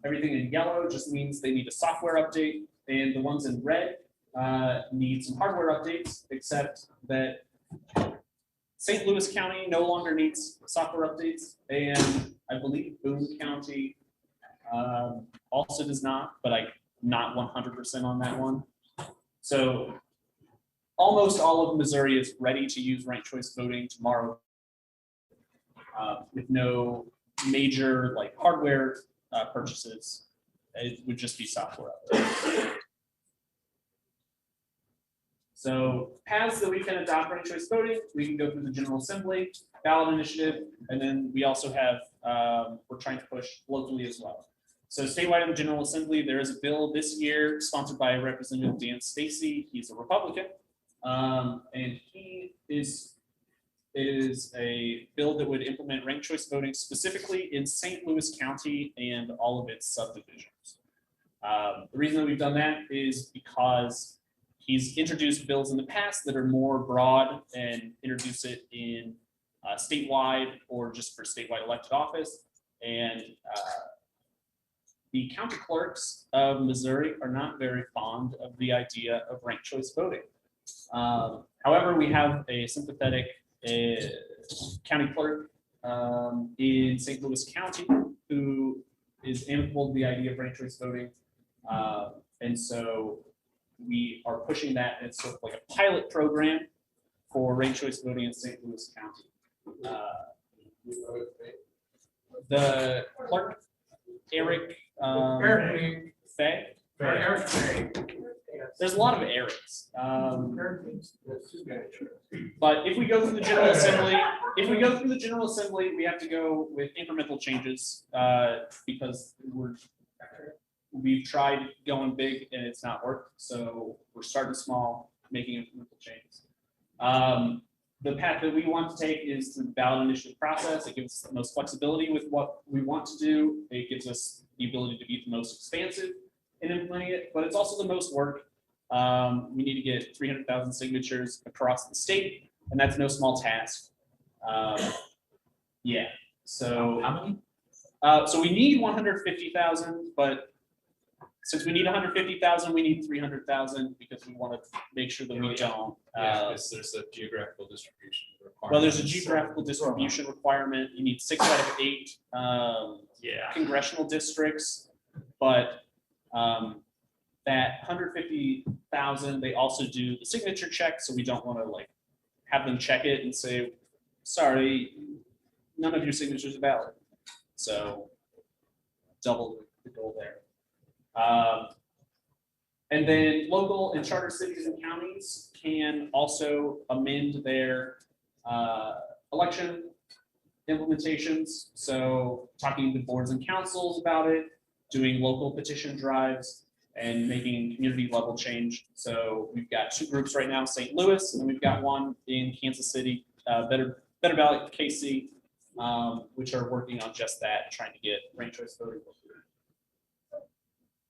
Everything in yellow just means they need a software update, and the ones in red need some hardware updates, except that St. Louis County no longer needs software updates, and I believe Boone County also does not, but I'm not 100% on that one. So almost all of Missouri is ready to use ranked choice voting tomorrow with no major like hardware purchases. It would just be software updates. So paths that we can adopt ranked choice voting, we can go through the General Assembly, ballot initiative, and then we also have, we're trying to push locally as well. So statewide in the General Assembly, there is a bill this year sponsored by Representative Dan Stacy. He's a Republican. And it is a bill that would implement ranked choice voting specifically in St. Louis County and all of its subdivisions. The reason that we've done that is because he's introduced bills in the past that are more broad and introduce it in statewide or just for statewide elected office. And the county clerks of Missouri are not very fond of the idea of ranked choice voting. However, we have a sympathetic county clerk in St. Louis County who is amicable to the idea of ranked choice voting. And so we are pushing that. It's sort of like a pilot program for ranked choice voting in St. Louis County. The clerk, Eric Fay. There's a lot of Erics. But if we go through the General Assembly, we have to go with incremental changes because we've tried going big and it's not worked. So we're starting small, making incremental changes. The path that we want to take is through the ballot initiative process. It gives us the most flexibility with what we want to do. It gives us the ability to be the most expansive in implementing it, but it's also the most work. We need to get 300,000 signatures across the state, and that's no small task. Yeah, so how many? So we need 150,000, but since we need 150,000, we need 300,000 because we want to make sure that we don't. Yeah, because there's a geographical distribution requirement. Well, there's a geographical distribution requirement. You need 6 out of 8 congressional districts, but that 150,000, they also do the signature check, so we don't want to like have them check it and say, sorry, none of your signatures are valid. So double the goal there. And then local and charter cities and counties can also amend their election implementations. So talking to boards and councils about it, doing local petition drives, and making community level change. So we've got 2 groups right now, St. Louis, and we've got one in Kansas City, Better Valley, KC, which are working on just that, trying to get ranked choice voting.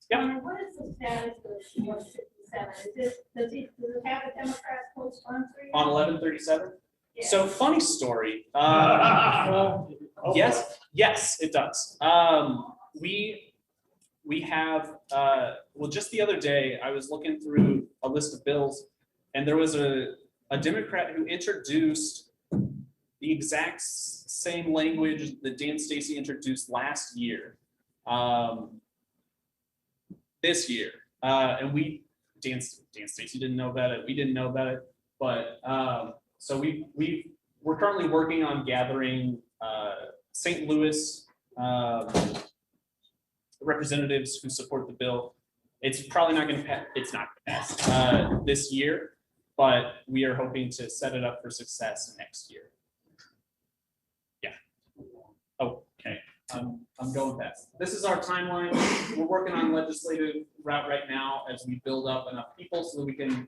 Yeah. What is the status of 157? Does it have a Democrat co-sponsor? On 1137? Yeah. So funny story. Yes, it does. We have, well, just the other day, I was looking through a list of bills, and there was a Democrat who introduced the exact same language that Dan Stacy introduced last year, this year. And Dan Stacy didn't know about it, we didn't know about it, but so we're currently working on gathering St. Louis representatives who support the bill. It's probably not going to pass. It's not going to pass this year, but we are hoping to set it up for success next year. Yeah. Oh, okay. I'm going fast. This is our timeline. We're working on legislative route right now as we build up enough people so that we can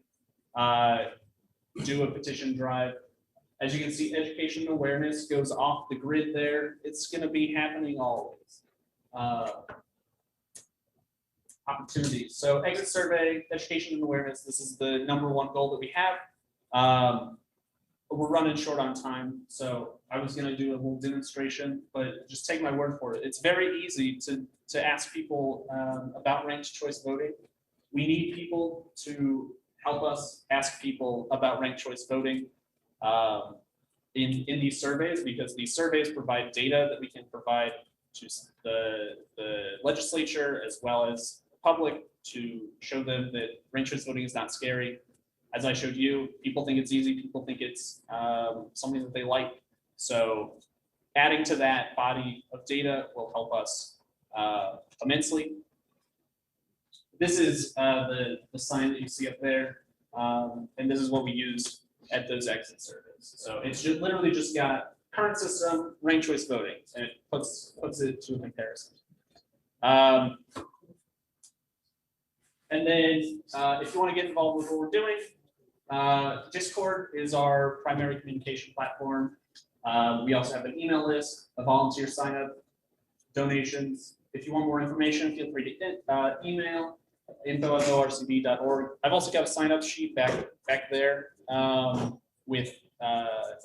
do a petition drive. As you can see, education and awareness goes off the grid there. It's going to be happening always. Opportunities. So exit survey, education and awareness. This is the #1 goal that we have. We're running short on time, so I was going to do a little demonstration, but just take my word for it. It's very easy to ask people about ranked choice voting. We need people to help us ask people about ranked choice voting in these surveys, because these surveys provide data that we can provide to the legislature as well as the public to show them that ranked choice voting is not scary. As I showed you, people think it's easy, people think it's something that they like. So adding to that body of data will help us immensely. This is the sign that you see up there, and this is what we use at those exit surveys. So it's just literally just got current system, ranked choice voting, and it puts it to a comparison. And then if you want to get involved with what we're doing, Discord is our primary communication platform. We also have an email list, a volunteer sign up, donations. If you want more information, feel free to email info@orcb.org. I've also got a sign up sheet back there with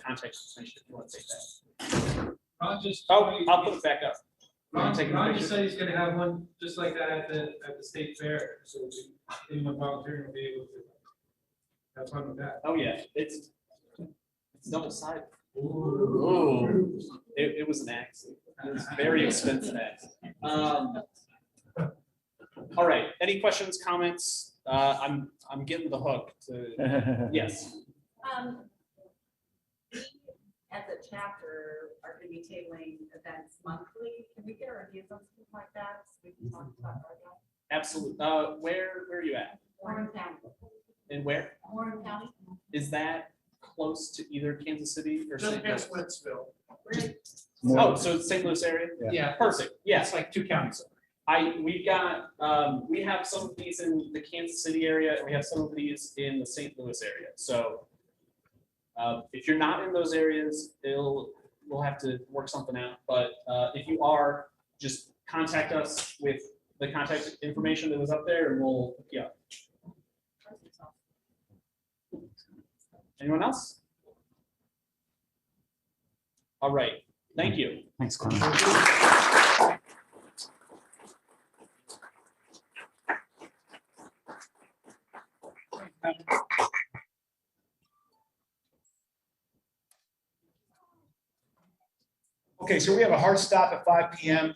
contact information if you want to take that. I'll put it back up. Ron just said he's gonna have one just like that at the state fair, so anyone volunteering will be able to have fun with that. Oh yeah, it's double sided. Ooh. It was an accident. It was a very expensive accident. All right. Any questions, comments? I'm getting the hook. Yes. As a chapter, are going to be tabling events monthly. Can we get a review of something like that? So we can talk about that. Absolutely. Where are you at? Warren County. And where? Warren County. Is that close to either Kansas City or Just St. past Louis? Wentzville. Oh, so it's St. Louis area? Yeah. Perfect. Yes. It's like 2 counties. We have some of these in the Kansas City area, and we have some of these in the St. Louis area. So if you're not in those areas, we'll have to work something out. But if you are, just contact us with the contact information that was up there, and we'll hook you up. Anyone else? All right. Thank you. Thanks, Connor. Okay, so we have a hard stop at 5 p.m.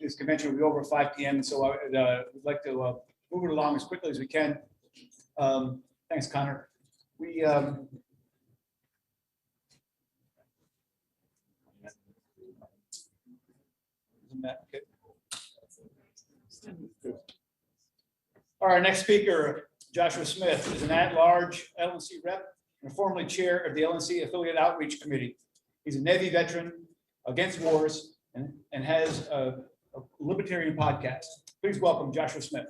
This convention will be over at 5 p.m. So I would like to move it along as quickly as we can. Thanks, Connor. that. Okay. All right, next speaker, Joshua Smith, is an at-large LNC rep and formerly chair of the LNC Affiliate Outreach Committee. He's a Navy veteran against wars and has a libertarian podcast. Please welcome Joshua Smith.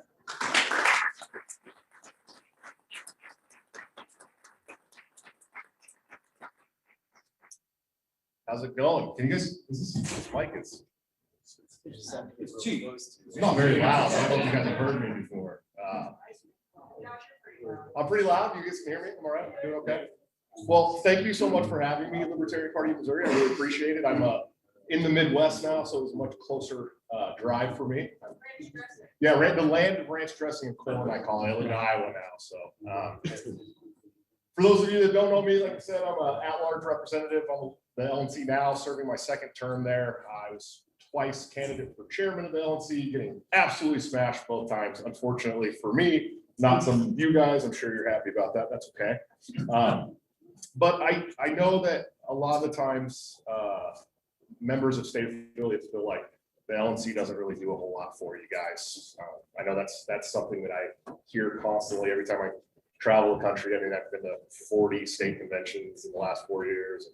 How's it going? Can you guys, this mic is, It's cheap. it's not very loud. I don't know if you guys have heard me before. I'm pretty loud. You guys can hear me? Am I right? Doing okay? Well, thank you so much for having me, Libertarian Party of Missouri. I really appreciate it. I'm in the Midwest now, so it's a much closer drive for me. Yeah, the land of ranch dressing and corn, I call it. I live in Iowa now, so. For those of you that don't know me, like I said, I'm an at-large representative on the LNC now, serving my second term there. I was twice candidate for chairman of the LNC, getting absolutely smashed both times. Unfortunately for me, not some of you guys. I'm sure you're happy about that. That's okay. But I know that a lot of the times members of state affiliates feel like the LNC doesn't really do a whole lot for you guys. I know that's something that I hear constantly every time I travel the country. I mean, I've been to 40 state conventions in the last 4 years,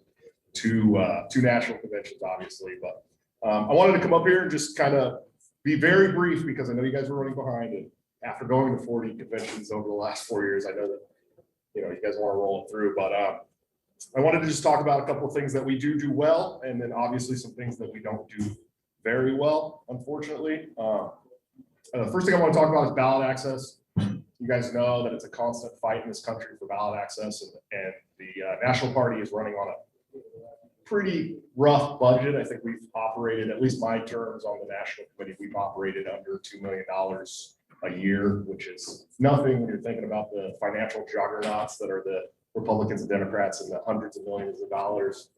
two national conventions, obviously. But I wanted to come up here and just kind of be very brief because I know you guys were running behind. And after going to 40 conventions over the last 4 years, I know that you guys want to roll it through. But I wanted to just talk about a couple of things that we do well, and then obviously some things that we don't do very well, unfortunately. The first thing I want to talk about is ballot access. You guys know that it's a constant fight in this country for ballot access, and the National Party is running on a pretty rough budget. I think we've operated, at least my terms on the National Committee, we've operated under $2 million a year, which is nothing when you're thinking about the financial juggernauts that are the Republicans and Democrats in the hundreds of millions of dollars.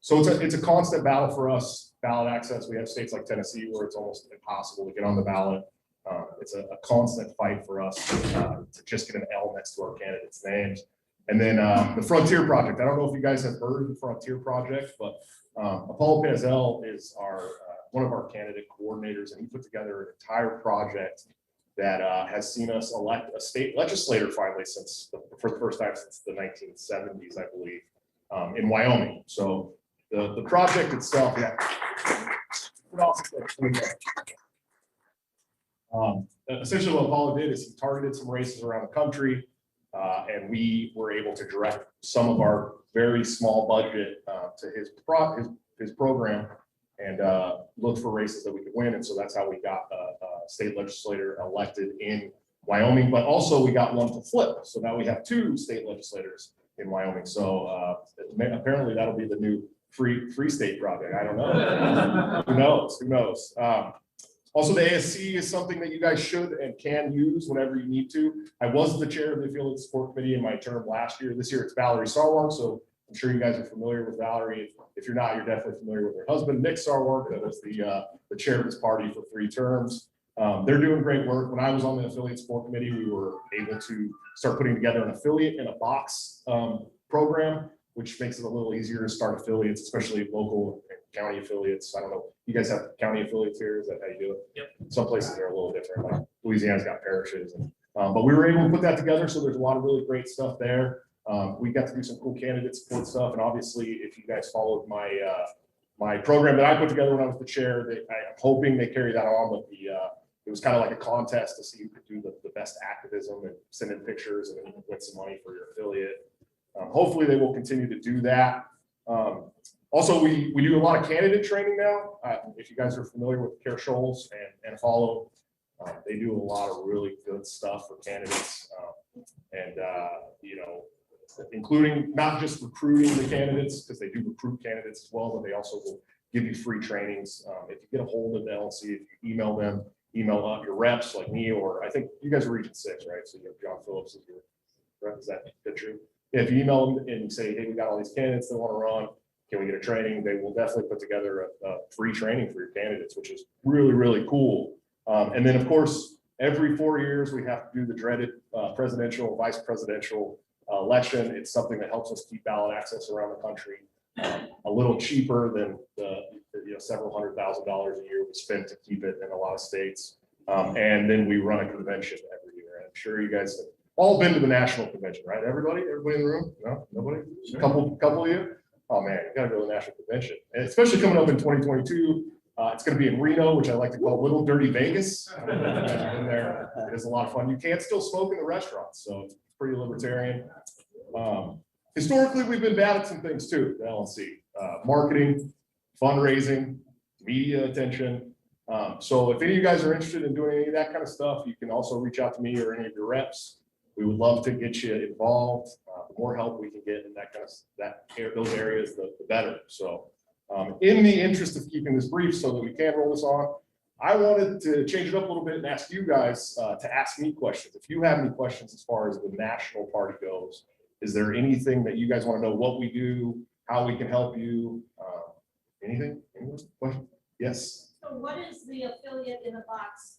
So it's a constant battle for us, ballot access. We have states like Tennessee where it's almost impossible to get on the ballot. It's a constant fight for us to just get an L next to our candidates' names. And then the Frontier Project. I don't know if you guys have heard of the Frontier Project, but Apollo Pazel is one of our candidate coordinators, and he put together an entire project that has seen us elect a state legislator finally for the first time since the 1970s, I believe, in Wyoming. So the project itself, yeah. Essentially what Apollo did is he targeted some races around the country, and we were able to direct some of our very small budget to his program and look for races that we could win. And so that's how we got a state legislator elected in Wyoming, but also we got one to flip. So now we have 2 state legislators in Wyoming. So apparently that'll be the new free state project. I don't know. Who knows? Also, the ASC is something that you guys should and can use whenever you need to. I was the chair of the Affiliate Support Committee in my term last year. This year it's Valerie Sarwark, so I'm sure you guys are familiar with Valerie. If you're not, you're definitely familiar with her husband, Nick Sarwark, that was the chair of this party for 3 terms. They're doing great work. When I was on the Affiliate Support Committee, we were able to start putting together an affiliate in a box program, which makes it a little easier to start affiliates, especially local and county affiliates. I don't know, you guys have county affiliates here? Is that how you do it? Yep. Some places are a little different, like Louisiana's got parishes. But we were able to put that together, so there's a lot of really great stuff there. We got to do some cool candidate support stuff, and obviously, if you guys followed my program that I put together when I was the chair, I'm hoping they carry that on. But it was kind of like a contest to see who could do the best activism and send in pictures and then you can win some money for your affiliate. Hopefully, they will continue to do that. Also, we do a lot of candidate training now. If you guys are familiar with Kara Scholes and Follow, they do a lot of really good stuff for candidates, including not just recruiting the candidates, because they do recruit candidates as well, but they also will give you free trainings. If you get a hold of the LNC, if you email them, email up your reps like me, or I think you guys are Region 6, right? So you have John Phillips as your rep. Is that true? If you email them and you say, hey, we got all these candidates that want to run, can we get a training? They will definitely put together a free training for your candidates, which is really, really cool. And then, of course, every 4 years, we have to do the dreaded presidential, vice presidential election. It's something that helps us keep ballot access around the country a little cheaper than the several $100,000s a year we spend to keep it in a lot of states. And then we run a convention every year. And I'm sure you guys have all been to the national convention, right? Everybody in the room? No, nobody? Couple of you? Oh man, you gotta go to the national convention. And especially coming up in 2022, it's gonna be in Reno, which I like to call Little Dirty Vegas. I don't know if you guys have been there. It is a lot of fun. You can still smoke in the restaurants, so it's pretty libertarian. Historically, we've been bad at some things too, the LNC. Marketing, fundraising, media attention. So if any of you guys are interested in doing any of that kind of stuff, you can also reach out to me or any of your reps. We would love to get you involved. The more help we can get in that kind of those areas, the better. So in the interest of keeping this brief so that we can roll this on, I wanted to change it up a little bit and ask you guys to ask me questions. If you have any questions as far as the national party goes, is there anything that you guys want to know what we do, how we can help you? Anything? Anyone? Question? Yes. So what is the affiliate in a box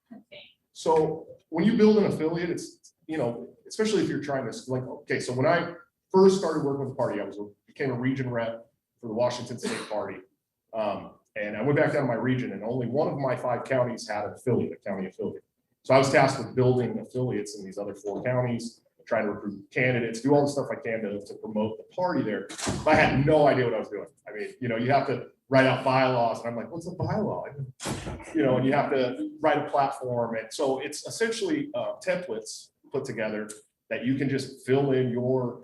contain? So when you build an affiliate, it's, you know, especially if you're trying to like, okay, so when I first started working with the party, became a region rep for the Washington State Party. And I went back down to my region and only one of my 5 counties had an affiliate, a county affiliate. So I was tasked with building affiliates in these other 4 counties, trying to recruit candidates, do all the stuff I can to promote the party there. But I had no idea what I was doing. I mean, you know, you have to write out bylaws and I'm like, what's a bylaw? You know, and you have to write a platform. And so it's essentially templates put together that you can just fill in your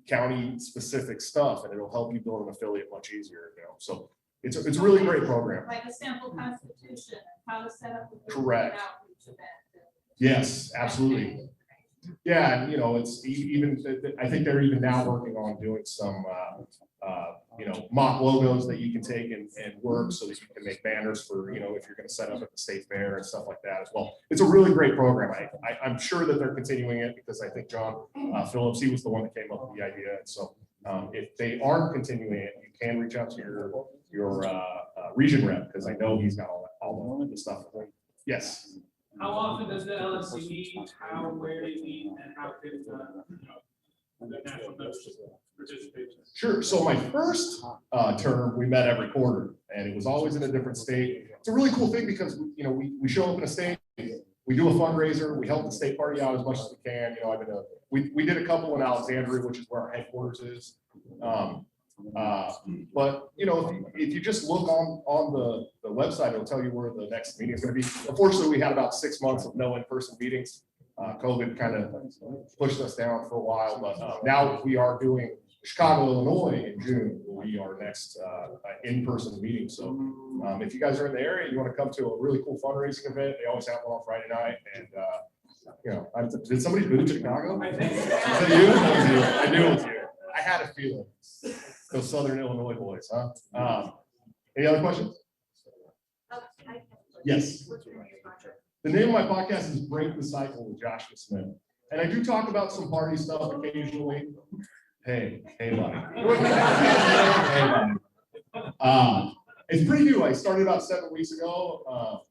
county specific stuff and it'll help you build an affiliate much easier, you know. So it's a really great program. Like a sample constitution, how to set up a Correct. outreach event. Yes, absolutely. Yeah, and you know, it's even, I think they're even now working on doing some, you know, mock logos that you can take and work so that you can make banners for, you know, if you're going to set up at the state fair and stuff like that as well. It's a really great program. I'm sure that they're continuing it because I think John Phillips, he was the one that came up with the idea. And so if they aren't continuing it, you can reach out to your region rep because I know he's got all the stuff. Yes. How often does the LNC meet? How, where do you meet, and how could the national members participate? Sure. So my first term, we met every quarter, and it was always in a different state. It's a really cool thing because you know we show up in a state, we do a fundraiser, we help the state party out as much as we can. You know, we did a couple in Alexandria, which is where our headquarters is. But you know, if you just look on the website, it'll tell you where the next meeting is going to be. Unfortunately, we had about 6 months of no in-person meetings. COVID kind of pushed us down for a while, but now we are doing Chicago, Illinois in June will be our next in-person meeting. So if you guys are in the area, you want to come to a really cool fundraising event, they always have one on Friday night. And you know, did somebody move to Chicago? Is it you? That was you. I knew it was you. I had a feeling. Those Southern Illinois boys, huh? Any other questions? Yes. The name of my podcast is Break the Cycle with Joshua Smith. And I do talk about some party stuff occasionally. Hey, buddy. Hey, buddy. It's pretty new. I started about 7 weeks ago.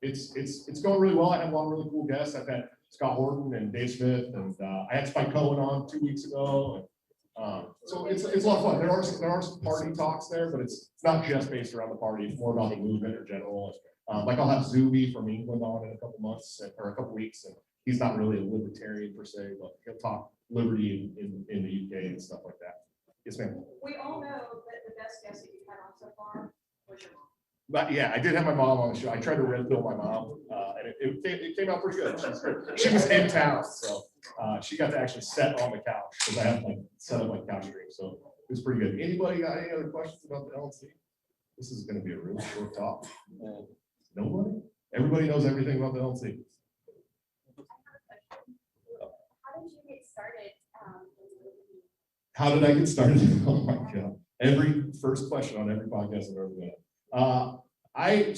It's going really well. I have a lot of really cool guests. I've had Scott Horton and Dave Smith, and I had Spike Cohen on 2 weeks ago. So it's a lot of fun. There are some party talks there, but it's not just based around the party. It's more about the movement in general. Like I'll have Zuby from England on in a couple months or a couple weeks, and he's not really a libertarian per se, but he'll talk liberty in the UK and stuff like that. Yes, ma'am. We all know that the best guest that you've had on so far was your mom. But yeah, I did have my mom on the show. I tried to red pill my mom, and it came out pretty good. She was in town, so she got to actually sit on the couch because I have like set up like couch stream, so it was pretty good. Anybody got any other questions about the LNC? This is going to be a really short talk. Nobody? Everybody knows everything about the LNC. How did you get started? How did I get started? Oh my God. Every first question on every podcast I've ever been on. I'm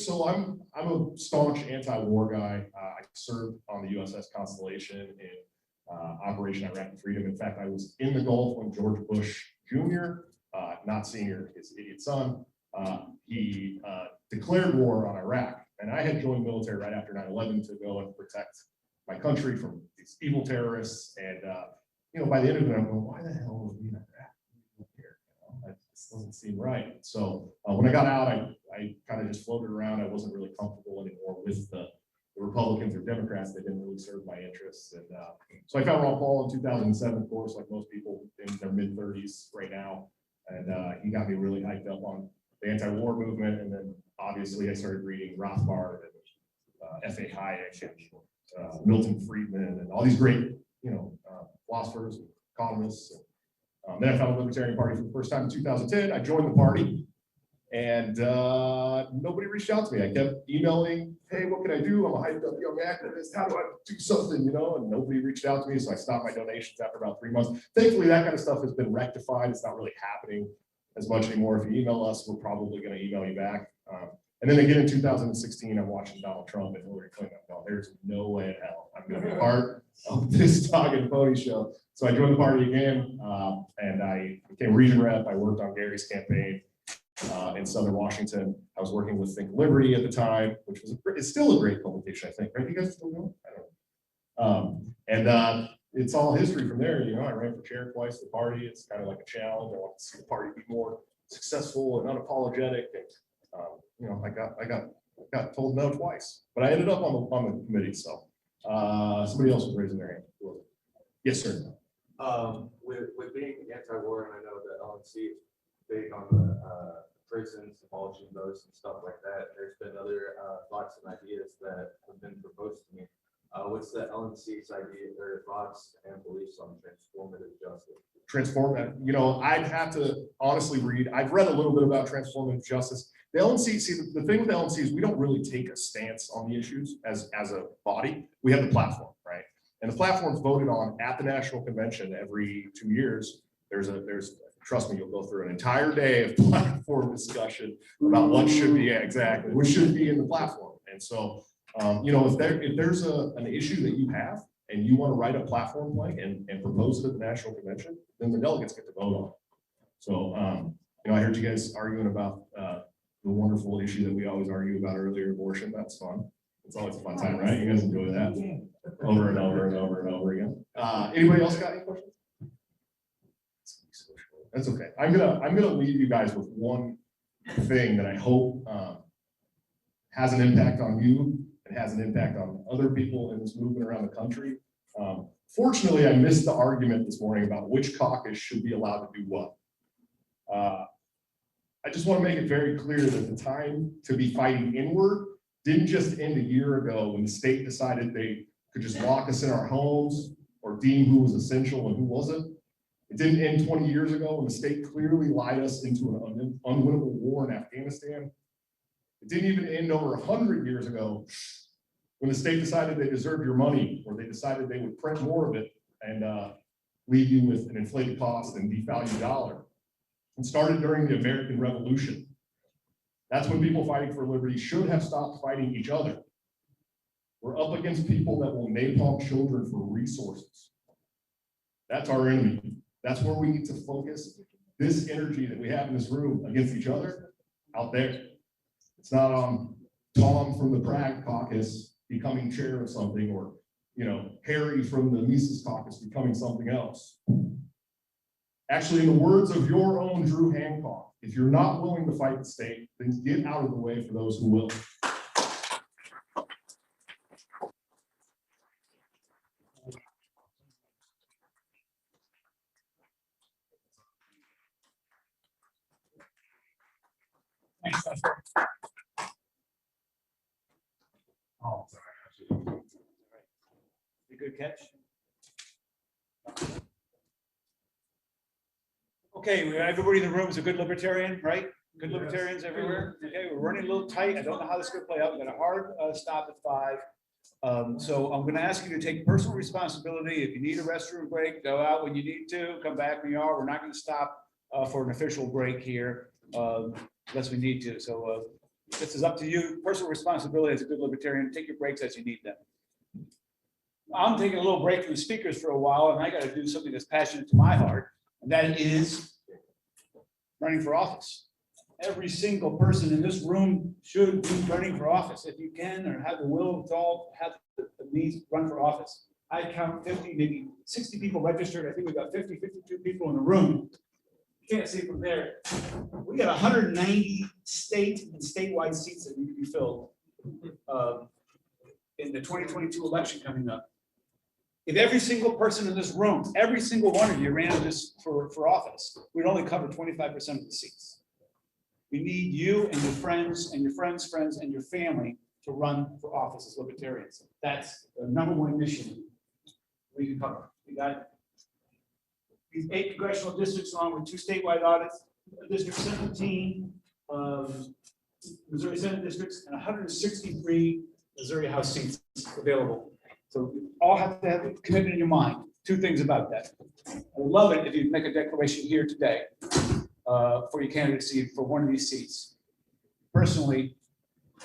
a staunch anti-war guy. I served on the USS Constellation in Operation Iraqi Freedom. In fact, I was in the Gulf when George Bush Jr., not Senior, his idiot son, he declared war on Iraq. And I had joined the military right after 9/11 to go and protect my country from these evil terrorists. And you know, by the end of it, I'm going, why the hell are we in Iraq? doesn't seem right. So when I got out, I kind of just floated around. I wasn't really comfortable anymore with the Republicans or Democrats. They didn't really serve my interests. And so I found Ron Paul in 2007, of course, like most people in their mid-30s right now. And he got me really hyped up on the anti-war movement. And then obviously I started reading Rothbard and F.A. Hayek and Milton Friedman and all these great, philosophers, and economists. And then I found the Libertarian Party for the first time in 2010. I joined the party and nobody reached out to me. I kept emailing, hey, what can I do? I'm a hyped up young activist. How do I do something, And nobody reached out to me. So I stopped my donations after about 3 months. Thankfully, that kind of stuff has been rectified. It's not really happening as much anymore. If you email us, we're probably going to email you back. And then again in 2016, I'm watching Donald Trump and Hillary Clinton. No, there's no way in hell I'm going to be part of this dog and pony show. So I joined the party again, and I became region rep. I worked on Gary's campaign in Southern Washington. I was working with Think Liberty at the time, which was it's still a great publication, I think. Right? You guys still know? I don't know. And it's all history from there. I ran for chair twice. The party. It's kind of like a challenge. I want to see the party be more successful and unapologetic. And I got told no twice, but I ended up on the committee. So somebody else was raising their hand. Yes, sir. With being anti-war, and I know that LNC is big on the prisons, abolishing those and stuff like that. There's been other thoughts and ideas that have been proposed to me. What's the LNC's idea or thoughts and beliefs on transformative justice? I'd have to honestly read. I've read a little bit about transformative justice. The LNC, the thing with the LNC is we don't really take a stance on the issues as a body. We have the platform, right? And the platform's voted on at the National Convention every 2 years. Trust me, you'll go through an entire day of platform discussion about what should be, what should be in the platform. And so, if there's an issue that you have and you want to write a platform plank and propose it at the National Convention, then the delegates get to vote on it. So, I heard you guys arguing about the wonderful issue that we always argue about earlier, abortion. That's fun. It's always a fun time, right? You guys enjoy that over and over and over and over again. Anybody else got any questions? That's okay. I'm gonna leave you guys with one thing that I hope has an impact on you and has an impact on other people in this movement around the country. Fortunately, I missed the argument this morning about which caucus should be allowed to do what. I just want to make it very clear that the time to be fighting inward didn't just end a year ago when the state decided they could just lock us in our homes or deem who was essential and who wasn't. It didn't end 20 years ago when the state clearly lied us into an unwinnable war in Afghanistan. It didn't even end over 100 years ago when the state decided they deserved your money, or they decided they would print more of it and leave you with an inflated cost and devalued dollar. It started during the American Revolution. That's when people fighting for liberty should have stopped fighting each other. We're up against people that will napalm children for resources. That's our enemy. That's where we need to focus this energy that we have in this room against each other out there. It's not on Tom from the Prague caucus becoming chair of something, or Harry from the Mises caucus becoming something else. Actually, in the words of your own Drew Hancock, if you're not willing to fight the state, then get out of the way for those who will. Oh, sorry. A good catch. Okay, everybody in the room is a good libertarian, right? Good libertarians everywhere. Okay, we're running a little tight. I don't know how this is going to play out. We got a hard stop at 5. So I'm going to ask you to take personal responsibility. If you need a restroom break, go out when you need to, come back when you are. We're not going to stop for an official break here unless we need to. So this is up to you. Personal responsibility as a good libertarian. Take your breaks as you need them. I'm taking a little break from the speakers for a while, and I got to do something that's passionate to my heart, and that is running for office. Every single person in this room should be running for office. If you can or have the will to all have the means, run for office. I count 50, maybe 60 people registered. I think we've got 50, 52 people in the room. You can't see from there. We got 190 state and statewide seats that need to be filled in the 2022 election coming up. If every single person in this room, every single one of you ran this for office, we'd only cover 25% of the seats. We need you and your friends and your friends' friends and your family to run for office as libertarians. That's the #1 mission we can cover. We got these 8 congressional districts along with 2 statewide audits, District 17, Missouri Senate districts, and 163 Missouri House seats available. So you all have to have a commitment in your mind. 2 things about that. I would love it if you'd make a declaration here today for your candidacy for one of these seats. Personally,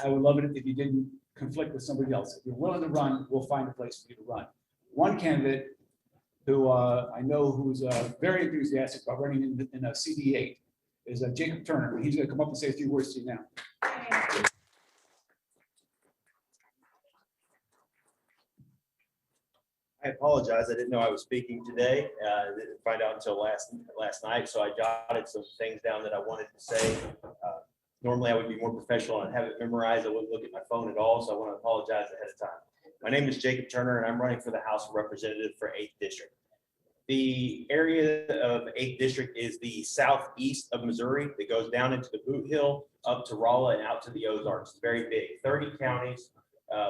I would love it if you didn't conflict with somebody else. If you're willing to run, we'll find a place for you to run. One candidate who I know who's very enthusiastic about running in a CD8 is Jacob Turner. He's going to come up and say a few words to you now. I apologize. I didn't know I was speaking today. Didn't find out until last night. So I jotted some things down that I wanted to say. Normally I would be more professional and have it memorized. I wouldn't look at my phone at all. So I want to apologize ahead of time. My name is Jacob Turner and I'm running for the House of Representatives for 8th District. The area of 8th District is the southeast of Missouri that goes down into the Boot Hill, up to Rolla and out to the Ozarks. It's very big, 30 counties.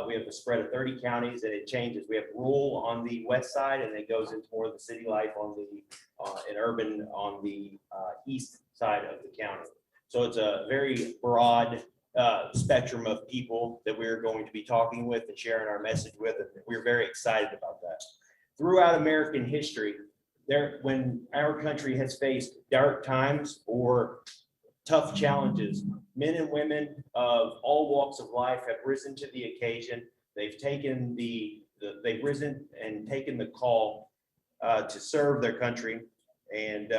We have a spread of 30 counties and it changes. We have rural on the west side and it goes into more of the city life on the and urban on the east side of the county. So it's a very broad spectrum of people that we're going to be talking with and sharing our message with, and we're very excited about that. Throughout American history, when our country has faced dark times or tough challenges, men and women of all walks of life have risen to the occasion. They've taken they've risen and taken the call to serve their country and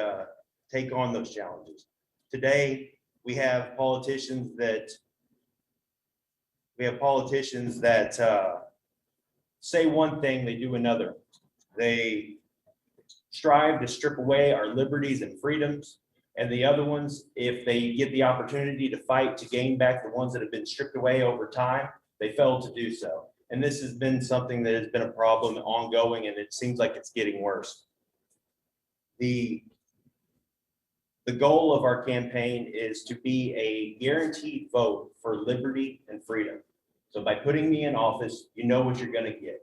take on those challenges. Today, we have politicians that say one thing, they do another. They strive to strip away our liberties and freedoms. And the other ones, if they get the opportunity to fight to gain back the ones that have been stripped away over time, they fail to do so. And this has been something that has been a problem ongoing, and it seems like it's getting worse. The goal of our campaign is to be a guaranteed vote for liberty and freedom. So by putting me in office, you know what you're going to get.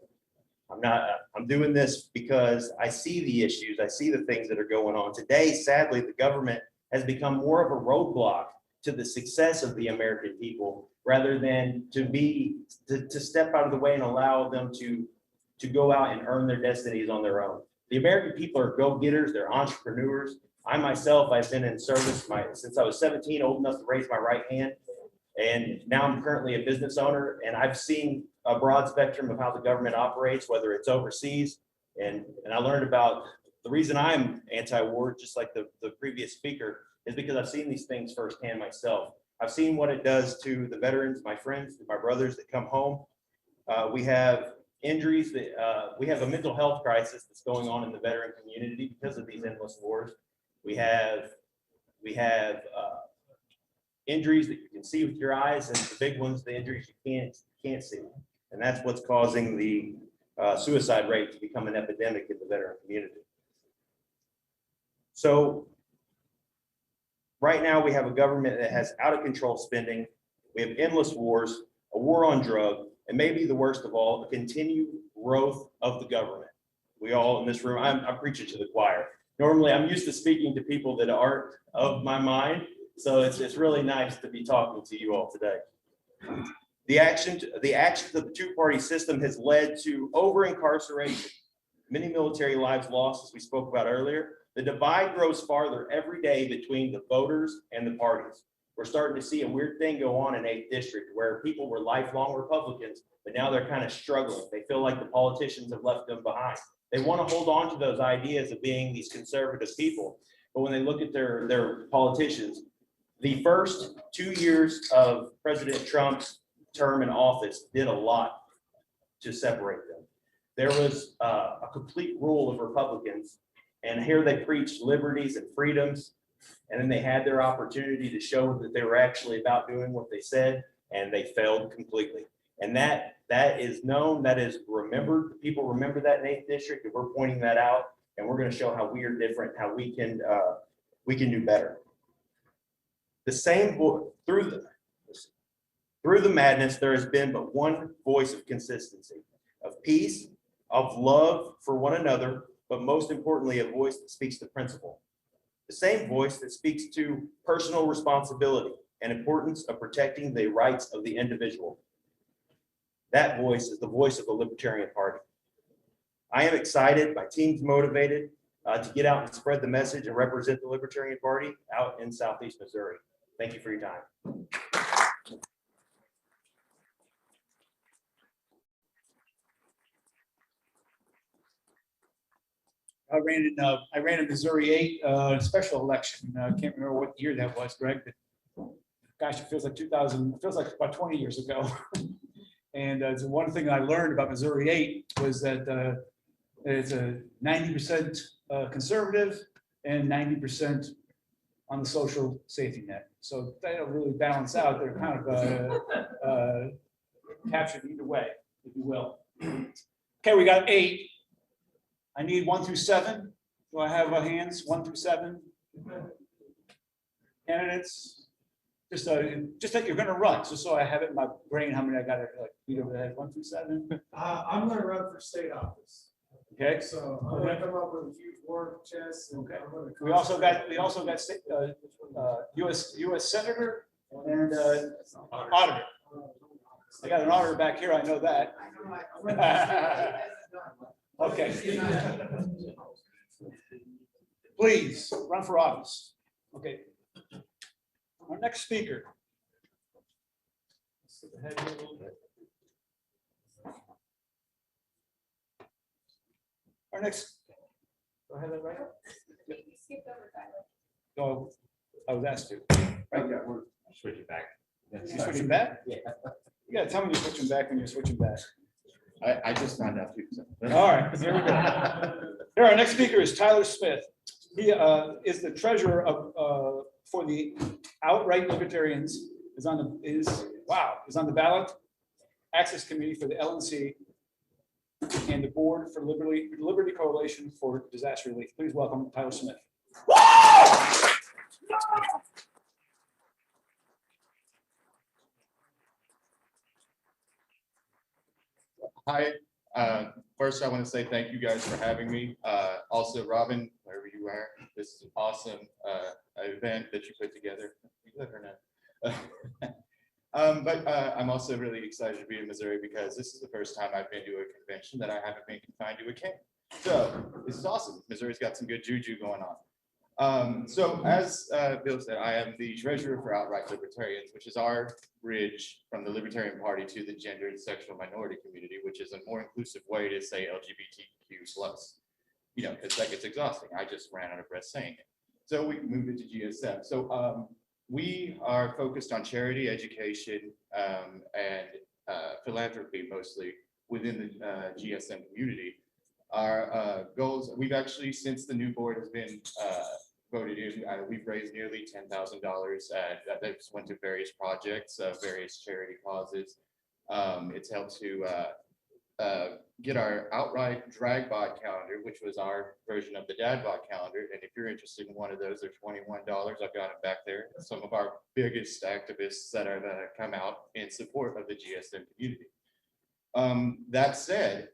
I'm doing this because I see the issues. I see the things that are going on today. Sadly, the government has become more of a roadblock to the success of the American people rather than to step out of the way and allow them to go out and earn their destinies on their own. The American people are go-getters. They're entrepreneurs. I myself, I've been in service since I was 17, old enough to raise my right hand. And now I'm currently a business owner, and I've seen a broad spectrum of how the government operates, whether it's overseas. And I learned about the reason I'm anti-war, just like the previous speaker, is because I've seen these things firsthand myself. I've seen what it does to the veterans, my friends, my brothers that come home. We have injuries that we have a mental health crisis that's going on in the veteran community because of these endless wars. We have injuries that you can see with your eyes, and the big ones, the injuries you can't see. And that's what's causing the suicide rate to become an epidemic in the veteran community. So right now we have a government that has out of control spending. We have endless wars, a war on drugs, and maybe the worst of all, the continued growth of the government. We all in this room, I'm preaching to the choir. Normally I'm used to speaking to people that aren't of my mind. So it's really nice to be talking to you all today. The actions of the two-party system has led to over-incarceration, many military lives lost, as we spoke about earlier. The divide grows farther every day between the voters and the parties. We're starting to see a weird thing go on in 8th District where people were lifelong Republicans, but now they're kind of struggling. They feel like the politicians have left them behind. They want to hold on to those ideas of being these conservative people, but when they look at their politicians, the first 2 years of President Trump's term in office did a lot to separate them. There was a complete rule of Republicans, and here they preached liberties and freedoms And then they had their opportunity to show that they were actually about doing what they said, and they failed completely. And that is known, that is remembered. People remember that in 8th District, and we're pointing that out, and we're going to show how we are different, how we can do better. The same through the madness, there has been but one voice of consistency, of peace, of love for one another, but most importantly, a voice that speaks to principle. The same voice that speaks to personal responsibility and importance of protecting the rights of the individual. That voice is the voice of the Libertarian Party. I am excited, my team's motivated to get out and spread the message and represent the Libertarian Party out in Southeast Missouri. Thank you for your time. I ran in Missouri 8 special election. I can't remember what year that was, Greg, but gosh, it feels like 2000, it feels like about 20 years ago. And so one thing I learned about Missouri 8 was that it's a 90% conservative and 90% on the social safety net. So they don't really balance out. They're kind of captured either way, if you will. Okay, we got 8. I need 1 through 7. Do I have hands 1 through 7? Candidates, just that you're going to run, just so I have it in my brain how many I got to like beat over the head. 1 through 7. I'm gonna run for state office. Okay. So I'm gonna come up with a huge war chest. Okay. We also got state, U.S. Senator and auditor. I got an auditor back here. I know that. Okay. Please run for office. Okay. Our next speaker. Let's skip ahead here a little bit. Our next. Do I have that right? You skipped over Tyler. No, I was asked to. Right, yeah, we're switching back. You switching back? Yeah. You gotta tell me you're switching back when you're switching back. I just found out too. So. All right, here we go. Here, our next speaker is Tyler Smith. He is the treasurer of for the Outright Libertarians. Is on the ballot access committee for the LNC and the board for Liberty Coalition for Disaster Relief. Please welcome Tyler Smith. Hi, first I want to say thank you guys for having me. Also, Robin, wherever you are, this is an awesome event that you put together. You live or not? But I'm also really excited to be in Missouri because this is the first time I've been to a convention that I haven't been confined to a camp. So this is awesome. Missouri's got some good juju going on. So as Bill said, I am the treasurer for Outright Libertarians, which is our bridge from the Libertarian Party to the gender and sexual minority community, which is a more inclusive way to say LGBTQ+. You know, it's like it's exhausting. I just ran out of breath saying it. So we moved it to GSM. So we are focused on charity, education, and philanthropy mostly within the GSM community. Our goals, we've actually, since the new board has been voted in, we've raised nearly $10,000 that went to various projects, various charity causes. It's helped to get our outright drag bot calendar, which was our version of the dad bot calendar. And if you're interested in one of those, they're $21. I've got them back there. Some of our biggest activists that have come out in support of the GSM community. That said,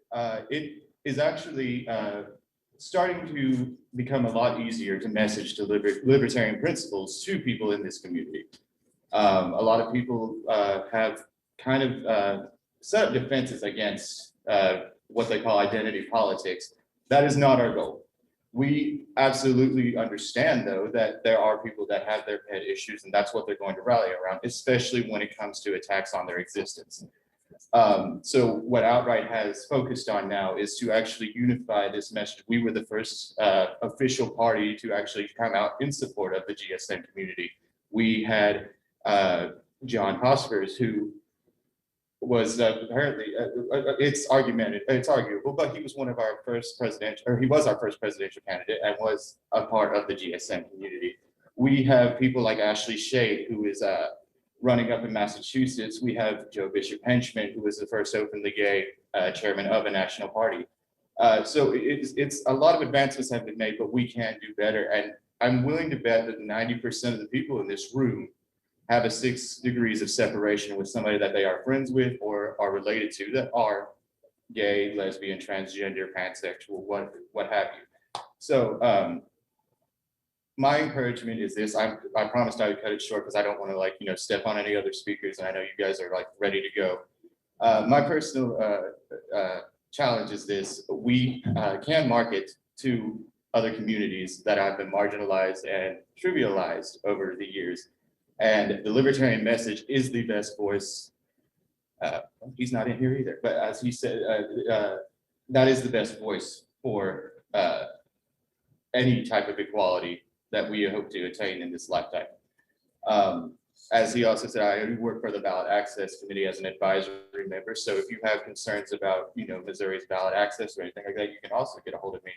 it is actually starting to become a lot easier to message to libertarian principles to people in this community. A lot of people have kind of set up defenses against what they call identity politics. That is not our goal. We absolutely understand, though, that there are people that have their pet issues, and that's what they're going to rally around, especially when it comes to attacks on their existence. So what Outright has focused on now is to actually unify this message. We were the first official party to actually come out in support of the GSM community. We had John Hospers, who was apparently, it's arguable, but he was one of our first presidential, or he was our first presidential candidate and was a part of the GSM community. we have people like Ashley Shade, who is running up in Massachusetts. We have Joe Bishop Henchman, who was the first openly gay chairman of a national party. So it's a lot of advancements have been made, but we can do better. And I'm willing to bet that 90% of the people in this room have a 6 degrees of separation with somebody that they are friends with or are related to that are gay, lesbian, transgender, pansexual, what have you. So my encouragement is this. I promised I would cut it short because I don't want to step on any other speakers, and I know you guys are ready to go. My personal challenge is this: we can market to other communities that have been marginalized and trivialized over the years. And the libertarian message is the best voice. He's not in here either, but as he said, that is the best voice for any type of equality that we hope to attain in this lifetime. As he also said, I work for the Ballot Access Committee as an advisory member. So if you have concerns about, Missouri's ballot access or anything like that, you can also get a hold of me.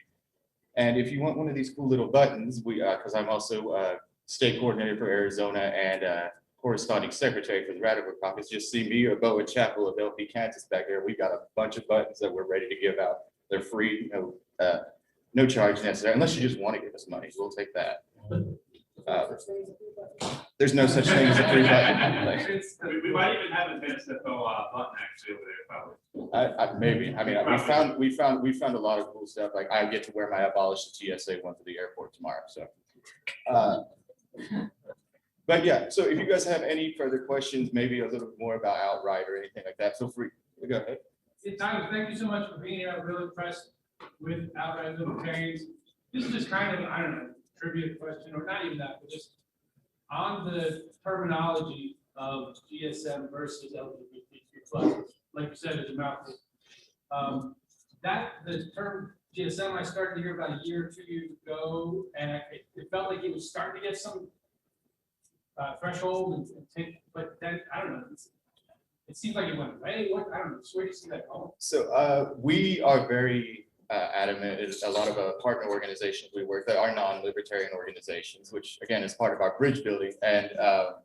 And if you want one of these cool little buttons, because I'm also state coordinator for Arizona and corresponding secretary for the Radical Caucus, just see me or Boa Chapel of LP Kansas back there. We've got a bunch of buttons that we're ready to give out. They're free, no charge necessary, unless you just want to give us money. We'll take that. There's no such thing as a free button. We might even have a button actually over there, probably. Maybe. I mean, we found a lot of cool stuff. Like I get to wear my Abolish the TSA one to the airport tomorrow. So, but yeah. So if you guys have any further questions, maybe a little more about Outright or anything like that, feel free. Go ahead. Tyler, thank you so much for being here. I'm really impressed with Outright Libertarians. This is just kind of, I don't know, trivia question, or not even that, but just on the terminology of GSM versus LGBTQ+, like you said, it's a mouthful. The term GSM, I started to hear about a year or 2 years ago, and it felt like it was starting to get some threshold and take, but then, I don't know, it seems like it went away. I don't know, where do you see that going? So we are very adamant. A lot of partner organizations we work that are non-libertarian organizations, which again is part of our bridge building, and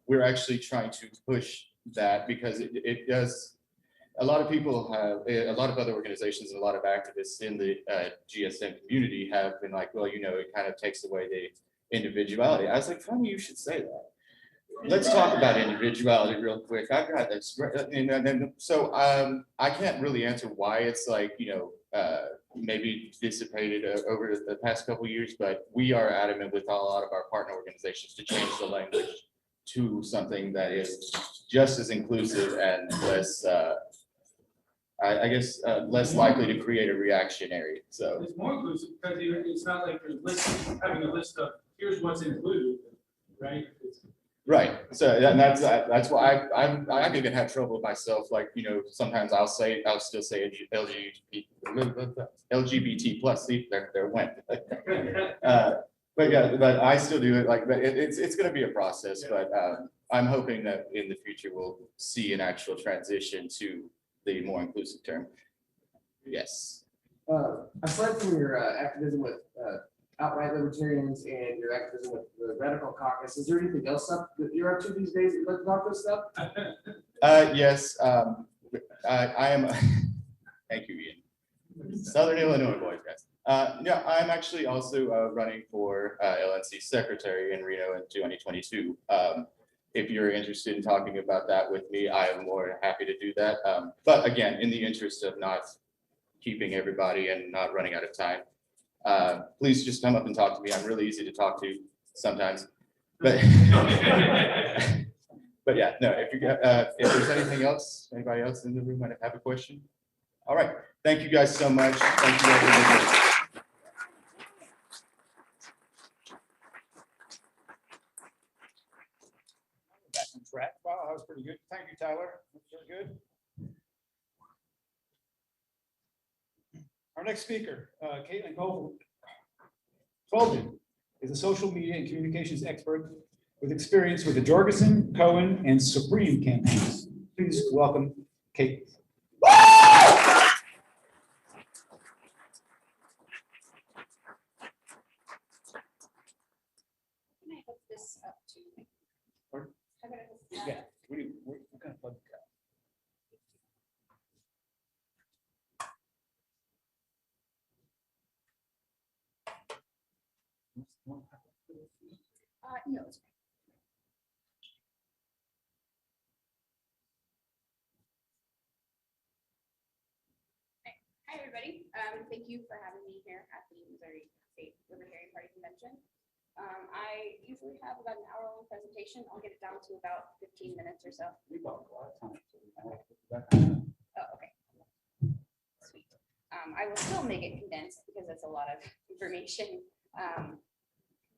we're actually trying to push that because it does. A lot of people have, a lot of other organizations and a lot of activists in the GSM community have been like, well, it kind of takes away the individuality. I was like, funny you should say that. Let's talk about individuality real quick. I've got this, and so I can't really answer why it's maybe dissipated over the past couple of years, but we are adamant with a lot of our partner organizations to change the language to something that is just as inclusive and less, I guess, less likely to create a reactionary. So it's more inclusive because it's not like having a list of here's what's included, right? Right. So that's why I even have trouble with myself. Like, sometimes I'll still say LGBT plus. See, there went. But yeah, but I still do it. But it's going to be a process. But I'm hoping that in the future we'll see an actual transition to the more inclusive term. Yes. Aside from your activism with Outright Libertarians and your activism with the Radical Caucus, is there anything else that you're up to these days that you'd like to talk to us about? Yes, I am. Thank you, Ian. Southern Illinois boys, guys. Yeah, I'm actually also running for LNC secretary in Reno in 2022. If you're interested in talking about that with me, I am more than happy to do that. But again, in the interest of not keeping everybody and not running out of time, please just come up and talk to me. I'm really easy to talk to sometimes, but but yeah, no. If there's anything else, anybody else in the room might have a question. All right, thank you guys so much. Thank you everybody. Back on track. Wow, that was pretty good. Thank you, Tyler. Very good. Our next speaker, Caitlin Colvin, is a social media and communications expert with experience with the Jorgensen, Cohen, and Supreme campaigns. Please welcome Caitlin. Can I hook this Yeah, what kind of plug? No, it's okay. Hi, everybody. Thank you for having me here at the Missouri State Libertarian Party Convention. I usually have about an hour-long presentation. I'll get it down to about 15 minutes or so. Oh, okay. Sweet. I will still make it condensed because that's a lot of information.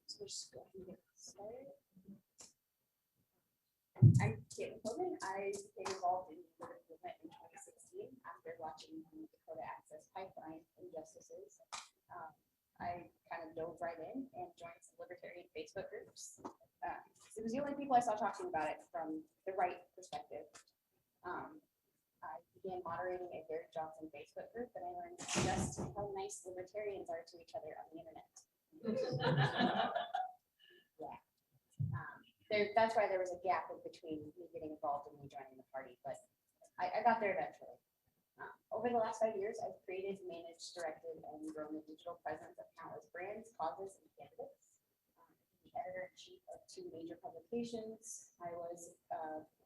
So we'll just go ahead and get started. I'm Caitlin Coleman. I became involved in the movement in 2016 after watching the Dakota Access Pipeline injustices. I kind of dove right in and joined some libertarian Facebook groups. It was the only people I saw talking about it from the right perspective. I began moderating a Derek Johnson Facebook group, and I learned just how nice libertarians are to each other on the internet. Yeah. That's why there was a gap in between me getting involved and me joining the party, but I got there eventually. Over the last 5 years, I've created, managed, directed, and grown the digital presence of countless brands, causes, and candidates. The editor-in-chief of 2 major publications. I was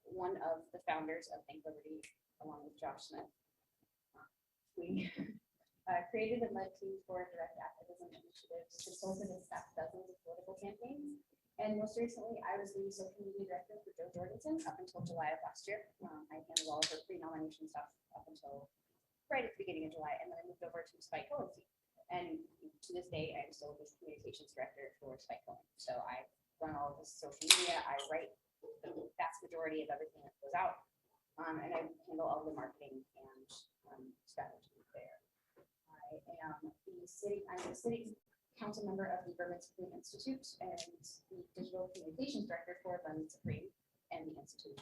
one of the founders of Think Liberty, along with Josh Smith. We created and led teams for direct activism initiatives, consulted and staffed dozens of political campaigns. And most recently, I was the social media director for Jo Jorgensen up until July of last year. I handled all of her pre-nomination stuff up until right at the beginning of July, and then I moved over to Spike Cohen's team. And to this day, I'm still his communications director for Spike Cohen. So I run all of his social media. I write the vast majority of everything that goes out, and I handle all the marketing and strategy there. I'm the city council member of the Berman Supreme Institute and the digital communications director for Berman Supreme and the Institute.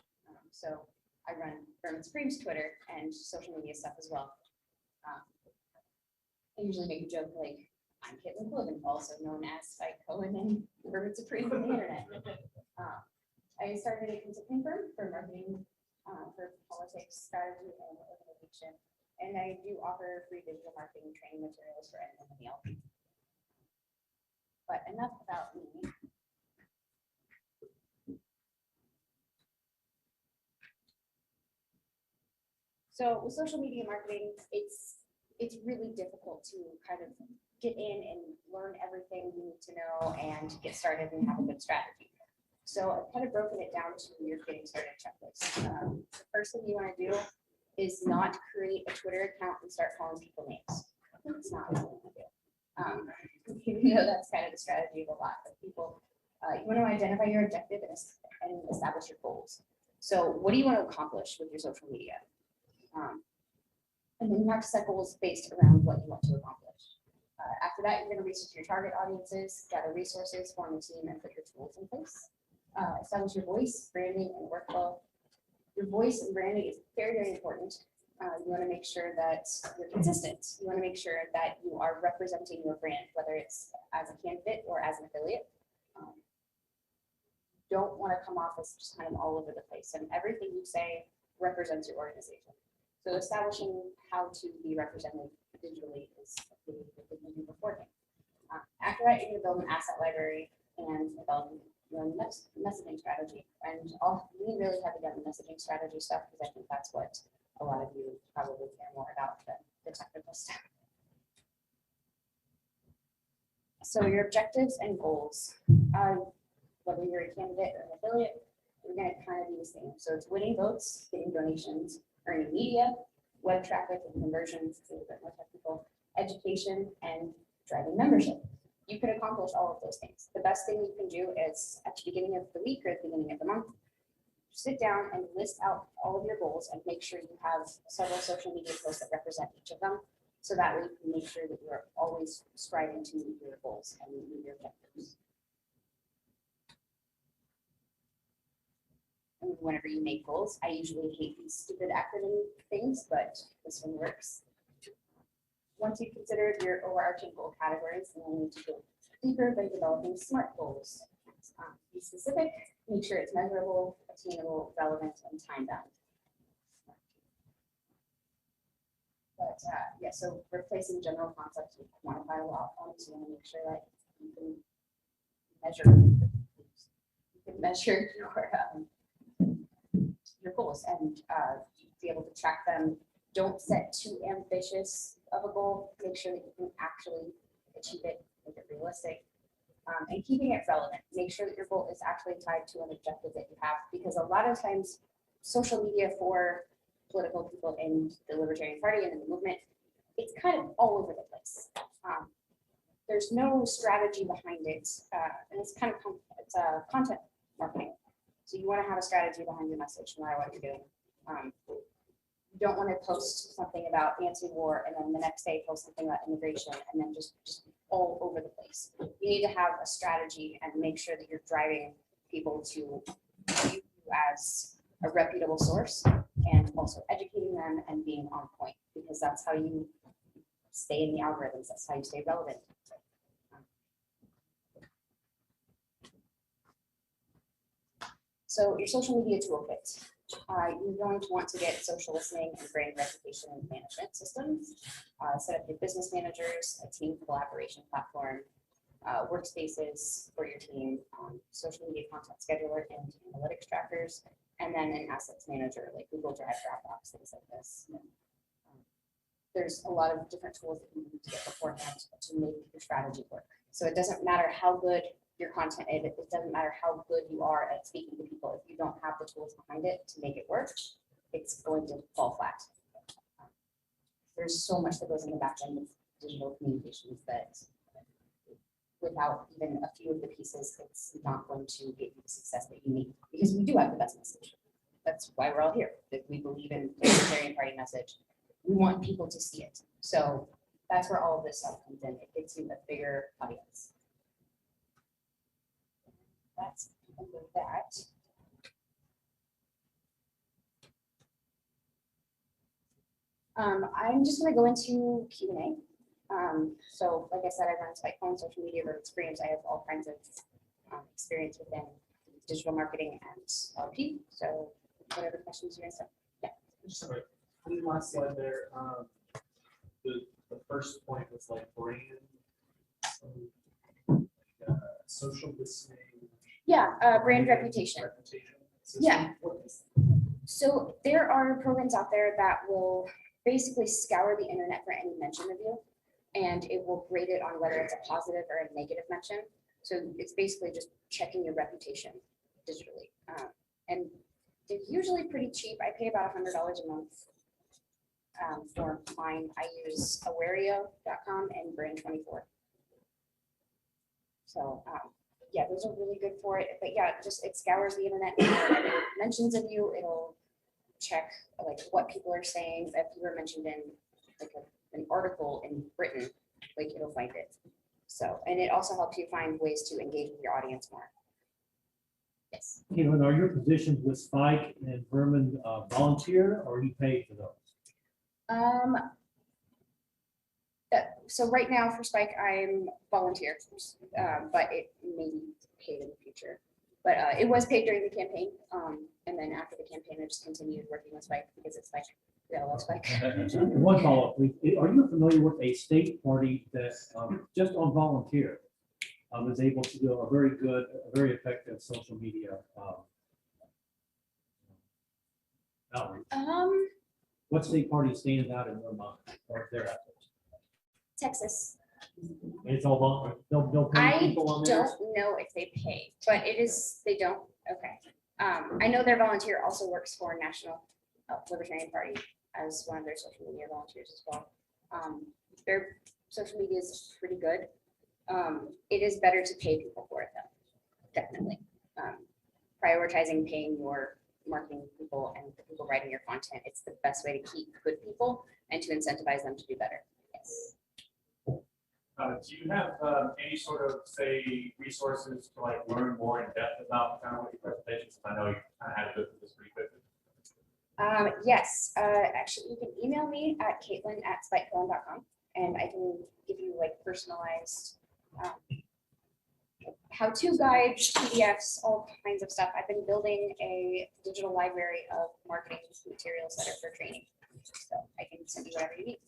So I run Berman Supreme's Twitter and social media stuff as well. I usually make a joke like, I'm Caitlin Coleman, also known as Spike Cohen and Berman Supreme on the internet. I started a consulting firm for marketing, for politics, strategy, and organization. And I do offer free digital marketing training materials for anyone in the LP. But enough about me. So with social media marketing, it's really difficult to kind of get in and learn everything you need to know and get started and have a good strategy. So I've kind of broken it down to your getting started checklist. The first thing you want to do is not create a Twitter account and start calling people names. It's not what you want to do. You know, that's kind of the strategy of a lot of people. You want to identify your objective and establish your goals. So what do you want to accomplish with your social media? And then you have to set goals based around what you want to accomplish. After that, you're going to research your target audiences, gather resources, form a team, and put your tools in place. Establish your voice, branding, and workflow. Your voice and branding is very, very important. You want to make sure that you're consistent. You want to make sure that you are representing your brand, whether it's as a candidate or as an affiliate. Don't want to come off as just kind of all over the place, and everything you say represents your organization. So establishing how to be represented digitally is the thing you do beforehand. After that, you're going to build an asset library and develop your messaging strategy. And I'll lean really heavy on the messaging strategy stuff because I think that's what a lot of you probably care more about than the technical stuff. So your objectives and goals, whether you're a candidate or an affiliate, we're going to kind of be the same. So it's winning votes, getting donations, earning media, web traffic and conversions, it's a little bit more technical, education, and driving membership. You can accomplish all of those things. The best thing you can do is at the beginning of the week or at the beginning of the month, sit down and list out all of your goals and make sure you have several social media posts that represent each of them. So that way you can make sure that you're always striving to meet your goals and meet your objectives. And whenever you make goals, I usually hate these stupid acronym things, but this one works. Once you've considered your overarching goal categories, then you need to go deeper by developing SMART goals. Be specific, make sure it's measurable, attainable, relevant, and time bound. But yeah, so replacing general concepts with quantifiable outcomes, you want to make sure that you can measure your goals and be able to track them. Don't set too ambitious of a goal. Make sure that you can actually achieve it, make it realistic, and keeping it relevant. Make sure that your goal is actually tied to an objective that you have, because a lot of times social media for political people in the Libertarian Party and in the movement, it's kind of all over the place. There's no strategy behind it, and it's kind of content marketing. So you want to have a strategy behind your message, no matter what you're doing. You don't want to post something about anti-war and then the next day post something about immigration and then just all over the place. You need to have a strategy and make sure that you're driving people to view you as a reputable source, and also educating them and being on point, because that's how you stay in the algorithms. That's how you stay relevant. So your social media toolkit. You're going to want to get social listening and brand reputation management systems. Set up your business managers, a team collaboration platform, workspaces for your team, social media content scheduler and analytics trackers, and then an assets manager like Google Drive, Dropbox, things like this. There's a lot of different tools that you need to get beforehand to make your strategy work. So it doesn't matter how good your content is, it doesn't matter how good you are at speaking to people. If you don't have the tools behind it to make it work, it's going to fall flat. There's so much that goes in the back end of digital communications that without even a few of the pieces, it's not going to get you the success that you need, because we do have the best message. That's why we're all here. If we believe in the Libertarian Party message, we want people to see it. So that's where all of this stuff comes in. It gets you a bigger audience. That's with that. I'm just going to go into Q&A. So like I said, I run Spike Phone, social media, or experience. I have all kinds of experience within digital marketing and LP. So whatever questions you guys have. Yeah. Sorry, on the last slide there, the first point was like brand, social listening. Yeah, brand reputation. Yeah. So there are programs out there that will basically scour the internet for any mention of you, and it will grade it on whether it's a positive or a negative mention. So it's basically just checking your reputation digitally. And they're usually pretty cheap. I pay about $100 a month for mine. I use Awario.com and Brand24. So yeah, those are really good for it. But yeah, just it scours the internet. If it mentions of you, it'll check like what people are saying. If you were mentioned in like an article in Britain, like it'll find it. So, and it also helps you find ways to engage with your audience more. Yes. Caitlin, are your positions with Spike and Vermin volunteer, or are you paid for those? So right now for Spike, I'm volunteer, but it may be paid in the future. But it was paid during the campaign, and then after the campaign, I just continued working with Spike because it's Spike. We all love Spike. One follow-up, please. Are you familiar with a state party that just on volunteer is able to do a very good, very effective social media outreach? What state party stands out in your mind or their efforts? Texas. And it's all volunteer. They'll pay I people on there? don't know if they pay, but it is, they don't, okay. I know their volunteer also works for National Libertarian Party as one of their social media volunteers as well. Their social media is pretty good. It is better to pay people for it though, definitely. Prioritizing paying your marketing people and the people writing your content, it's the best way to keep good people and to incentivize them to do better. Yes. Do you have any sort of, say, resources to like learn more in depth about kind of what your presentations? I know you kind of had to go through this pretty quickly. Yes, actually, you can email me at caitlin@spikephone.com and I can give you like personalized how-to guides, PDFs, all kinds of stuff. I've been building a digital library of marketing materials that are for training. So I can send you whatever you need.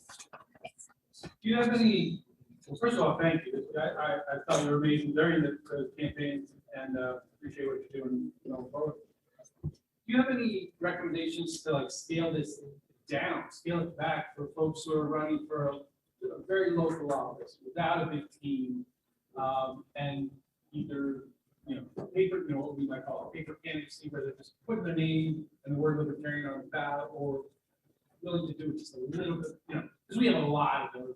Thanks. Do you have any, well, first of all, thank you. I thought you were amazing during the campaign and appreciate what you're doing going forward. Do you have any recommendations to like scale this down, scale it back for folks who are running for a very local office without a big team? And either, paper, what we might call a paper candidacy, where they're just putting their name and the word libertarian on the ballot, or willing to do it just a little bit, because we have a lot of those.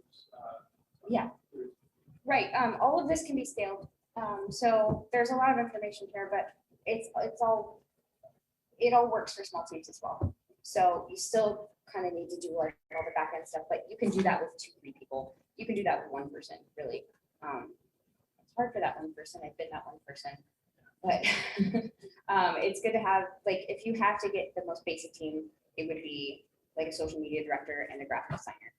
Yeah, right. All of this can be scaled. So there's a lot of information here, but it all works for small teams as well. So you still kind of need to do like all the back end stuff, but you can do that with 2-3 people. You can do that with one person, really. It's hard for that one person. I've been that one person, but it's good to have, like, if you have to get the most basic team, it would be like a social media director and a graphic designer.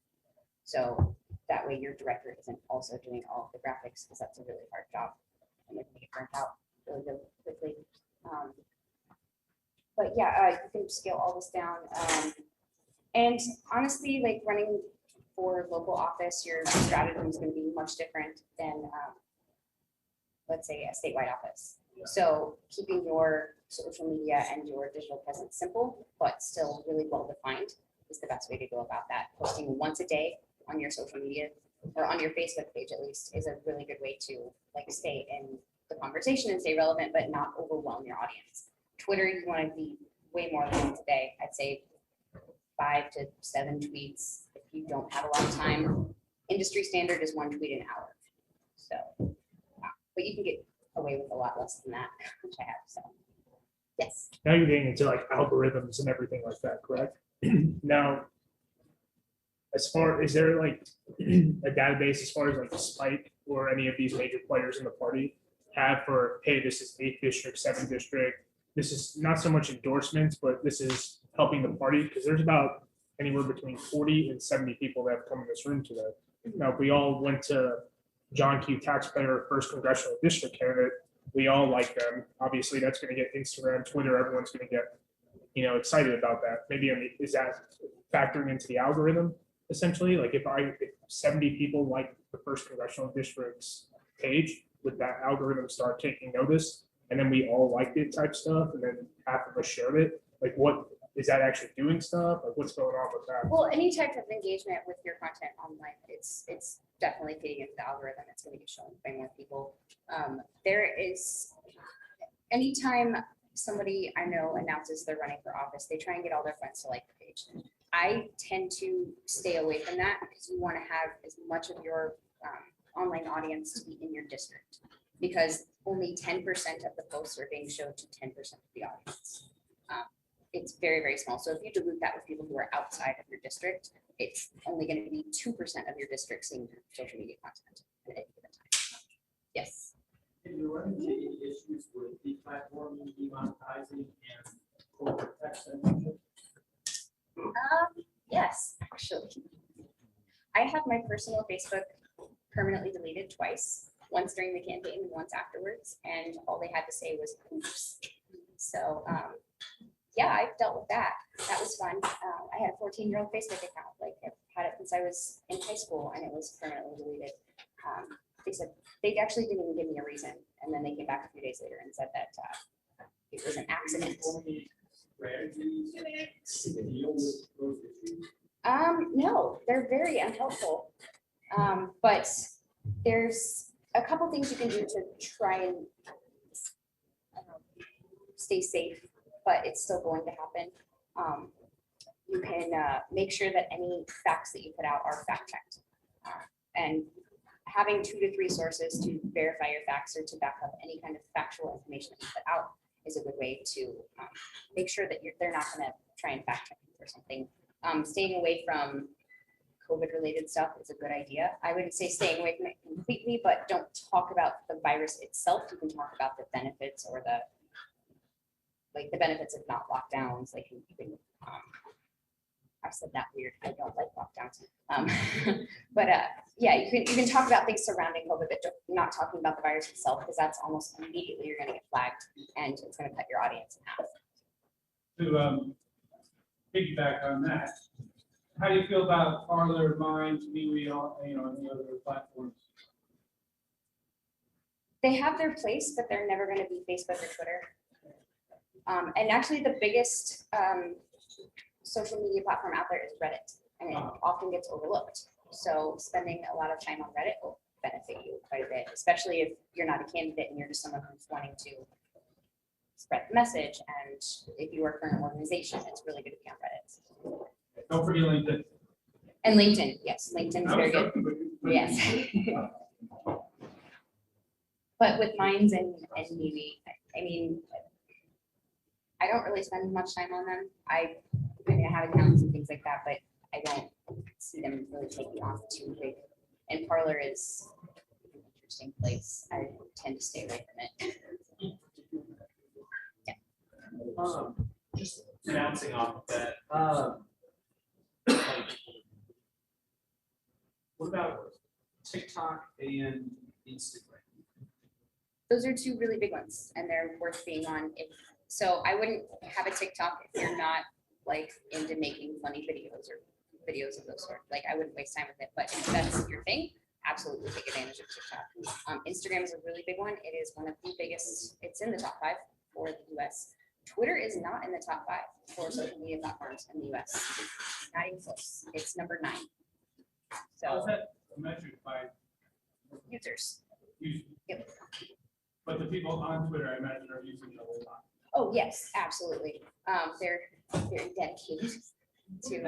So that way your director isn't also doing all of the graphics, because that's a really hard job and it can get burnt out really, really quickly. But yeah, you can scale all this down. And honestly, like running for local office, your strategy is going to be much different than, let's say, a statewide office. So keeping your social media and your digital presence simple, but still really well defined is the best way to go about that. Posting once a day on your social media or on your Facebook page, at least, is a really good way to like stay in the conversation and stay relevant, but not overwhelm your audience. Twitter, you want to be way more than once a day. I'd say 5 to 7 tweets if you don't have a lot of time. Industry standard is 1 tweet an hour. So, but you can get away with a lot less than that, which I have. So, yes. Now you're getting into like algorithms and everything like that, correct? Now, as far, is there like a database as far as like Spike or any of these major players in the party have for, hey, this is 8th district, 7th district. This is not so much endorsements, but this is helping the party, because there's about anywhere between 40 and 70 people that have come in this room today. Now, if we all went to John Q. Taxpayer, first congressional district candidate, we all like them. Obviously, that's going to get Instagram, Twitter, everyone's going to get, excited about that. Maybe, is that factoring into the algorithm, essentially? Like if 70 people like the first congressional district's page, would that algorithm start taking notice? And then we all liked it type stuff, and then half of us shared it? Like, what is that actually doing stuff? Like, what's going on with that? Well, any type of engagement with your content online, it's definitely feeding into the algorithm. It's going to get shown by more people. There is, anytime somebody I know announces they're running for office, they try and get all their friends to like the page. I tend to stay away from that, because you want to have as much of your online audience to be in your district, because only 10% of the posts are being shown to 10% of the audience. It's very, very small. So if you dilute that with people who are outside of your district, it's only going to be 2% of your district seeing your social media content at any given time. Yes. If you're running into any issues with deplatforming, demonetizing, and corporate tax censorship? Yes, actually. I have my personal Facebook permanently deleted twice, once during the campaign and once afterwards, and all they had to say was oops. So yeah, I've dealt with that. That was fun. I had a 14-year-old Facebook account. Like, I've had it since I was in high school, and it was permanently deleted. They said they actually didn't even give me a reason, and then they came back a few days later and said that it was an accident. No, they're very unhelpful. But there's a couple things you can do to try and stay safe, but it's still going to happen. You can make sure that any facts that you put out are fact checked, and having 2 to 3 sources to verify your facts or to back up any kind of factual information that you put out is a good way to make sure that they're not going to try and fact check you or something. Staying away from COVID-related stuff is a good idea. I wouldn't say staying away from it completely, but don't talk about the virus itself. You can talk about the benefits or the benefits of not lockdowns. Like you can, I said that weird. I don't like lockdowns. But yeah, you can talk about things surrounding COVID, but not talking about the virus itself, because that's almost immediately you're gonna get flagged and it's gonna cut your audience in half. To piggyback on that, how do you feel about Parler, Minds, MeWe, all, you know, and the other platforms? They have their place, but they're never gonna be Facebook or Twitter. And actually the biggest social media platform out there is Reddit, and it often gets overlooked. So spending a lot of time on Reddit will benefit you quite a bit, especially if you're not a candidate and you're just someone who's wanting to spread the message. And if you work for an organization, it's really good to be on Reddit. Don't forget LinkedIn. And LinkedIn, yes, LinkedIn is very good. Yes. But with Minds and MeWe, I mean, I don't really spend much time on them. I have accounts and things like that, but I don't see them really taking off too big. And Parler is an interesting place. I tend to stay away from it. Yeah. Just bouncing off of that. What about TikTok and Instagram? Those are two really big ones, and they're worth being on. So I wouldn't have a TikTok if you're not like into making funny videos or videos of those sort. Like I wouldn't waste time with it, but if that's your thing, absolutely take advantage of TikTok. Instagram is a really big one. It is one of the biggest. It's in the top 5 for the US. Twitter is not in the top 5 for social media platforms in the US. Not even close. It's number 9. How's So that measured by users. Yep. But the people on Twitter, I imagine, are using it a lot. Oh, yes, absolutely. They're dedicated to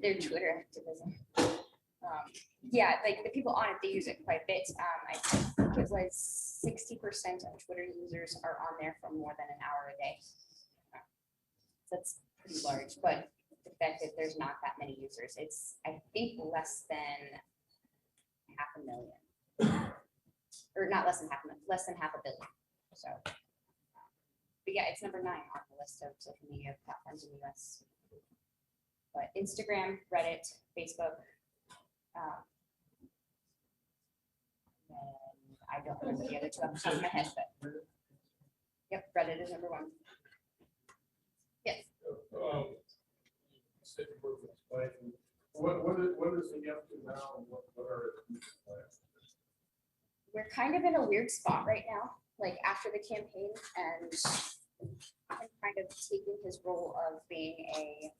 their Twitter activism. Yeah, like the people on it, they use it quite a bit. I think it was 60% of Twitter users are on there for more than an hour a day. That's pretty large, but the fact that there's not that many users, it's, I think, less than 500,000. Or not less than half a billion. So, but yeah, it's number 9 on the list of social media platforms in the US. But Instagram, Reddit, Facebook. And I don't remember the other 2 off the top of my head, but yep, Reddit is number 1. Yes. What is he up to now? And what are his plans? We're kind of in a weird spot right now, like after the campaign, and I'm kind of taking his role of being a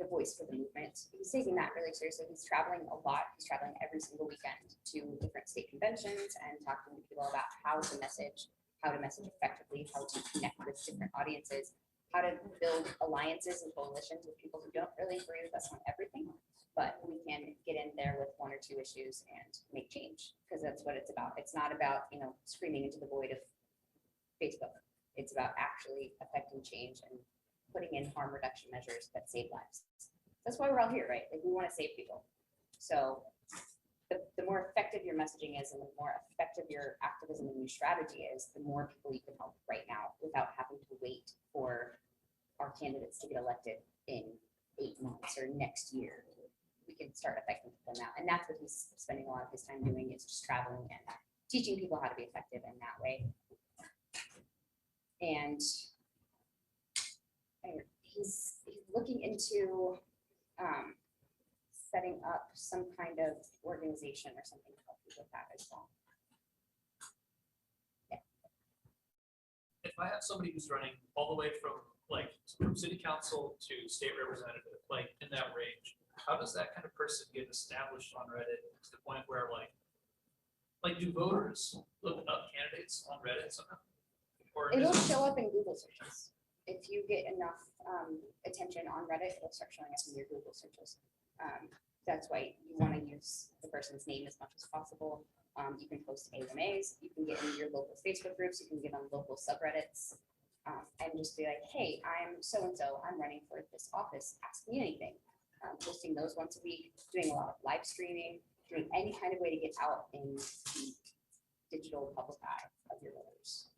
voice for the movement. He's taking that really seriously. He's traveling a lot. He's traveling every single weekend to different state conventions and talking to people about how to message effectively, how to connect with different audiences, how to build alliances and coalitions with people who don't really agree with us on everything. But we can get in there with 1 or 2 issues and make change, because that's what it's about. It's not about, you know, screaming into the void of Facebook. It's about actually affecting change and putting in harm reduction measures that save lives. That's why we're all here, right? Like we want to save people. So the more effective your messaging is and the more effective your activism and your strategy is, the more people you can help right now without having to wait for our candidates to get elected in 8 months or next year. We can start affecting people now. And that's what he's spending a lot of his time doing, is just traveling and teaching people how to be effective in that way. And he's looking into setting up some kind of organization or something to help you with that as well. If I have somebody who's running all the way from city council to state representative, like in that range, how does that kind of person get established on Reddit to the point where like do voters look up candidates on Reddit somehow? Or It'll show up in Google searches. If you get enough attention on Reddit, it'll start showing up in your Google searches. That's why you want to use the person's name as much as possible. You can post AMAs, you can get into your local Facebook groups, you can get on local subreddits, and just be like, hey, I'm so-and-so, I'm running for this office, ask me anything. Posting those once a week, doing a lot of live streaming, doing any kind of way to get out in the digital public eye of your voters.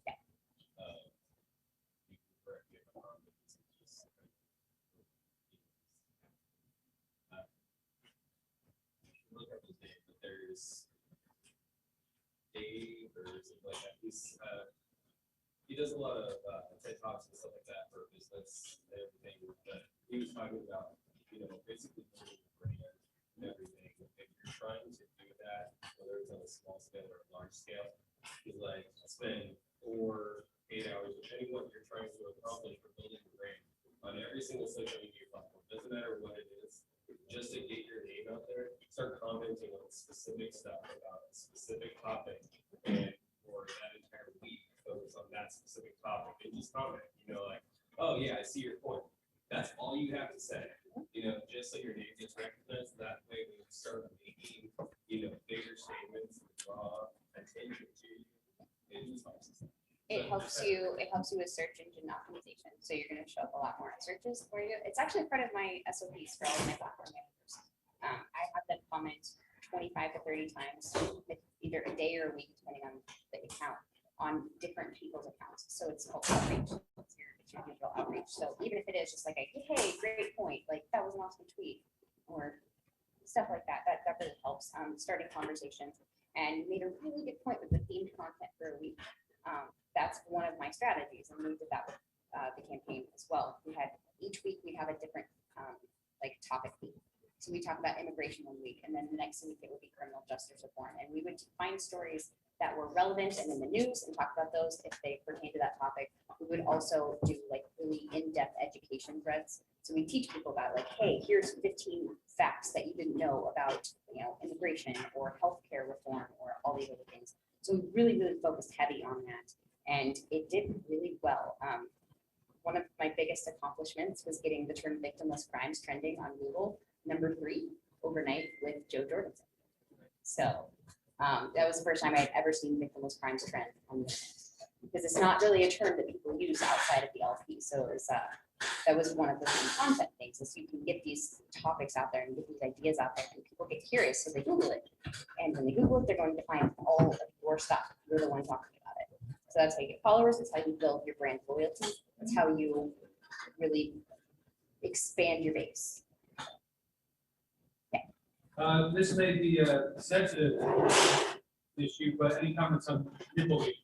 Yeah. this Dave or something like that. He does a lot of TED Talks and stuff like that for business and everything. But he was talking about, basically building a brand and everything. If you're trying to do that, whether it's on a small scale or a large scale, he's like, spend 4 or 8 hours with anyone you're trying to accomplish for building a brand on every single social media platform. Doesn't matter what it is, just to get your name out there. Start commenting on specific stuff about a specific topic, and for that entire week, focus on that specific topic and just comment. Like, oh yeah, I see your point. That's all you have to say. Just so your name gets recognized. That way, when you start making, bigger statements, draw attention to you. It helps you with search engine optimization. So you're going to show up a lot more on searches for you. It's actually part of my SOPs for all of my platform managers. I have them comment 25 to 30 times, either a day or a week, depending on the account, on different people's accounts. So it's called outreach. It's your digital outreach. So even if it is just like a, hey, great point, like that was an awesome tweet, or stuff like that, that really helps. Starting conversations. And you made a really good point with the themed content for a week. That's one of my strategies, and we did that with the campaign as well. Each week we have a different topic theme. So we talk about immigration one week, and then the next week it would be criminal justice reform. And we would find stories that were relevant and in the news and talk about those if they pertain to that topic. We would also do really in-depth education threads. So we teach people about hey, here's 15 facts that you didn't know about, immigration or healthcare reform or all these other things. So we really, really focused heavy on that, and it did really well. One of my biggest accomplishments was getting the term victimless crimes trending on Google, #3 overnight with Joe Jorgensen. So that was the first time I had ever seen victimless crimes trend on the internet, because it's not really a term that people use outside of the LP. So it was, that was one of the content things, is you can get these topics out there and get these ideas out there, and people get curious, so they Google it. And when they Google it, they're going to find all of your stuff. You're the one talking about it. So that's how you get followers. It's how you build your brand loyalty. That's how you really expand your base. This may be a sensitive issue, but any comments on nipple week?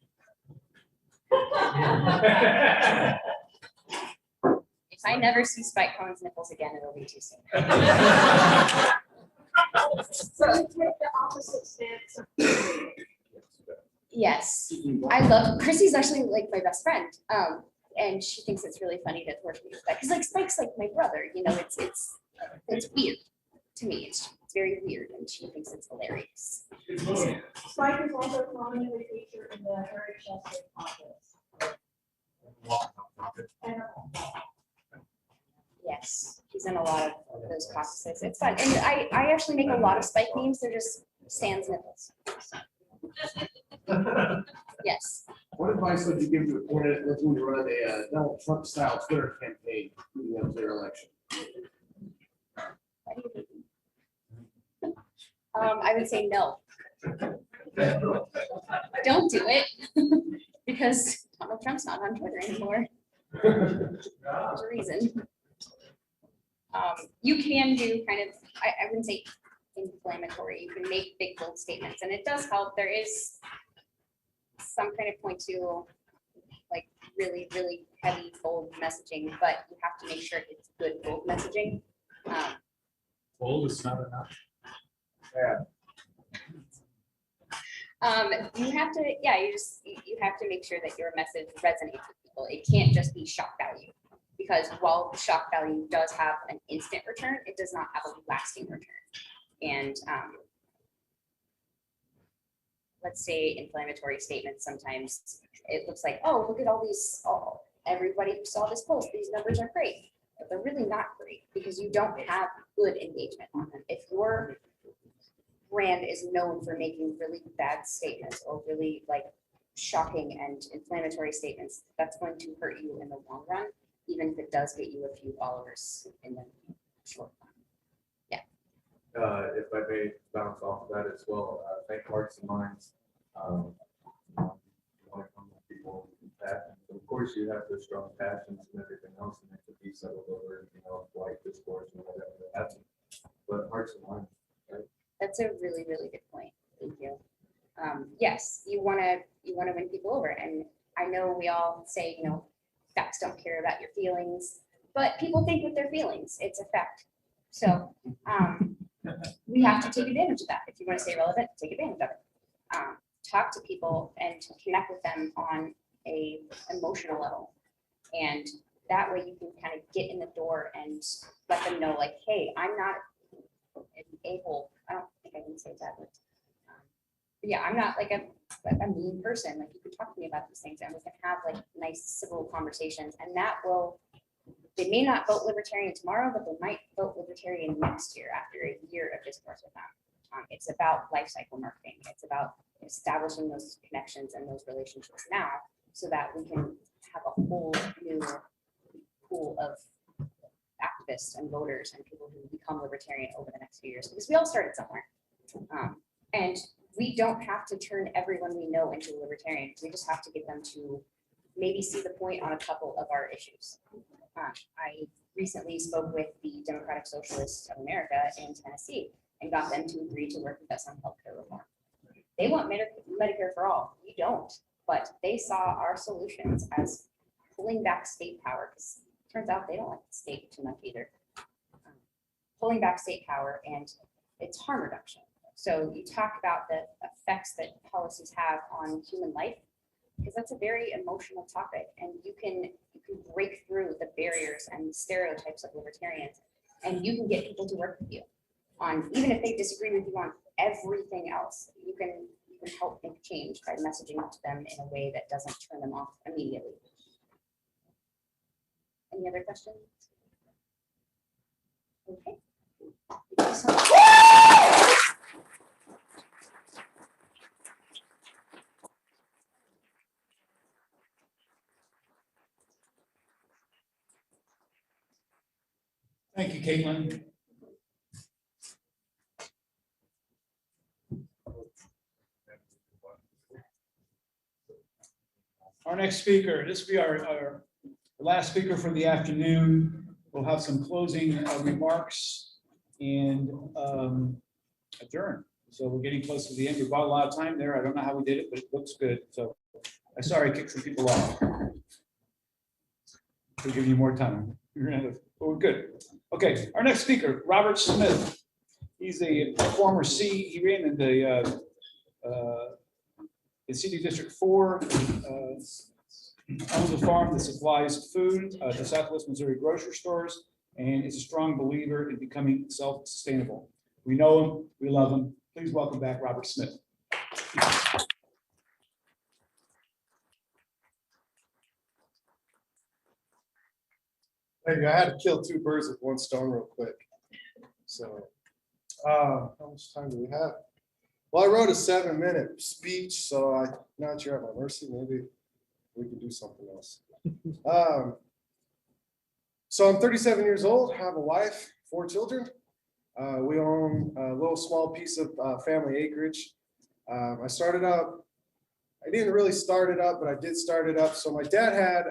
If I never see Spike Cohen's nipples again, it'll be too soon. So you take the opposite stance. Yes, I love, Chrissy's actually my best friend. And she thinks it's really funny to torture me with that. Cause Spike's my brother, it's weird to me. It's very weird, and she thinks it's hilarious. Spike is also prominently featured in the Harry Chester contest. Yes, he's in a lot of those caucuses. It's fun. And I actually make a lot of Spike memes. They're just Sans nipples. Yes. What advice would you give to a candidate looking to run a Donald Trump style Twitter campaign leading up to their election? I would say no. Don't do it, because Donald Trump's not on Twitter anymore. There's a reason. You can do kind of, I wouldn't say inflammatory, you can make big bold statements, and it does help. There is some kind of point to really, really heavy bold messaging, but you have to make sure it's good bold messaging. Bold is not enough. Yeah. You have to, you have to make sure that your message resonates with people. It can't just be shock value, because while shock value does have an instant return, it does not have a lasting return. And let's say inflammatory statements, sometimes it looks like, oh, look at all these, everybody who saw this post, these numbers are great, but they're really not great, because you don't have good engagement on them. If your brand is known for making really bad statements or really shocking and inflammatory statements, that's going to hurt you in the long run, even if it does get you a few followers in the short run. Yeah. If I may bounce off of that as well, thank Hearts and Minds. People passions. Of course, you have the strong passions and everything else, and it could be settled over, white discourse and whatever that happens. But Hearts and Minds, right? That's a really, really good point. yes, you wanna win people over. And I know we all say, you know, facts don't care about your feelings, but people think with their feelings, it's a fact. So, we have to take advantage of that. If you want to stay relevant, take advantage of it. Talk to people and connect with them on a emotional level. And that way you can kind of get in the door and let them know like, hey, I'm not an a-hole. I don't think I can say that. But yeah, I'm not like a mean person. Like you can talk to me about these things and we can have like nice civil conversations, and that will, they may not vote libertarian tomorrow, but they might vote libertarian next year after a year of discourse with them. It's about life cycle marketing. It's about establishing those connections and those relationships now so that we can have a whole new pool of activists and voters and people who become libertarian over the next few years, because we all started somewhere. And we don't have to turn everyone we know into a libertarian. We just have to get them to maybe see the point on a couple of our issues. I recently spoke with the Democratic Socialists of America in Tennessee and got them to agree to work with us on healthcare reform. They want Medicare for all. We don't, but they saw our solutions as pulling back state power, because it turns out they don't like the state too much either. Pulling back state power and its harm reduction. So you talk about the effects that policies have on human life, because that's a very emotional topic, and you can break through the barriers and stereotypes of libertarians, and you can get people to work with you on, even if they disagree with you on everything else, you can help make change by messaging to them in a way that doesn't turn them off immediately. Any other questions? Okay. Thank you so much. Thank you, Caitlin. Our next speaker, this will be our last speaker for the afternoon. We'll have some closing remarks and adjourn. So we're getting close to the end. We bought a lot of time there. I don't know how we did it, but it looks good. So I'm sorry I kicked some people off. We'll give you more time. But we're good. Okay, our next speaker, Robert Smith. He's a former he ran in the in City District 4, owns a farm that supplies food to Southwest Missouri grocery stores, and is a strong believer in becoming self-sustainable. We know him, we love him. Please welcome back Robert Smith. Hey, I had to kill two birds with one stone real quick. So, how much time do we have? Well, I wrote a 7-minute speech, so I'm not sure at my mercy. Maybe we can do something else. So I'm 37 years old, have a wife, 4 children. We own a little small piece of family acreage. I started up, I didn't really start it up, but I did start it up. So my dad had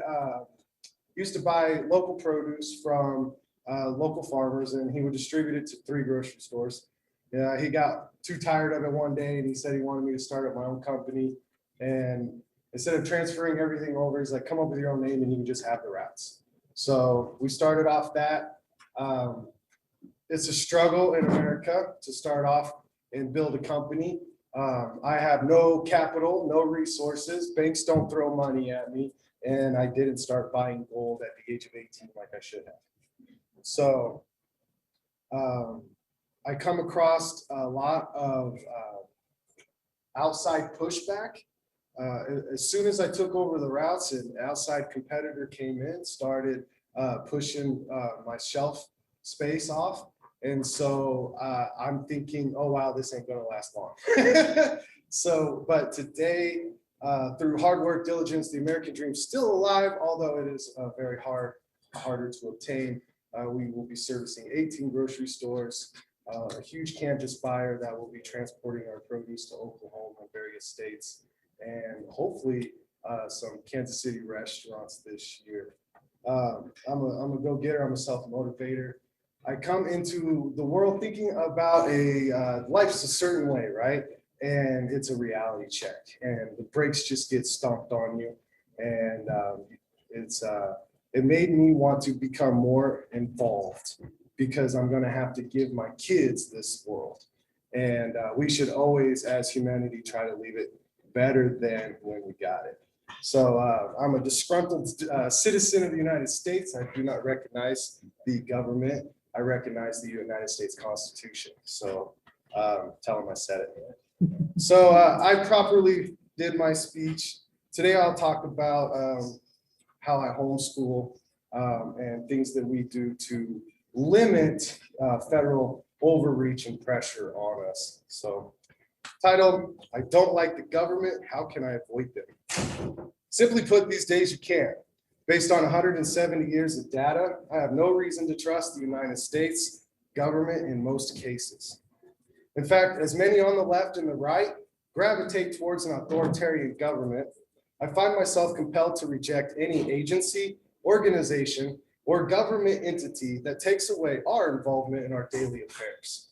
used to buy local produce from local farmers, and he would distribute it to 3 grocery stores. Yeah, he got too tired of it one day, and he said he wanted me to start up my own company. And instead of transferring everything over, he's like, come up with your own name and you can just have the routes. So we started off that. It's a struggle in America to start off and build a company. I have no capital, no resources. Banks don't throw money at me. And I didn't start buying gold at the age of 18 like I should have. So I come across a lot of outside pushback. As soon as I took over the routes, an outside competitor came in, started pushing my shelf space off. And so I'm thinking, oh, wow, this ain't gonna last long. So, but today, through hard work, diligence, the American dream is still alive, although it is very harder to obtain. We will be servicing 18 grocery stores, a huge campus buyer that will be transporting our produce to Oklahoma and various states, and hopefully some Kansas City restaurants this year. I'm a go-getter, I'm a self-motivator. I come into the world thinking about life's a certain way, right? and it's a reality check, and the brakes just get stomped on you. And it made me want to become more involved because I'm going to have to give my kids this world. And we should always, as humanity, try to leave it better than when we got it. So I'm a disgruntled citizen of the United States. I do not recognize the government. I recognize the United States Constitution. So tell them I said it. So I properly did my speech. Today I'll talk about how I homeschool and things that we do to limit federal overreach and pressure on us. So title, I don't like the government. How can I avoid them? Simply put, these days you can't. Based on 170 years of data, I have no reason to trust the United States government in most cases. In fact, as many on the left and the right gravitate towards an authoritarian government, I find myself compelled to reject any agency, organization, or government entity that takes away our involvement in our daily affairs.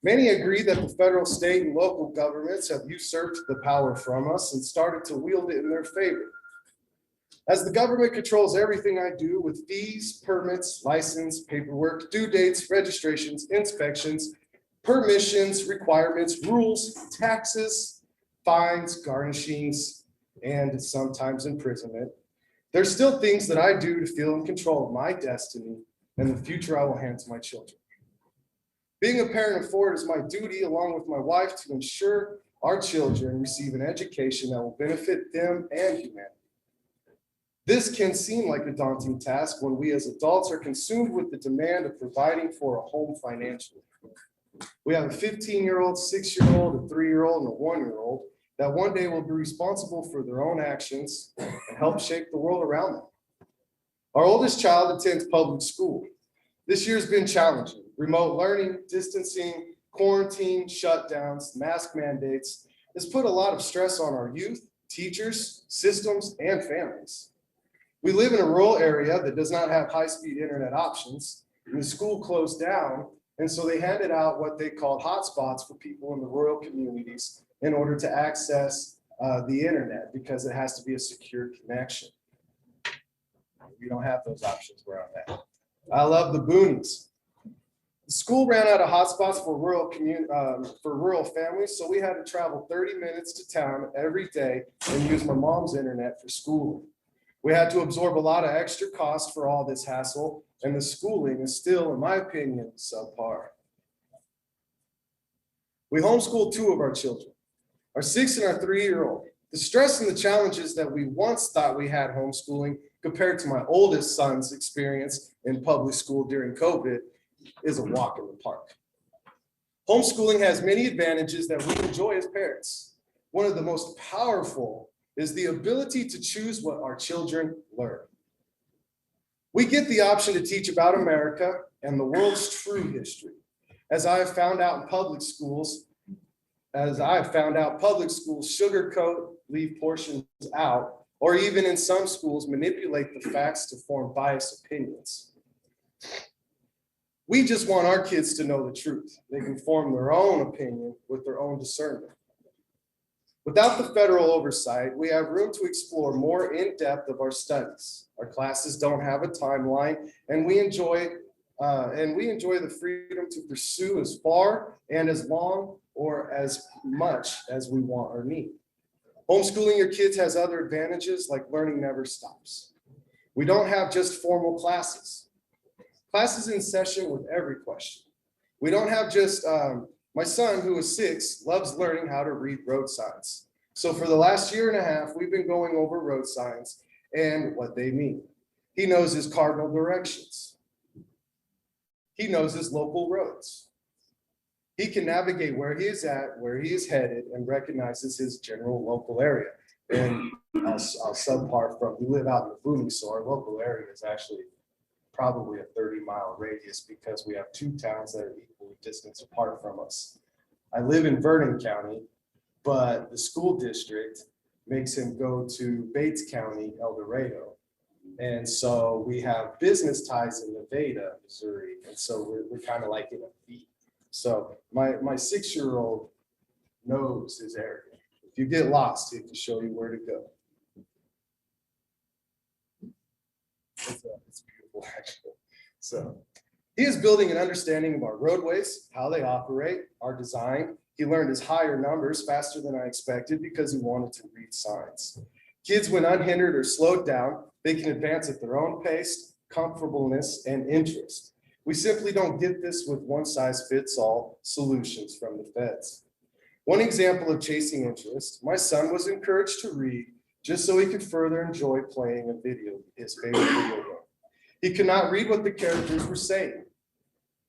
Many agree that the federal, state, and local governments have usurped the power from us and started to wield it in their favor. As the government controls everything I do with fees, permits, license, paperwork, due dates, registrations, inspections, permissions, requirements, rules, taxes, fines, garnishings, and sometimes imprisonment, there's still things that I do to feel in control of my destiny and the future I will hand to my children. Being a parent of four, it is my duty, along with my wife, to ensure our children receive an education that will benefit them and humanity. This can seem like a daunting task when we as adults are consumed with the demand of providing for a home financially. We have a 15-year-old, 6-year-old, a 3-year-old, and a 1-year-old that one day will be responsible for their own actions and help shape the world around them. Our oldest child attends public school. This year's been challenging. Remote learning, distancing, quarantine, shutdowns, mask mandates has put a lot of stress on our youth, teachers, systems, and families. We live in a rural area that does not have high-speed internet options, and the school closed down, and so they handed out what they called hotspots for people in the rural communities in order to access the internet, because it has to be a secure connection. We don't have those options where I'm at. I love the boonies. The school ran out of hotspots for rural families, so we had to travel 30 minutes to town every day and use my mom's internet for schooling. We had to absorb a lot of extra cost for all this hassle, and the schooling is still, in my opinion, subpar. We homeschooled 2 of our children, our 6 and our 3-year-old. The stress and the challenges that we once thought we had homeschooling compared to my oldest son's experience in public school during COVID is a walk in the park. Homeschooling has many advantages that we enjoy as parents. One of the most powerful is the ability to choose what our children learn. We get the option to teach about America and the world's true history. As I have found out public schools sugarcoat, leave portions out, or even in some schools manipulate the facts to form biased opinions. We just want our kids to know the truth. They can form their own opinion with their own discernment. Without the federal oversight, we have room to explore more in depth of our studies. Our classes don't have a timeline, and we enjoy the freedom to pursue as far and as long or as much as we want or need. Homeschooling your kids has other advantages, like learning never stops. We don't have just formal classes. Classes in session with every question. We don't have just, my son, who is 6, loves learning how to read road signs. So for the last 1.5 years, we've been going over road signs and what they mean. He knows his cardinal directions. He knows his local roads. He can navigate where he is at, where he is headed, and recognizes his general local area. And I'll subpart from, we live out in the boonies, so our local area is actually probably a 30-mile radius because we have 2 towns that are equally distance apart from us. I live in Vernon County, but the school district makes him go to Bates County, El Dorado. And so we have business ties in Nevada, Missouri. And so we're kind of like in a V. So my 6-year-old knows his area. If you get lost, he can show you where to go. It's beautiful, actually. So he is building an understanding of our roadways, how they operate, our design. He learned his higher numbers faster than I expected because he wanted to read signs. Kids, when unhindered or slowed down, they can advance at their own pace, comfortableness, and interest. We simply don't get this with one-size-fits-all solutions from the feds. One example of chasing interest, my son was encouraged to read just so he could further enjoy playing his favorite video game. He could not read what the characters were saying.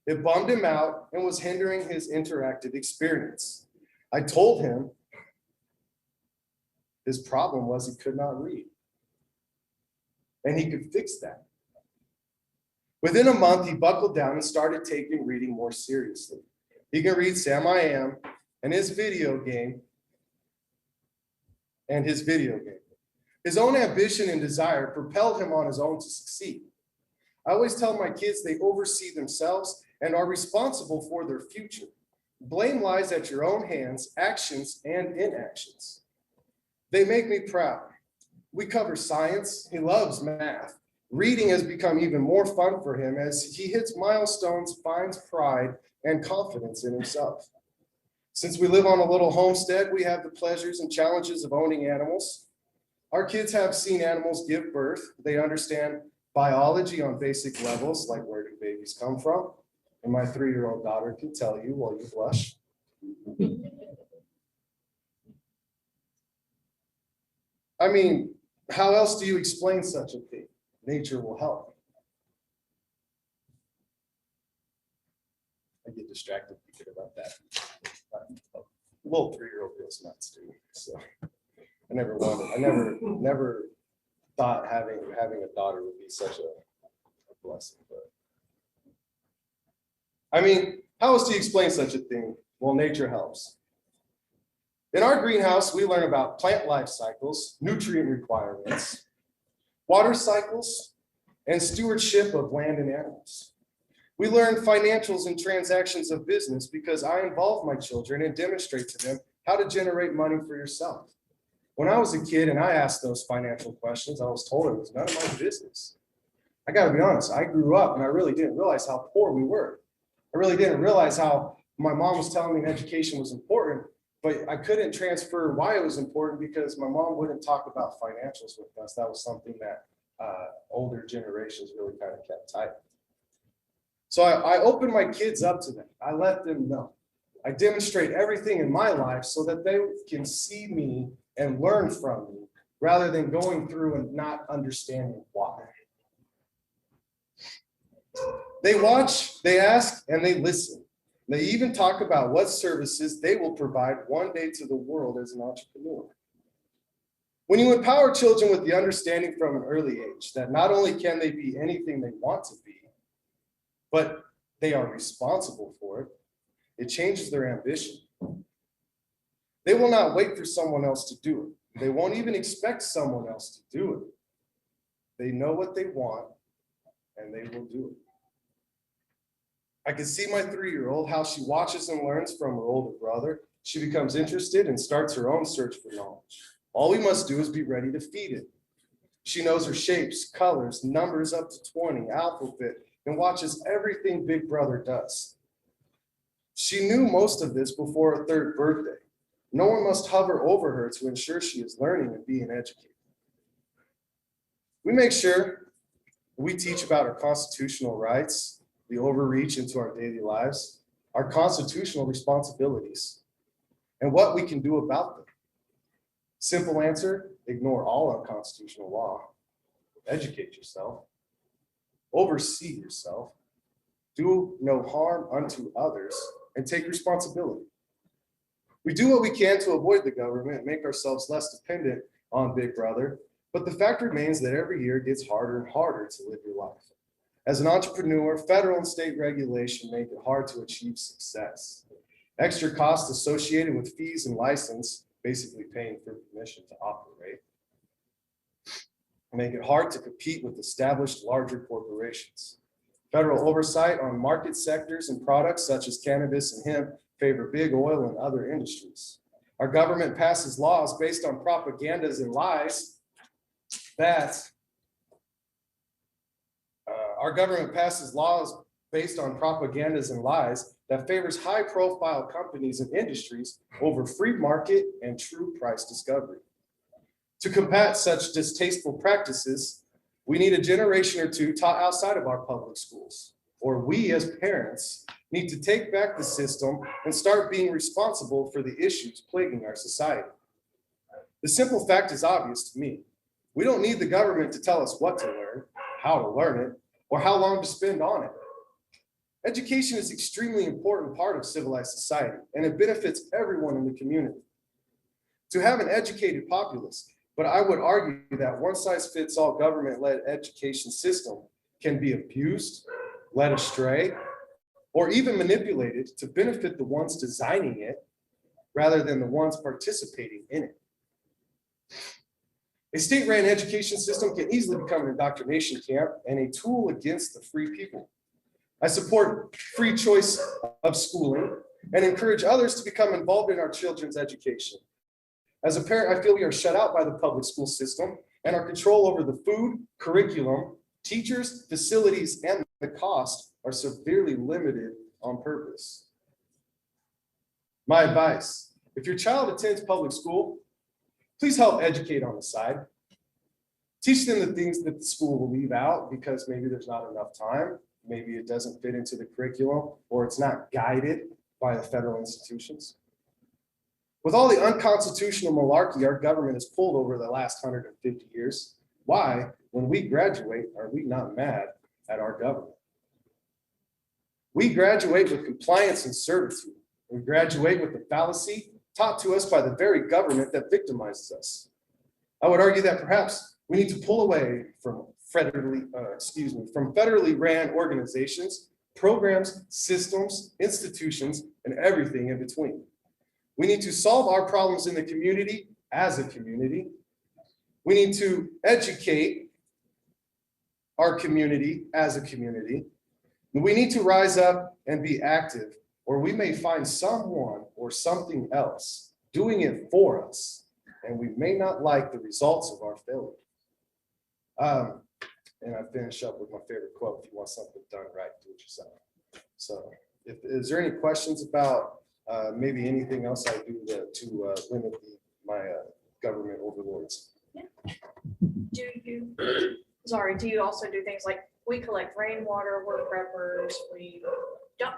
It bummed him out and was hindering his interactive experience. I told him his problem was he could not read. And he could fix that. Within a month, he buckled down and started taking reading more seriously. He can read Sam I Am and his video game. His own ambition and desire propelled him on his own to succeed. I always tell my kids they oversee themselves and are responsible for their future. Blame lies at your own hands, actions and inactions. They make me proud. We cover science. He loves math. Reading has become even more fun for him as he hits milestones, finds pride and confidence in himself. Since we live on a little homestead, we have the pleasures and challenges of owning animals. Our kids have seen animals give birth. They understand biology on basic levels, like where do babies come from? And my 3-year-old daughter can tell you while you blush. I mean, how else do you explain such a thing? Nature will help. I get distracted thinking about that. Little 3-year-old feels nuts, dude. So I never thought having a daughter would be such a blessing. But I mean, how else do you explain such a thing? Well, nature helps. In our greenhouse, we learn about plant life cycles, nutrient requirements, water cycles, and stewardship of land and animals. We learn financials and transactions of business because I involve my children and demonstrate to them how to generate money for yourself. When I was a kid and I asked those financial questions, I was told it was none of my business. I gotta be honest, I grew up and I really didn't realize how poor we were. I really didn't realize how my mom was telling me education was important, but I couldn't transfer why it was important because my mom wouldn't talk about financials with us. That was something that older generations really kind of kept tight. So I open my kids up to them. I let them know. I demonstrate everything in my life so that they can see me and learn from me rather than going through and not understanding why. They watch, they ask, and they listen. They even talk about what services they will provide one day to the world as an entrepreneur. When you empower children with the understanding from an early age that not only can they be anything they want to be, but they are responsible for it, it changes their ambition. They will not wait for someone else to do it. They won't even expect someone else to do it. They know what they want and they will do it. I can see my 3-year-old, how she watches and learns from her older brother. She becomes interested and starts her own search for knowledge. All we must do is be ready to feed it. She knows her shapes, colors, numbers up to 20, alphabet, and watches everything Big Brother does. She knew most of this before her 3rd birthday. No one must hover over her to ensure she is learning and being educated. We make sure we teach about our constitutional rights, the overreach into our daily lives, our constitutional responsibilities, and what we can do about them. Simple answer, ignore all unconstitutional law, educate yourself, oversee yourself, do no harm unto others, and take responsibility. We do what we can to avoid the government and make ourselves less dependent on Big Brother, but the fact remains that every year it gets harder and harder to live your life. As an entrepreneur, federal and state regulation make it hard to achieve success. Extra costs associated with fees and license, basically paying for permission to operate, make it hard to compete with established larger corporations. Federal oversight on market sectors and products such as cannabis and hemp favor big oil and other industries. Our government passes laws based on propagandas and lies that our government passes laws based on propagandas and lies that favors high-profile companies and industries over free market and true price discovery. To combat such distasteful practices, we need a generation or two taught outside of our public schools, or we as parents need to take back the system and start being responsible for the issues plaguing our society. The simple fact is obvious to me. We don't need the government to tell us what to learn, how to learn it, or how long to spend on it. Education is an extremely important part of civilized society, and it benefits everyone in the community. To have an educated populace, but I would argue that one-size-fits-all government-led education system can be abused, led astray, or even manipulated to benefit the ones designing it rather than the ones participating in it. A state-run education system can easily become an indoctrination camp and a tool against the free people. I support free choice of schooling and encourage others to become involved in our children's education. As a parent, I feel we are shut out by the public school system, and our control over the food, curriculum, teachers, facilities, and the cost are severely limited on purpose. My advice, if your child attends public school, please help educate on the side. Teach them the things that the school will leave out because maybe there's not enough time, maybe it doesn't fit into the curriculum, or it's not guided by the federal institutions. With all the unconstitutional malarkey our government has pulled over the last 150 years, why, when we graduate, are we not mad at our government? We graduate with compliance and servitude. We graduate with the fallacy taught to us by the very government that victimizes us. I would argue that perhaps we need to pull away from federally ran organizations, programs, systems, institutions, and everything in between. We need to solve our problems in the community as a community. We need to educate our community as a community. We need to rise up and be active, or we may find someone or something else doing it for us, and we may not like the results of our failure. And I finish up with my favorite quote: if you want something done right, do it yourself. So is there any questions about maybe anything else I do to limit my government overlords? Yeah. Do you also do things like we collect rainwater, we're preppers, we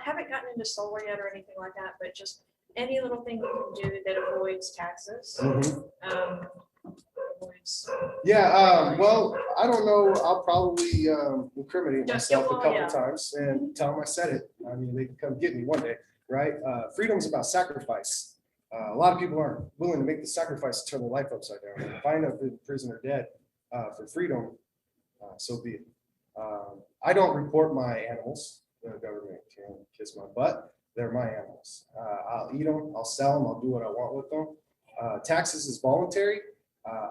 haven't gotten into solar yet or anything like that, but just any little thing you can do that avoids taxes. Well, I don't know. I'll probably incriminate myself a couple times and tell them I said it. I mean, they can come get me one day, right? Freedom is about sacrifice. A lot of people aren't willing to make the sacrifice to turn their life upside down. If I end up in prison or dead for freedom, so be it. I don't report my animals. The government can kiss my butt. They're my animals. I'll eat them. I'll sell them. I'll do what I want with them. Taxes is voluntary.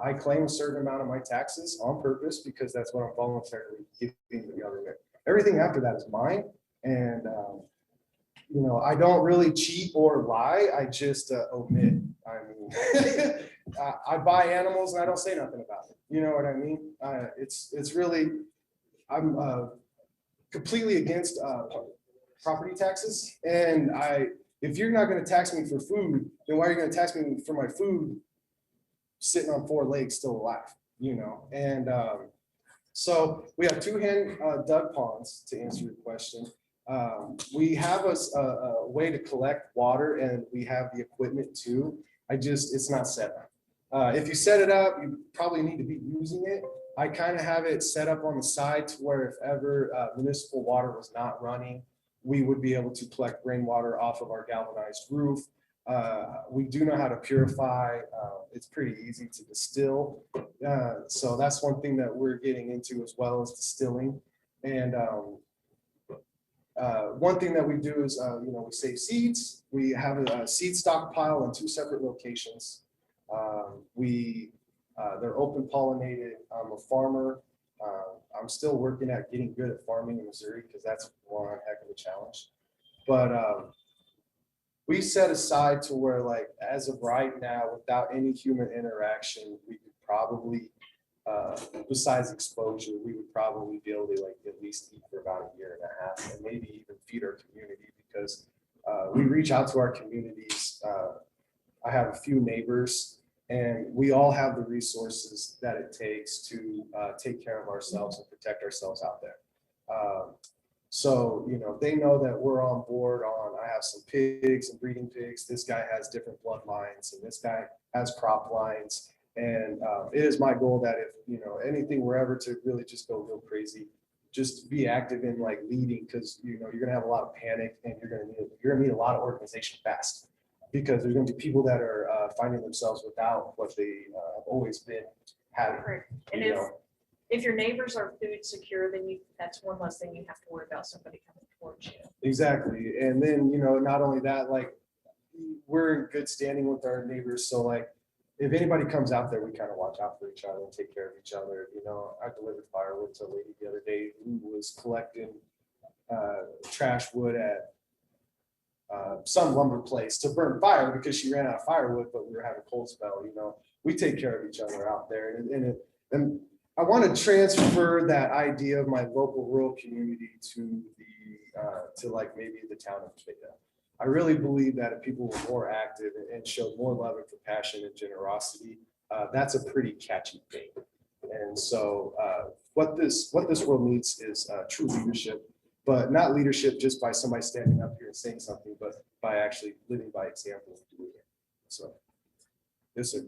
I claim a certain amount of my taxes on purpose because that's what I'm voluntarily giving to the government. Everything after that is mine. And, you know, I don't really cheat or lie. I just omit. I mean, I buy animals and I don't say nothing about it. You know what I mean? It's really, I'm completely against property taxes. And if you're not going to tax me for food, then why are you going to tax me for my food sitting on 4 legs still alive, you know? And so we have 2 hand dug ponds, to answer your question. We have a way to collect water and we have the equipment too. It's not set up. If you set it up, you probably need to be using it. I kind of have it set up on the side to where if ever municipal water was not running, we would be able to collect rainwater off of our galvanized roof. We do know how to purify. It's pretty easy to distill. So that's one thing that we're getting into as well as distilling. And one thing that we do is, you know, we save seeds. We have a seed stockpile in 2 separate locations. They're open pollinated. I'm a farmer. I'm still working at getting good at farming in Missouri because that's one heck of a challenge. But we set aside to where like, as of right now, without any human interaction, we could probably, besides exposure, we would probably be able to like at least eat for about a year and a half and maybe even feed our community because we reach out to our communities. I have a few neighbors and we all have the resources that it takes to take care of ourselves and protect ourselves out there. So, you know, they know that we're on board on, I have some pigs and breeding pigs. This guy has different bloodlines and this guy has crop lines. And it is my goal that if, you know, anything were ever to really just go real crazy, just be active in like leading because, you know, you're going to have a lot of panic and you're going to need a lot of organization fast because there's going to be people that are finding themselves without what they have always been having. Right. And you know. if your neighbors are food secure, then that's one less thing you have to worry about somebody coming towards you. Exactly. And then, you know, not only that, like we're in good standing with our neighbors. So like, if anybody comes out there, we kind of watch out for each other and take care of each other. You know, I delivered firewood to a lady the other day who was collecting trash wood at some lumber place to burn fire because she ran out of firewood, but we were having a cold spell. You know, we take care of each other out there. And I want to transfer that idea of my local rural community to to like maybe the town of Topeka. I really believe that if people were more active and showed more love and compassion and generosity, that's a pretty catchy thing. And so what this world needs is true leadership, but not leadership just by somebody standing up here and saying something, but by actually living by example and doing it. So, yes, sir.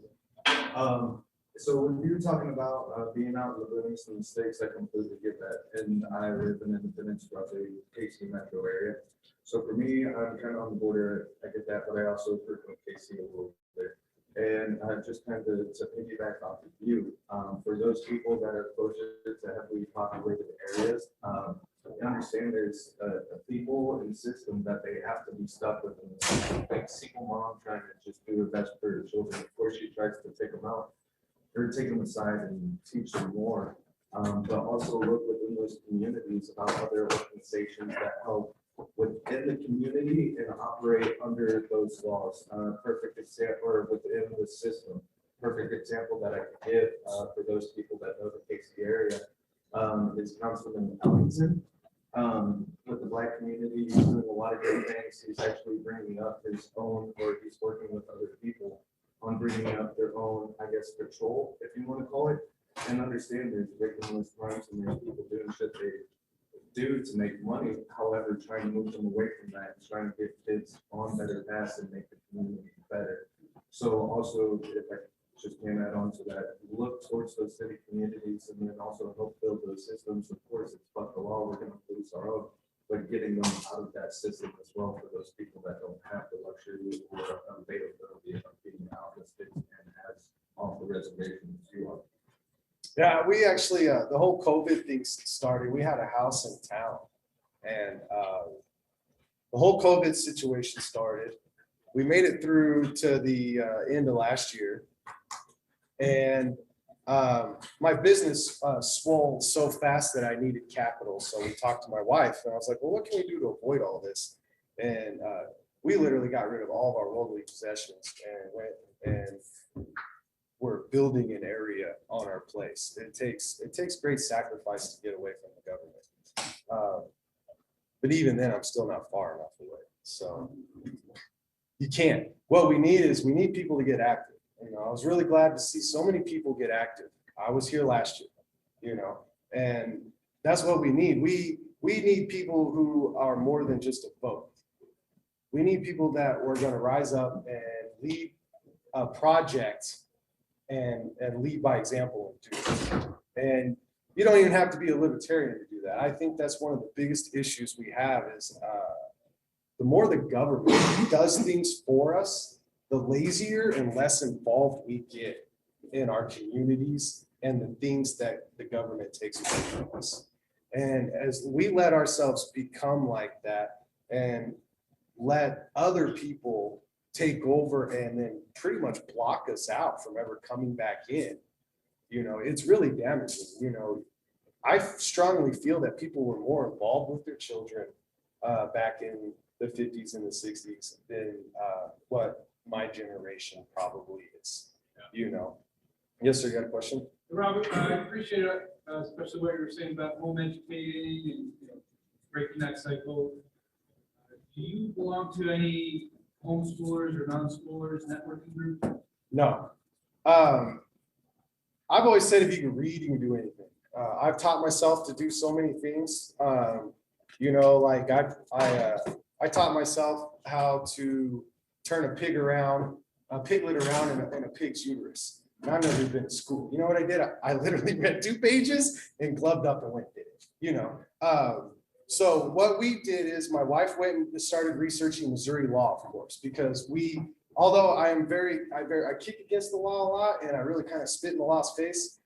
So when you were talking about being out in the Livingston mistakes, I completely get that. And I live in Independence, roughly KC metro area. So for me, I'm kind of on the border. I get that, but I also frequent KC a little bit. And just kind of to piggyback off of you, for those people that are closer to heavily populated areas, I understand there's a people and system that they have to be stuck with. Like single mom trying to just do her best for her children. Of course, she tries to take them out or take them aside and teach them more, but also look within those communities about other organizations that help within the community and operate under those laws. Perfect example, or within the system. Perfect example that I could give for those people that know the KC area is Councilman Ellington. With the Black community, he's doing a lot of great things. He's actually bringing up his own, or he's working with other people on bringing up their own, I guess, patrol, if you want to call it, and understand there's victimless crimes and there's people doing shit they do to make money. However, trying to move them away from that and trying to get kids on better paths and make the community better. So also, if I just can add on to that, look towards those city communities and then also help build those systems. Of course, it's fuck the law, we're going to police our own, but getting them out of that system as well for those people that don't have the luxury or availability of being out of the state and as off the reservation as you are. Yeah, we actually, the whole COVID thing started, we had a house in town and the whole COVID situation started. We made it through to the end of last year. And my business swelled so fast that I needed capital. So we talked to my wife and I was like, well, what can we do to avoid all this? And we literally got rid of all of our worldly possessions and went and we're building an area on our place. It takes great sacrifice to get away from the government. But even then, I'm still not far enough away. So you can't. What we need people to get active. You know, I was really glad to see so many people get active. I was here last year, you know, and that's what we need. We need people who are more than just a vote. We need people that are going to rise up and lead a project and lead by example and do it. And you don't even have to be a libertarian to do that. I think that's one of the biggest issues we have is the more the government does things for us, the lazier and less involved we get in our communities and the things that the government takes away from us. And as we let ourselves become like that and let other people take over and then pretty much block us out from ever coming back in, you know, it's really damaging. You know, I strongly feel that people were more involved with their children back in the 50s and the 60s than what my generation probably is, you know. Yes, sir, you got a question? Robert, I appreciate it, especially what you were saying about home educating and, you know, breaking that cycle. Do you belong to any homeschoolers or non-schoolers networking group? No. I've always said if you can read, you can do anything. I've taught myself to do so many things. You know, like I taught myself how to turn a piglet around in a pig's uterus. And I've never been to school. You know what I did? I literally read 2 pages and gloved up and went and did it, you know. So what we did is my wife went and started researching Missouri law, of course, because although I kick against the law a lot and I really kind of spit in the law's face,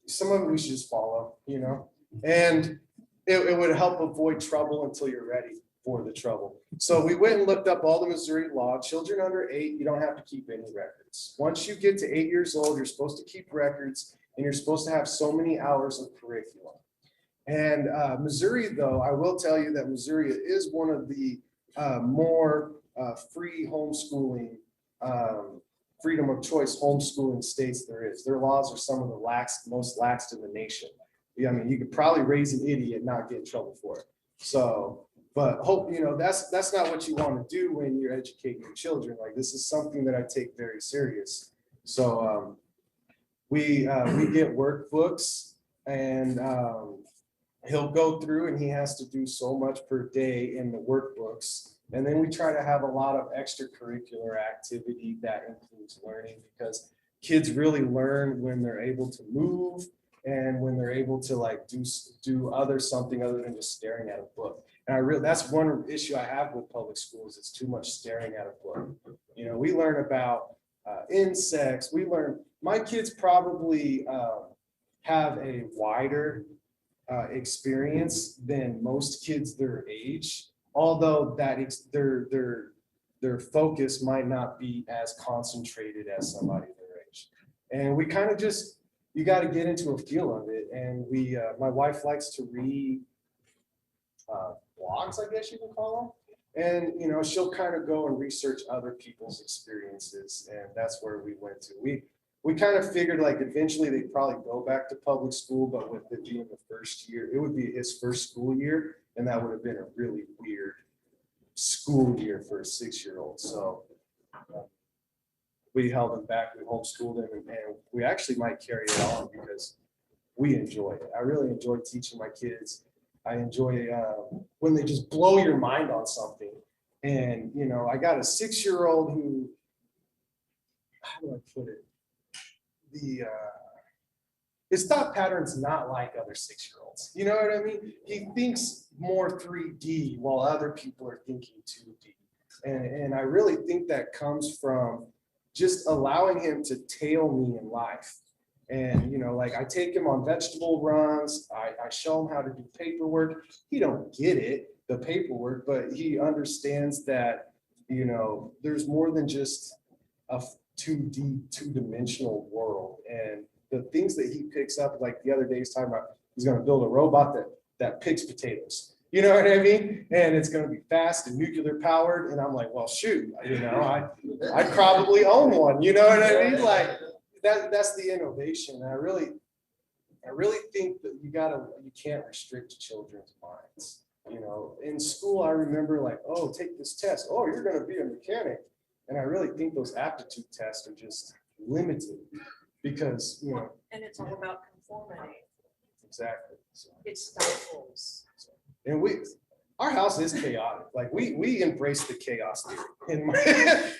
some of it we should just follow, you know, and it would help avoid trouble until you're ready for the trouble. So we went and looked up all the Missouri law. Children under 8, you don't have to keep any records. Once you get to 8 years old, you're supposed to keep records and you're supposed to have so many hours of curriculum. And Missouri, though, I will tell you that Missouri is one of the more free homeschooling, freedom of choice homeschooling states there is. Their laws are some of the most lax in the nation. Yeah, I mean, you could probably raise an idiot and not get in trouble for it. So, but hope, you know, that's not what you want to do when you're educating your children. Like, this is something that I take very serious. So we get workbooks, and he'll go through and he has to do so much per day in the workbooks. And then we try to have a lot of extracurricular activity that includes learning, because kids really learn when they're able to move and when they're able to like do something other than just staring at a book. And that's one issue I have with public schools. It's too much staring at a book. You know, we learn about insects. My kids probably have a wider experience than most kids their age, although their focus might not be as concentrated as somebody their age. And we kind of just, you got to get into a feel of it. And my wife likes to read blogs, I guess you can call them. And, you know, she'll kind of go and research other people's experiences. And that's where we went to. We kind of figured like eventually they'd probably go back to public school, but with it being the first year, it would be his first school year. And that would have been a really weird school year for a 6-year-old. So we held him back, we homeschooled him, and we actually might carry it on because we enjoy it. I really enjoy teaching my kids. I enjoy when they just blow your mind on something. And, you know, I got a 6-year-old who, how do I put it? His thought pattern's not like other 6-year-olds. You know what I mean? He thinks more 3D while other people are thinking 2D. And I really think that comes from just allowing him to tail me in life. And, you know, like I take him on vegetable runs. I show him how to do paperwork. He don't get it, the paperwork, but he understands that, you know, there's more than just a 2D, 2-dimensional world. And the things that he picks up, like the other day he's talking about, he's going to build a robot that picks potatoes. You know what I mean? And it's going to be fast and nuclear powered. And I'm like, well, shoot, you know, I'd probably own one. You know what I mean? Like that's the innovation. And I really think that you can't restrict children's minds. You know, in school, I remember like, oh, take this test. Oh, you're going to be a mechanic. And I really think those aptitude tests are just limited because, you know. And it's all about conformity. Exactly. So, it stifles. And our house is chaotic. Like we embrace the chaos theory.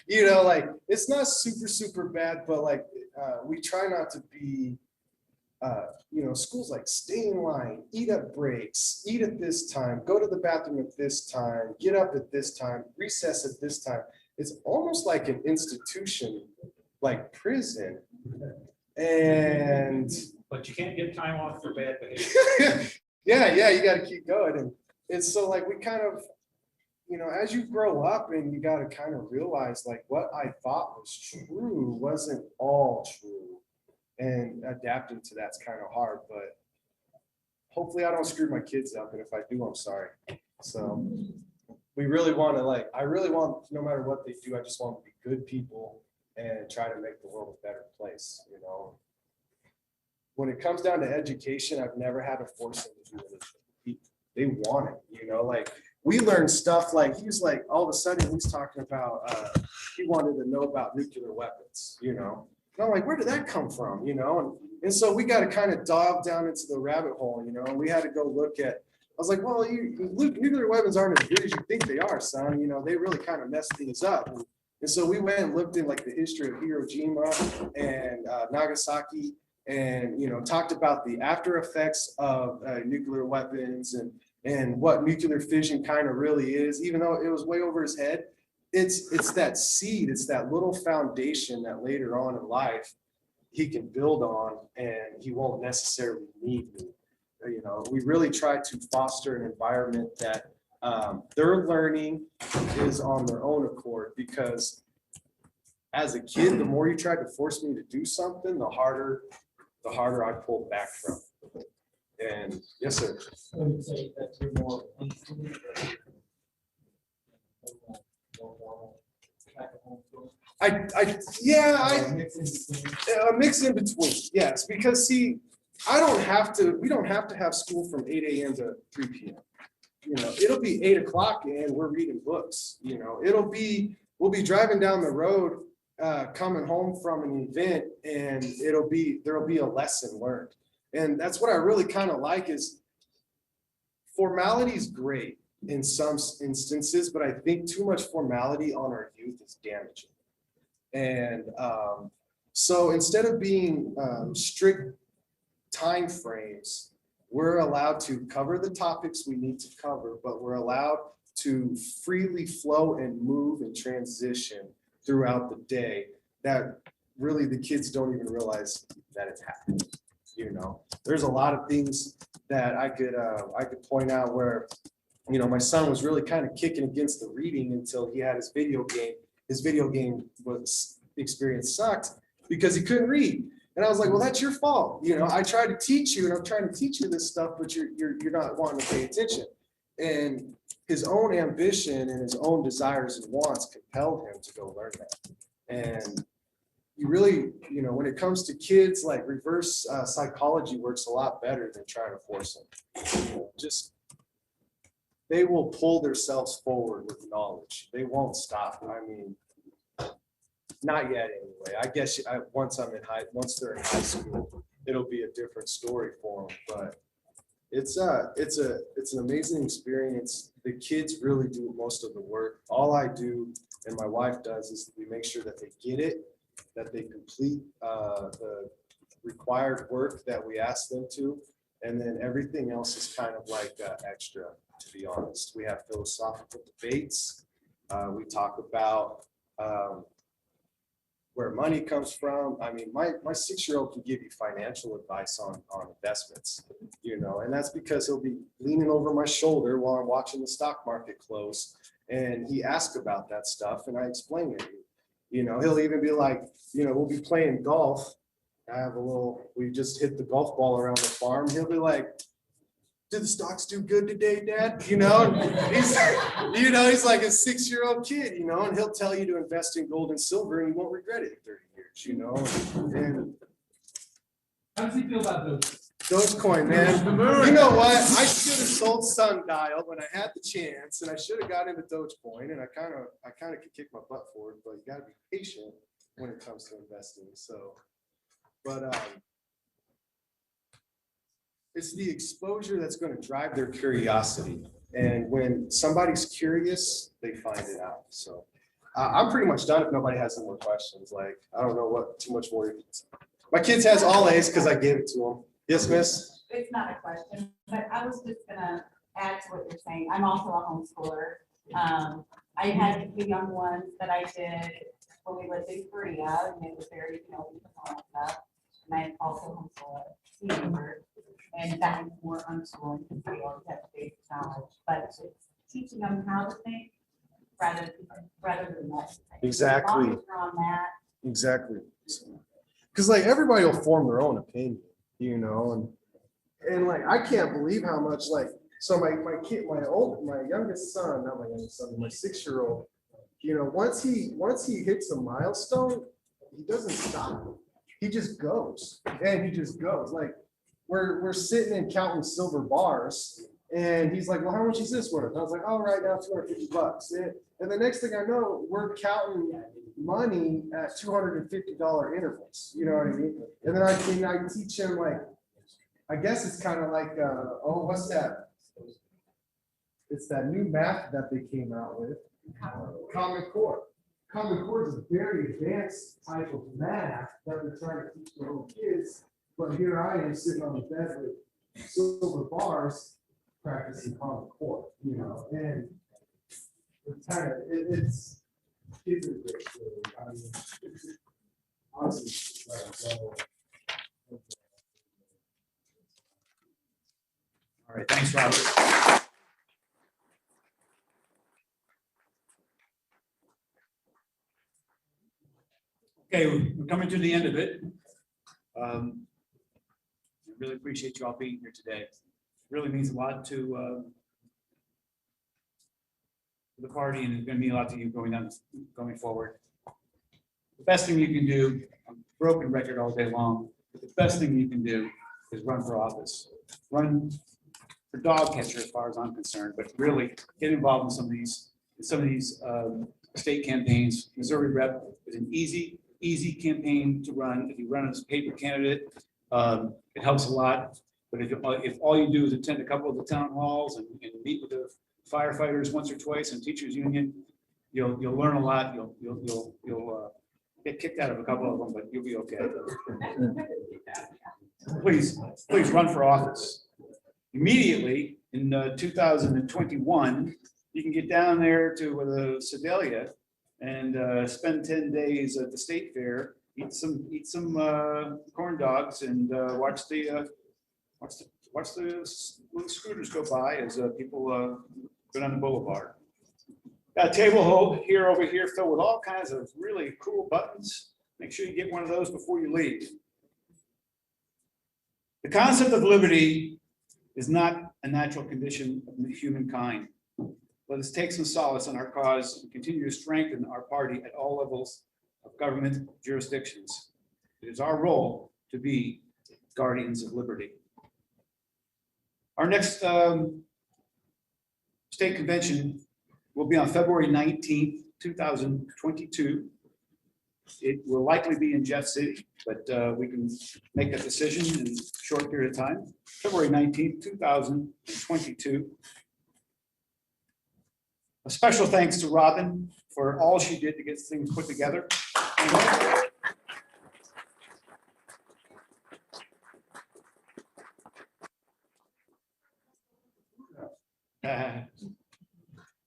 You know, like it's not super, super bad, but like we try not to be, you know, schools like stay in line, eat at breaks, eat at this time, go to the bathroom at this time, get up at this time, recess at this time. It's almost like an institution, like prison. But you can't get time off for bad behavior. Yeah, you got to keep going. And it's so like we kind of, you know, as you grow up and you got to kind of realize like what I thought was true wasn't all true. And adapting to that's kind of hard, but hopefully I don't screw my kids up. And if I do, I'm sorry. So we really want to like, I really want, no matter what they do, I just want to be good people and try to make the world a better place, you know? When it comes down to education, I've never had to force them to do anything. They want it, you know, like we learned stuff like, he's like, all of a sudden he's talking about, he wanted to know about nuclear weapons, you know? And I'm like, where did that come from, you know? And so we got to kind of dive down into the rabbit hole, you know, and we had to go look at, I was like, well, nuclear weapons aren't as good as you think they are, son. You know, they really kind of mess things up. And so we went and looked in like the history of Hiroshima and Nagasaki and, you know, talked about the after effects of nuclear weapons and what nuclear fission kind of really is, even though it was way over his head. It's that seed, it's that little foundation that later on in life he can build on and he won't necessarily need me. You know, we really try to foster an environment that their learning is on their own accord, because as a kid, the more you tried to force me to do something, the harder I pulled back from. And yes, sir. I would say that you're more. A mix in between, yes, because see, we don't have to have school from 8 a.m. to 3 p.m. You know, it'll be 8 o'clock and we're reading books, you know, we'll be driving down the road, coming home from an event and there'll be a lesson learned. And that's what I really kind of like is formality is great in some instances, but I think too much formality on our youth is damaging. And so instead of being strict time frames, we're allowed to cover the topics we need to cover, but we're allowed to freely flow and move and transition throughout the day that really the kids don't even realize that it's happening. You know, there's a lot of things that I could point out where, you know, my son was really kind of kicking against the reading until he had his video game. His video game experience sucked because he couldn't read. And I was like, well, that's your fault. You know, I tried to teach you and I'm trying to teach you this stuff, but you're not wanting to pay attention. And his own ambition and his own desires and wants compelled him to go learn that. And you really, you know, when it comes to kids, like reverse psychology works a lot better than trying to force them. You know, just, they will pull themselves forward with knowledge. They won't stop. I mean, not yet anyway. I guess once they're in high school, it'll be a different story for them. But it's an amazing experience. The kids really do most of the work. All I do and my wife does is we make sure that they get it, that they complete the required work that we ask them to, and then everything else is kind of like extra, to be honest. We have philosophical debates. We talk about where money comes from. I mean, my 6-year-old can give you financial advice on investments, you know, and that's because he'll be leaning over my shoulder while I'm watching the stock market close. And he asks about that stuff and I explain it. You know, he'll even be like, you know, we'll be playing golf. We just hit the golf ball around the farm. He'll be like, did the stocks do good today, Dad? You know, he's like a 6-year-old kid, you know, and he'll tell you to invest in gold and silver and you won't regret it in 30 years, you know. And how does he feel about those? Dogecoin, man. You know what? I should have sold Sundial when I had the chance, and I should have got into Dogecoin, and I kind of could kick my butt for it, but you got to be patient when it comes to investing. So, but it's the exposure that's going to drive their curiosity. And when somebody's curious, they find it out. So I'm pretty much done if nobody has any more questions. Like, I don't know what too much more. My kids has all A's because I gave it to them. Yes, miss? It's not a question, but I was just gonna add to what you're saying. I'm also a homeschooler. I had the young ones that I did when we lived in Korea, and it was very, you know, stuff. And I also homeschool a teenager, and that is more unschooling because we always have to basic knowledge, but it's teaching them how to think rather than that. Exactly. As long as you're on that. Exactly. Because like everybody will form their own opinion, you know, and like I can't believe how much like So my kid, my youngest son, not my youngest son, my 6-year-old, once he hits a milestone, he doesn't stop. He just goes, and he just goes. Like we're sitting and counting silver bars, and he's like, "Well, how much is this worth?" I was like, "Oh, right now, $250." And the next thing I know, we're counting money at $250 intervals. You know what I mean? And then I teach him, like, I guess it's kind of like, what's that? It's that new math that they came out with, Common Core. Common Core is a very advanced type of math that we're trying to teach the little kids. But here I am sitting on the bed with silver bars practicing Common Core, and it's kind of, it's a great story. I mean, honestly, All right, thanks, Robert. Okay, we're coming to the end of it. I really appreciate you all being here today. It really means a lot to the party, and it's going to mean a lot to you going forward. The best thing you can do, I'm broken record all day long, but the best thing you can do is run for office. Run for dog catcher as far as I'm concerned, but really get involved in some of these state campaigns. Missouri Rep is an easy campaign to run. If you run as a paper candidate, it helps a lot. But if all you do is attend a couple of the town halls and meet with the firefighters once or twice and teachers union, you'll learn a lot. You'll get kicked out of a couple of them, but you'll be okay. Please run for office. Immediately in 2021, you can get down there to Sedalia and spend 10 days at the state fair, eat some corn dogs, and watch the little scooters go by as people go down the boulevard. Got a table over here filled with all kinds of really cool buttons. Make sure you get one of those before you leave. The concept of liberty is not a natural condition of humankind. Let us take some solace in our cause and continue to strengthen our party at all levels of government jurisdictions. It is our role to be guardians of liberty. Our next state convention will be on February 19th, 2022. It will likely be in Jeff City, but we can make that decision in a short period of time. February 19th, 2022. A special thanks to Robin for all she did to get things put together.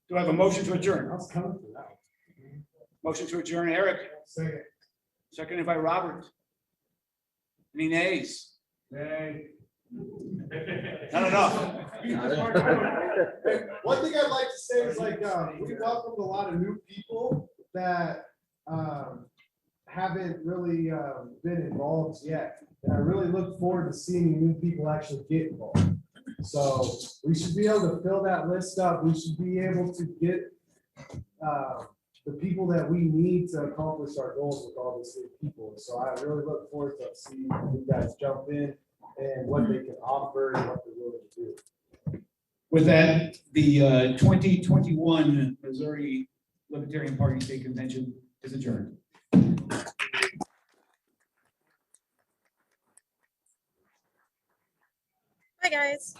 Do I have a motion to adjourn? Motion to adjourn, Eric. Second. Seconded by Robert. Any nays? Nay. Not enough. One thing I'd like to say is, like, we welcomed a lot of new people that haven't really been involved yet. And I really look forward to seeing new people actually get involved. So we should be able to fill that list up. We should be able to get the people that we need to accomplish our goals with all these new people. So I really look forward to seeing you guys jump in and what they can offer and what they're willing to do. With that, the 2021 Missouri Libertarian Party State Convention is adjourned. Hi, guys.